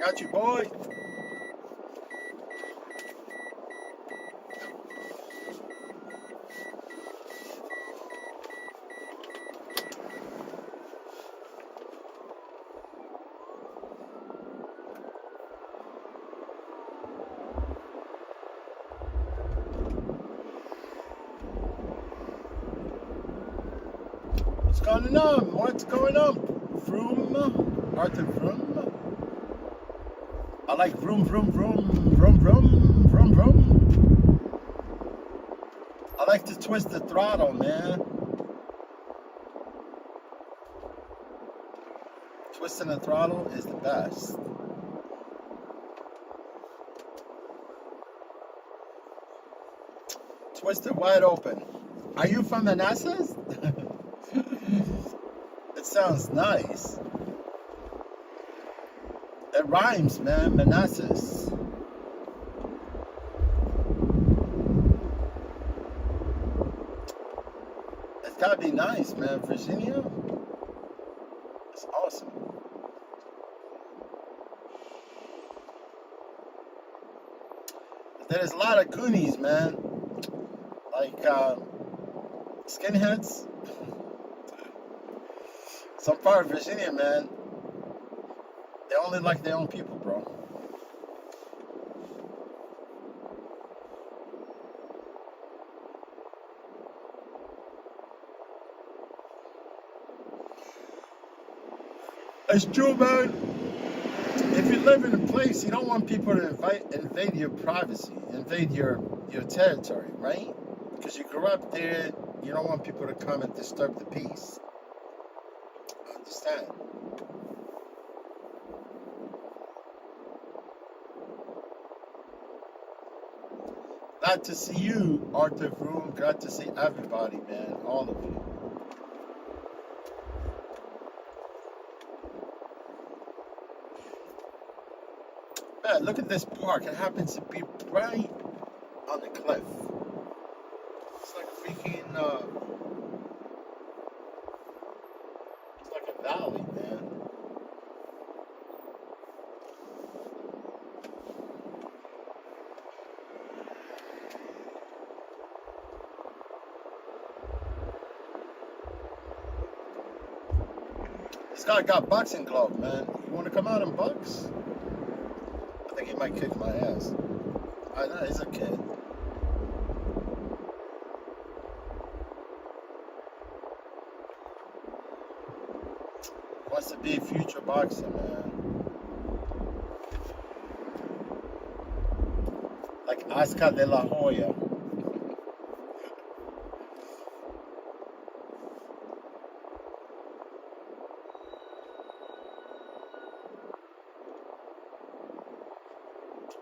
S1: Got you, boy. What's going on? What's going on? Vroom? Arthur Vroom? I like vroom, vroom, vroom, vroom, vroom, vroom, vroom. I like to twist the throttle, man. Twisting the throttle is the best. Twist it wide open. Are you from Manassas? It sounds nice. It rhymes, man. Manassas. It's gotta be nice, man. Virginia? It's awesome. There's a lot of Goonies, man. Like, skinheads. Some part of Virginia, man, they only like their own people, bro. It's true, man. If you live in a place, you don't want people to invade your privacy, invade your territory, right? Because you grew up there, you don't want people to come and disturb the peace. Understand? Glad to see you, Arthur Vroom. Glad to see everybody, man. All of you. Man, look at this park. It happens to be right on the cliff. It's like a freaking, it's like a valley, man. This guy got boxing glove, man. You want to come out and box? I think he might kick my ass. I know, he's a kid. Wants to be a future boxer, man. Like Oscar de la Hoya.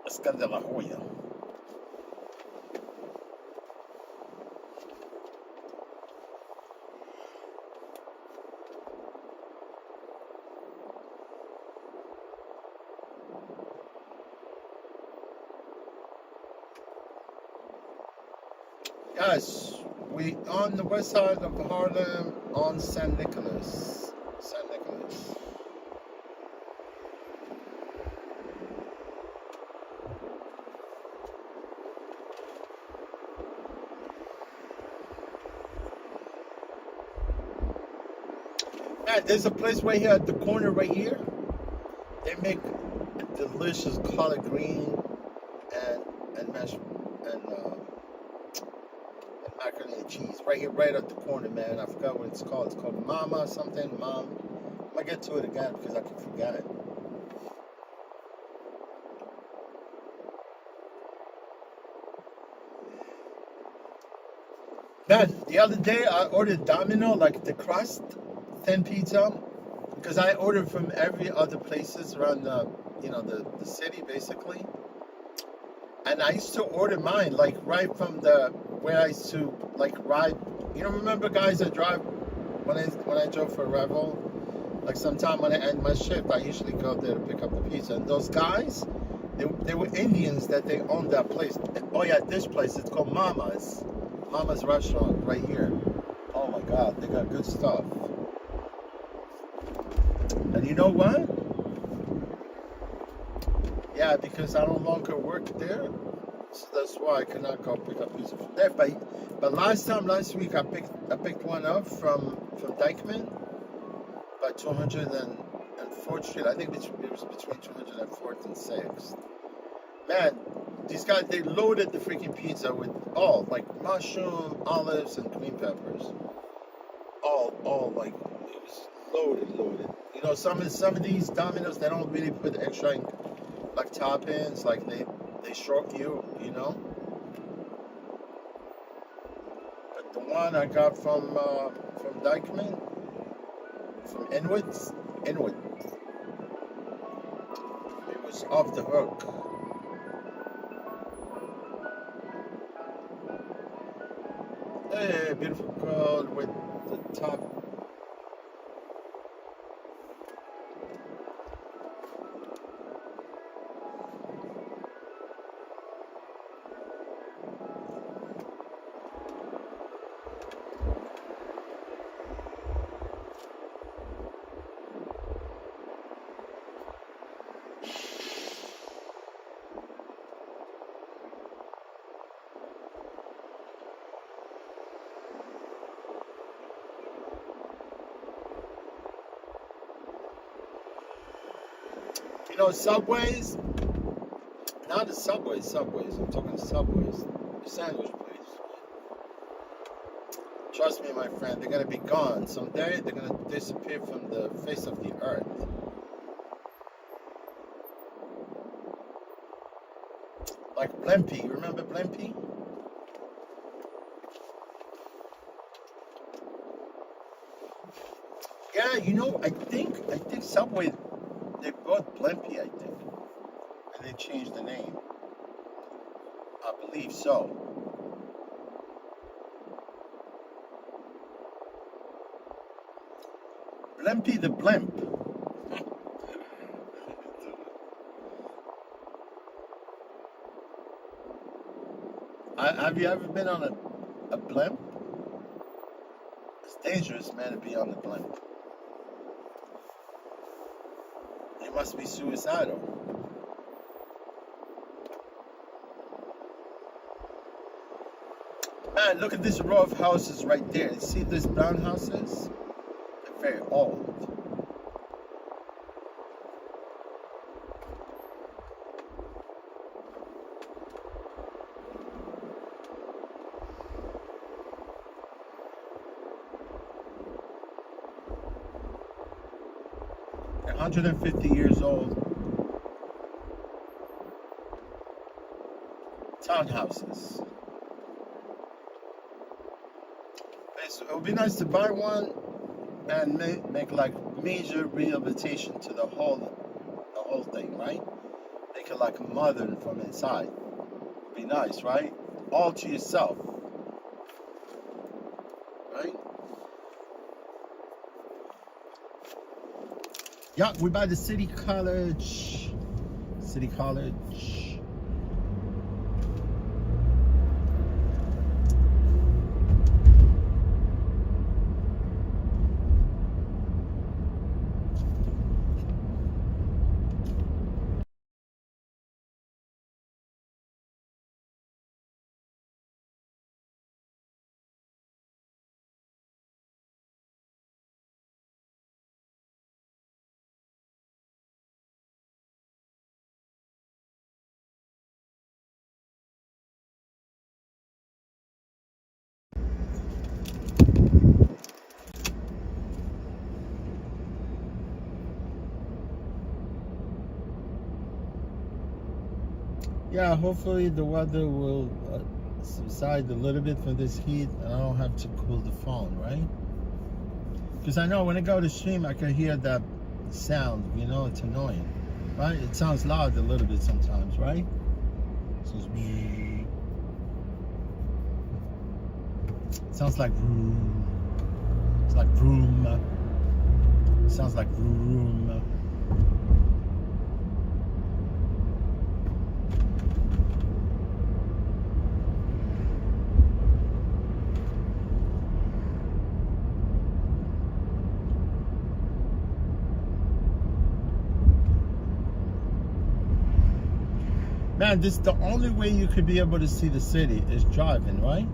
S1: Oscar de la Hoya. Yes, we on the west side of Harlem on St. Nicholas. St. Nicholas. Man, there's a place right here at the corner right here. They make delicious collard green and mashed and macaroni and cheese right here, right at the corner, man. I forgot what it's called. It's called Mama something. Mom. I might get to it again because I can forget it. Man, the other day I ordered Domino, like the crust, thin pizza, because I ordered from every other places around the, the city basically. And I used to order mine like right from where I used to like ride. Remember guys I drive when I drove for Revel? Like sometime when I end my shift, I usually go there to pick up the pizza. And those guys, they were Indians that they owned that place. Oh yeah, this place, it's called Mama's. Mama's restaurant right here. Oh my God, they got good stuff. And you know what? Yeah, because I no longer work there, so that's why I cannot go pick up pizza from there. But last week I picked one up from Dykeman by 204th Street. I think it was between 204th and 6th. Man, these guys, they loaded the freaking pizza with all like mushroom, olives, and green peppers. All like it was loaded. Some of these Domino's, they don't really put extra like toppings, like they short you. But the one I got from Dykeman, from Inwood, it was off the hook. Hey, beautiful girl with the top. Subways, not the Subways, I'm talking Subways, the sandwich place. Trust me, my friend, they're going to be gone. Someday they're going to disappear from the face of the earth. Like Blimpie, you remember Blimpie? Yeah, I think Subway, they bought Blimpie, I think. And they changed the name. I believe so. Blimpie the Blimp. Have you ever been on a blimp? It's dangerous, man, to be on the blimp. You must be suicidal. Man, look at this row of houses right there. You see these brown houses? They're very old. They're 150 years old. Townhouses. It would be nice to buy one and make like major rehabilitation to the whole thing, right? Make it like modern from inside. Would be nice, right? All to yourself, right? Yeah, we're by the City College. City College. Yeah, hopefully the weather will subside a little bit from this heat, and I don't have to cool the phone, right? Because I know when I go to stream, I can hear that sound. You know, it's annoying, right? It sounds loud a little bit sometimes, right? It sounds like vroom. It's like vroom. It sounds like vroom. Man, this is the only way you could be able to see the city is driving, right?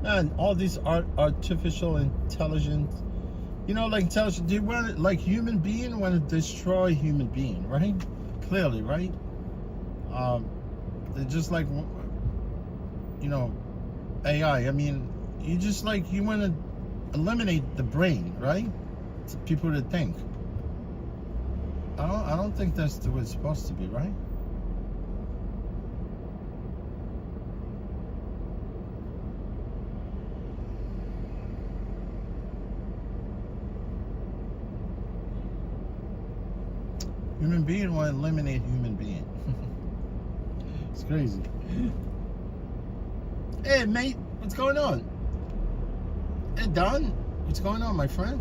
S1: Man, all these artificial intelligence, you know, like intelligence, they want, like human being want to destroy human being, right? Clearly, right? They're just like, you know, AI. I mean, you just like, you want to eliminate the brain, right? To people to think. I don't think that's the way it's supposed to be, right? Human being want to eliminate human being. It's crazy. Hey, mate, what's going on? Hey, Don, what's going on, my friend?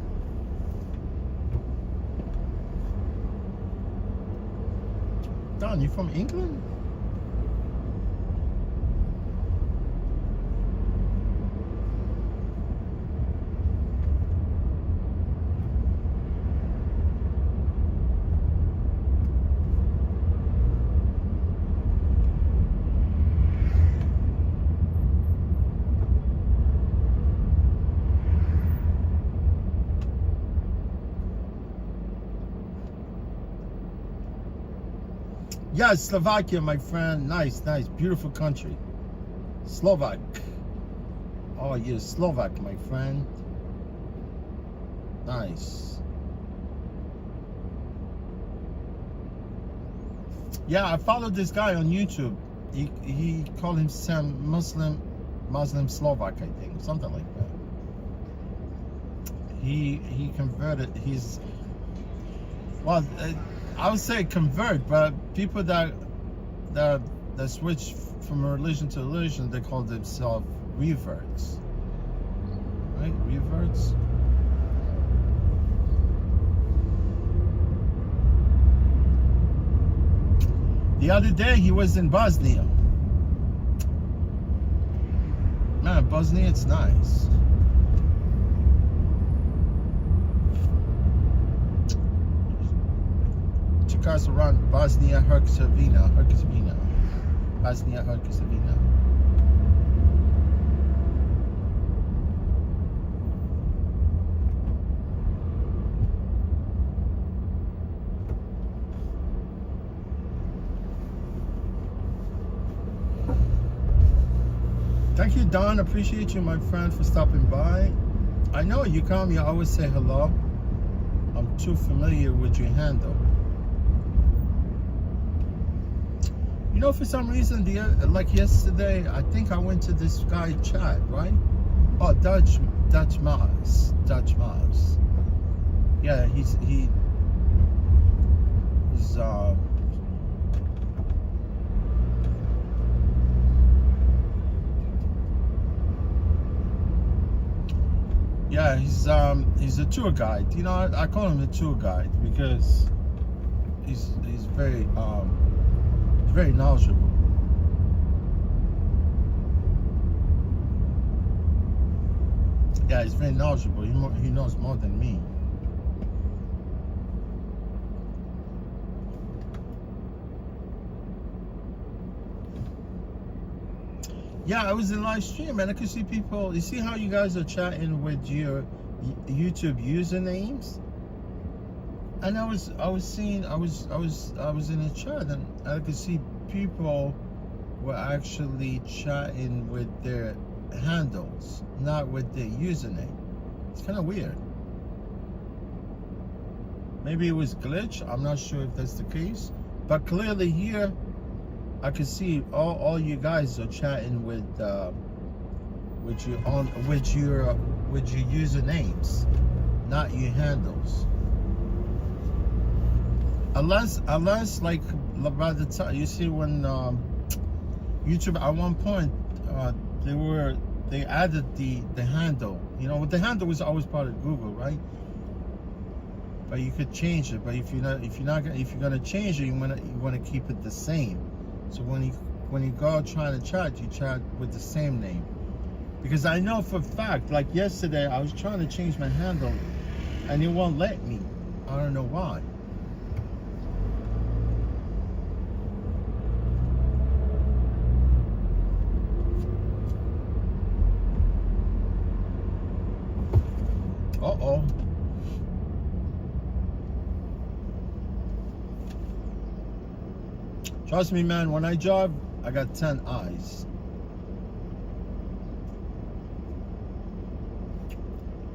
S1: Don, you from England? Yes, Slovakia, my friend. Nice, nice. Beautiful country. Slovak. Oh, you're Slovak, my friend. Nice. Yeah, I followed this guy on YouTube. He called himself Muslim Slovak, I think. Something like that. He converted. He's... Well... I would say convert, but people that switch from religion to religion, they call themselves reverts. Right? Reverts. The other day he was in Bosnia. Man, Bosnia, it's nice. Cars around Bosnia-Herzegovina. Bosnia-Herzegovina. Thank you, Don. Appreciate you, my friend, for stopping by. I know you come, you always say hello. I'm too familiar with your handle. You know, for some reason, like yesterday, I think I went to this guy chat, right? Oh, Dutch Mars. Yeah, he He's yeah, he's a tour guide. You know, I call him a tour guide because he's very knowledgeable. Yeah, he's very knowledgeable. He knows more than me. Yeah, I was in live stream and I could see people. You see how you guys are chatting with your YouTube usernames? And I was in the chat and I could see people were actually chatting with their handles, not with their username. It's kind of weird. Maybe it was glitch. I'm not sure if that's the case, but clearly here I can see all you guys are chatting with your usernames, not your handles. Unless like by the time you see when YouTube at one point they added the handle. You know, the handle was always part of Google, right? But you could change it. But if you're gonna change it, you wanna keep it the same. So when you go trying to chat, you chat with the same name. Because I know for a fact, like yesterday, I was trying to change my handle, and it won't let me. I don't know why. Uh-oh. Trust me, man, when I drive, I got 10 eyes.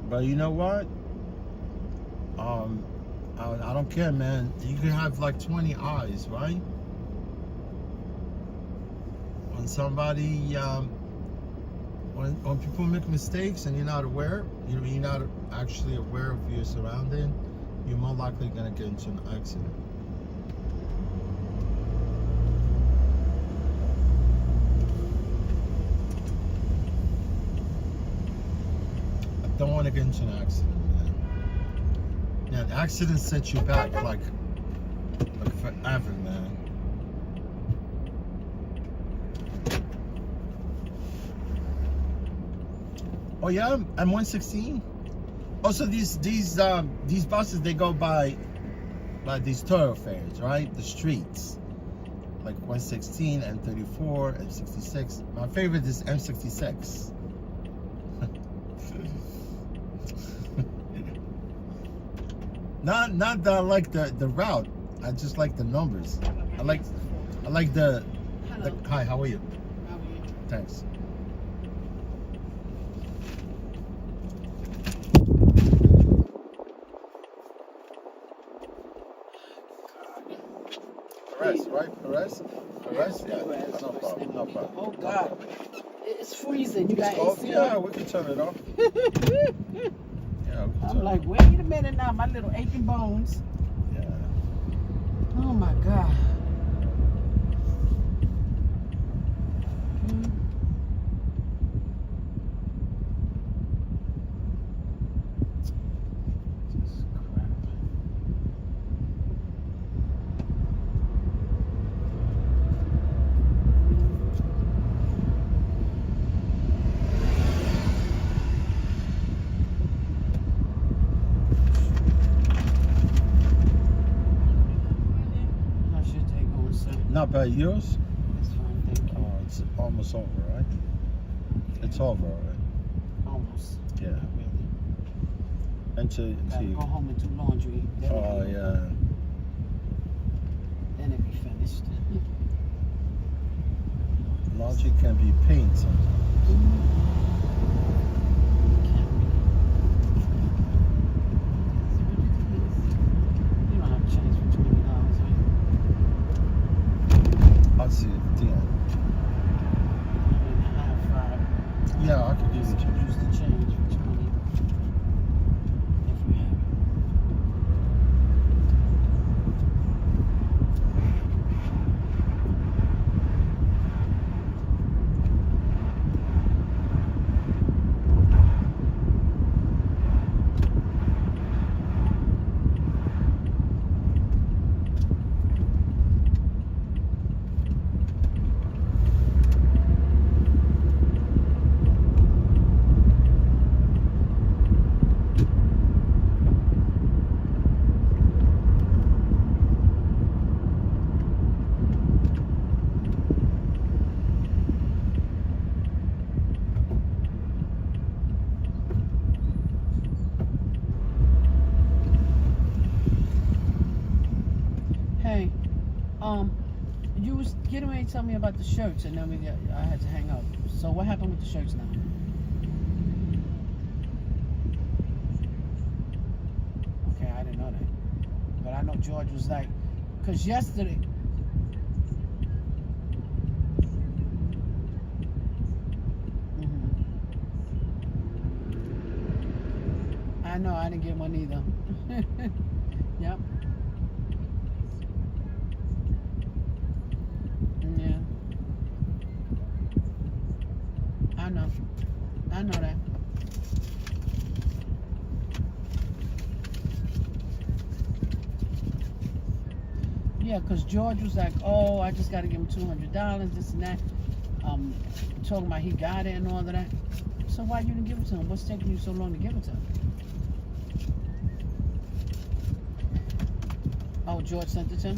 S1: But you know what? I don't care, man. You can have like 20 eyes, right? When somebody, when people make mistakes and you're not aware, you're not actually aware of your surrounding, you're more likely gonna get into an accident. Don't want to get into an accident, man. Yeah, the accident sets you back like forever, man. Oh yeah, I'm 116. Also, these buses, they go by these thoroughfares, right? The streets, like 116, M34, M66. My favorite is M66. Not that I like the route. I just like the numbers. I like the hi, how are you?
S3: How are you?
S1: Thanks. Perez, right? Perez? Yeah. No problem. No problem.
S3: Oh God. It's freezing. You got AC?
S1: Yeah, we can turn it off. Yeah,
S3: I'm like, wait a minute now, my little aching bones.
S1: Yeah.
S3: Oh my God.
S1: Not bad. Yours?
S3: It's fine, thank you.
S1: Oh, it's almost over, right? It's over, right?
S3: Almost.
S1: Yeah.
S3: Not really.
S1: Until
S3: Gotta
S1: you
S3: go home and do laundry. Then
S1: oh yeah.
S3: Then it'll be finished.
S1: Laundry can be pain sometimes. I'll see it at the end. Yeah, I could use the change.
S3: Use the change for 20. If we have it.
S10: Hey, you was getting ready to tell me about the shirts, and then I had to hang up. So what happened with the shirts now? Okay, I didn't know that. But I know George was like, because yesterday. I know, I didn't get one either. Yep. Yeah. I know that. Yeah, because George was like, oh, I just got to give him $200, this and that. Talking about he got it and all of that. So why you didn't give it to him? What's taking you so long to give it to him? Oh, George sent it to him?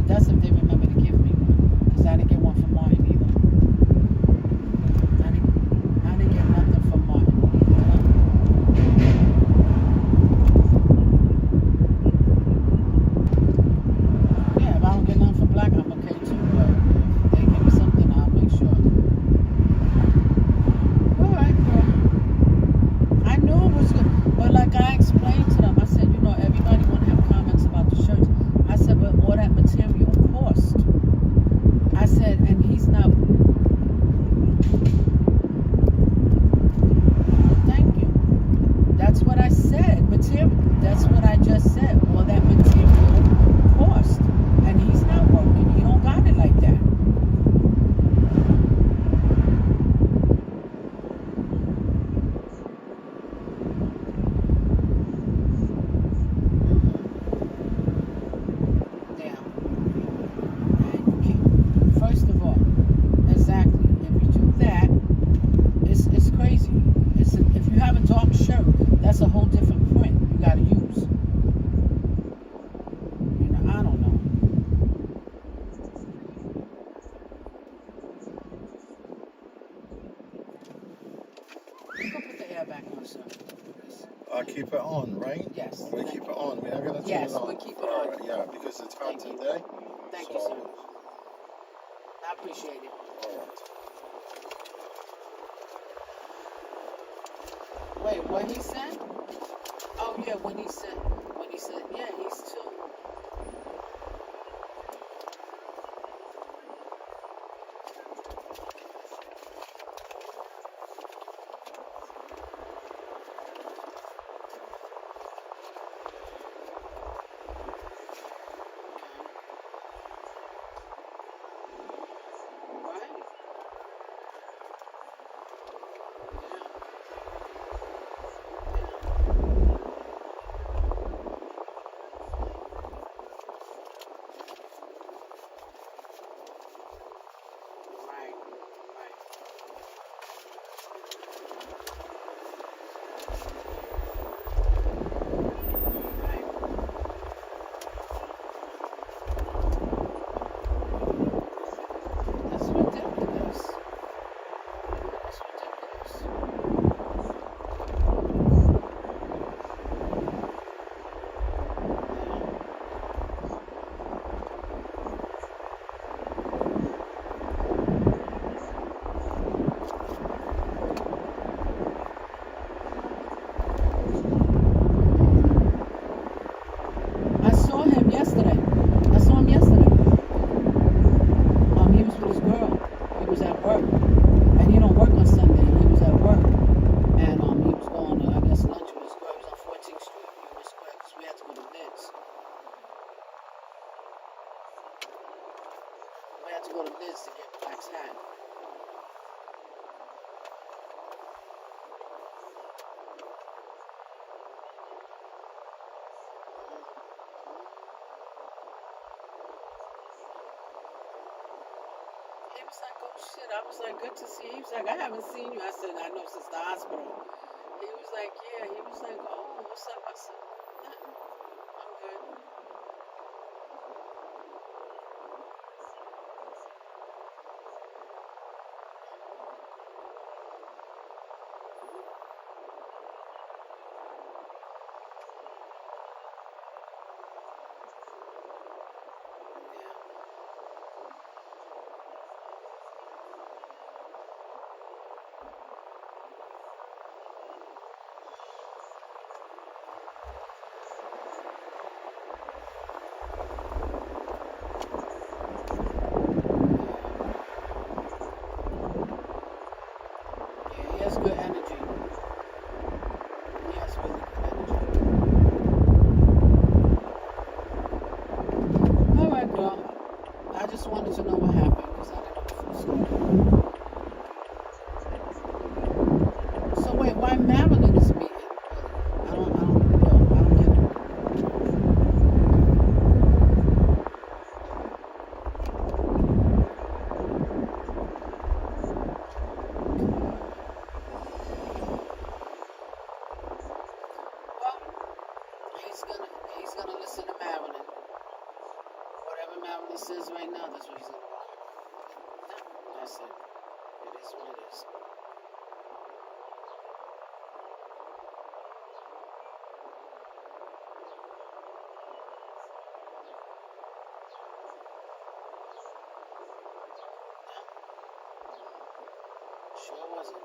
S10: That's if they remember to give me one, because I didn't get one from Martin either. I didn't get nothing from Martin. Yeah, if I don't get nothing from Black, I'm okay too. But if they give me something, I'll make sure. All right, girl. I knew it was good, but like I explained to them, I said, you know, everybody want to have comments about the shirts. I said, but all that material cost. I said, and he's not. Thank you. That's what I said. Material. That's what I just said. All that material cost. And he's not working. He don't got it like that. First of all, exactly. If you do that, it's crazy. If you have a dark shirt, that's a whole different print you got to use. You know, I don't know. You can put the air back on, sir.
S1: Keep it on, right?
S10: Yes.
S1: We keep it on. We're not gonna turn
S10: Yes,
S1: it on.
S10: we keep it
S1: All
S10: on.
S1: right, yeah, because it's hot today.
S10: Thank you, sir. I appreciate it.
S1: All right.
S10: Wait, what he said? Oh yeah, when he said, yeah, he's too. He was at work, and he don't work on Sunday. He was at work. was like, oh shit. I was like, good to see you. He was like, I haven't seen you. I said, I know since the hospital. He was like, yeah. He was like, oh, what's up? I said, nothing. I'm good. Yeah, he has good energy. He has really good energy. All right, girl. I just wanted to know what happened because I didn't know the full story. So wait, why Marilyn is meeting? I don't get it. He's gonna listen to Marilyn. Whatever Marilyn says right now, that's what he's gonna do. That's it. It is what it is. Sure wasn't.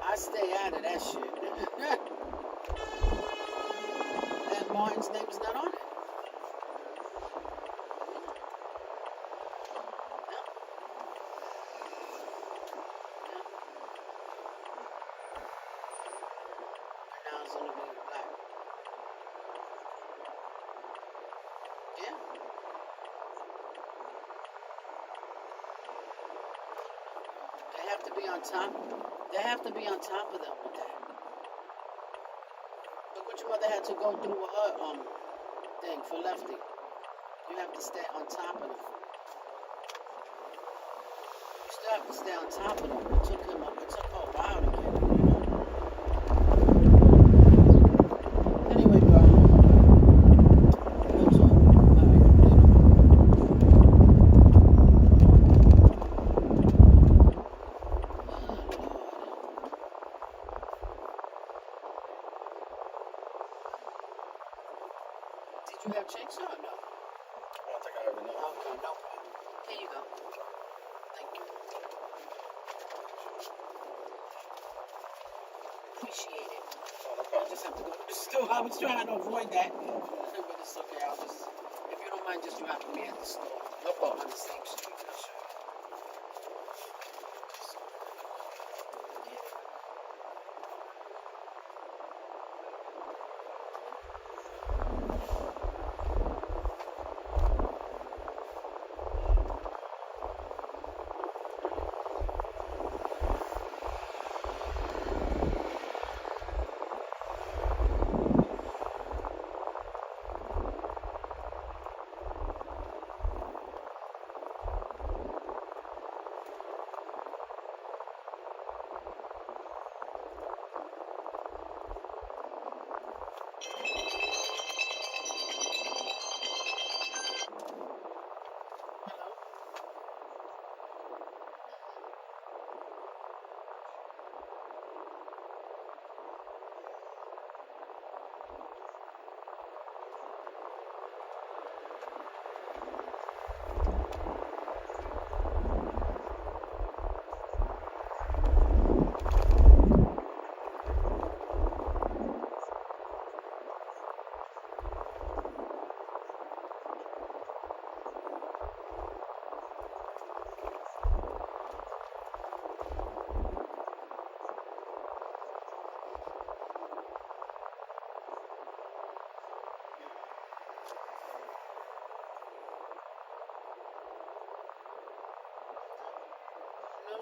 S10: I stay out of that shit. And Martin's name's not on it. Now it's only being black. Yeah. They have to be on top. They have to be on top of them with that. Look what your mother had to go through with her thing for Lefty. You have to stay on top of them. You still have to stay on top of them. It took her a while to get it, you know. Anyway, girl. We'll talk. All right, later. Did you have checks or no?
S2: I don't think I ever know.
S10: Okay, no. Here you go. Thank you. Appreciate it. I just have to go to the store. I was trying to avoid that. But it's okay. I'll just, if you don't mind, just dropping me at the store.
S2: No problem.
S10: On the same street. I'll show you.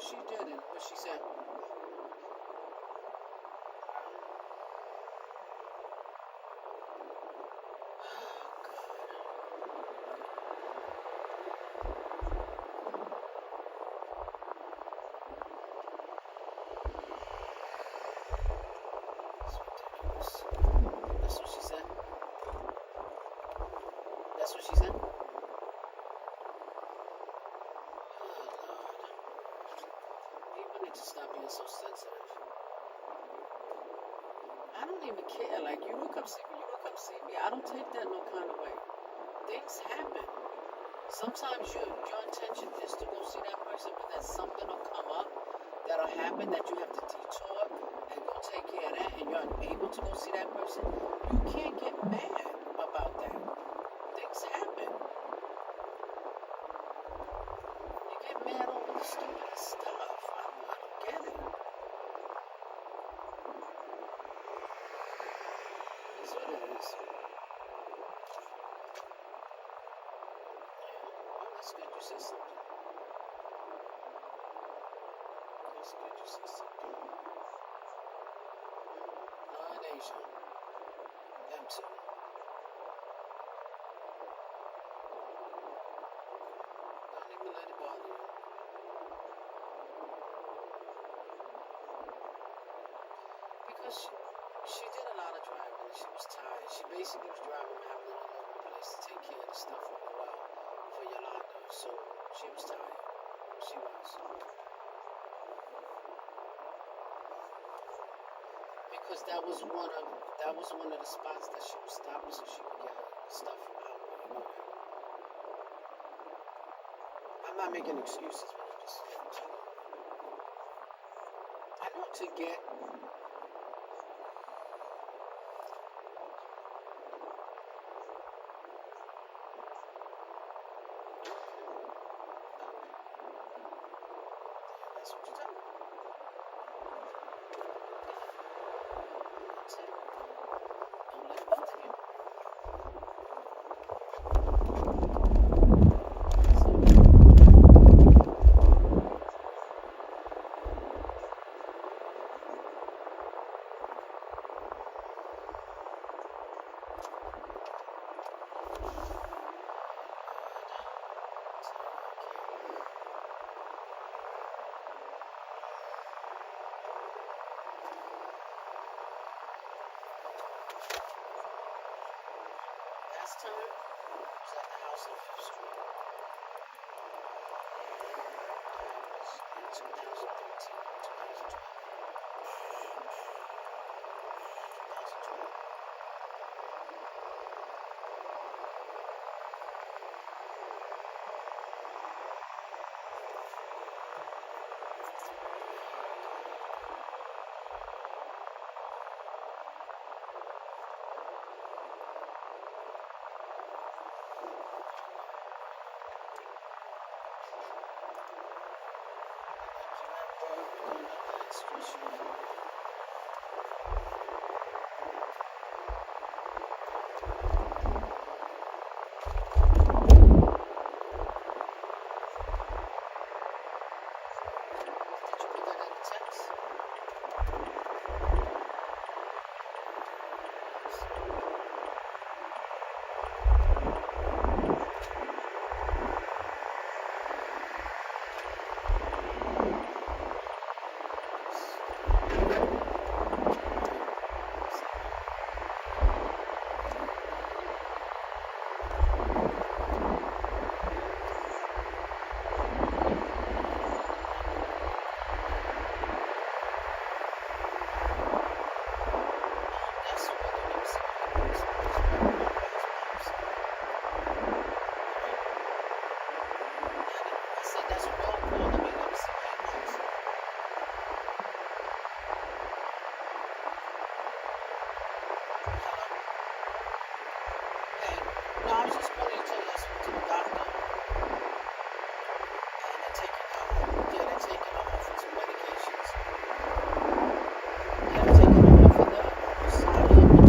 S10: she did and what she said. That's what she said. That's what she said. People need to stop being so sensitive. I don't even care. Like, you don't come see me, you don't come see me. I don't take that no kind of way. Things happen. Sometimes your intention is to go see that person, but then something will come up that'll happen that you have to detour and go take care of that, and you're unable to go see that person. You can't get mad about that. Things happen. You get mad over the stupidest stuff. I don't get it. It's what it is. Well, that's good you said something. That's good you said something. Non-Asian. Them too. Don't even let it bother you. Because she did a lot of driving and she was tired. She basically was driving Madeline all over the place to take care of the stuff for a while for Yolanda. So she was tired. She was. Because that was one of the spots that she was stopping so she could get her stuff out. I'm not making excuses, but I'm just I know to get that's what you're talking about. That's it. Don't let it bother you. Last time was at the house on 5th Street. That was in 2013, 2012. 2012. No, I was just calling to tell you I spoke to the doctor. And they're taking her off of some medications. Yeah, they're taking her off of the sodium and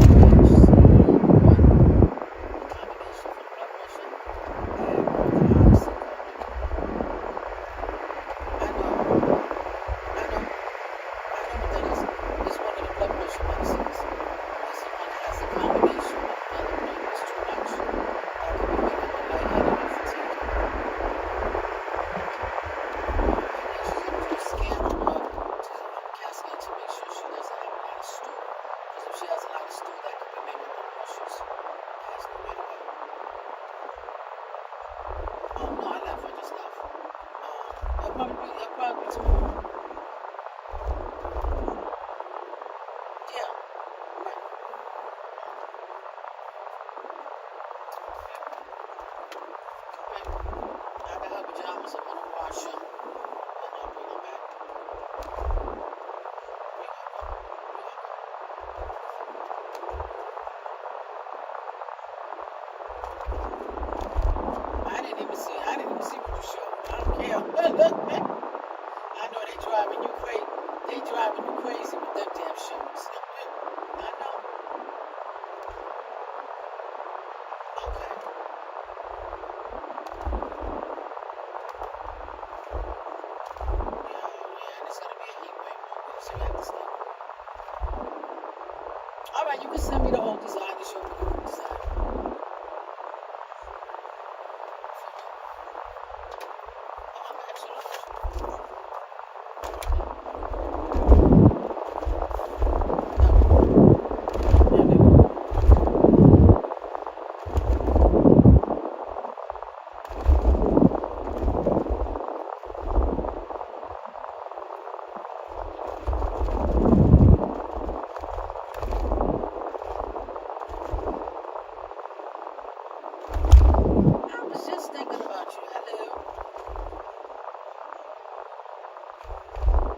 S10: the combination for the blood pressure and the oxycodone. probably be tomorrow. Yeah. Right. I got her pajamas. I'm gonna wash them and I'll bring them back. I didn't even see what you showed. I don't care. I know they driving you crazy. They driving you crazy with them damn shows. I know. Okay. Yeah, and it's gonna be a heat wave, so you have to stay. All right, you can send me the old design and show me the new design. I was just thinking about you. Hello.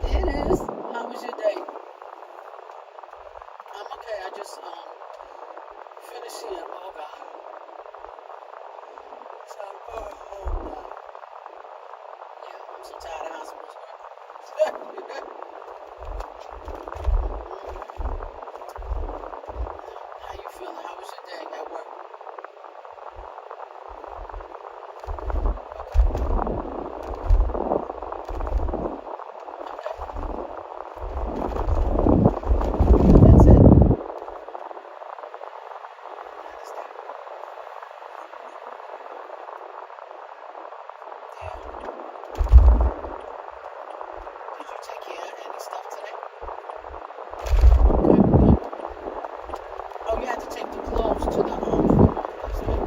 S10: It is. How was your day? I'm okay. I just finished here. Oh God. So I'm going home now. Yeah, I'm so tired of hospitals. How you feeling? How was your day at work? That's it. Did you take care of any stuff today? Oh, you had to take the clothes to the funeral. That's right.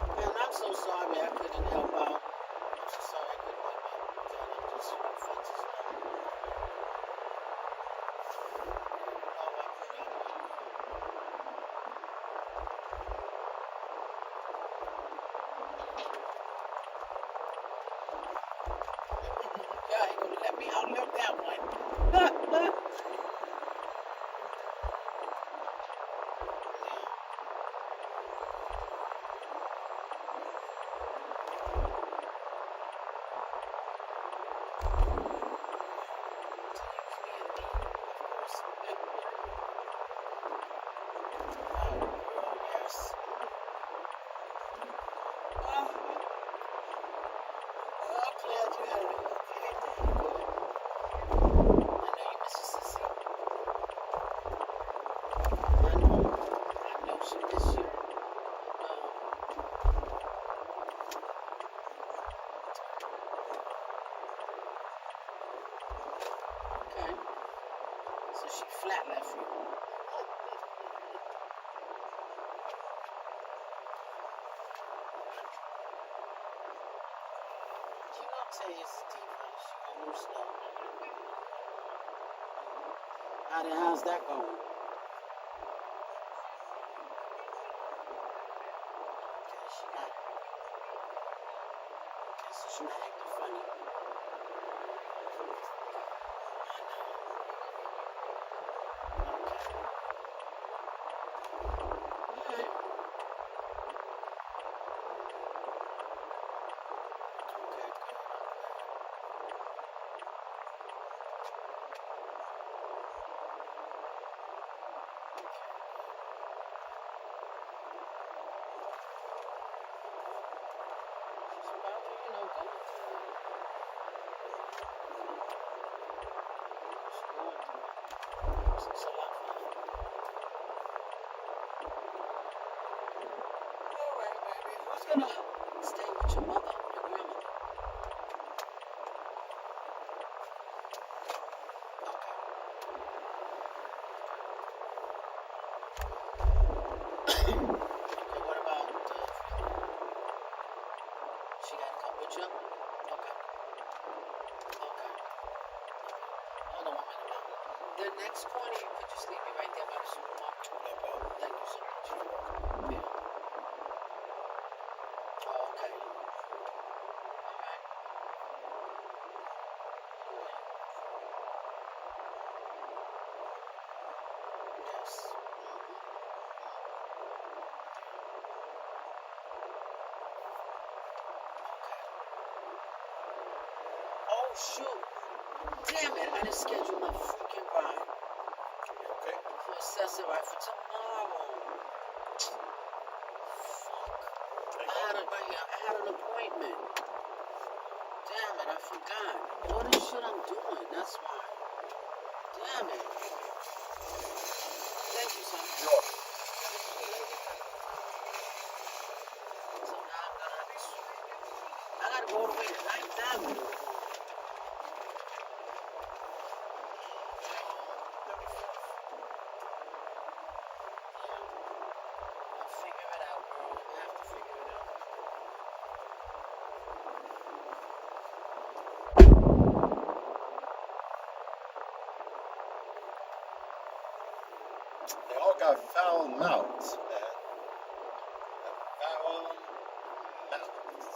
S10: And I'm so sorry I couldn't help out. I'm so sorry I couldn't help out. I'm just offenses now. Yeah, ain't gonna let me outlive that one. Yes. I'm glad you had it. I know you miss your sissy. I know she miss you. Okay. So she flat left you. You know, say it's Steve, she almost know. How's that going? She not acting funny. Who's gonna stay with your mother, your grandmother? Okay, what about she gotta come with you? Okay. Hold on 1 minute now. The next corner, you could just leave me right there by the supermarket. No problem. Thank you so much. Yeah. Okay. Alright. Yes. Oh shoot. Damn it, I didn't schedule my freaking ride.
S1: Okay.
S10: For Accessory ride for tomorrow. Fuck. I had an appointment. Damn it, I forgot. All this shit I'm doing, that's why. Damn it. Thank you so much. So now I gotta go all the way to 9th Avenue.
S1: They all got foul mouths, man. Foul mouths.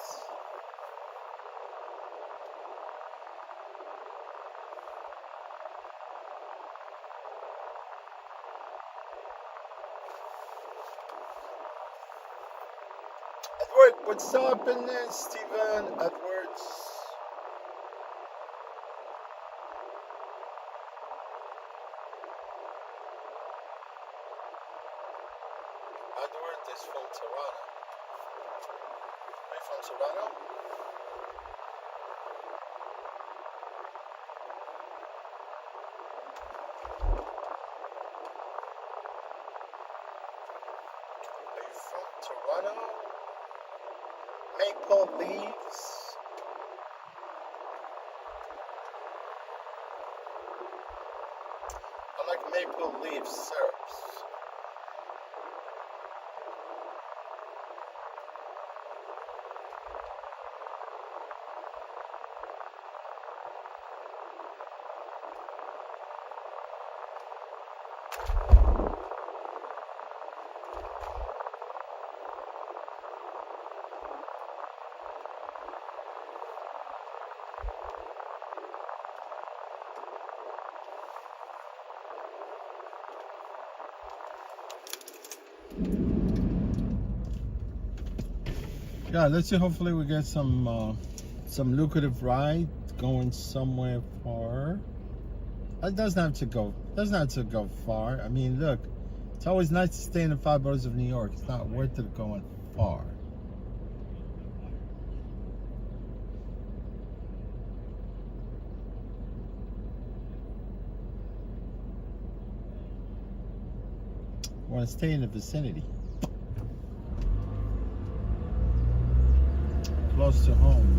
S1: Edward, what's up in there, Steven? Edwards. Edward is from Toronto. Are you from Toronto? Are you from Toronto? Maple Leaves. I like Maple Leaf syrups. Yeah, let's see. Hopefully, we get some lucrative ride going somewhere far. It doesn't have to go. Far. I mean, look, it's always nice to stay in the 5 boroughs of New York. It's not worth it going far. I want to stay in the vicinity. Close to home.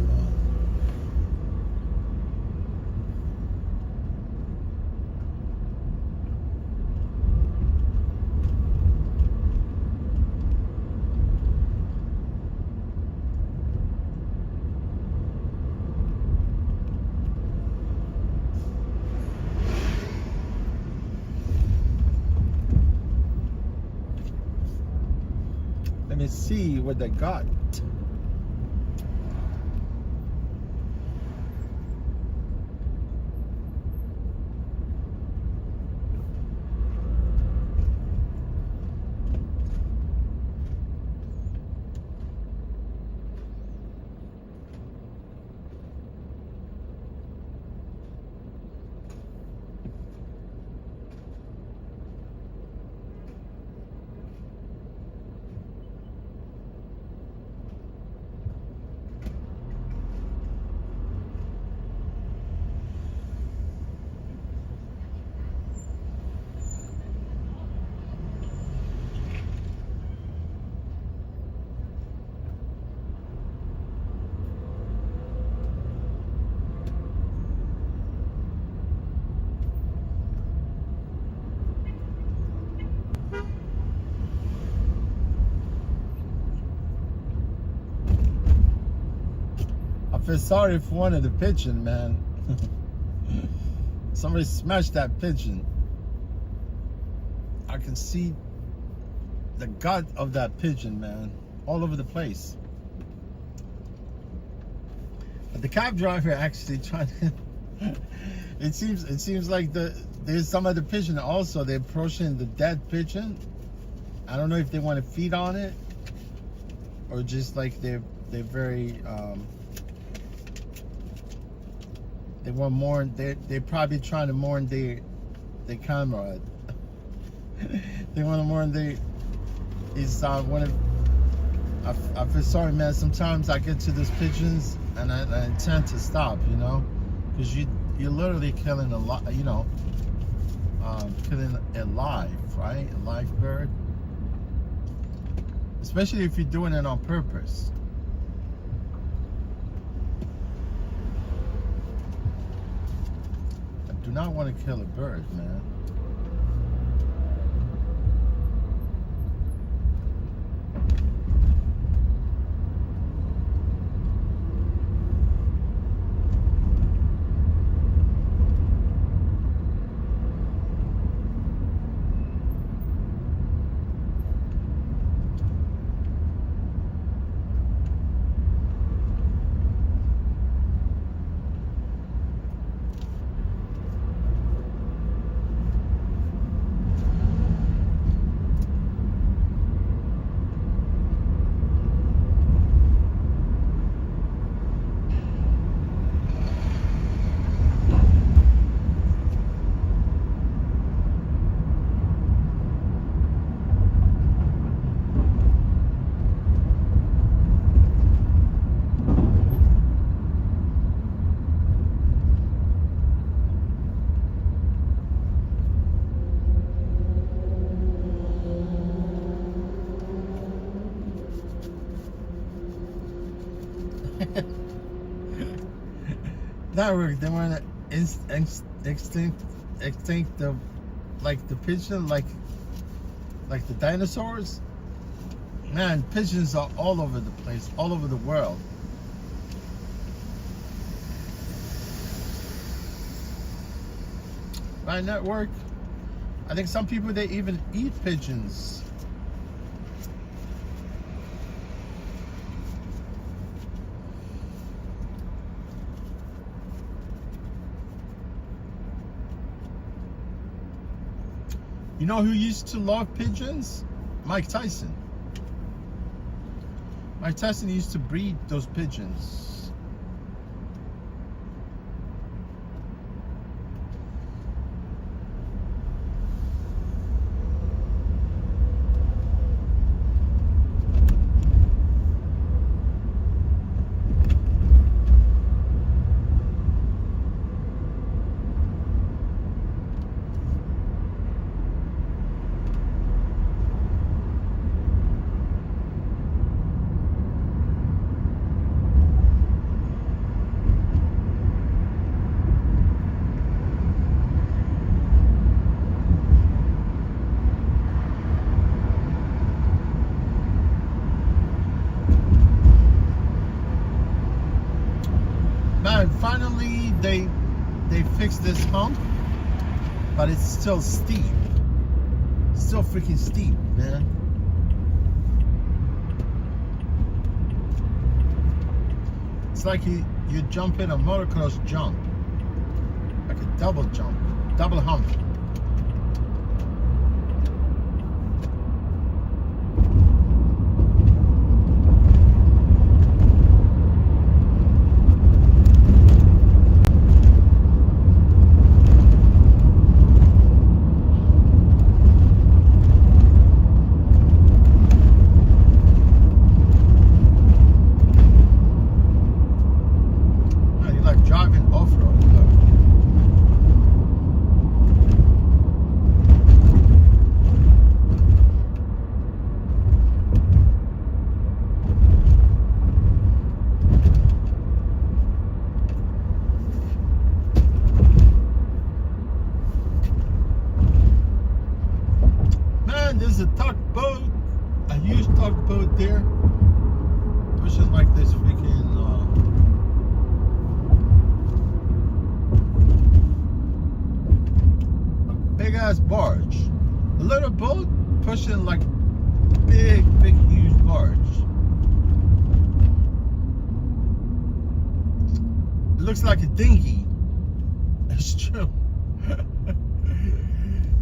S1: me see what they got. I feel sorry for one of the pigeon, man. Somebody smashed that pigeon. I can see the gut of that pigeon, man, all over the place. But the cab driver actually tried to it seems like there's some other pigeon also. They're approaching the dead pigeon. I don't know if they want to feed on it or just like they're very they want more. They're probably trying to mourn their comrade. They want to mourn their. Is one of. I feel sorry, man. Sometimes I get to those pigeons and I tend to stop, you know, because you're literally killing a lot, you know, killing a live, right? A live bird. Especially if you're doing it on purpose. I do not want to kill a bird, man. That worked. They want to extinct the like the pigeon, like the dinosaurs. Man, pigeons are all over the place, all over the world. Right, network. I think some people, they even eat pigeons. You know who used to love pigeons? Mike Tyson. Mike Tyson used to breed those pigeons. Finally, they fixed this hump, but it's still steep. Still freaking steep, man. It's like you jump in a motocross jump. Like a double jump, double hump. There's a tugboat, a huge tugboat there, pushing like this freaking a big ass barge. A little boat pushing like big, huge barge. It looks like a dinghy. It's true.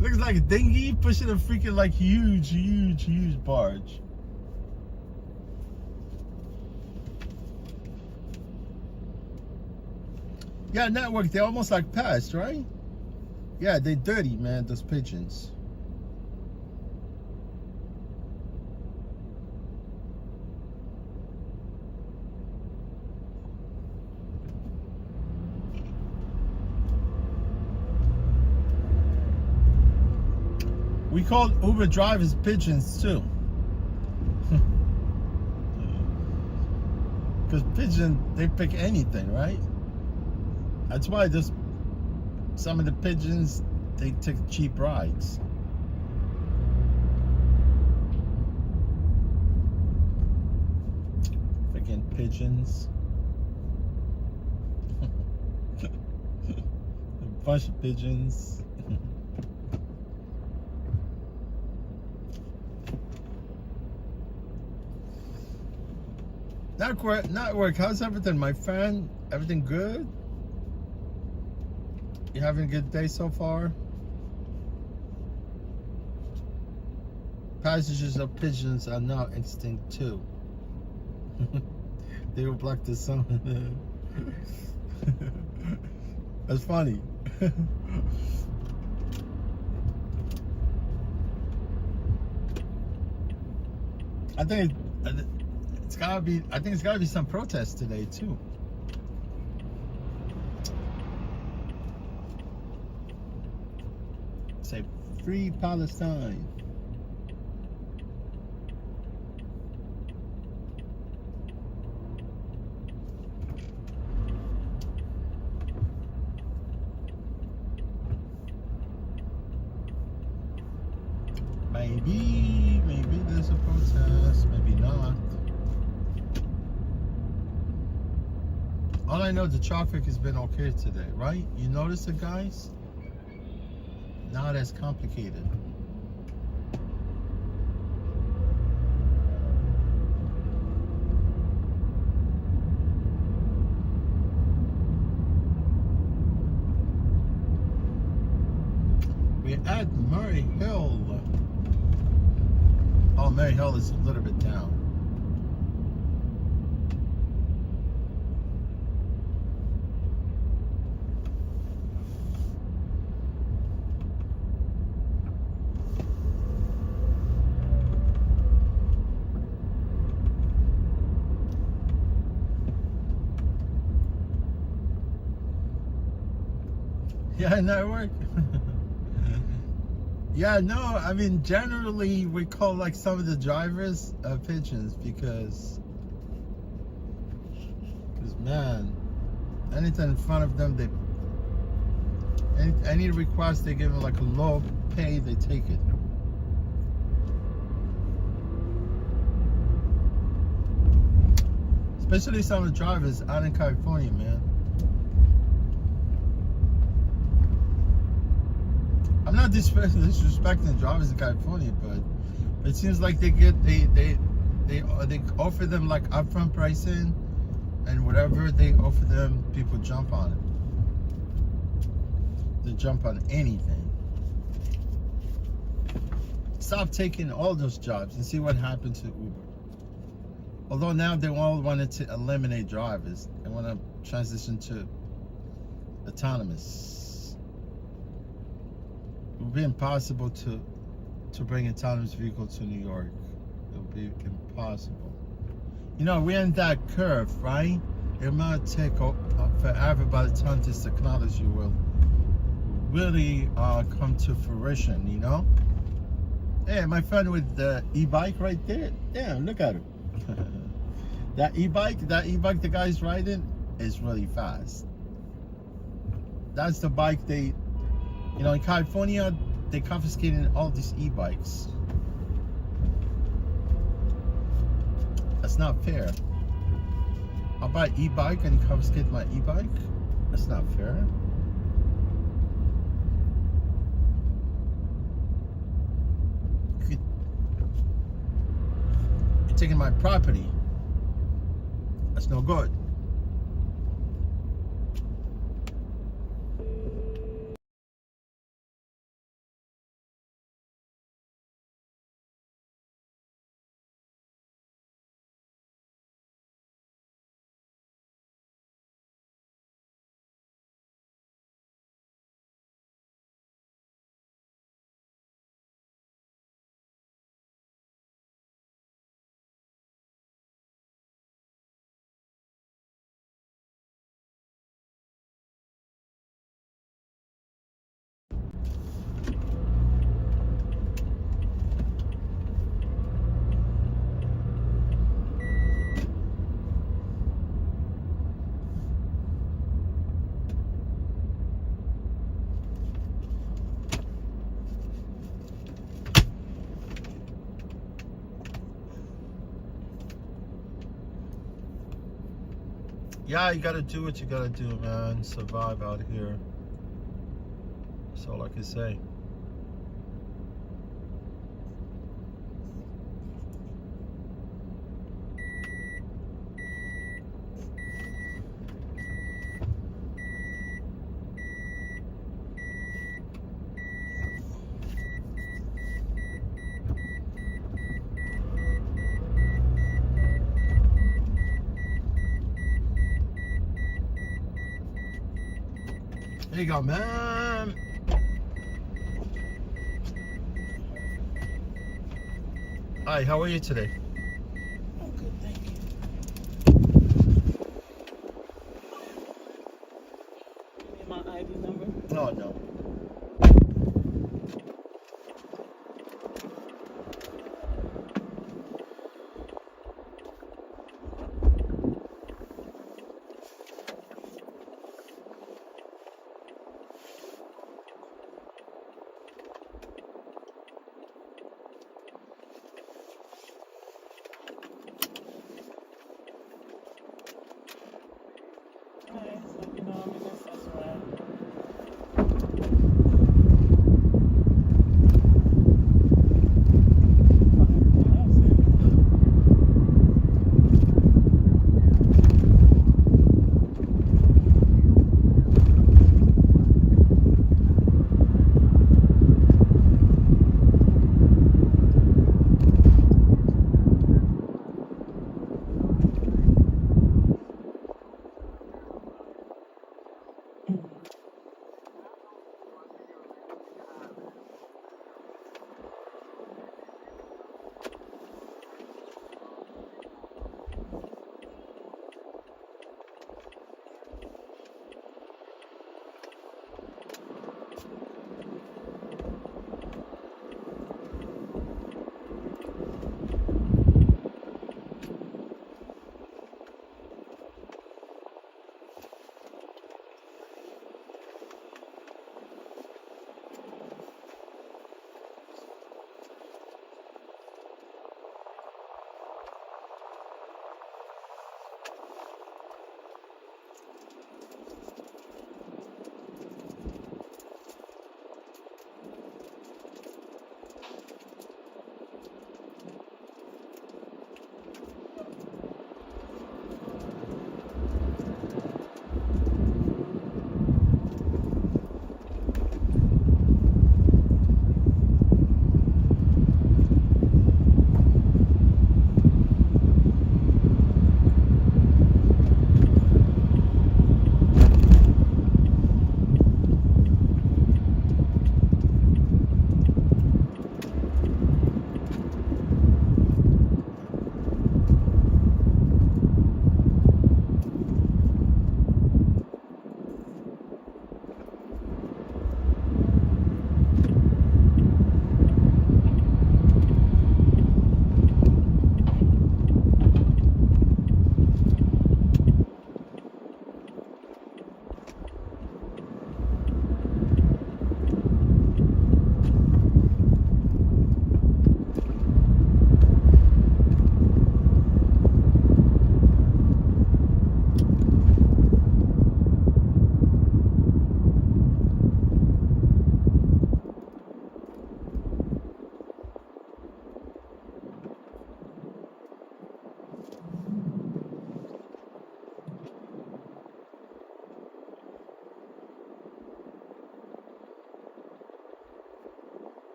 S1: Looks like a dinghy pushing a freaking like huge barge. Yeah, network, they're almost like past, right? Yeah, they're dirty, man, those pigeons. We call Uber drivers pigeons too. Because pigeon, they pick anything, right? That's why some of the pigeons, they take cheap rides. Freaking pigeons. A bunch of pigeons. Network, how's everything, my friend? Everything good? You having a good day so far? Passages of pigeons are now extinct too. They will block the sun. That's funny. I think it's gotta be some protest today too. Say free Palestine. Maybe there's a protest, maybe not. All I know, the traffic has been okay today, right? You notice it, guys? Not as complicated. We're at Murray Hill. Oh, Murray Hill is a little bit down. Yeah, network. Yeah, no, I mean, generally we call like some of the drivers pigeons because man, anything in front of them, any request they give them like a low pay, they take it. Especially some of the drivers out in California, man. I'm not disrespecting drivers in California, but it seems like they offer them like upfront pricing, And whatever they offer them, people jump on it. They jump on anything. Stop taking all those jobs and see what happened to Uber. Although now they all wanted to eliminate drivers. They want to transition to autonomous. It would be impossible to bring autonomous vehicle to New York. It would be impossible. You know, we're in that curve, right? It might take forever by the time this technology will really come to fruition, you know? Hey, my friend with the e-bike right there. Damn, look at it. that e-bike the guy's riding is really fast. That's the bike they, you know, in California, they confiscated all these e-bikes. That's not fair. I'll buy e-bike and confiscate my e-bike? That's not fair. You're taking my property. That's no good. Yeah, you gotta do what you gotta do, man. Survive out here. That's all I can say. There you go, man. Hi, how are you today?
S10: Oh, good, thank you. Give me my ID number.
S1: No, no.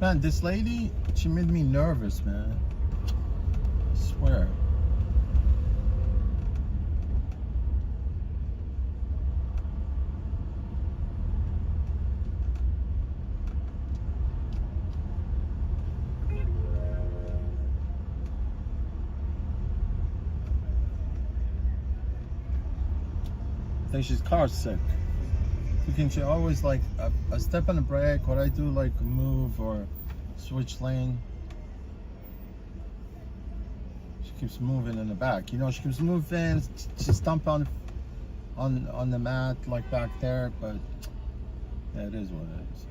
S1: Man, this lady, she made me nervous, man. I swear. I think she's car sick. She always like a step on the brake, what I do like move or switch lane. She keeps moving in the back. You know, she keeps moving. She stomp on the mat like back there, but yeah, it is what it is.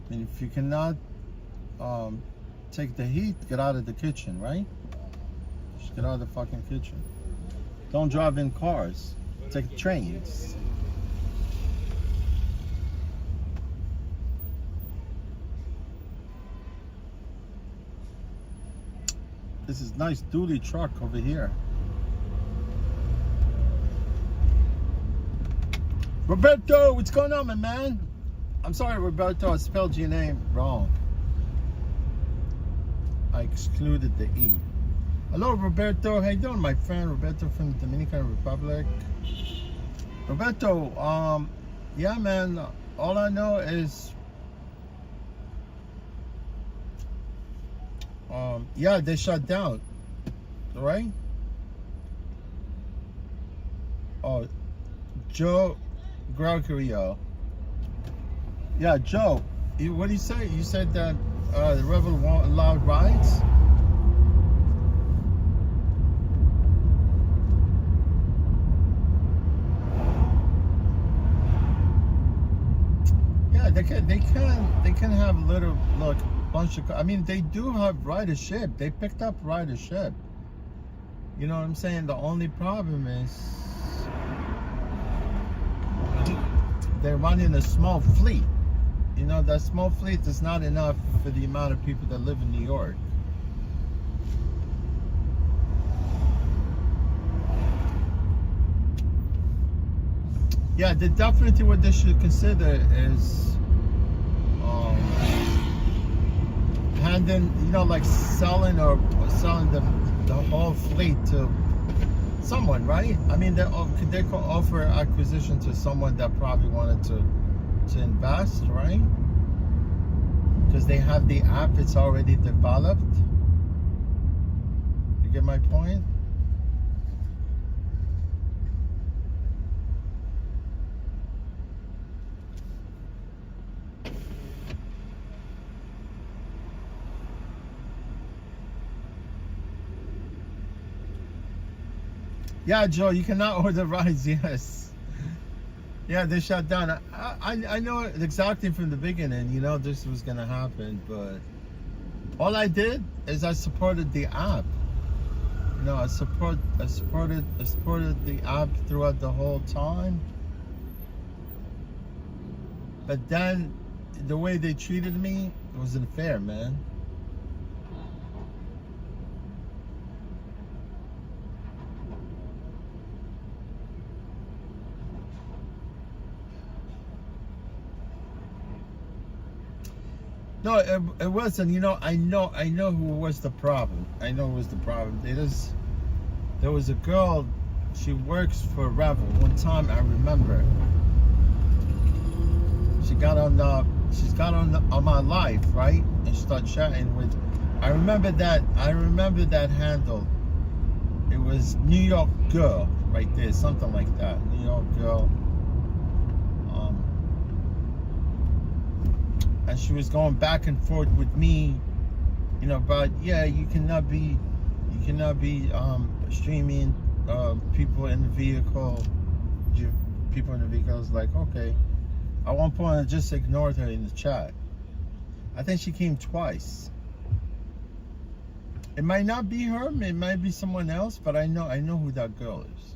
S1: I mean, if you cannot take the heat, get out of the kitchen, right? Just get out of the fucking kitchen. Don't drive in cars. Take trains. This is nice duty truck over here. Roberto, what's going on, my man? I'm sorry, Roberto, I spelled your name wrong. I excluded the E. Hello, Roberto. How you doing, my friend? Roberto from the Dominican Republic. Roberto, yeah, man. All I know is, yeah, they shut down, right? Oh, Joe Gregorio. Yeah, Joe. What do you say? You said that the rebel won't allow rides. They can have a little look bunch of. I mean, they do have ridership. They picked up ridership. You know what I'm saying? The only problem is they're running a small fleet. You know, that small fleet is not enough for the amount of people that live in New York. Yeah, definitely what they should consider is handing, you know, like selling the whole fleet to someone, right? I mean, they could offer acquisition to someone that probably wanted to invest, right? Because they have the app, it's already developed. You get my point? Yeah, Joe, you cannot order rides, yes. Yeah, they shut down. I know exactly from the beginning, you know, this was going to happen, but all I did is I supported the app. You know, I supported the app throughout the whole time. But then the way they treated me wasn't fair, man. No, it wasn't. You know, I know who was the problem. I know who was the problem. There was a girl. She works for Revel. One time, I remember. She's got on my life, right? And she started chatting with. I remember that handle. It was New York Girl right there, something like that. New York Girl. And she was going back and forth with me, you know, about, yeah, you cannot be streaming people in the vehicle. People in the vehicle. I was like, okay. At one point, I just ignored her in the chat. I think she came twice. It might not be her. It might be someone else, but I know who that girl is.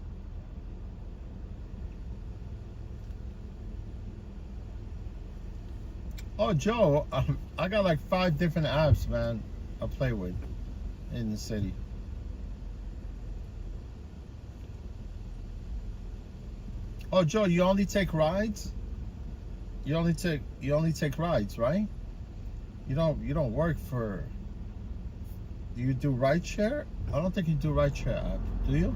S1: Oh, Joe, I got like 5 different apps, man, I play with in the city. Oh, Joe, you only take rides? You only take rides, right? You don't work for. Do you do rideshare? I don't think you do rideshare app. Do you?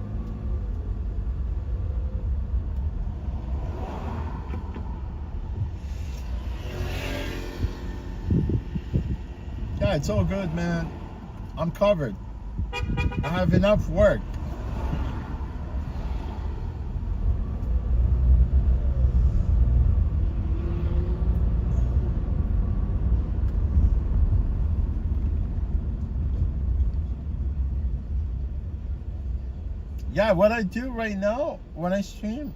S1: Yeah, it's all good, man. I'm covered. I have enough work. Yeah, what I do right now when I stream,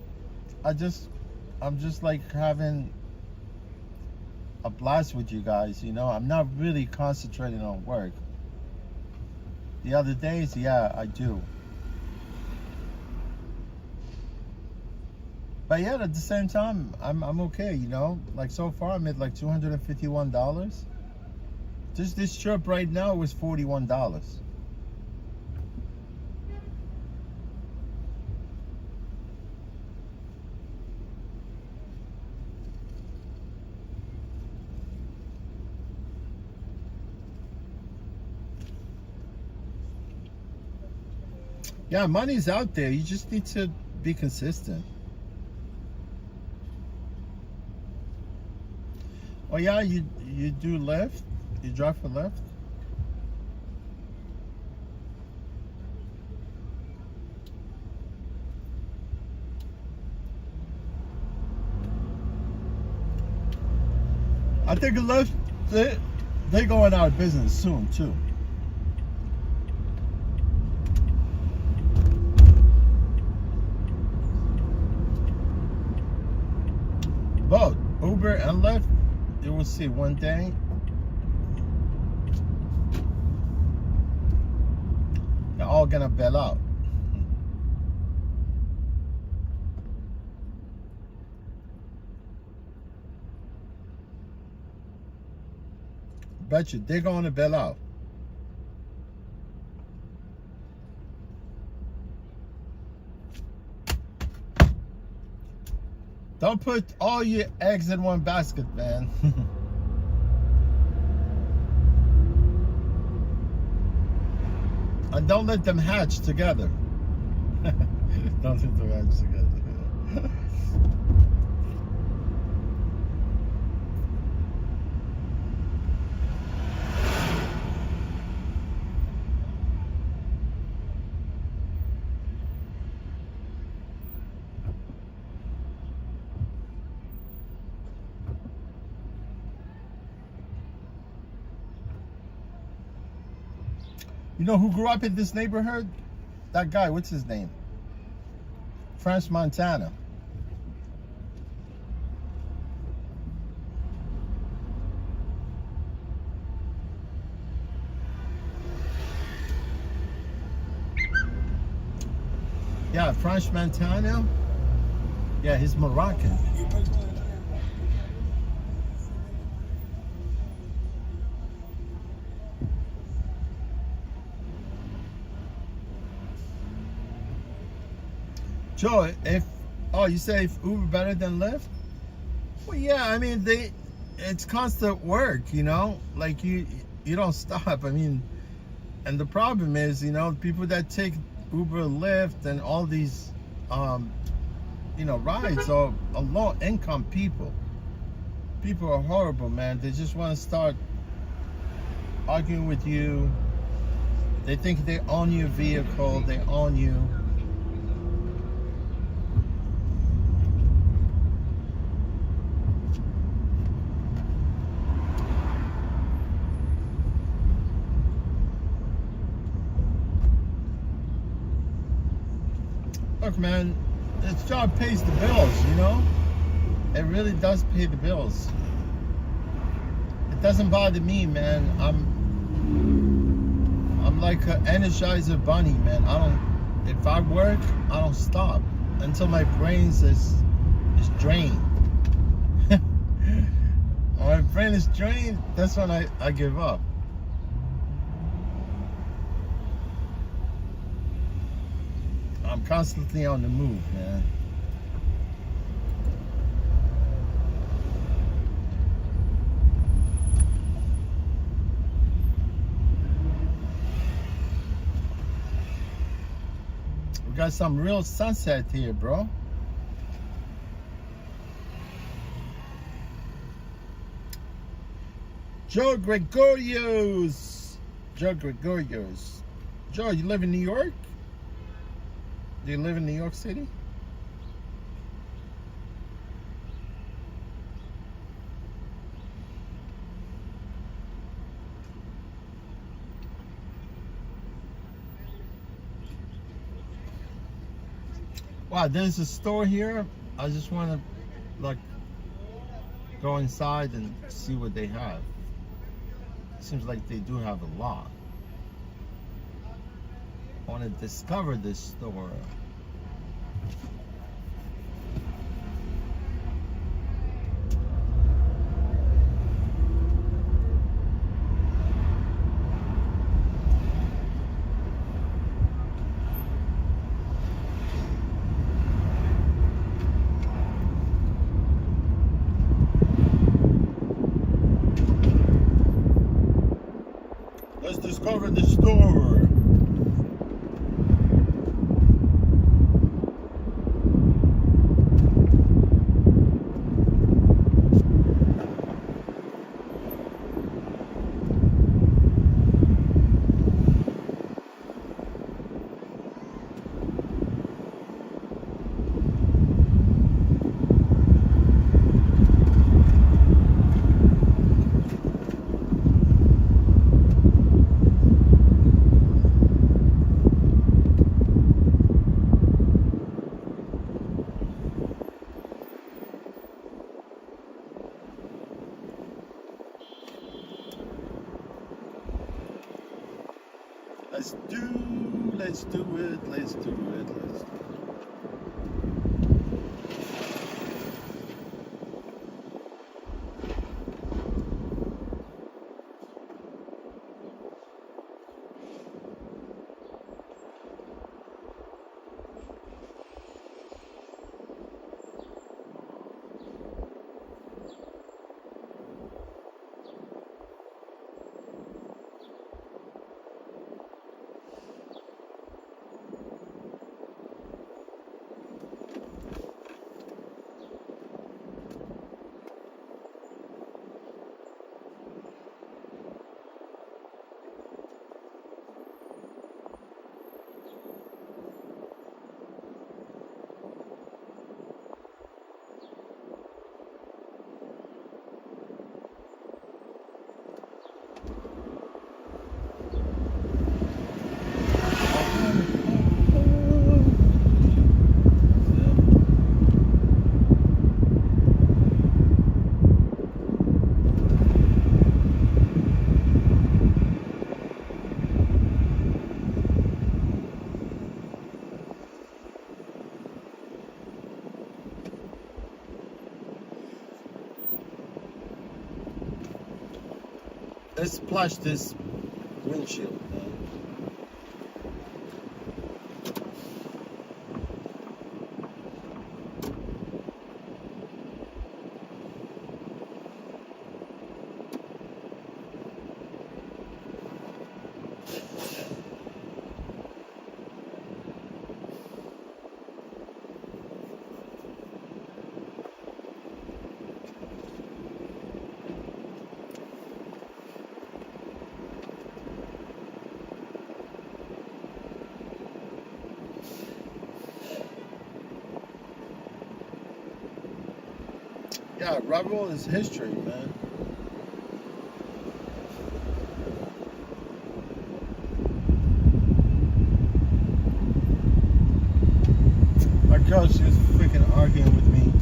S1: I'm just like having a blast with you guys, you know. I'm not really concentrating on work. The other days, yeah, I do. But yeah, at the same time, I'm okay, you know. Like so far, I'm at like $251. Just this trip right now was $41. Yeah, money's out there. You just need to be consistent. Oh yeah, you do Lyft? You drive for Lyft? I think Lyft, they going out of business soon too. Both Uber and Lyft, you will see one day they're all gonna bail out. Bet you they're gonna bail out. Don't put all your eggs in one basket, man. And don't let them hatch together. Don't let them hatch together. You know who grew up in this neighborhood? That guy, what's his name? French Montana. Yeah, French Montana. Yeah, he's Moroccan. Joe, you say if Uber better than Lyft? Well, yeah, I mean, it's constant work, you know, like you don't stop. I mean, and the problem is, you know, people that take Uber, Lyft, and all these, you know, rides are low income people. People are horrible, man. They just want to start arguing with you. They think they own your vehicle, they own you. Look, man, this job pays the bills, you know? It really does pay the bills. It doesn't bother me, man. I'm like an Energizer bunny, man. If I work, I don't stop until my brain is drained. When my brain is drained, that's when I give up. I'm constantly on the move, man. got some real sunset here, bro. Joe Gregorios. Joe, you live in New York? Do you live in New York City? Wow, there's a store here. I just want to like go inside and see what they have. Seems like they do have a lot. I want to discover this store. Let's discover the store. Let's do it. Let's splash this windshield. Yeah, Rebel is history, man. My girl, she was freaking arguing with me.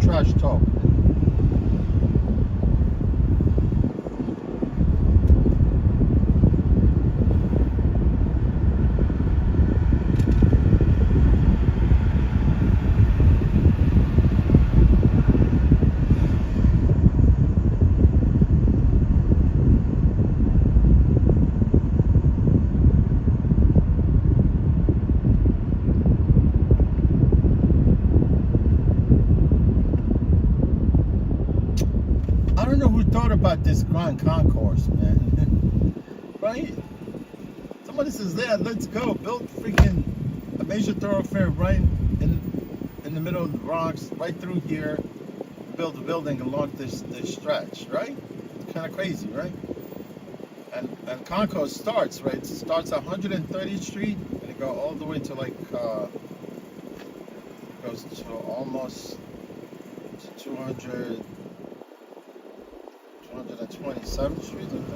S1: Trash talk. thought about this Grand Concourse, man? Right? Somebody says, yeah, let's go. Build freaking a major thoroughfare right in the middle of the Bronx, right through here. Build a building along this stretch, right? It's kind of crazy, right? And Concourse starts, right? It starts at 130th Street and it goes all the way to like, goes to almost 227th Street, I think.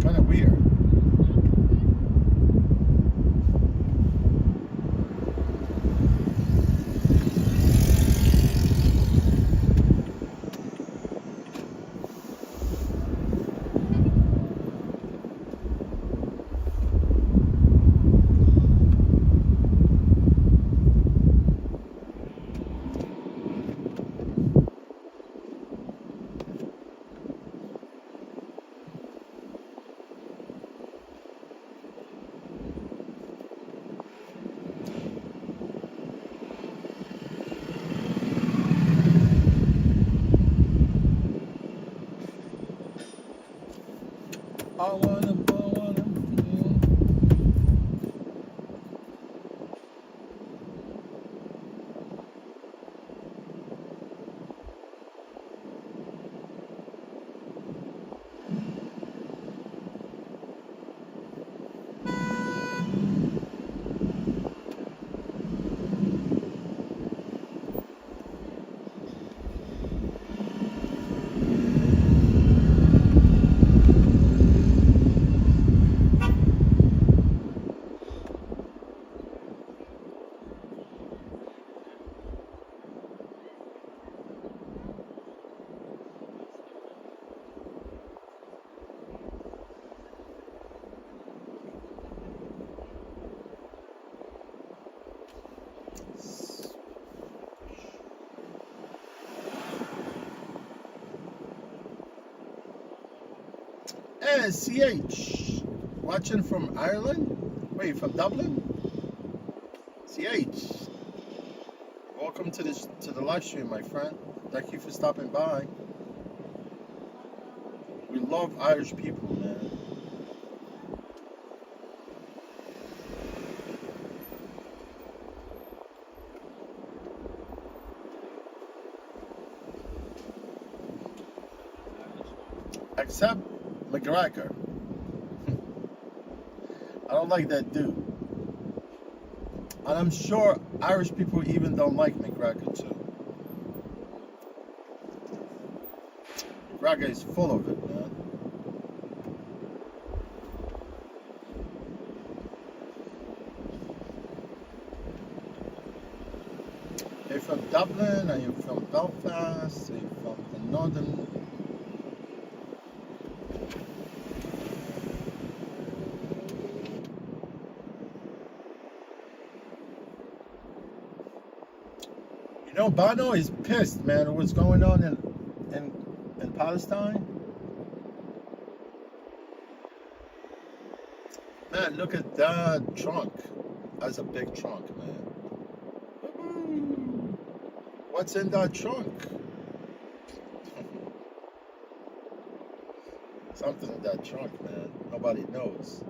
S1: Kind of weird. I wanna feel. Hey, CH, watching from Ireland? Wait, from Dublin? CH, welcome to the live stream, my friend. Thank you for stopping by. We love Irish people, man. Except McGregor. I don't like that dude. And I'm sure Irish people even don't like McGregor too. McGregor is full of it, man. Are you from Dublin? Are you from Belfast? Are you from the northern? You know, Bono is pissed, man, at what's going on in Palestine. Man, look at that trunk. That's a big trunk, man. What's in that trunk? Something in that trunk, man. Nobody knows.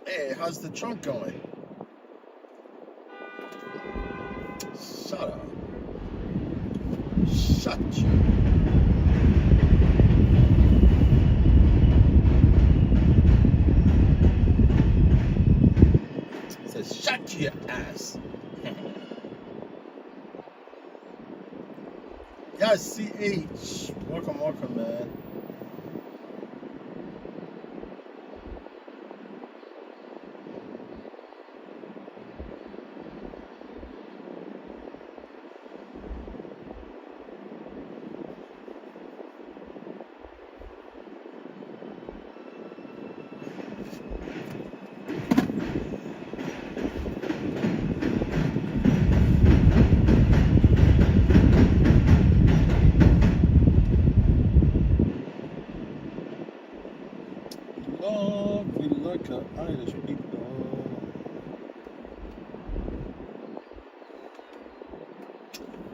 S1: Hey, how's the trunk going? Shut up. Shut you. He says, shut your ass. Yes, CH. Welcome, welcome, man.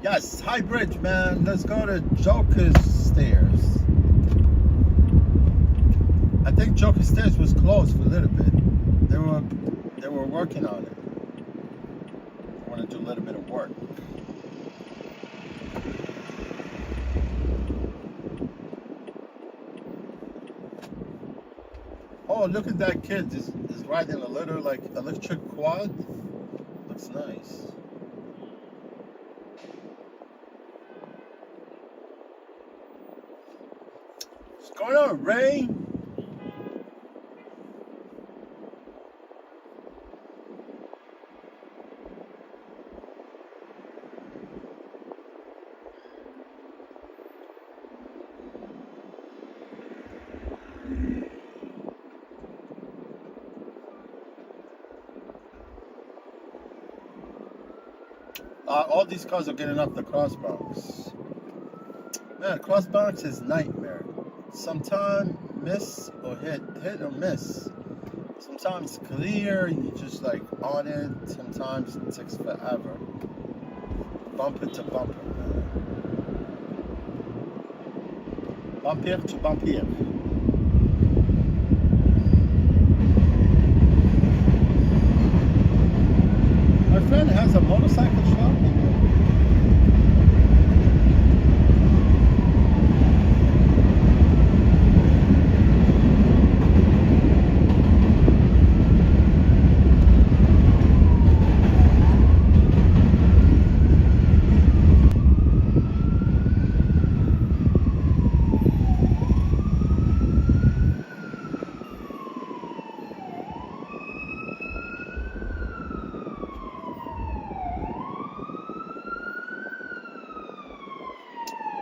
S1: Yes, High Bridge, man. Let's go to Joker's Stairs. I think Joker's Stairs was closed for a little bit. They were working on it. I want to do a little bit of work. Oh, look at that kid. Is riding a little like electric quad. Looks nice. What's going on, Ray? All these cars are getting off the crossbox. Man, crossbox is nightmare. Sometimes miss or hit or miss. Sometimes clear, you just like on it. Sometimes it takes forever. Bumper to bumper, man. Bumper to bumper. My friend has a motorcycle shop.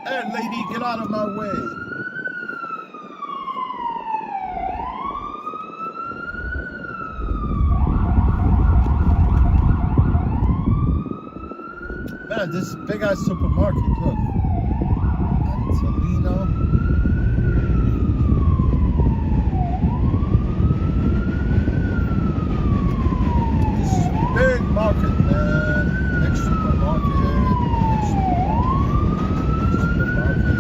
S1: Hey, lady, get out of my way. Man, this big ass supermarket, look. Antolino. This is a big market, man. Next supermarket. Next supermarket.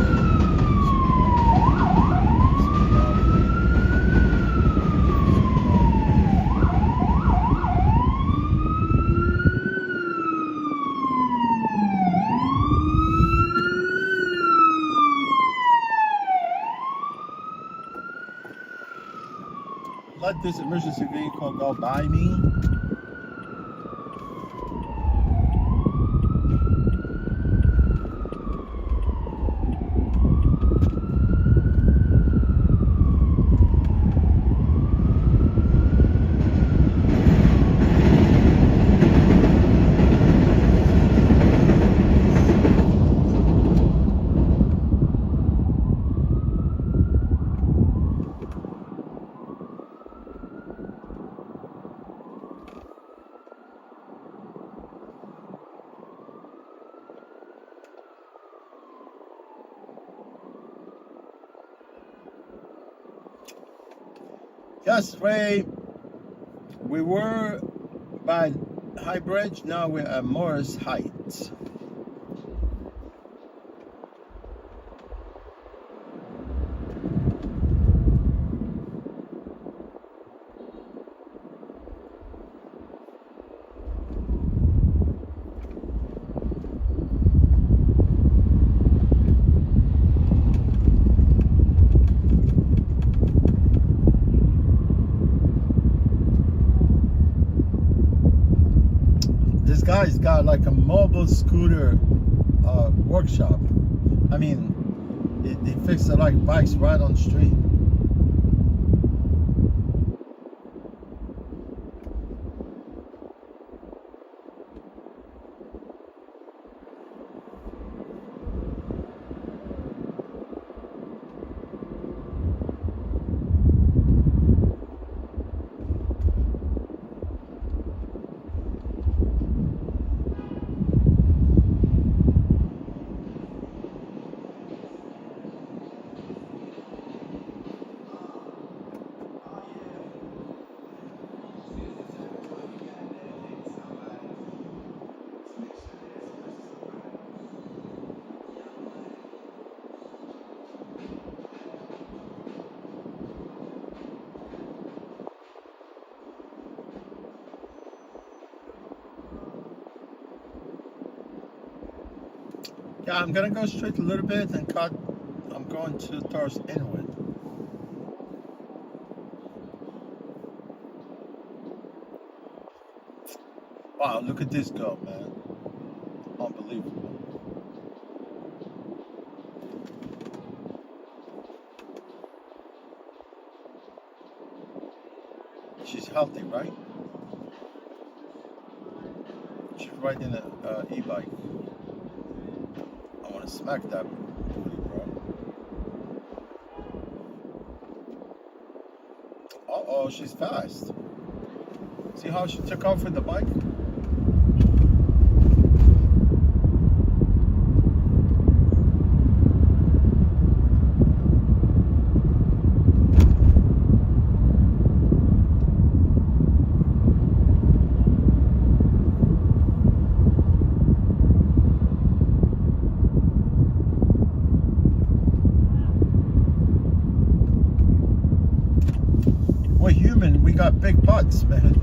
S1: Let this emergency vehicle go by me. Yes, Ray. We were by High Bridge, now we're at Morris Heights. This guy's got like a mobile scooter workshop. I mean, they fix the like bikes right on the street. Yeah, I'm gonna go straight a little bit and cut. I'm going towards Inwood. Wow, look at this girl, man. Unbelievable. She's healthy, right? She's riding a e-bike. I want to smack that booty, bro. Uh-oh, she's fast. See how she took off with the bike? We're human, we got big butts, man.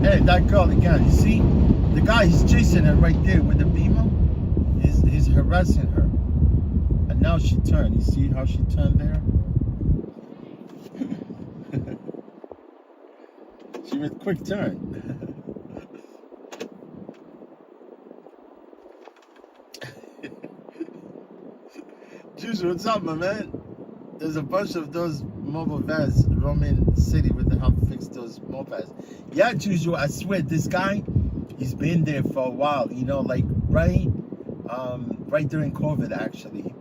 S1: Hey, that girl again, you see? The guy is chasing her right there with the beamer. He's harassing her. And now she turned. You see how she turned there? She made a quick turn. Juice, what's up, my man? There's a bunch of those mobile vans roaming city with the help fix those mopeds. Yeah, Juju, I swear this guy, he's been there for a while, you know, like right during COVID actually.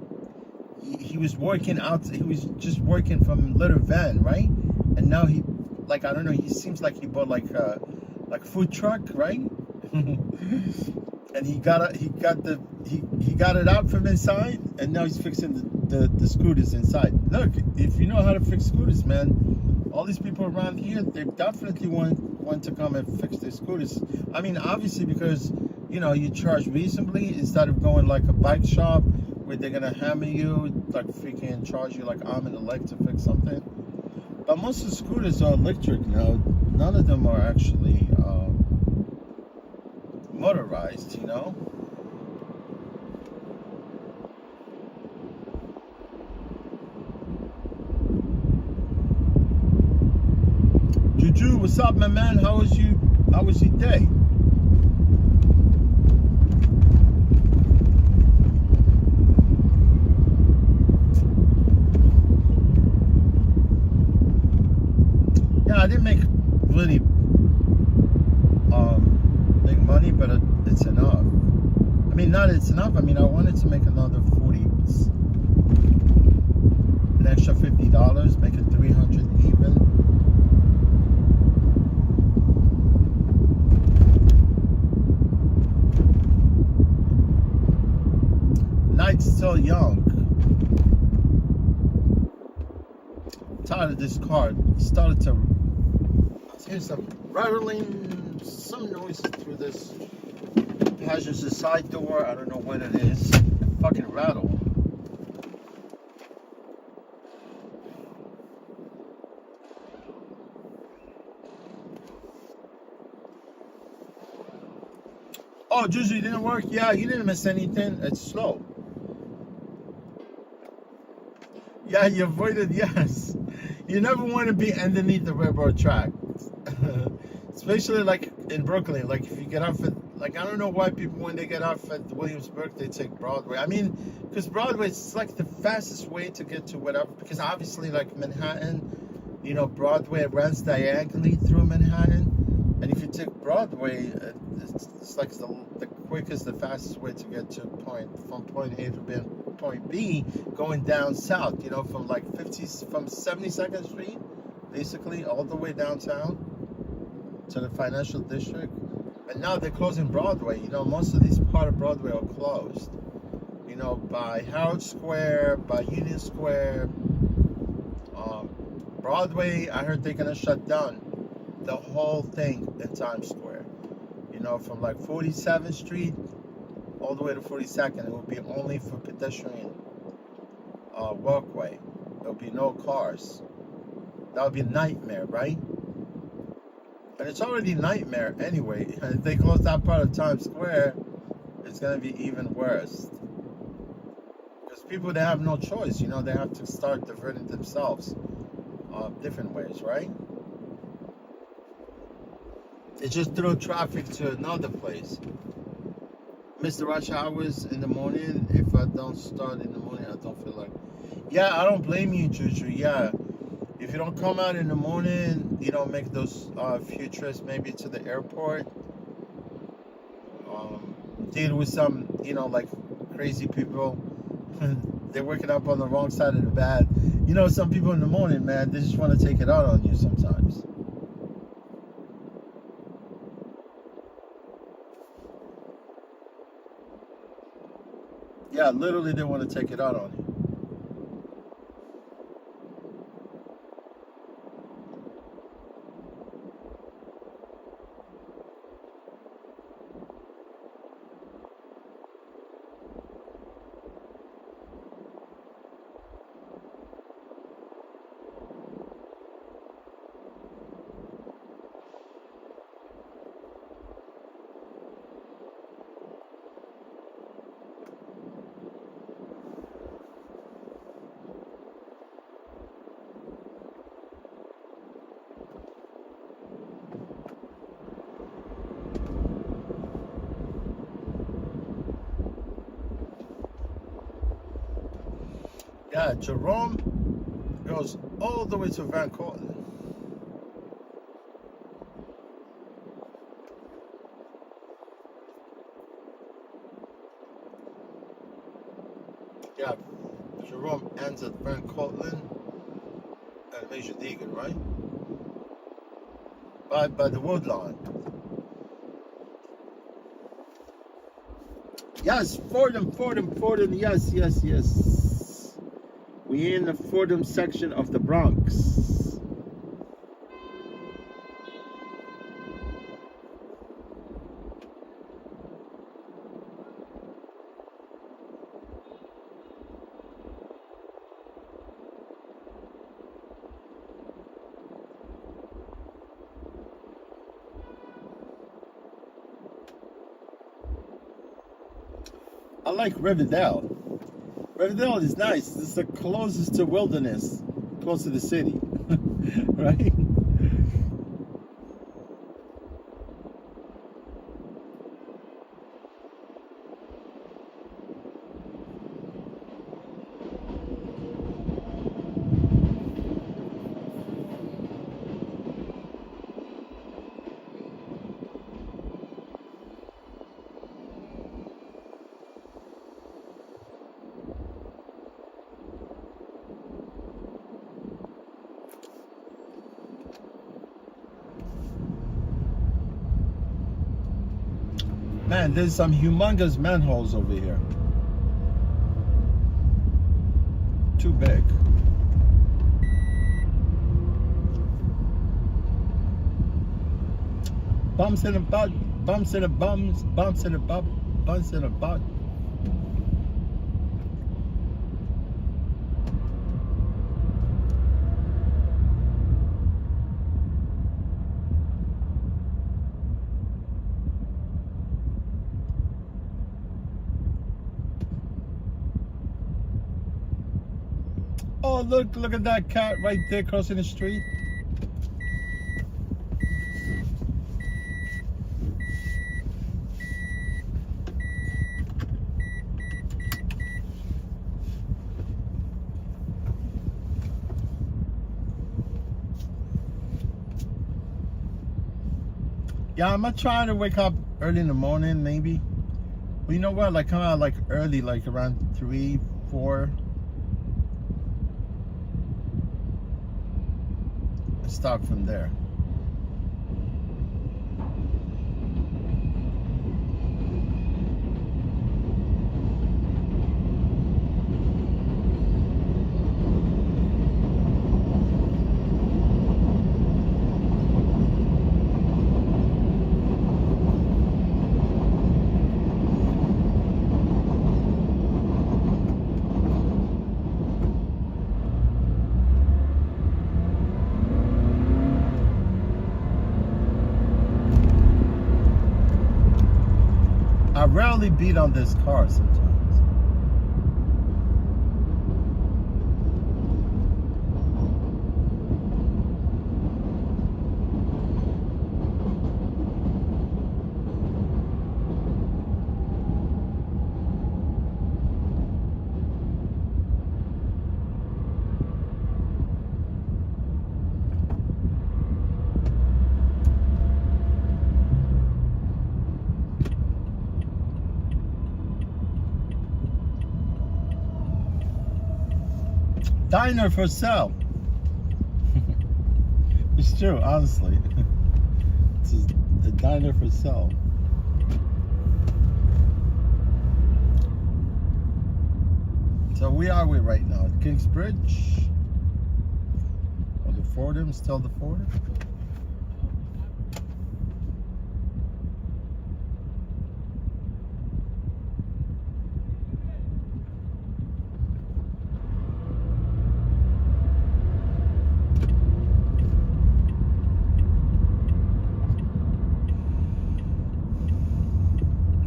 S1: He was working out, he was just working from little van, right? And now he, like, I don't know, he seems like he bought like a food truck, right? And he got it out from inside, and now he's fixing the scooters inside. Look, if you know how to fix scooters, man, all these people around here, they definitely want to come and fix their scooters. I mean, obviously, because you know you charge reasonably instead of going like a bike shop where they're gonna hammer you, like freaking charge you like arm and a leg to fix something. But most of the scooters are electric now. None of them are actually motorized, you know. Juju, what's up, my man? How was your day? Yeah, I didn't make really big money, but it's enough. I mean, not it's enough. I mean, I wanted to make another 40, an extra $50, make it 300 even. Night's still young. Tired of this car. It started to hear some rattling, some noise through this passenger side door. I don't know what it is. It fucking rattle. Oh, Juju, didn't work? Yeah, you didn't miss anything. It's slow. Yeah, you avoided, yes. You never want to be underneath the railroad track. Especially like in Brooklyn. Like if you get off at, like I don't know why people when they get off at Williamsburg, they take Broadway. I mean, because Broadway is like the fastest way to get to whatever. Because obviously like Manhattan, you know, Broadway runs diagonally through Manhattan. And if you take Broadway, it's like the quickest, the fastest way to get to from point A to point B, going down south, you know, from 72nd Street, basically all the way downtown to the financial district. And now they're closing Broadway. You know, most of these part of Broadway are closed. You know, by Howard Square, by Union Square, Broadway, I heard they're gonna shut down the whole thing in Times Square. You know, from like 47th Street all the way to 42nd. It will be only for pedestrian walkway. There'll be no cars. That would be a nightmare, right? And it's already a nightmare anyway. If they close that part of Times Square, it's gonna be even worse. Because people, they have no choice. You know, they have to start diverting themselves different ways, right? It just throw traffic to another place. Miss the rush hours in the morning. If I don't start in the morning, I don't feel like. Yeah, I don't blame you, Juju. Yeah, if you don't come out in the morning, you don't make those few trips maybe to the airport. Deal with some, you know, like crazy people. They're waking up on the wrong side of the bed. You know, some people in the morning, man, they just want to take it out on you sometimes. Yeah, literally they want to take it out on you. Yeah, Jerome goes all the way to Van Cortlandt. Yeah, Jerome ends at Van Cortlandt and Major Deegan, right? By the Woodlawn. Yes, Fordham, yes, yes, yes. We're in the Fordham section of the Bronx. I like Riverdale. Riverdale is nice. It's the closest to wilderness, close to the city, right? Man, there's some humongous manholes over here. Too big. Bumps in a butt, bumps in a bums, bumps in a butt, bumps in a butt. Oh, look at that cat right there crossing the street. Yeah, I'm gonna try to wake up early in the morning, maybe. Well, you know what? Like come out like early, like around 3, 4. And start from there. rarely beat on this car sometimes. Diner for sale. It's true, honestly. It's a diner for sale. So where are we right now? At Kingsbridge? Or the Fordham? Still the Fordham?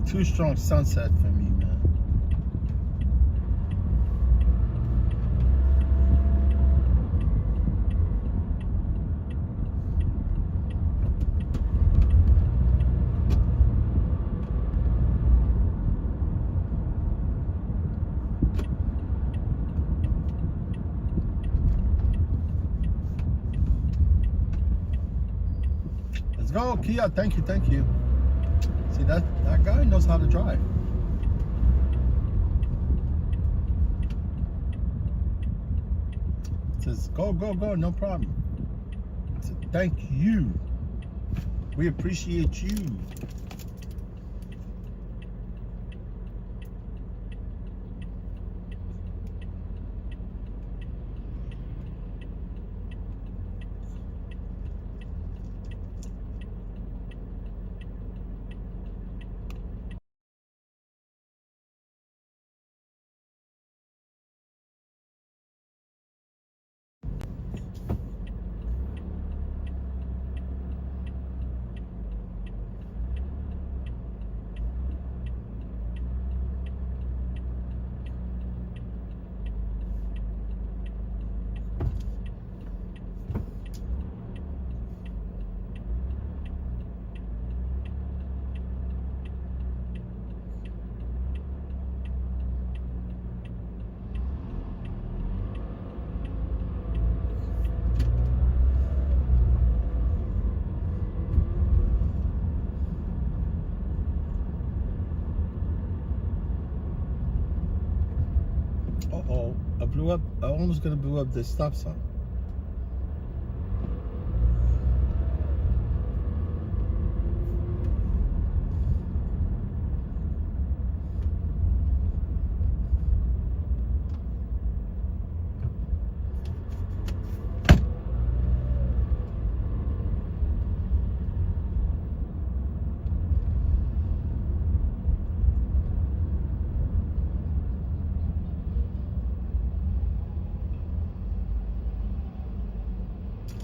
S1: Too strong sunset for me, man. Let's go, Kia. Thank you, thank you. See, that guy knows how to drive. Says, go, go, go, no problem. I said, thank you. We appreciate you. Uh-oh, I almost gonna blew up the stop sign.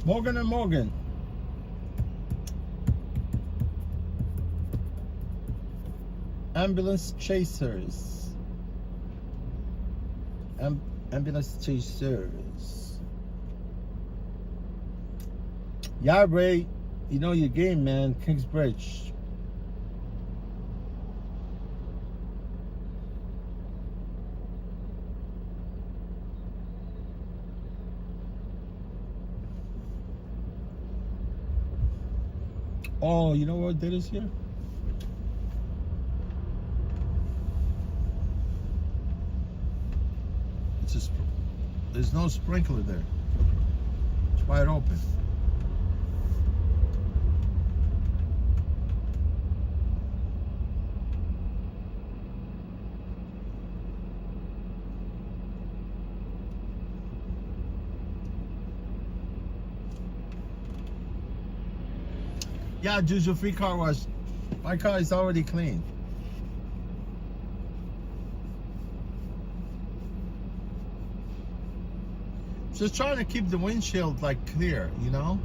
S1: Morgan and Morgan. Ambulance chasers. Ambulance chasers. Yeah, Ray, you know your game, man. Kingsbridge. Oh, you know what that is here? It's just, there's no sprinkler there. It's wide open. Yeah, Juju, free car wash. My car is already clean. Just trying to keep the windshield like clear, you know?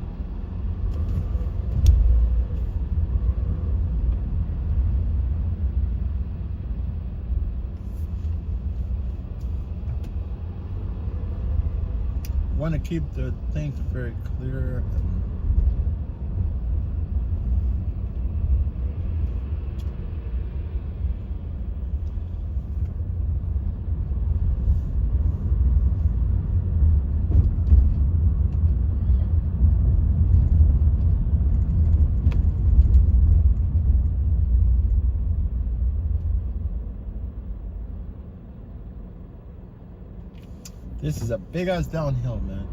S1: want to keep the thing very clear. This is a big ass downhill, man.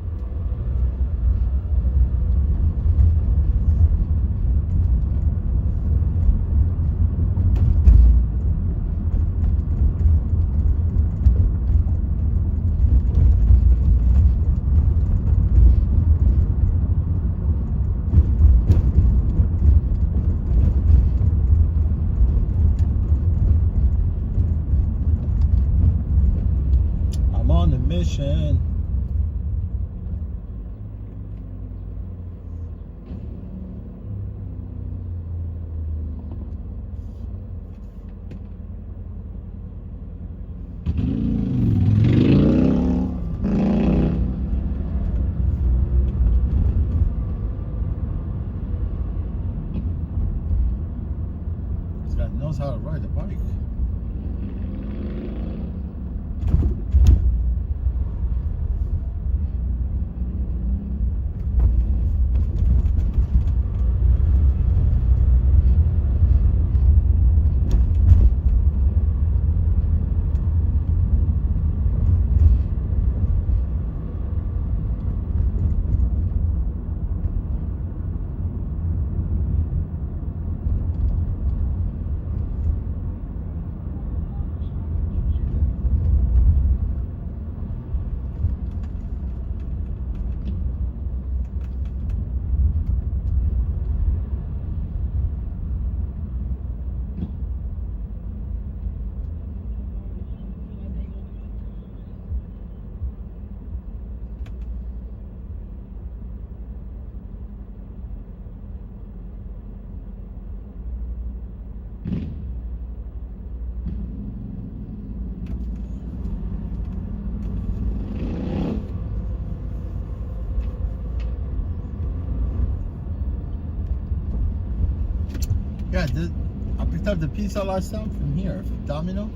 S1: I'm on the mission. This guy knows how to ride a bike. Yeah, I picked up the pizza last time from here, from Domino.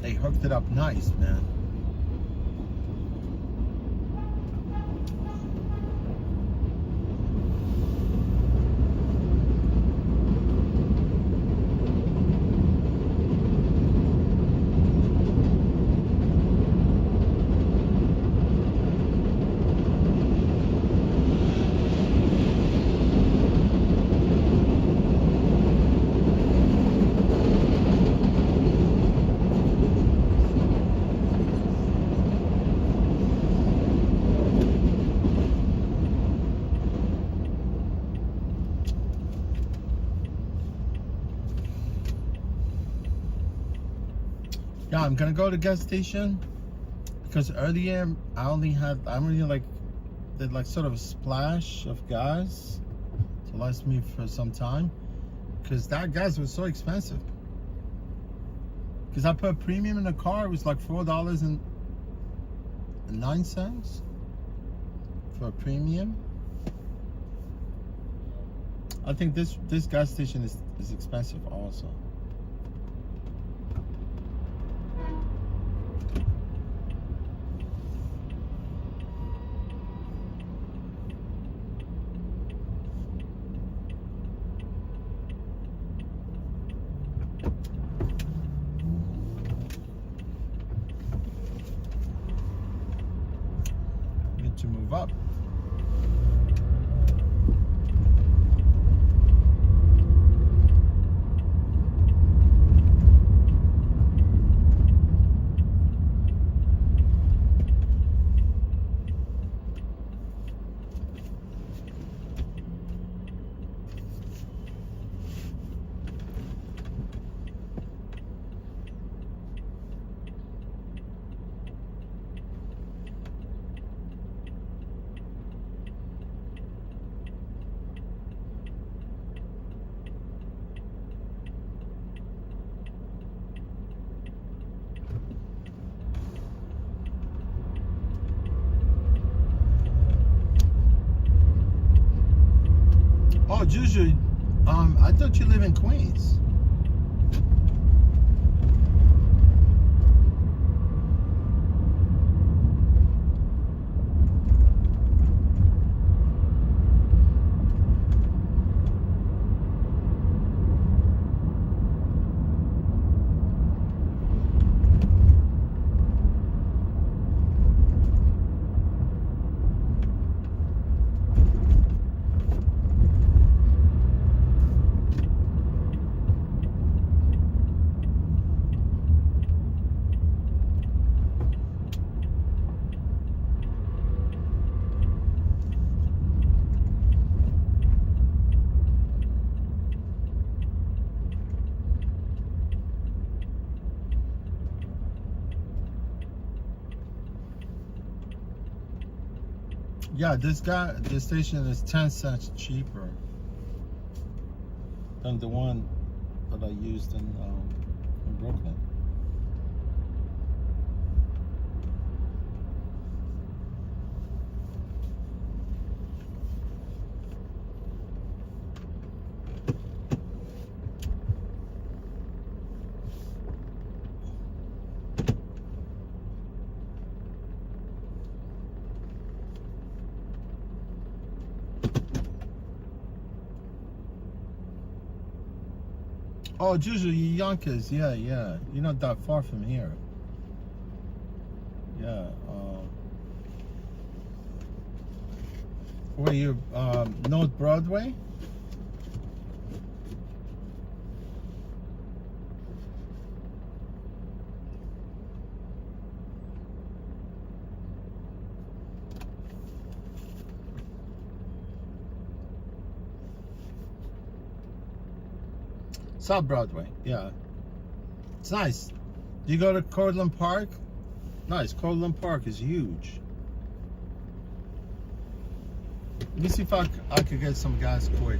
S1: They hooked it up nice, man. Yeah, I'm gonna go to the gas station because earlier I only did like sort of a splash of gas to last me for some time because that gas was so expensive. Because I put premium in the car, it was like $4.09 for a premium. I think this gas station is expensive also. To move up. Juju, I thought you live in Queens. Yeah, this station is 10 cents cheaper than the one that I used in Brooklyn. Oh, Juju, you Yonkers, yeah. You're not that far from here. Yeah. Where you, North Broadway? South Broadway, yeah. It's nice. Do you go to Cortlandt Park? Nice. Cortlandt Park is huge. Let me see if I could get some gas quick.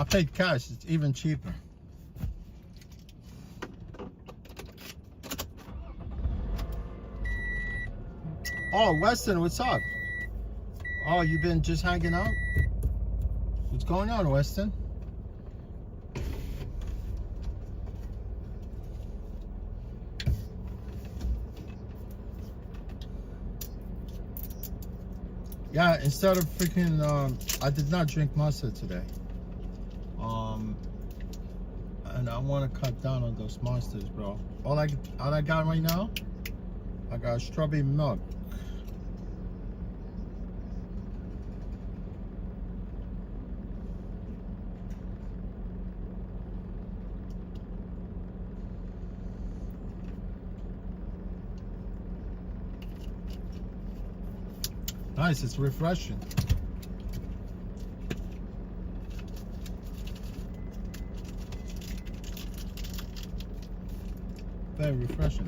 S1: I paid cash. It's even cheaper. Oh, Weston, what's up? Oh, you been just hanging out? What's going on, Weston? Yeah, instead of freaking, I did not drink Monster today. And I want to cut down on those Monsters, bro. All I got right now, I got strawberry milk. Nice, it's refreshing. Very refreshing.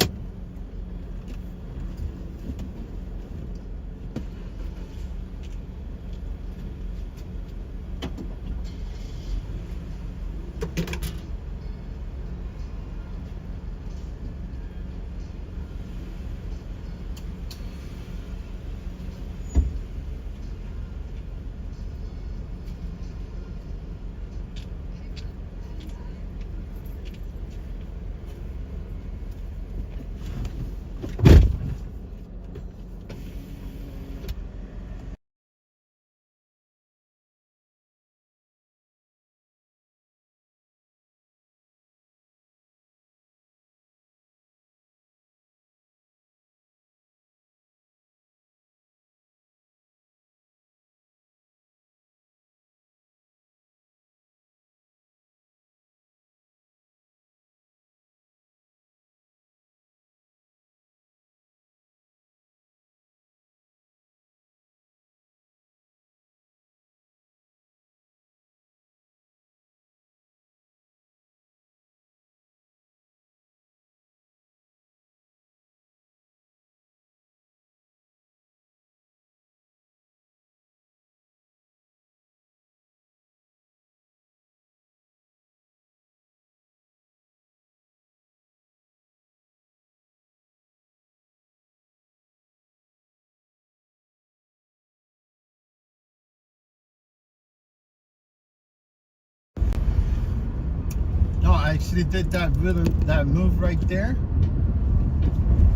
S1: No, I actually did that move right there.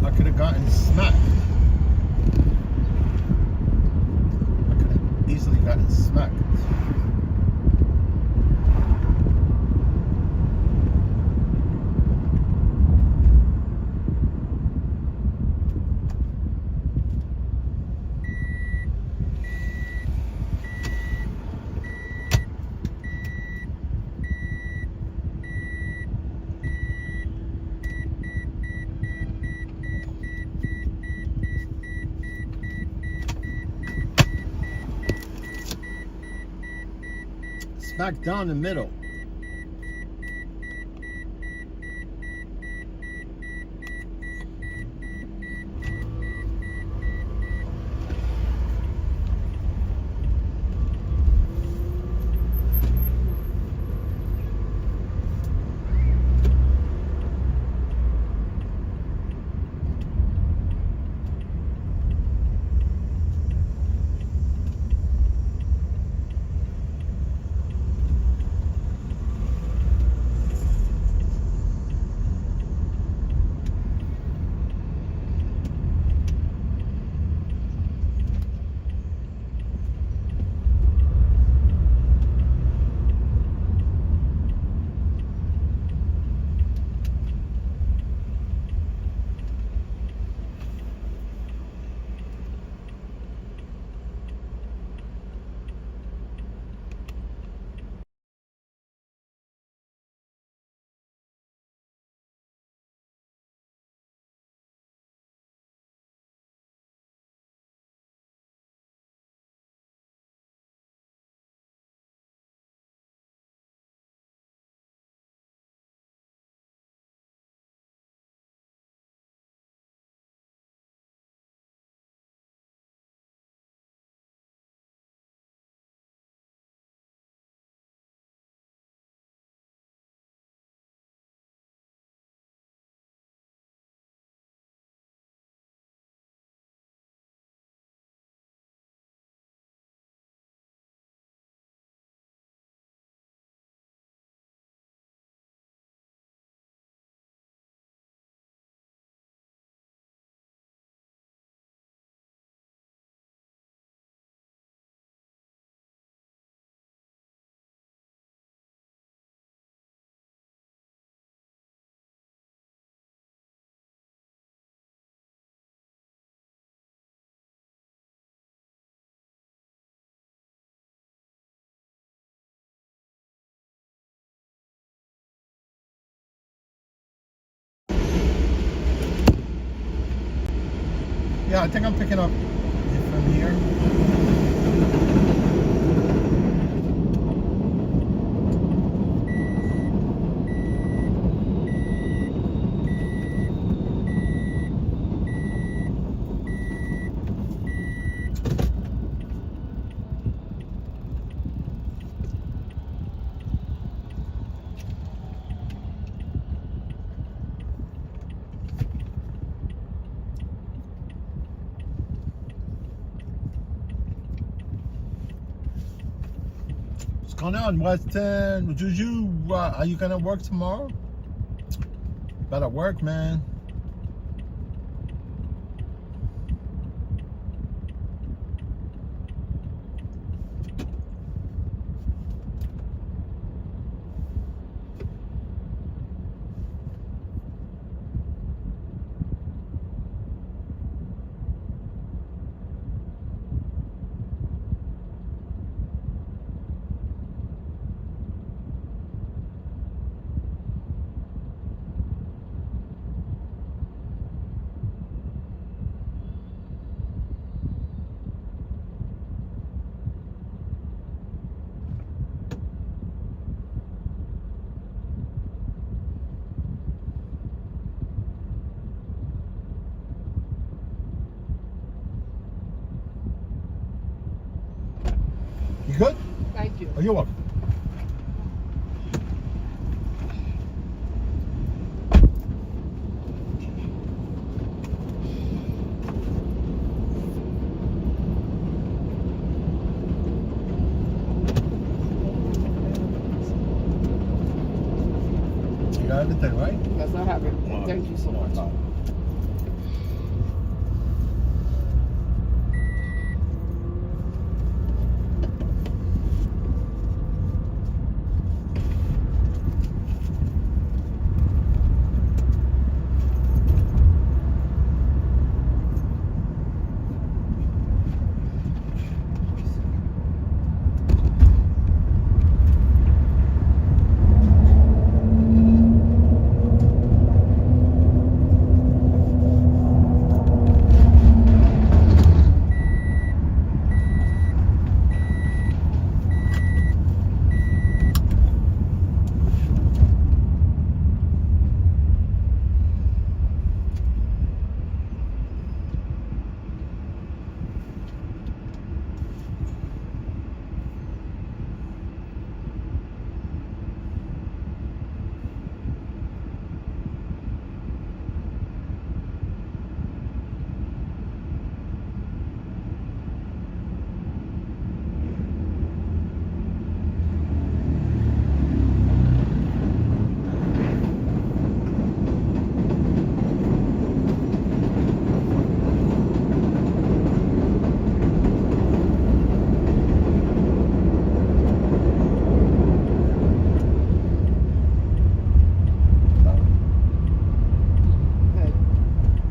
S1: I could have gotten smacked. I could have easily gotten smacked. Smack down the middle. Yeah, I think I'm picking up from here. What's going on, Weston? Juju, are you gonna work tomorrow? Better work, man. You good?
S8: Thank you.
S1: Oh, you're welcome. You got everything, right?
S8: Yes, I have it. Thank you so much.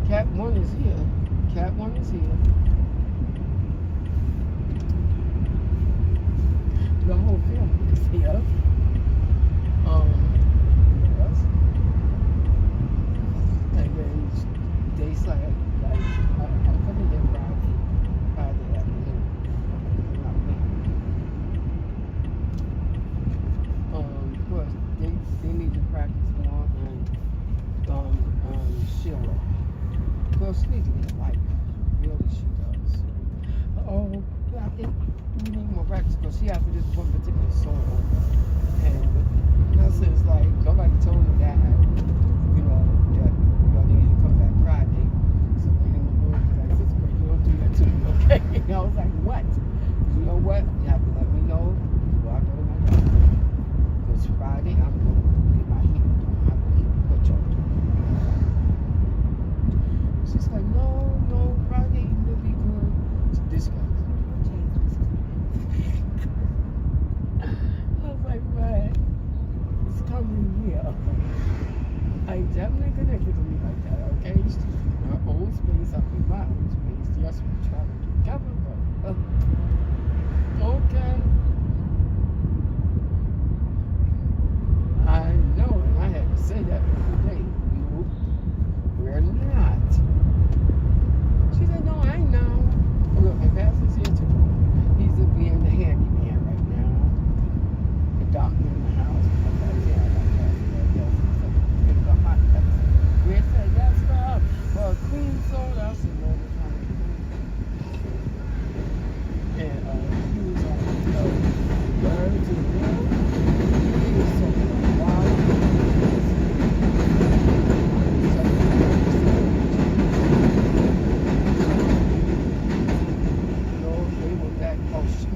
S8: Cat 1 is here. Cat 1 is here. The whole family is here. Yes. And then they said, like, I'm coming in Friday afternoon. Not now. Because they need to practice more and Sheila. Well, she needs to get a life. Really, she does. Oh, I think we need more practice because she has to do this one particular song. And that's it's like, nobody told me that, you know, that they need to come back Friday. So in the Lord was like, "Sister, you don't do that to me, okay?" And I was like, "What?" You know what? You have to let me know before I go to my job. Because Friday, I'm going to get my hair done. I believe what y'all do. She's like, no, Friday will be good. This guy. I was like, man, it's coming here. I ain't definitely connected to me like that, okay? She's in her own space, I'm in my own space. Yes, we try to do together, but okay. I know, and I had to say that every day. We're not. She said, no, I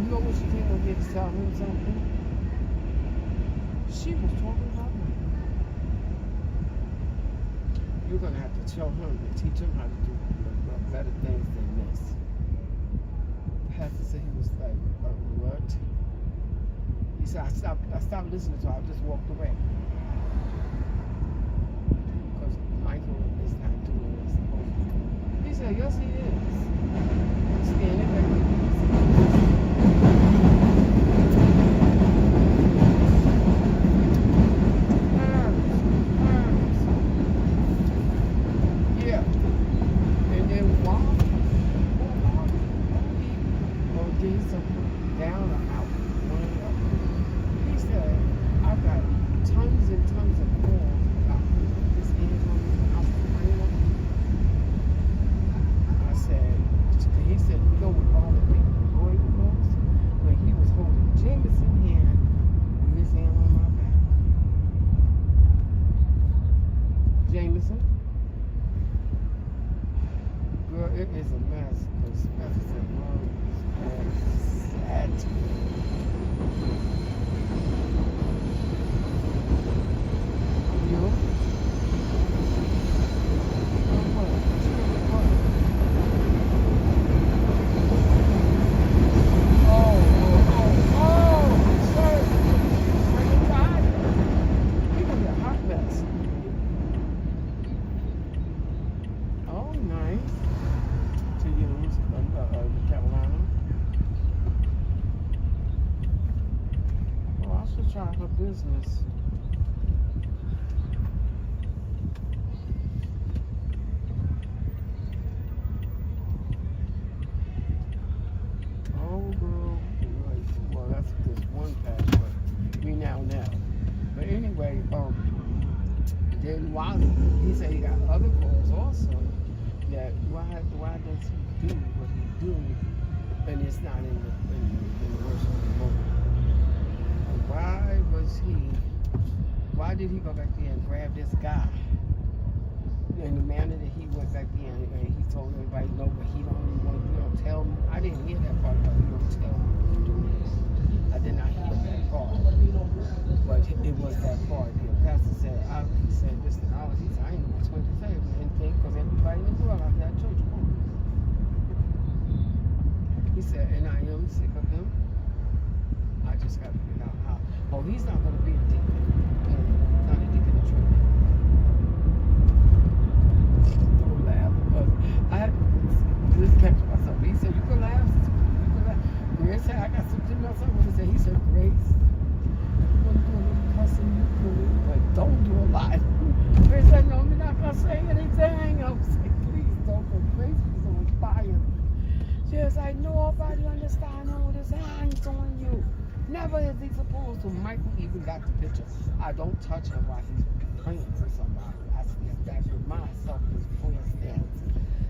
S8: You know what she came over here to tell him something? She was talking about me. You're going to have to tell him and teach him how to do better things than this. Pastor said he was like, what? He said, I stopped listening to her. I just walked away. Because Michael is not doing what he's supposed to do. He said, yes, he is. Standing back there. Yeah. And then while he's down or out, one or the other, he said, I've got tons and tons of calls about this income and I'm complaining. I said, he said, you know what bothered me the most? When he was holding Jameson's hand with his hand on my back. Jameson? Girl, it is a mess. Because Pastor said, Mom, it's sad. You? Try her business. Oh, girl. Well, that's just one path, but we now know. But anyway, then while he said he got other calls also, that why does he do what he do and it's not in the worship of the Lord? Why did he go back there and grab this guy? In the manner that he went back there and he told everybody no, but he don't even want to, tell me. I didn't hear that part about you don't tell me. I did not hear that part. But it was that part. The pastor said, he said, listen, I ain't know what to say, but anything, because everybody in the world out there at church. He said, and I am sick of him. I just got to figure out how. Oh, he's not going to be a deacon. Not a deacon in church. Don't laugh. Because I had to just catch myself. He said, you can laugh. You can laugh. Grace said, I got something else I want to say. He said, Grace, you're going to do a little cussing, you cool, but don't do a lot. Grace said, no, you're not going to say anything. I was like, please don't, because Grace was on fire. She was like, nobody understand all this hands on you. Never is he supposed to. Michael even got the picture. I don't touch him while he's praying for somebody. I stand back with myself before he stands.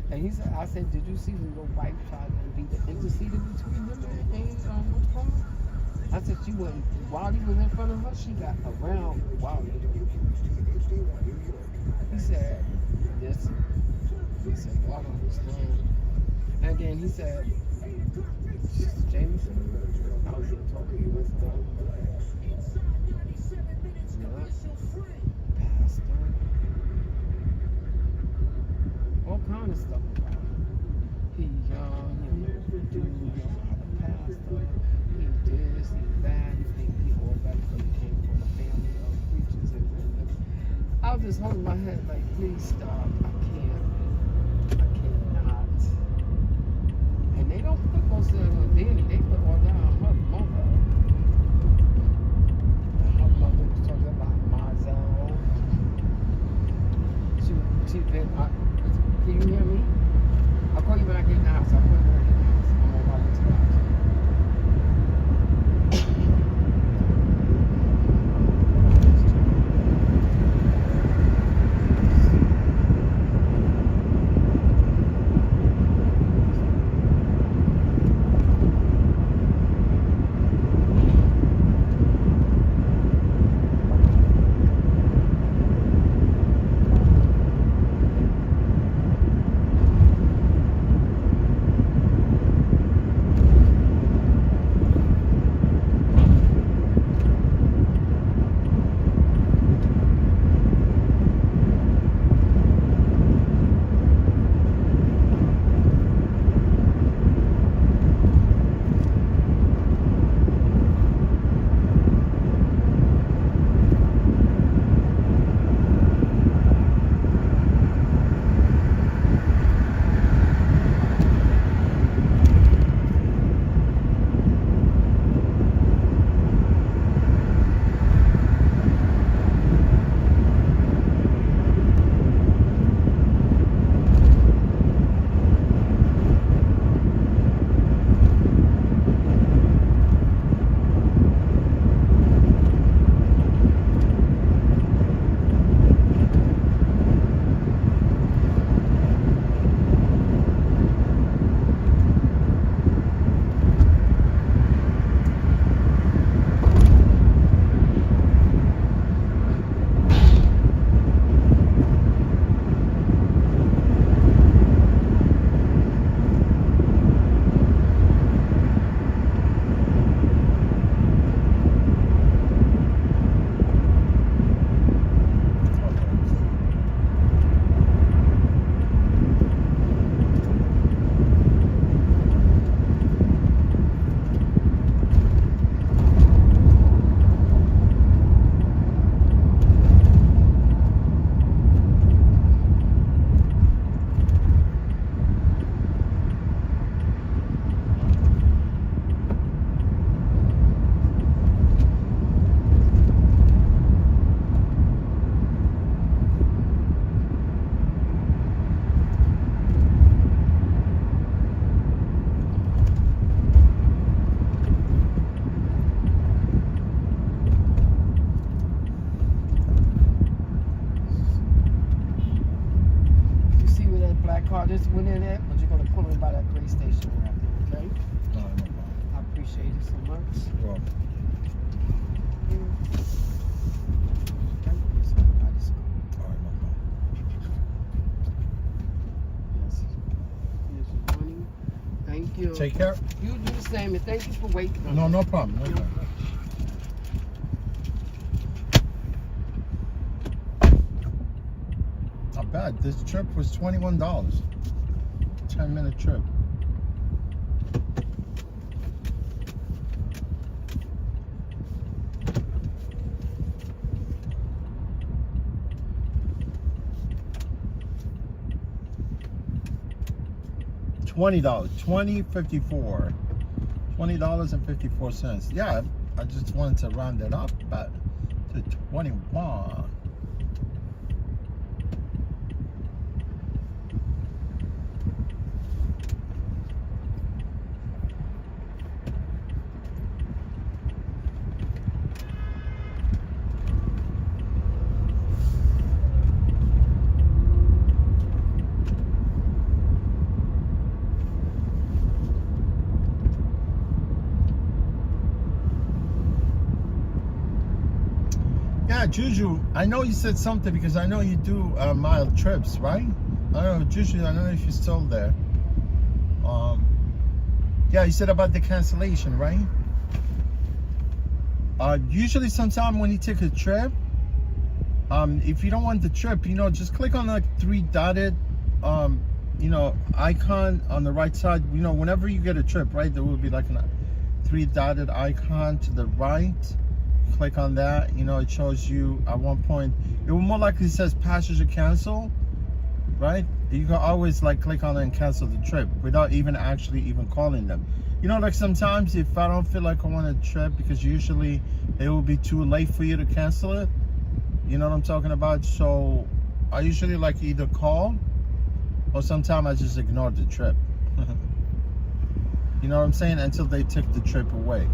S8: And he said, I said, did you see when your wife tried to be the interceder between him and what's going on? I said, she wasn't, while he was in front of her, she got around while he was. He said, listen. He said, y'all don't understand. And then he said, Jameson, I was here talking to you with stuff. Pastor. All kind of stuff about him. He young, he knows what to do, he knows how to pastor. He this, he that, he think he all that because he came from a family of preachers and I was just holding my head like, please stop, I cannot. And they don't put most of it on Danny, they put all that on her mother. Her mother was talking about Mazel. She's been, can you hear me? I'll call you when I get in the house. I'll call you when I get in the house. I'm on my way to the house. pulling in at, but you're gonna pull in by that gray station right there, okay?
S1: No, no problem.
S8: I appreciate it so much.
S1: You're welcome. All right, no problem.
S8: Yes. Here's your money. Thank you.
S1: Take care.
S8: You do the same, and thank you for waiting.
S1: No, no problem. No problem. Not bad. This trip was $21. 10-minute trip. $20. $20.54. $20.54. Yeah, I just wanted to round it up, but to 21. Yeah, Juju, I know you said something because I know you do mild trips, right? I don't know, Juju, I don't know if you're still there. Yeah, you said about the cancellation, right? Usually sometime when you take a trip, if you don't want the trip, you know, just click on like 3 dotted, you know, icon on the right side. You know, whenever you get a trip, right, there will be like a 3 dotted icon to the right. Click on that, you know, it shows you at one point, it will more likely says passenger cancel, right? You can always like click on it and cancel the trip without even calling them. You know, like sometimes if I don't feel like I want a trip, because usually it will be too late for you to cancel it, you know what I'm talking about? So I usually like either call or sometimes I just ignore the trip. You know what I'm saying? Until they take the trip away.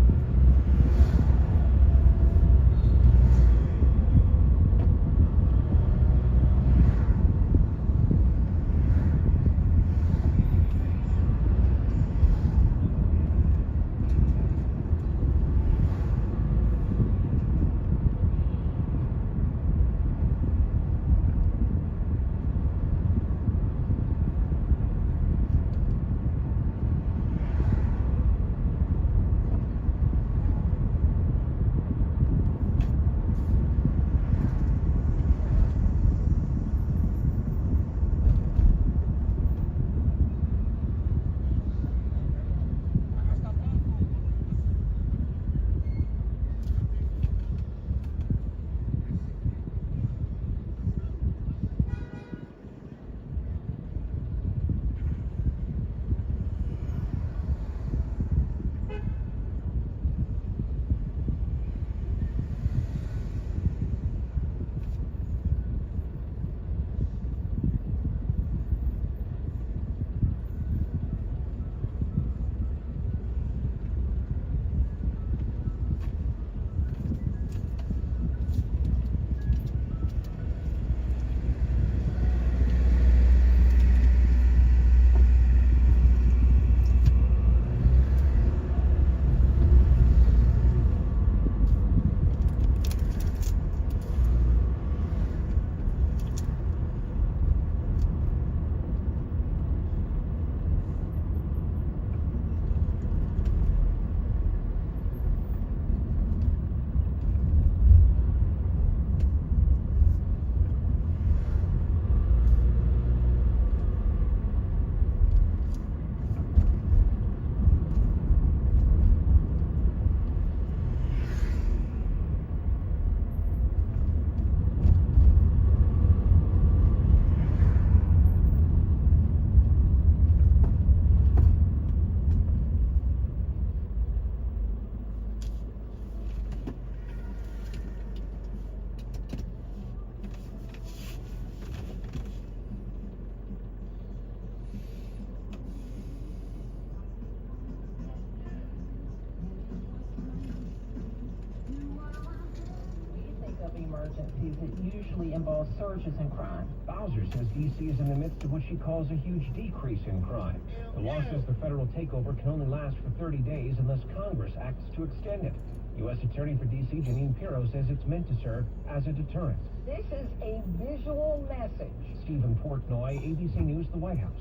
S12: the emergencies. It usually involves surges in crime.
S6: Bowser says D.C. is in the midst of what she calls a huge decrease in crime. The law says the federal takeover can only last for 30 days unless Congress acts to extend it. U.S. Attorney for D.C. Janine Pirro says it's meant to serve as a deterrent.
S16: This is a visual message.
S6: Stephen Portnoy, ABC News, the White House.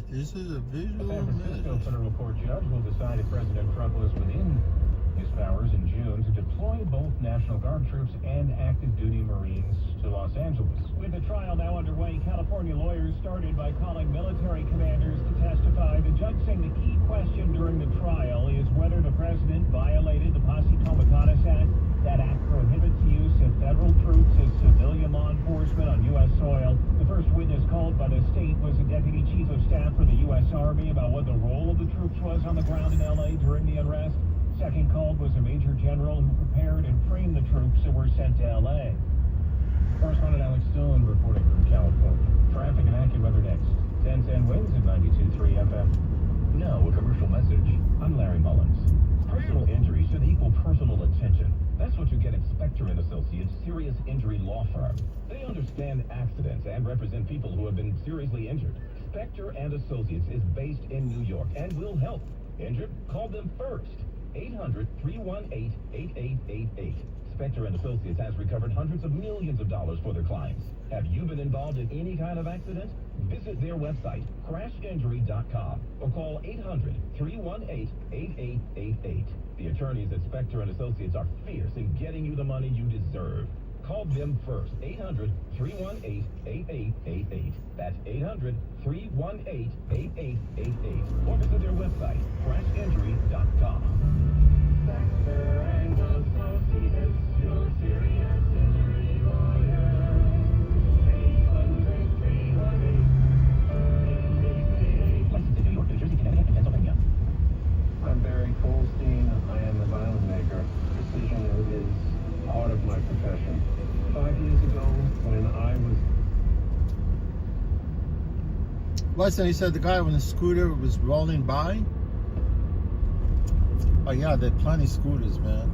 S1: This is a visual
S6: The San Francisco
S1: message.
S6: federal court judge will decide if President Trump was within his powers in June to deploy both National Guard troops and active duty Marines to Los Angeles. With the trial now underway, California lawyers started by calling military commanders to testify. The judge saying the key question during the trial is whether the president violated the Posse Comitatus Act. That act prohibits use of federal troops as civilian law enforcement on U.S. soil. The first witness called by the state was the deputy chief of staff for the U.S. Army about what the role of the troops was on the ground in L.A. during the unrest. Second called was a major general who prepared and trained the troops that were sent to L.A. Correspondent Alex Stone reporting from California. Traffic and AccuWeather next. 1010 winds at 92.3 FM.
S13: Now a commercial message.
S6: I'm Larry Mullins.
S13: Personal injury should equal personal attention. That's what you get at Spector & Associates Serious Injury Law Firm. They understand accidents and represent people who have been seriously injured. Spector & Associates is based in New York and will help. Injured? Call them first. 800-318-8888. Spector & Associates has recovered hundreds of millions of dollars for their clients. Have you been involved in any kind of accident? Visit their website, crashinjury.com, or call 800-318-8888. The attorneys at Spector & Associates are fierce in getting you the money you deserve. Call them first, 800-318-8888. That's 800-318-8888. Or visit their website, crashinjury.com. Spector & Associates, your serious injury lawyer. 800-318-8888.
S6: Licensed in New York, New Jersey, Connecticut, and Pennsylvania.
S22: I'm Barry Goldstein. I am a violin maker. Precision is part of my profession. 5 years ago, when I was...
S1: Listen, he said the guy on the scooter was rolling by. Oh yeah, there are plenty of scooters, man.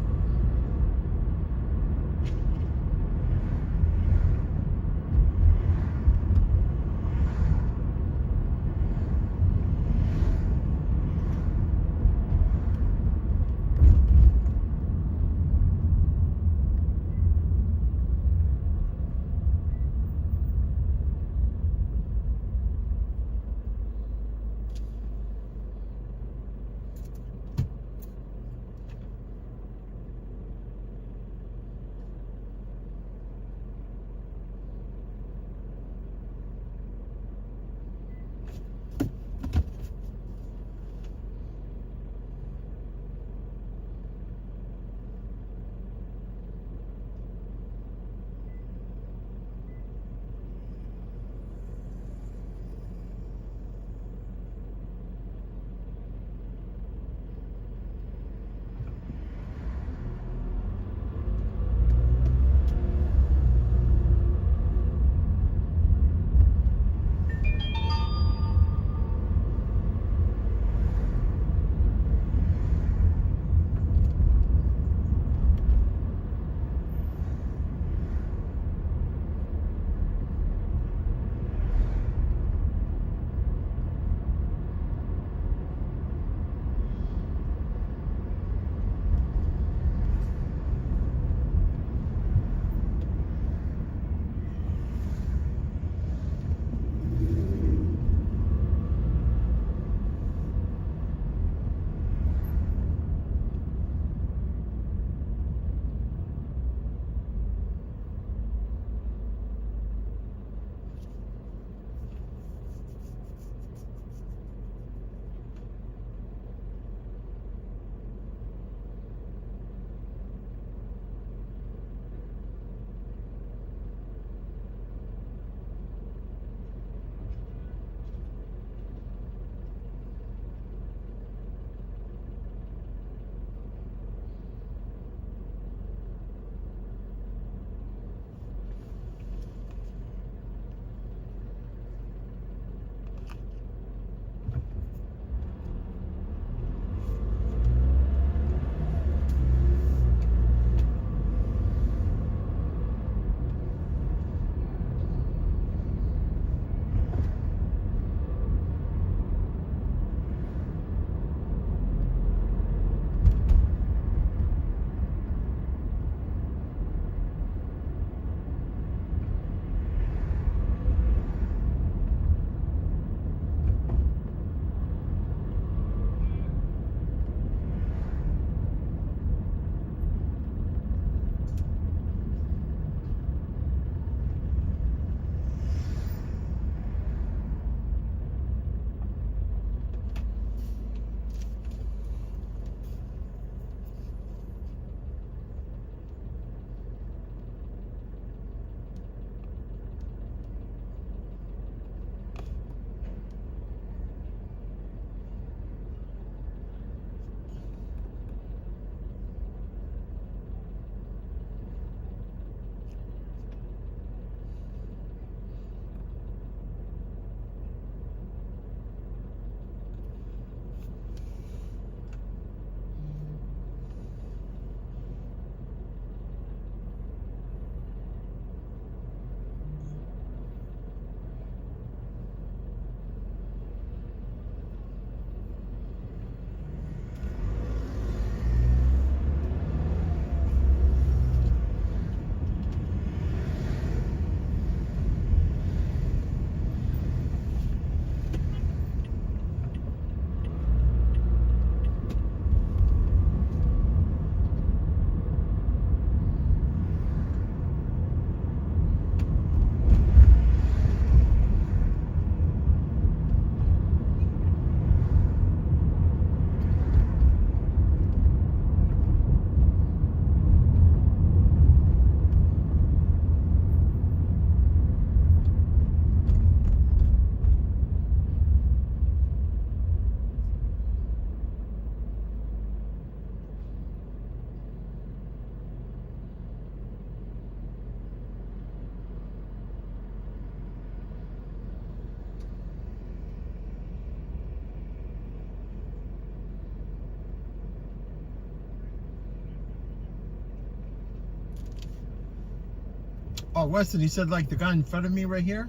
S1: Oh, Weston, you said like the guy in front of me right here?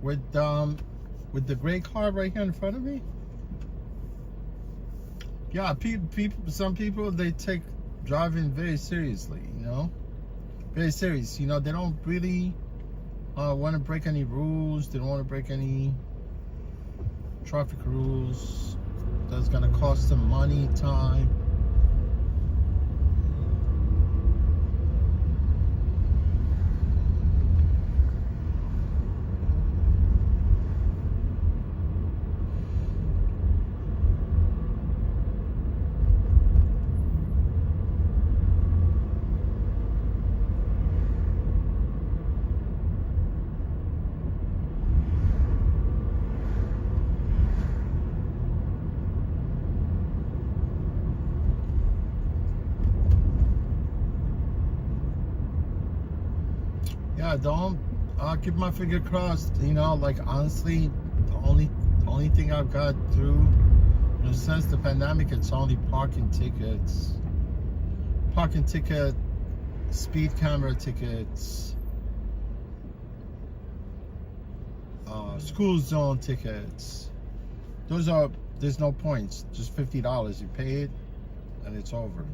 S1: With the gray car right here in front of me? Yeah, some people, they take driving very seriously, you know? Very serious. You know, they don't really want to break any rules. They don't want to break any traffic rules. That's going to cost them money, time. Yeah, don't keep my finger crossed. You know, like honestly, the only thing I've got through, you know, since the pandemic, it's only parking tickets, speed camera tickets, school zone tickets. There's no points. Just $50. You pay it, and it's over.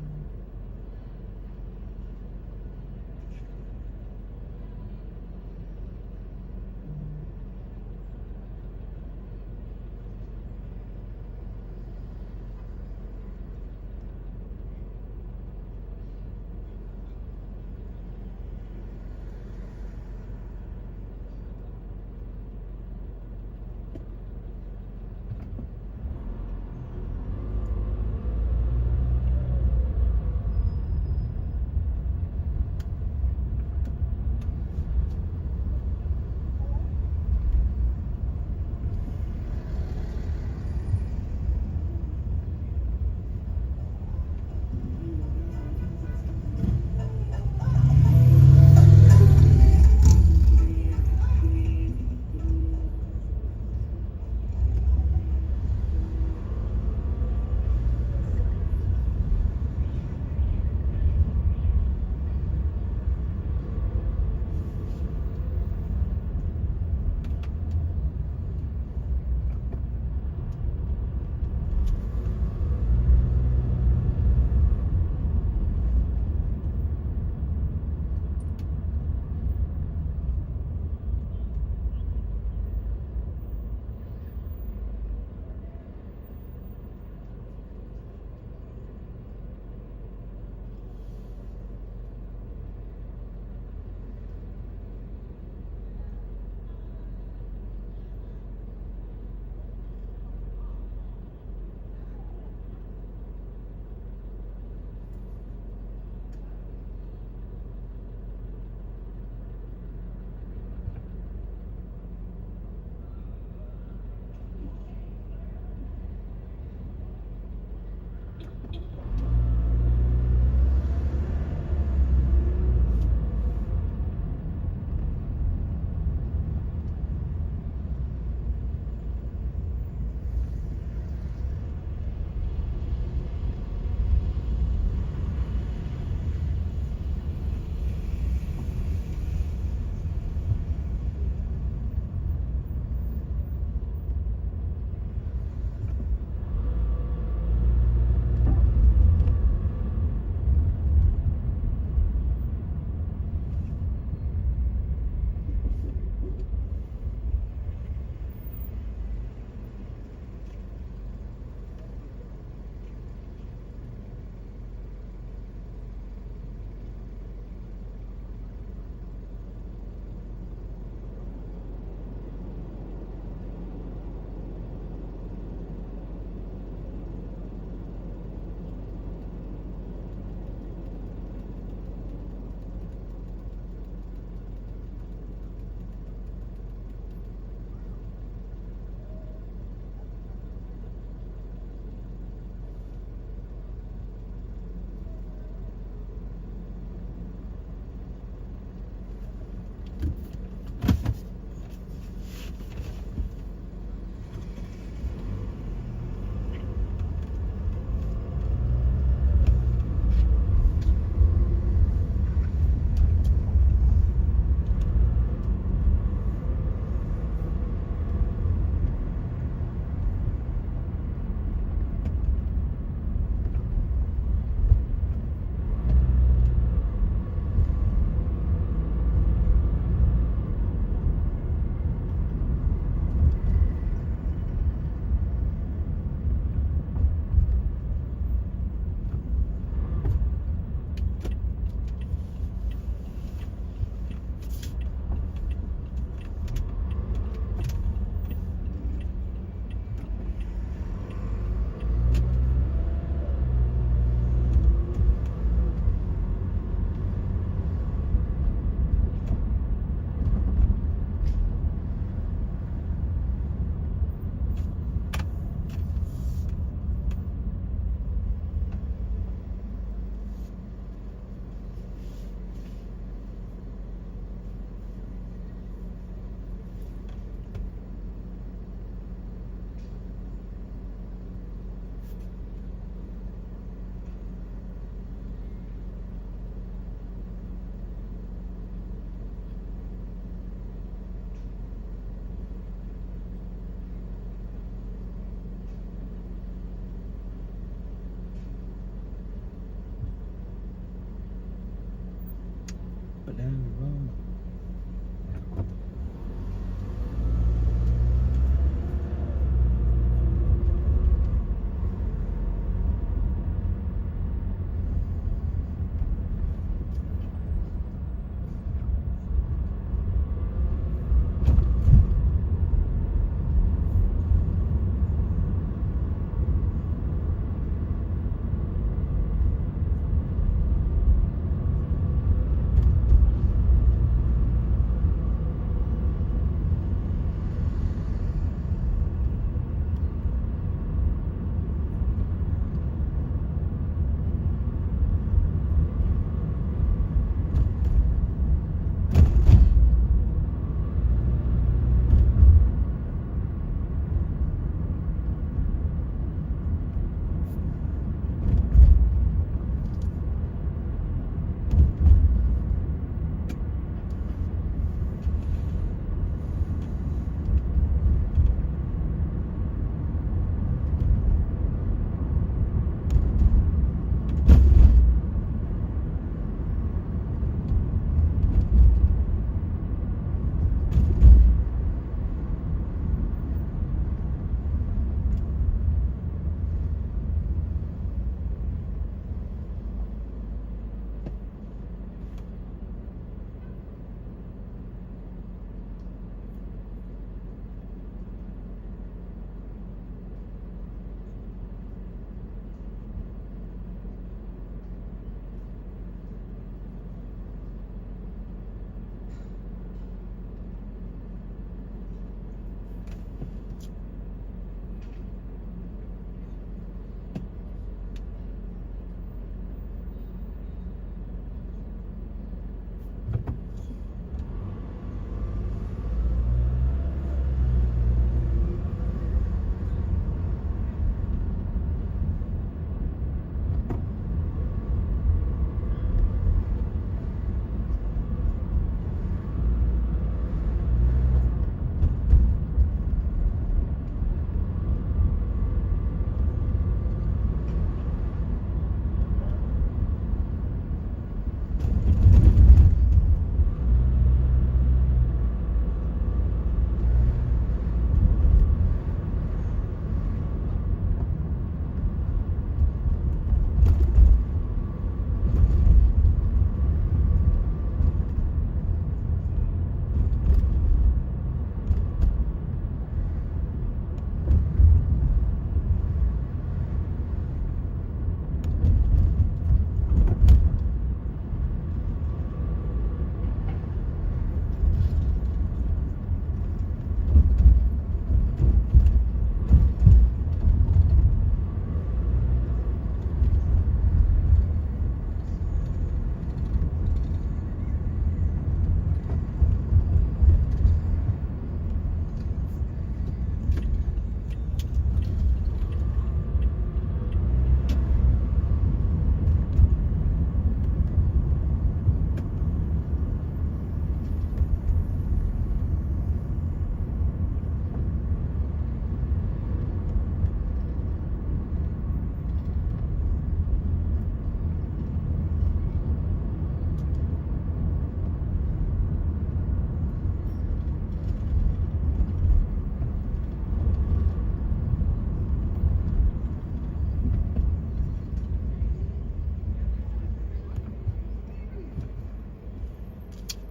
S1: in the room.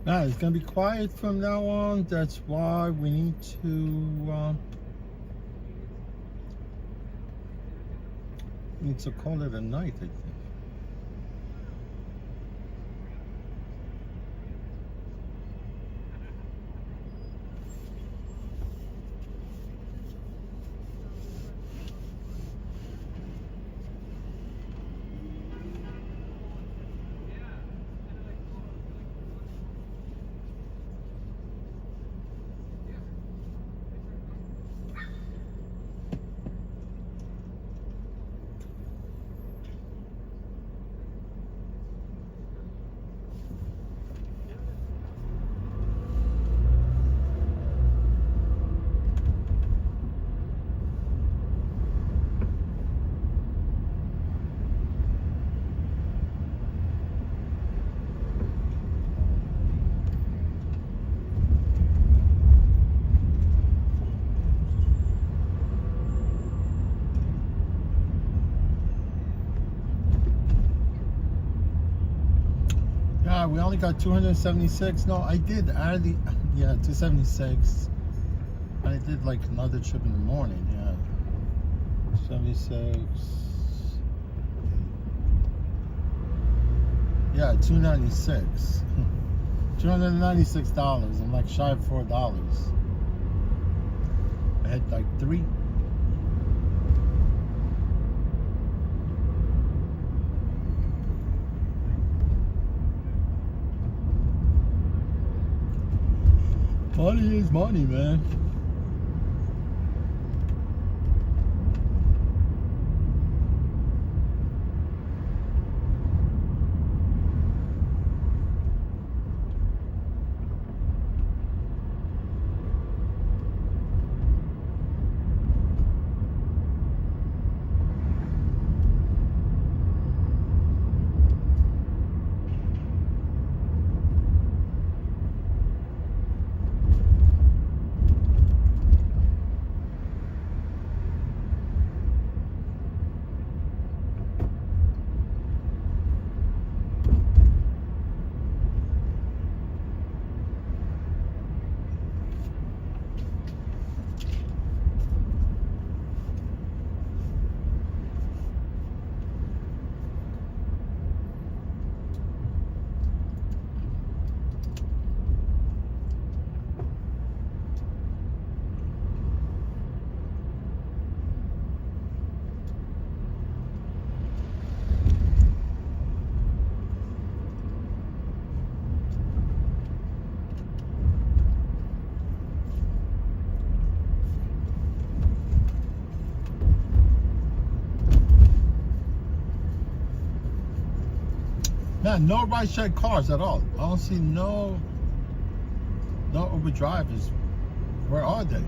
S1: Now it's gonna be quiet from now on. That's why we need to call it a night, I think. Yeah, we only got 276. No, I did add the 276. I did like another trip in the morning. Yeah, 76. Yeah, 296. $296. I'm like shy of $4. I had like 3. Money is money, man. Man, no ride-share cars at all. I don't see no Uber drivers. Where are they?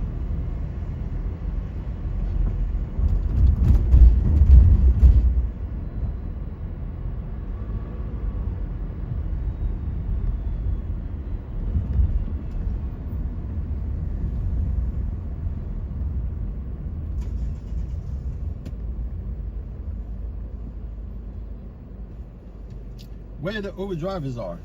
S1: Where the Uber drivers are.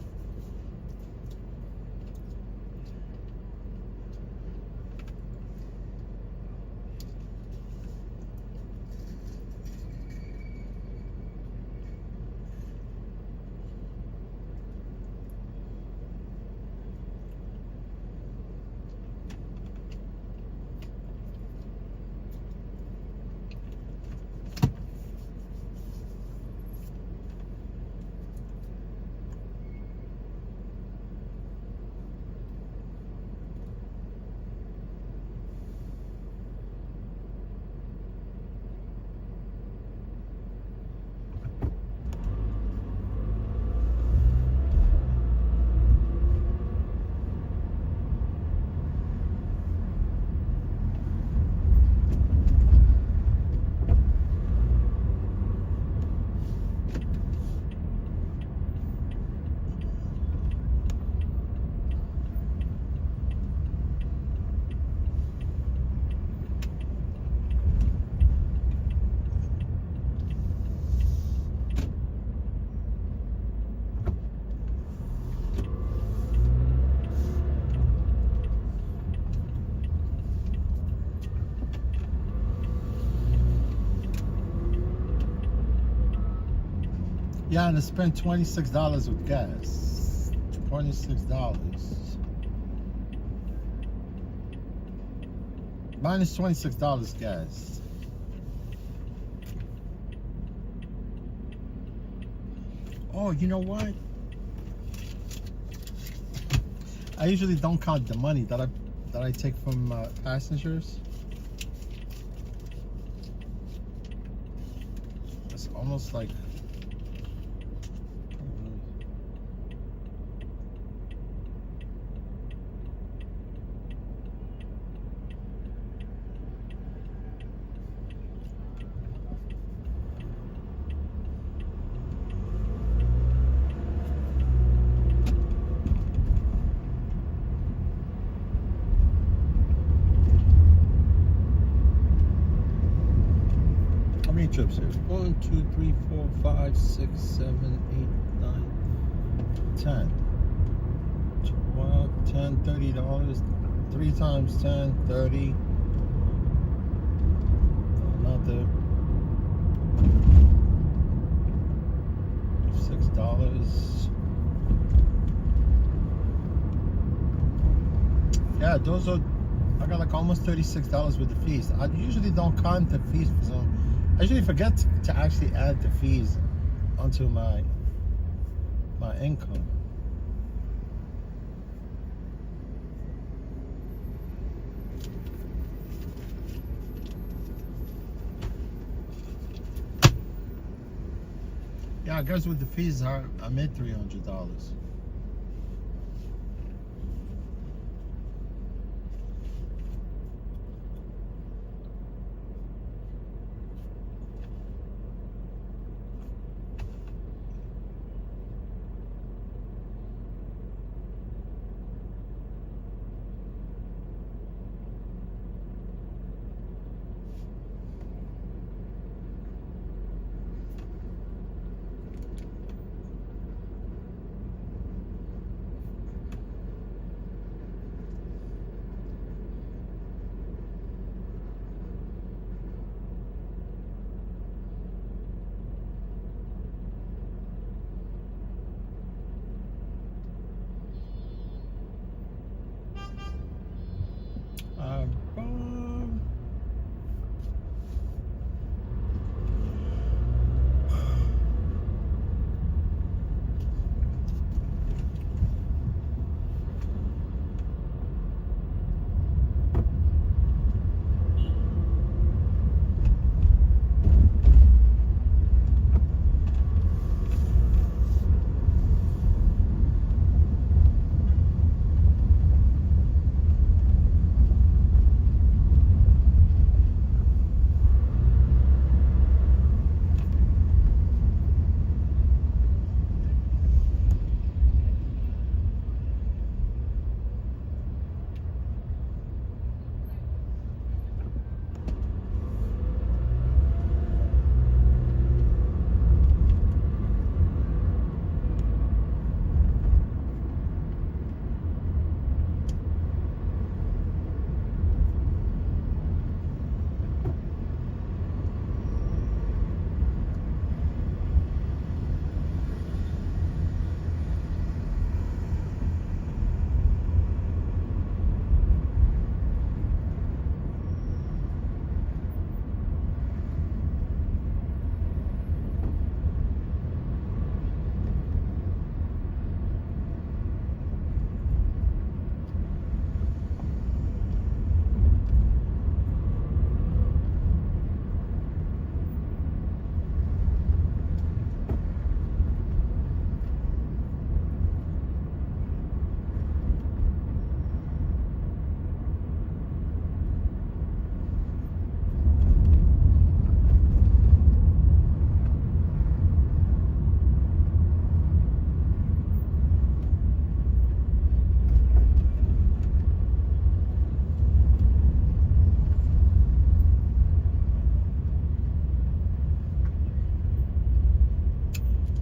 S1: Yeah, and I spent $26 with gas. $26. Minus $26 gas. Oh, you know what? I usually don't count the money that I take from passengers. It's almost like trips here. 1, 2, 3, 4, 5, 6, 7, 8, 9, 10, 12, 10, $30. 3 times 10, 30. Another $6. Yeah, those are. I got like almost $36 with the fees. I usually don't count the fees for some. I usually forget to actually add the fees onto my income. Yeah, I guess with the fees, I made $300.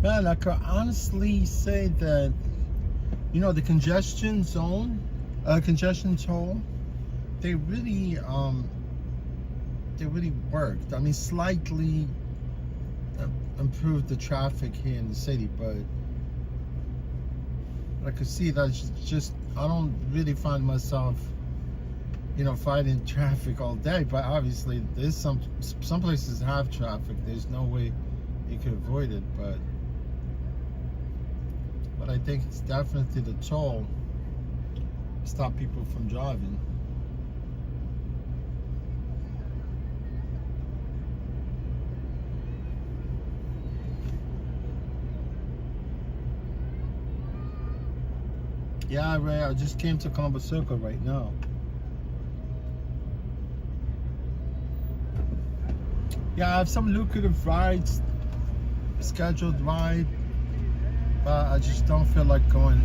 S1: Man, I could honestly say that, you know, the congestion zone, congestion toll, they really worked. I mean, slightly improved the traffic here in the city, but I could see that it's just, I don't really find myself, you know, fighting traffic all day. But obviously, there's some places have traffic. There's no way you can avoid it, but I think it's definitely the toll stop people from driving. Yeah, Ray, I just came to Columbus Circle right now. Yeah, I have some lucrative rides, scheduled ride, but I just don't feel like going.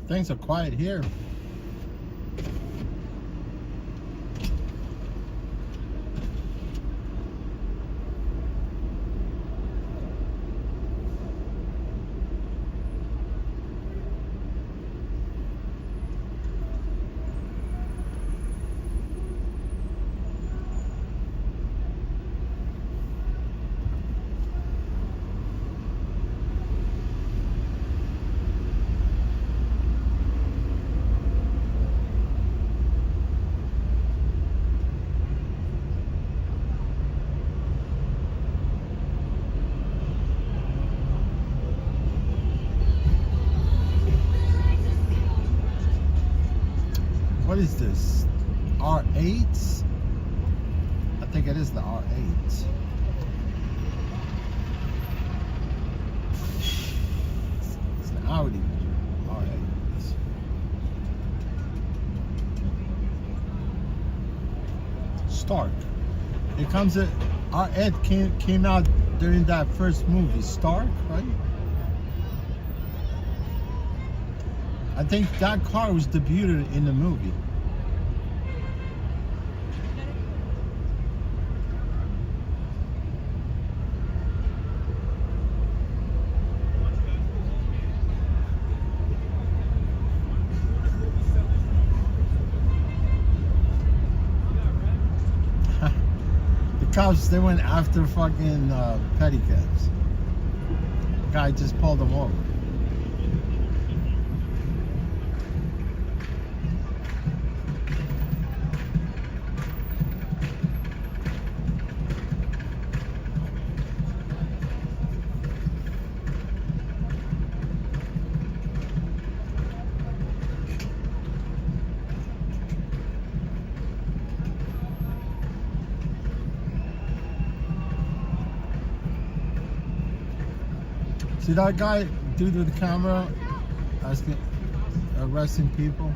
S1: Things are quiet here. What is this? R8? I think it is the R8. It's an Audi R8. Stark. It comes at R8 came out during that first movie, Stark, right? I think that car was debuted in the movie. The cops, they went after fucking pedicabs. The guy just pulled them over. See that guy, dude with the camera, asking, arresting people?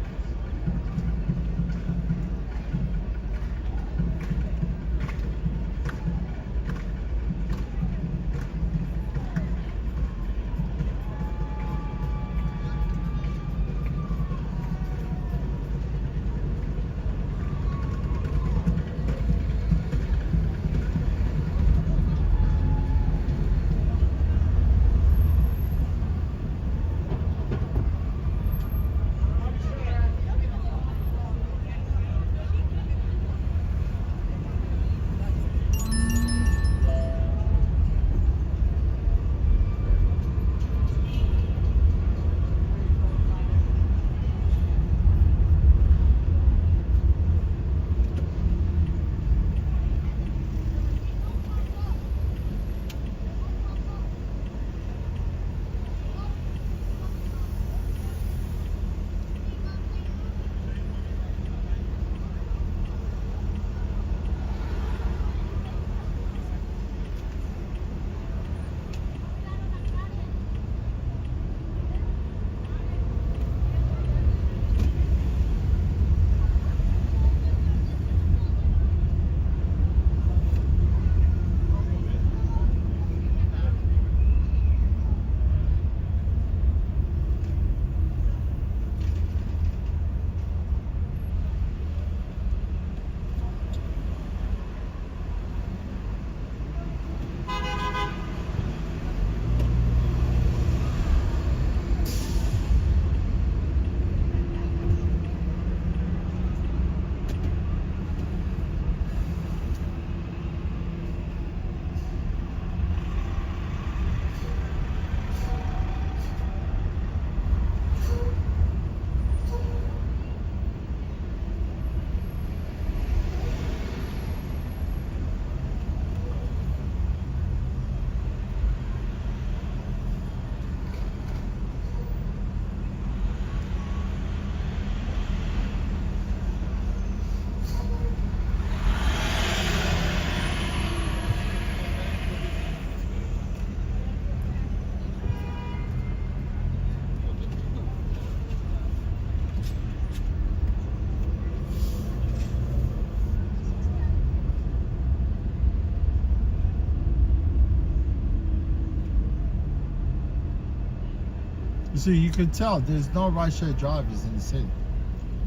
S1: So you can tell there's no right-share drivers in the city.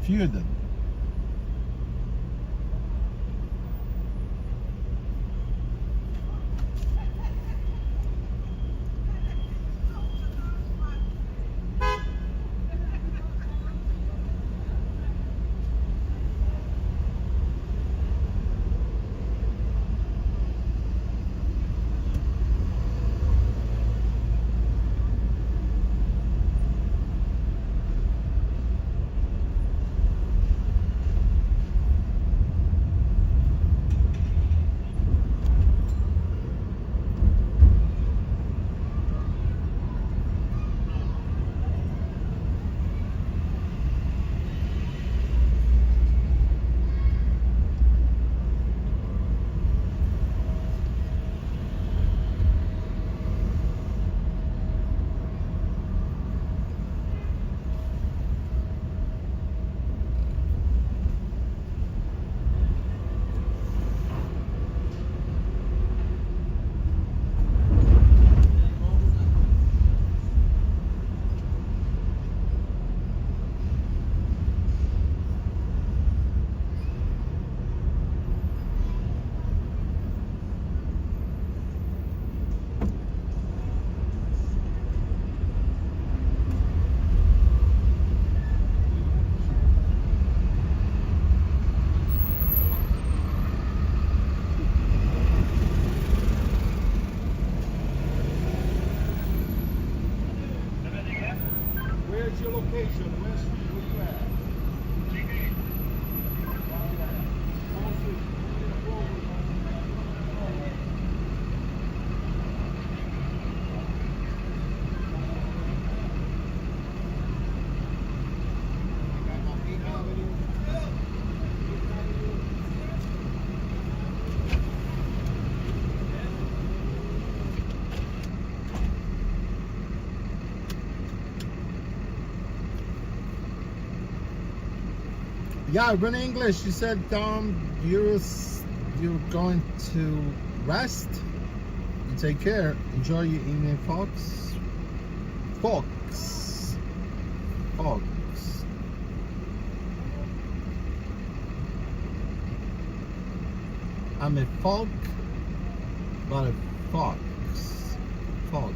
S1: Few of them.
S21: Where's your location? Where street were you at?
S1: Yeah, Run English. You said you're going to rest. You take care. Enjoy your evening, folks. Folks. I'm a folk, but a fox. Folk.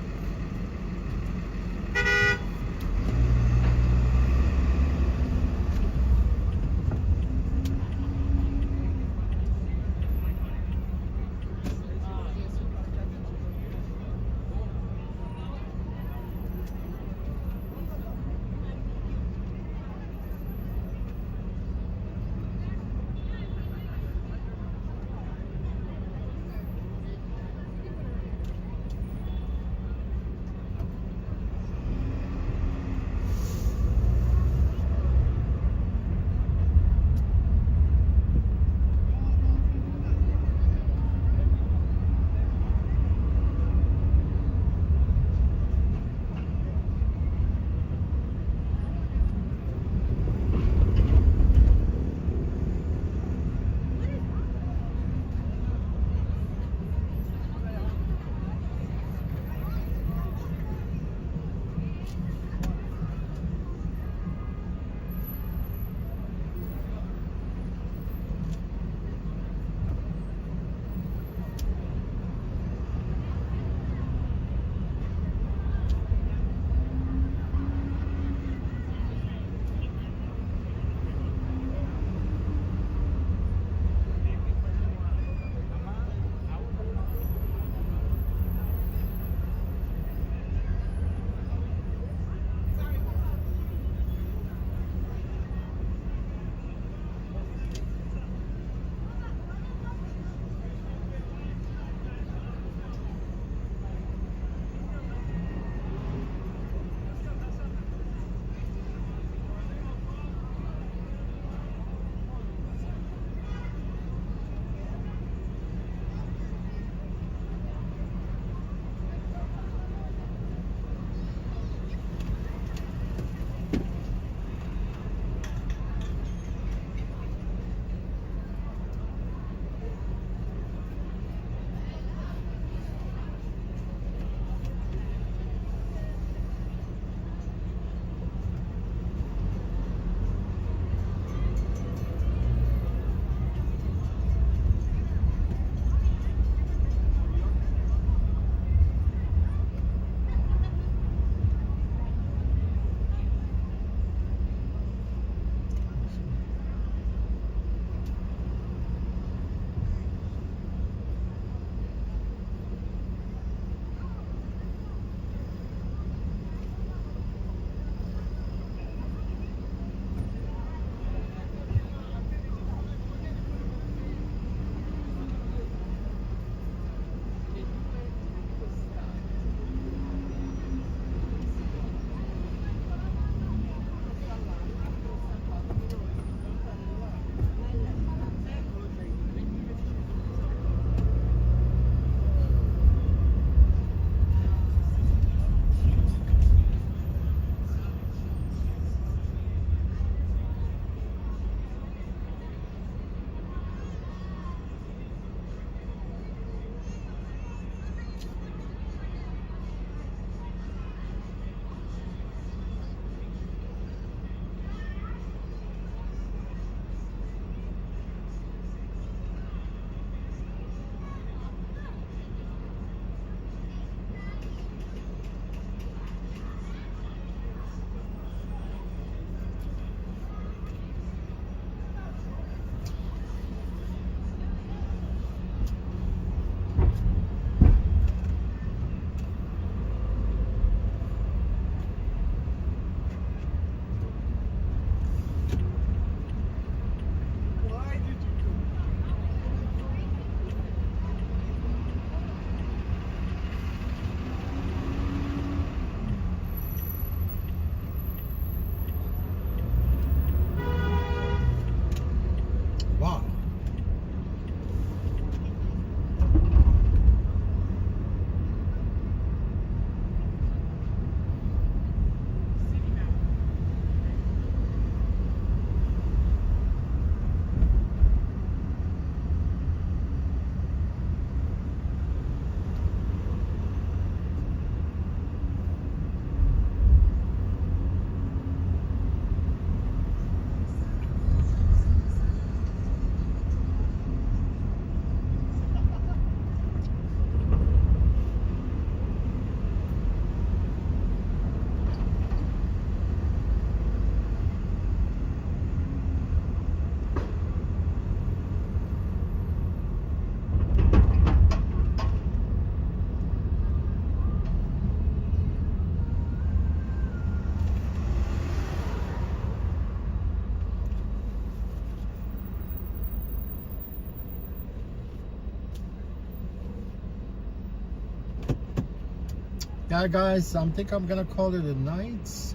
S1: Yeah, guys, I think I'm gonna call it a night.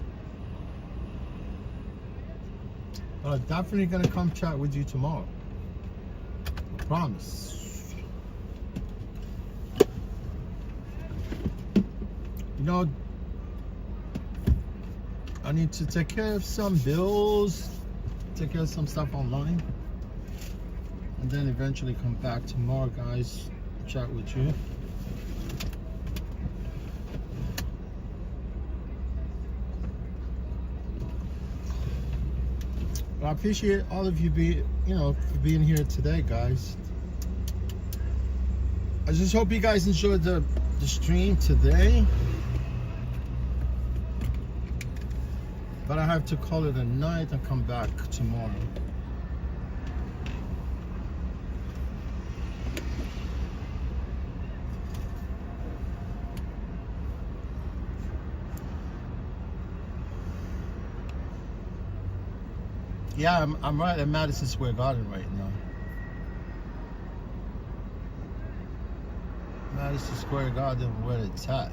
S1: But definitely gonna come chat with you tomorrow. I promise. You know, I need to take care of some bills, take care of some stuff online, and then eventually come back tomorrow, guys, chat with you. Well, I appreciate all of you for being here today, guys. I just hope you guys enjoyed the stream today. But I have to call it a night and come back tomorrow. Yeah, I'm right at Madison Square Garden right now. Madison Square Garden, where it's at.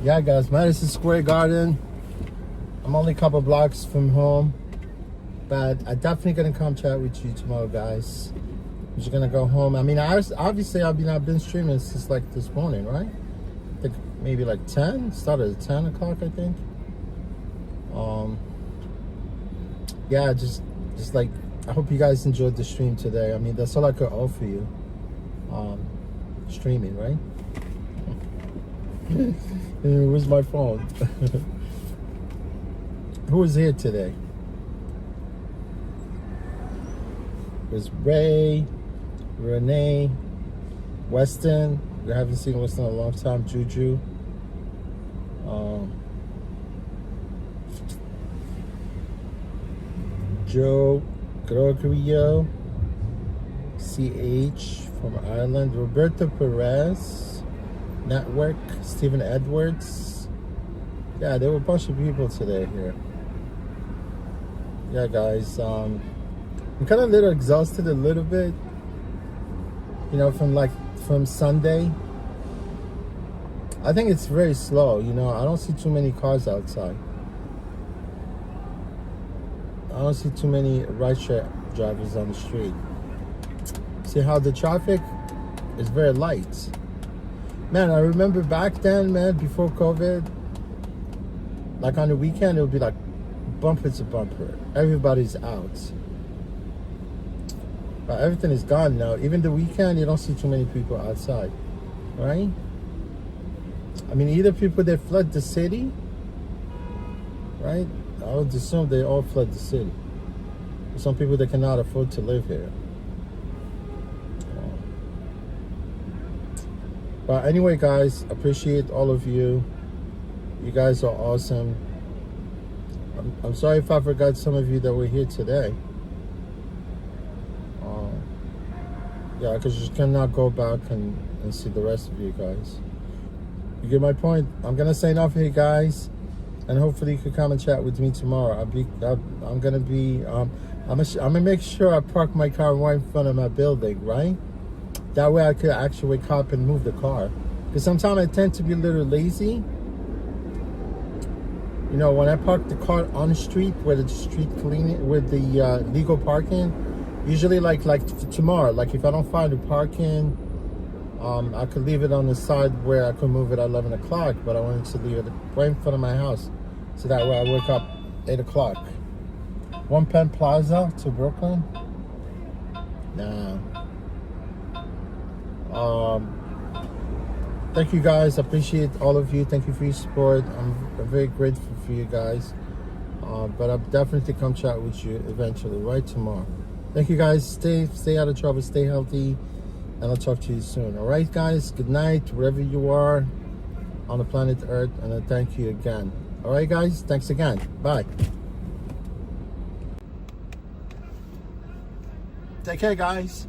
S1: Yeah, guys, Madison Square Garden. I'm only a couple blocks from home, but I definitely gonna come chat with you tomorrow, guys. I'm just gonna go home. I mean, obviously I've been streaming since like this morning, right? I think maybe like 10. Started at 10 o'clock, I think. Yeah, just like I hope you guys enjoyed the stream today. I mean, that's all I could offer you. Streaming, right? Where's my phone? Who was here today? There's Ray, Renee, Weston. We haven't seen Weston in a long time. Juju. Joe Gregorio. CH from Ireland. Roberto Perez. Network. Stephen Edwards. Yeah, there were a bunch of people today here. Yeah, guys. I'm kind of a little exhausted a little bit. You know, from Sunday. I think it's very slow. You know, I don't see too many cars outside. I don't see too many rideshare drivers on the street. See how the traffic is very light. Man, I remember back then, man, before COVID, like on the weekend, it would be like bumper to bumper. Everybody's out. But everything is gone now. Even the weekend, you don't see too many people outside, right? I mean, either people that fled the city, right? I would assume they all fled the city. Some people that cannot afford to live here. But anyway, guys, appreciate all of you. You guys are awesome. I'm sorry if I forgot some of you that were here today. Yeah, because you cannot go back and see the rest of you guys. You get my point? I'm gonna sign off here, guys, and hopefully you can come and chat with me tomorrow. I'm gonna make sure I park my car right in front of my building, right? That way I could actually wake up and move the car. Because sometimes I tend to be a little lazy. You know, when I park the car on the street where the street cleaning, with the legal parking, usually like tomorrow, like if I don't find the parking, I could leave it on the side where I could move it at 11 o'clock, but I wanted to leave it right in front of my house. So that way I wake up 8 o'clock. One Penn Plaza to Brooklyn? Nah. Thank you guys. I appreciate all of you. Thank you for your support. I'm very grateful for you guys. But I'll definitely come chat with you eventually, right tomorrow. Thank you guys. Stay out of trouble. Stay healthy. And I'll talk to you soon. All right, guys. Good night, wherever you are on the planet Earth. And I thank you again. All right, guys. Thanks again. Bye. Take care, guys.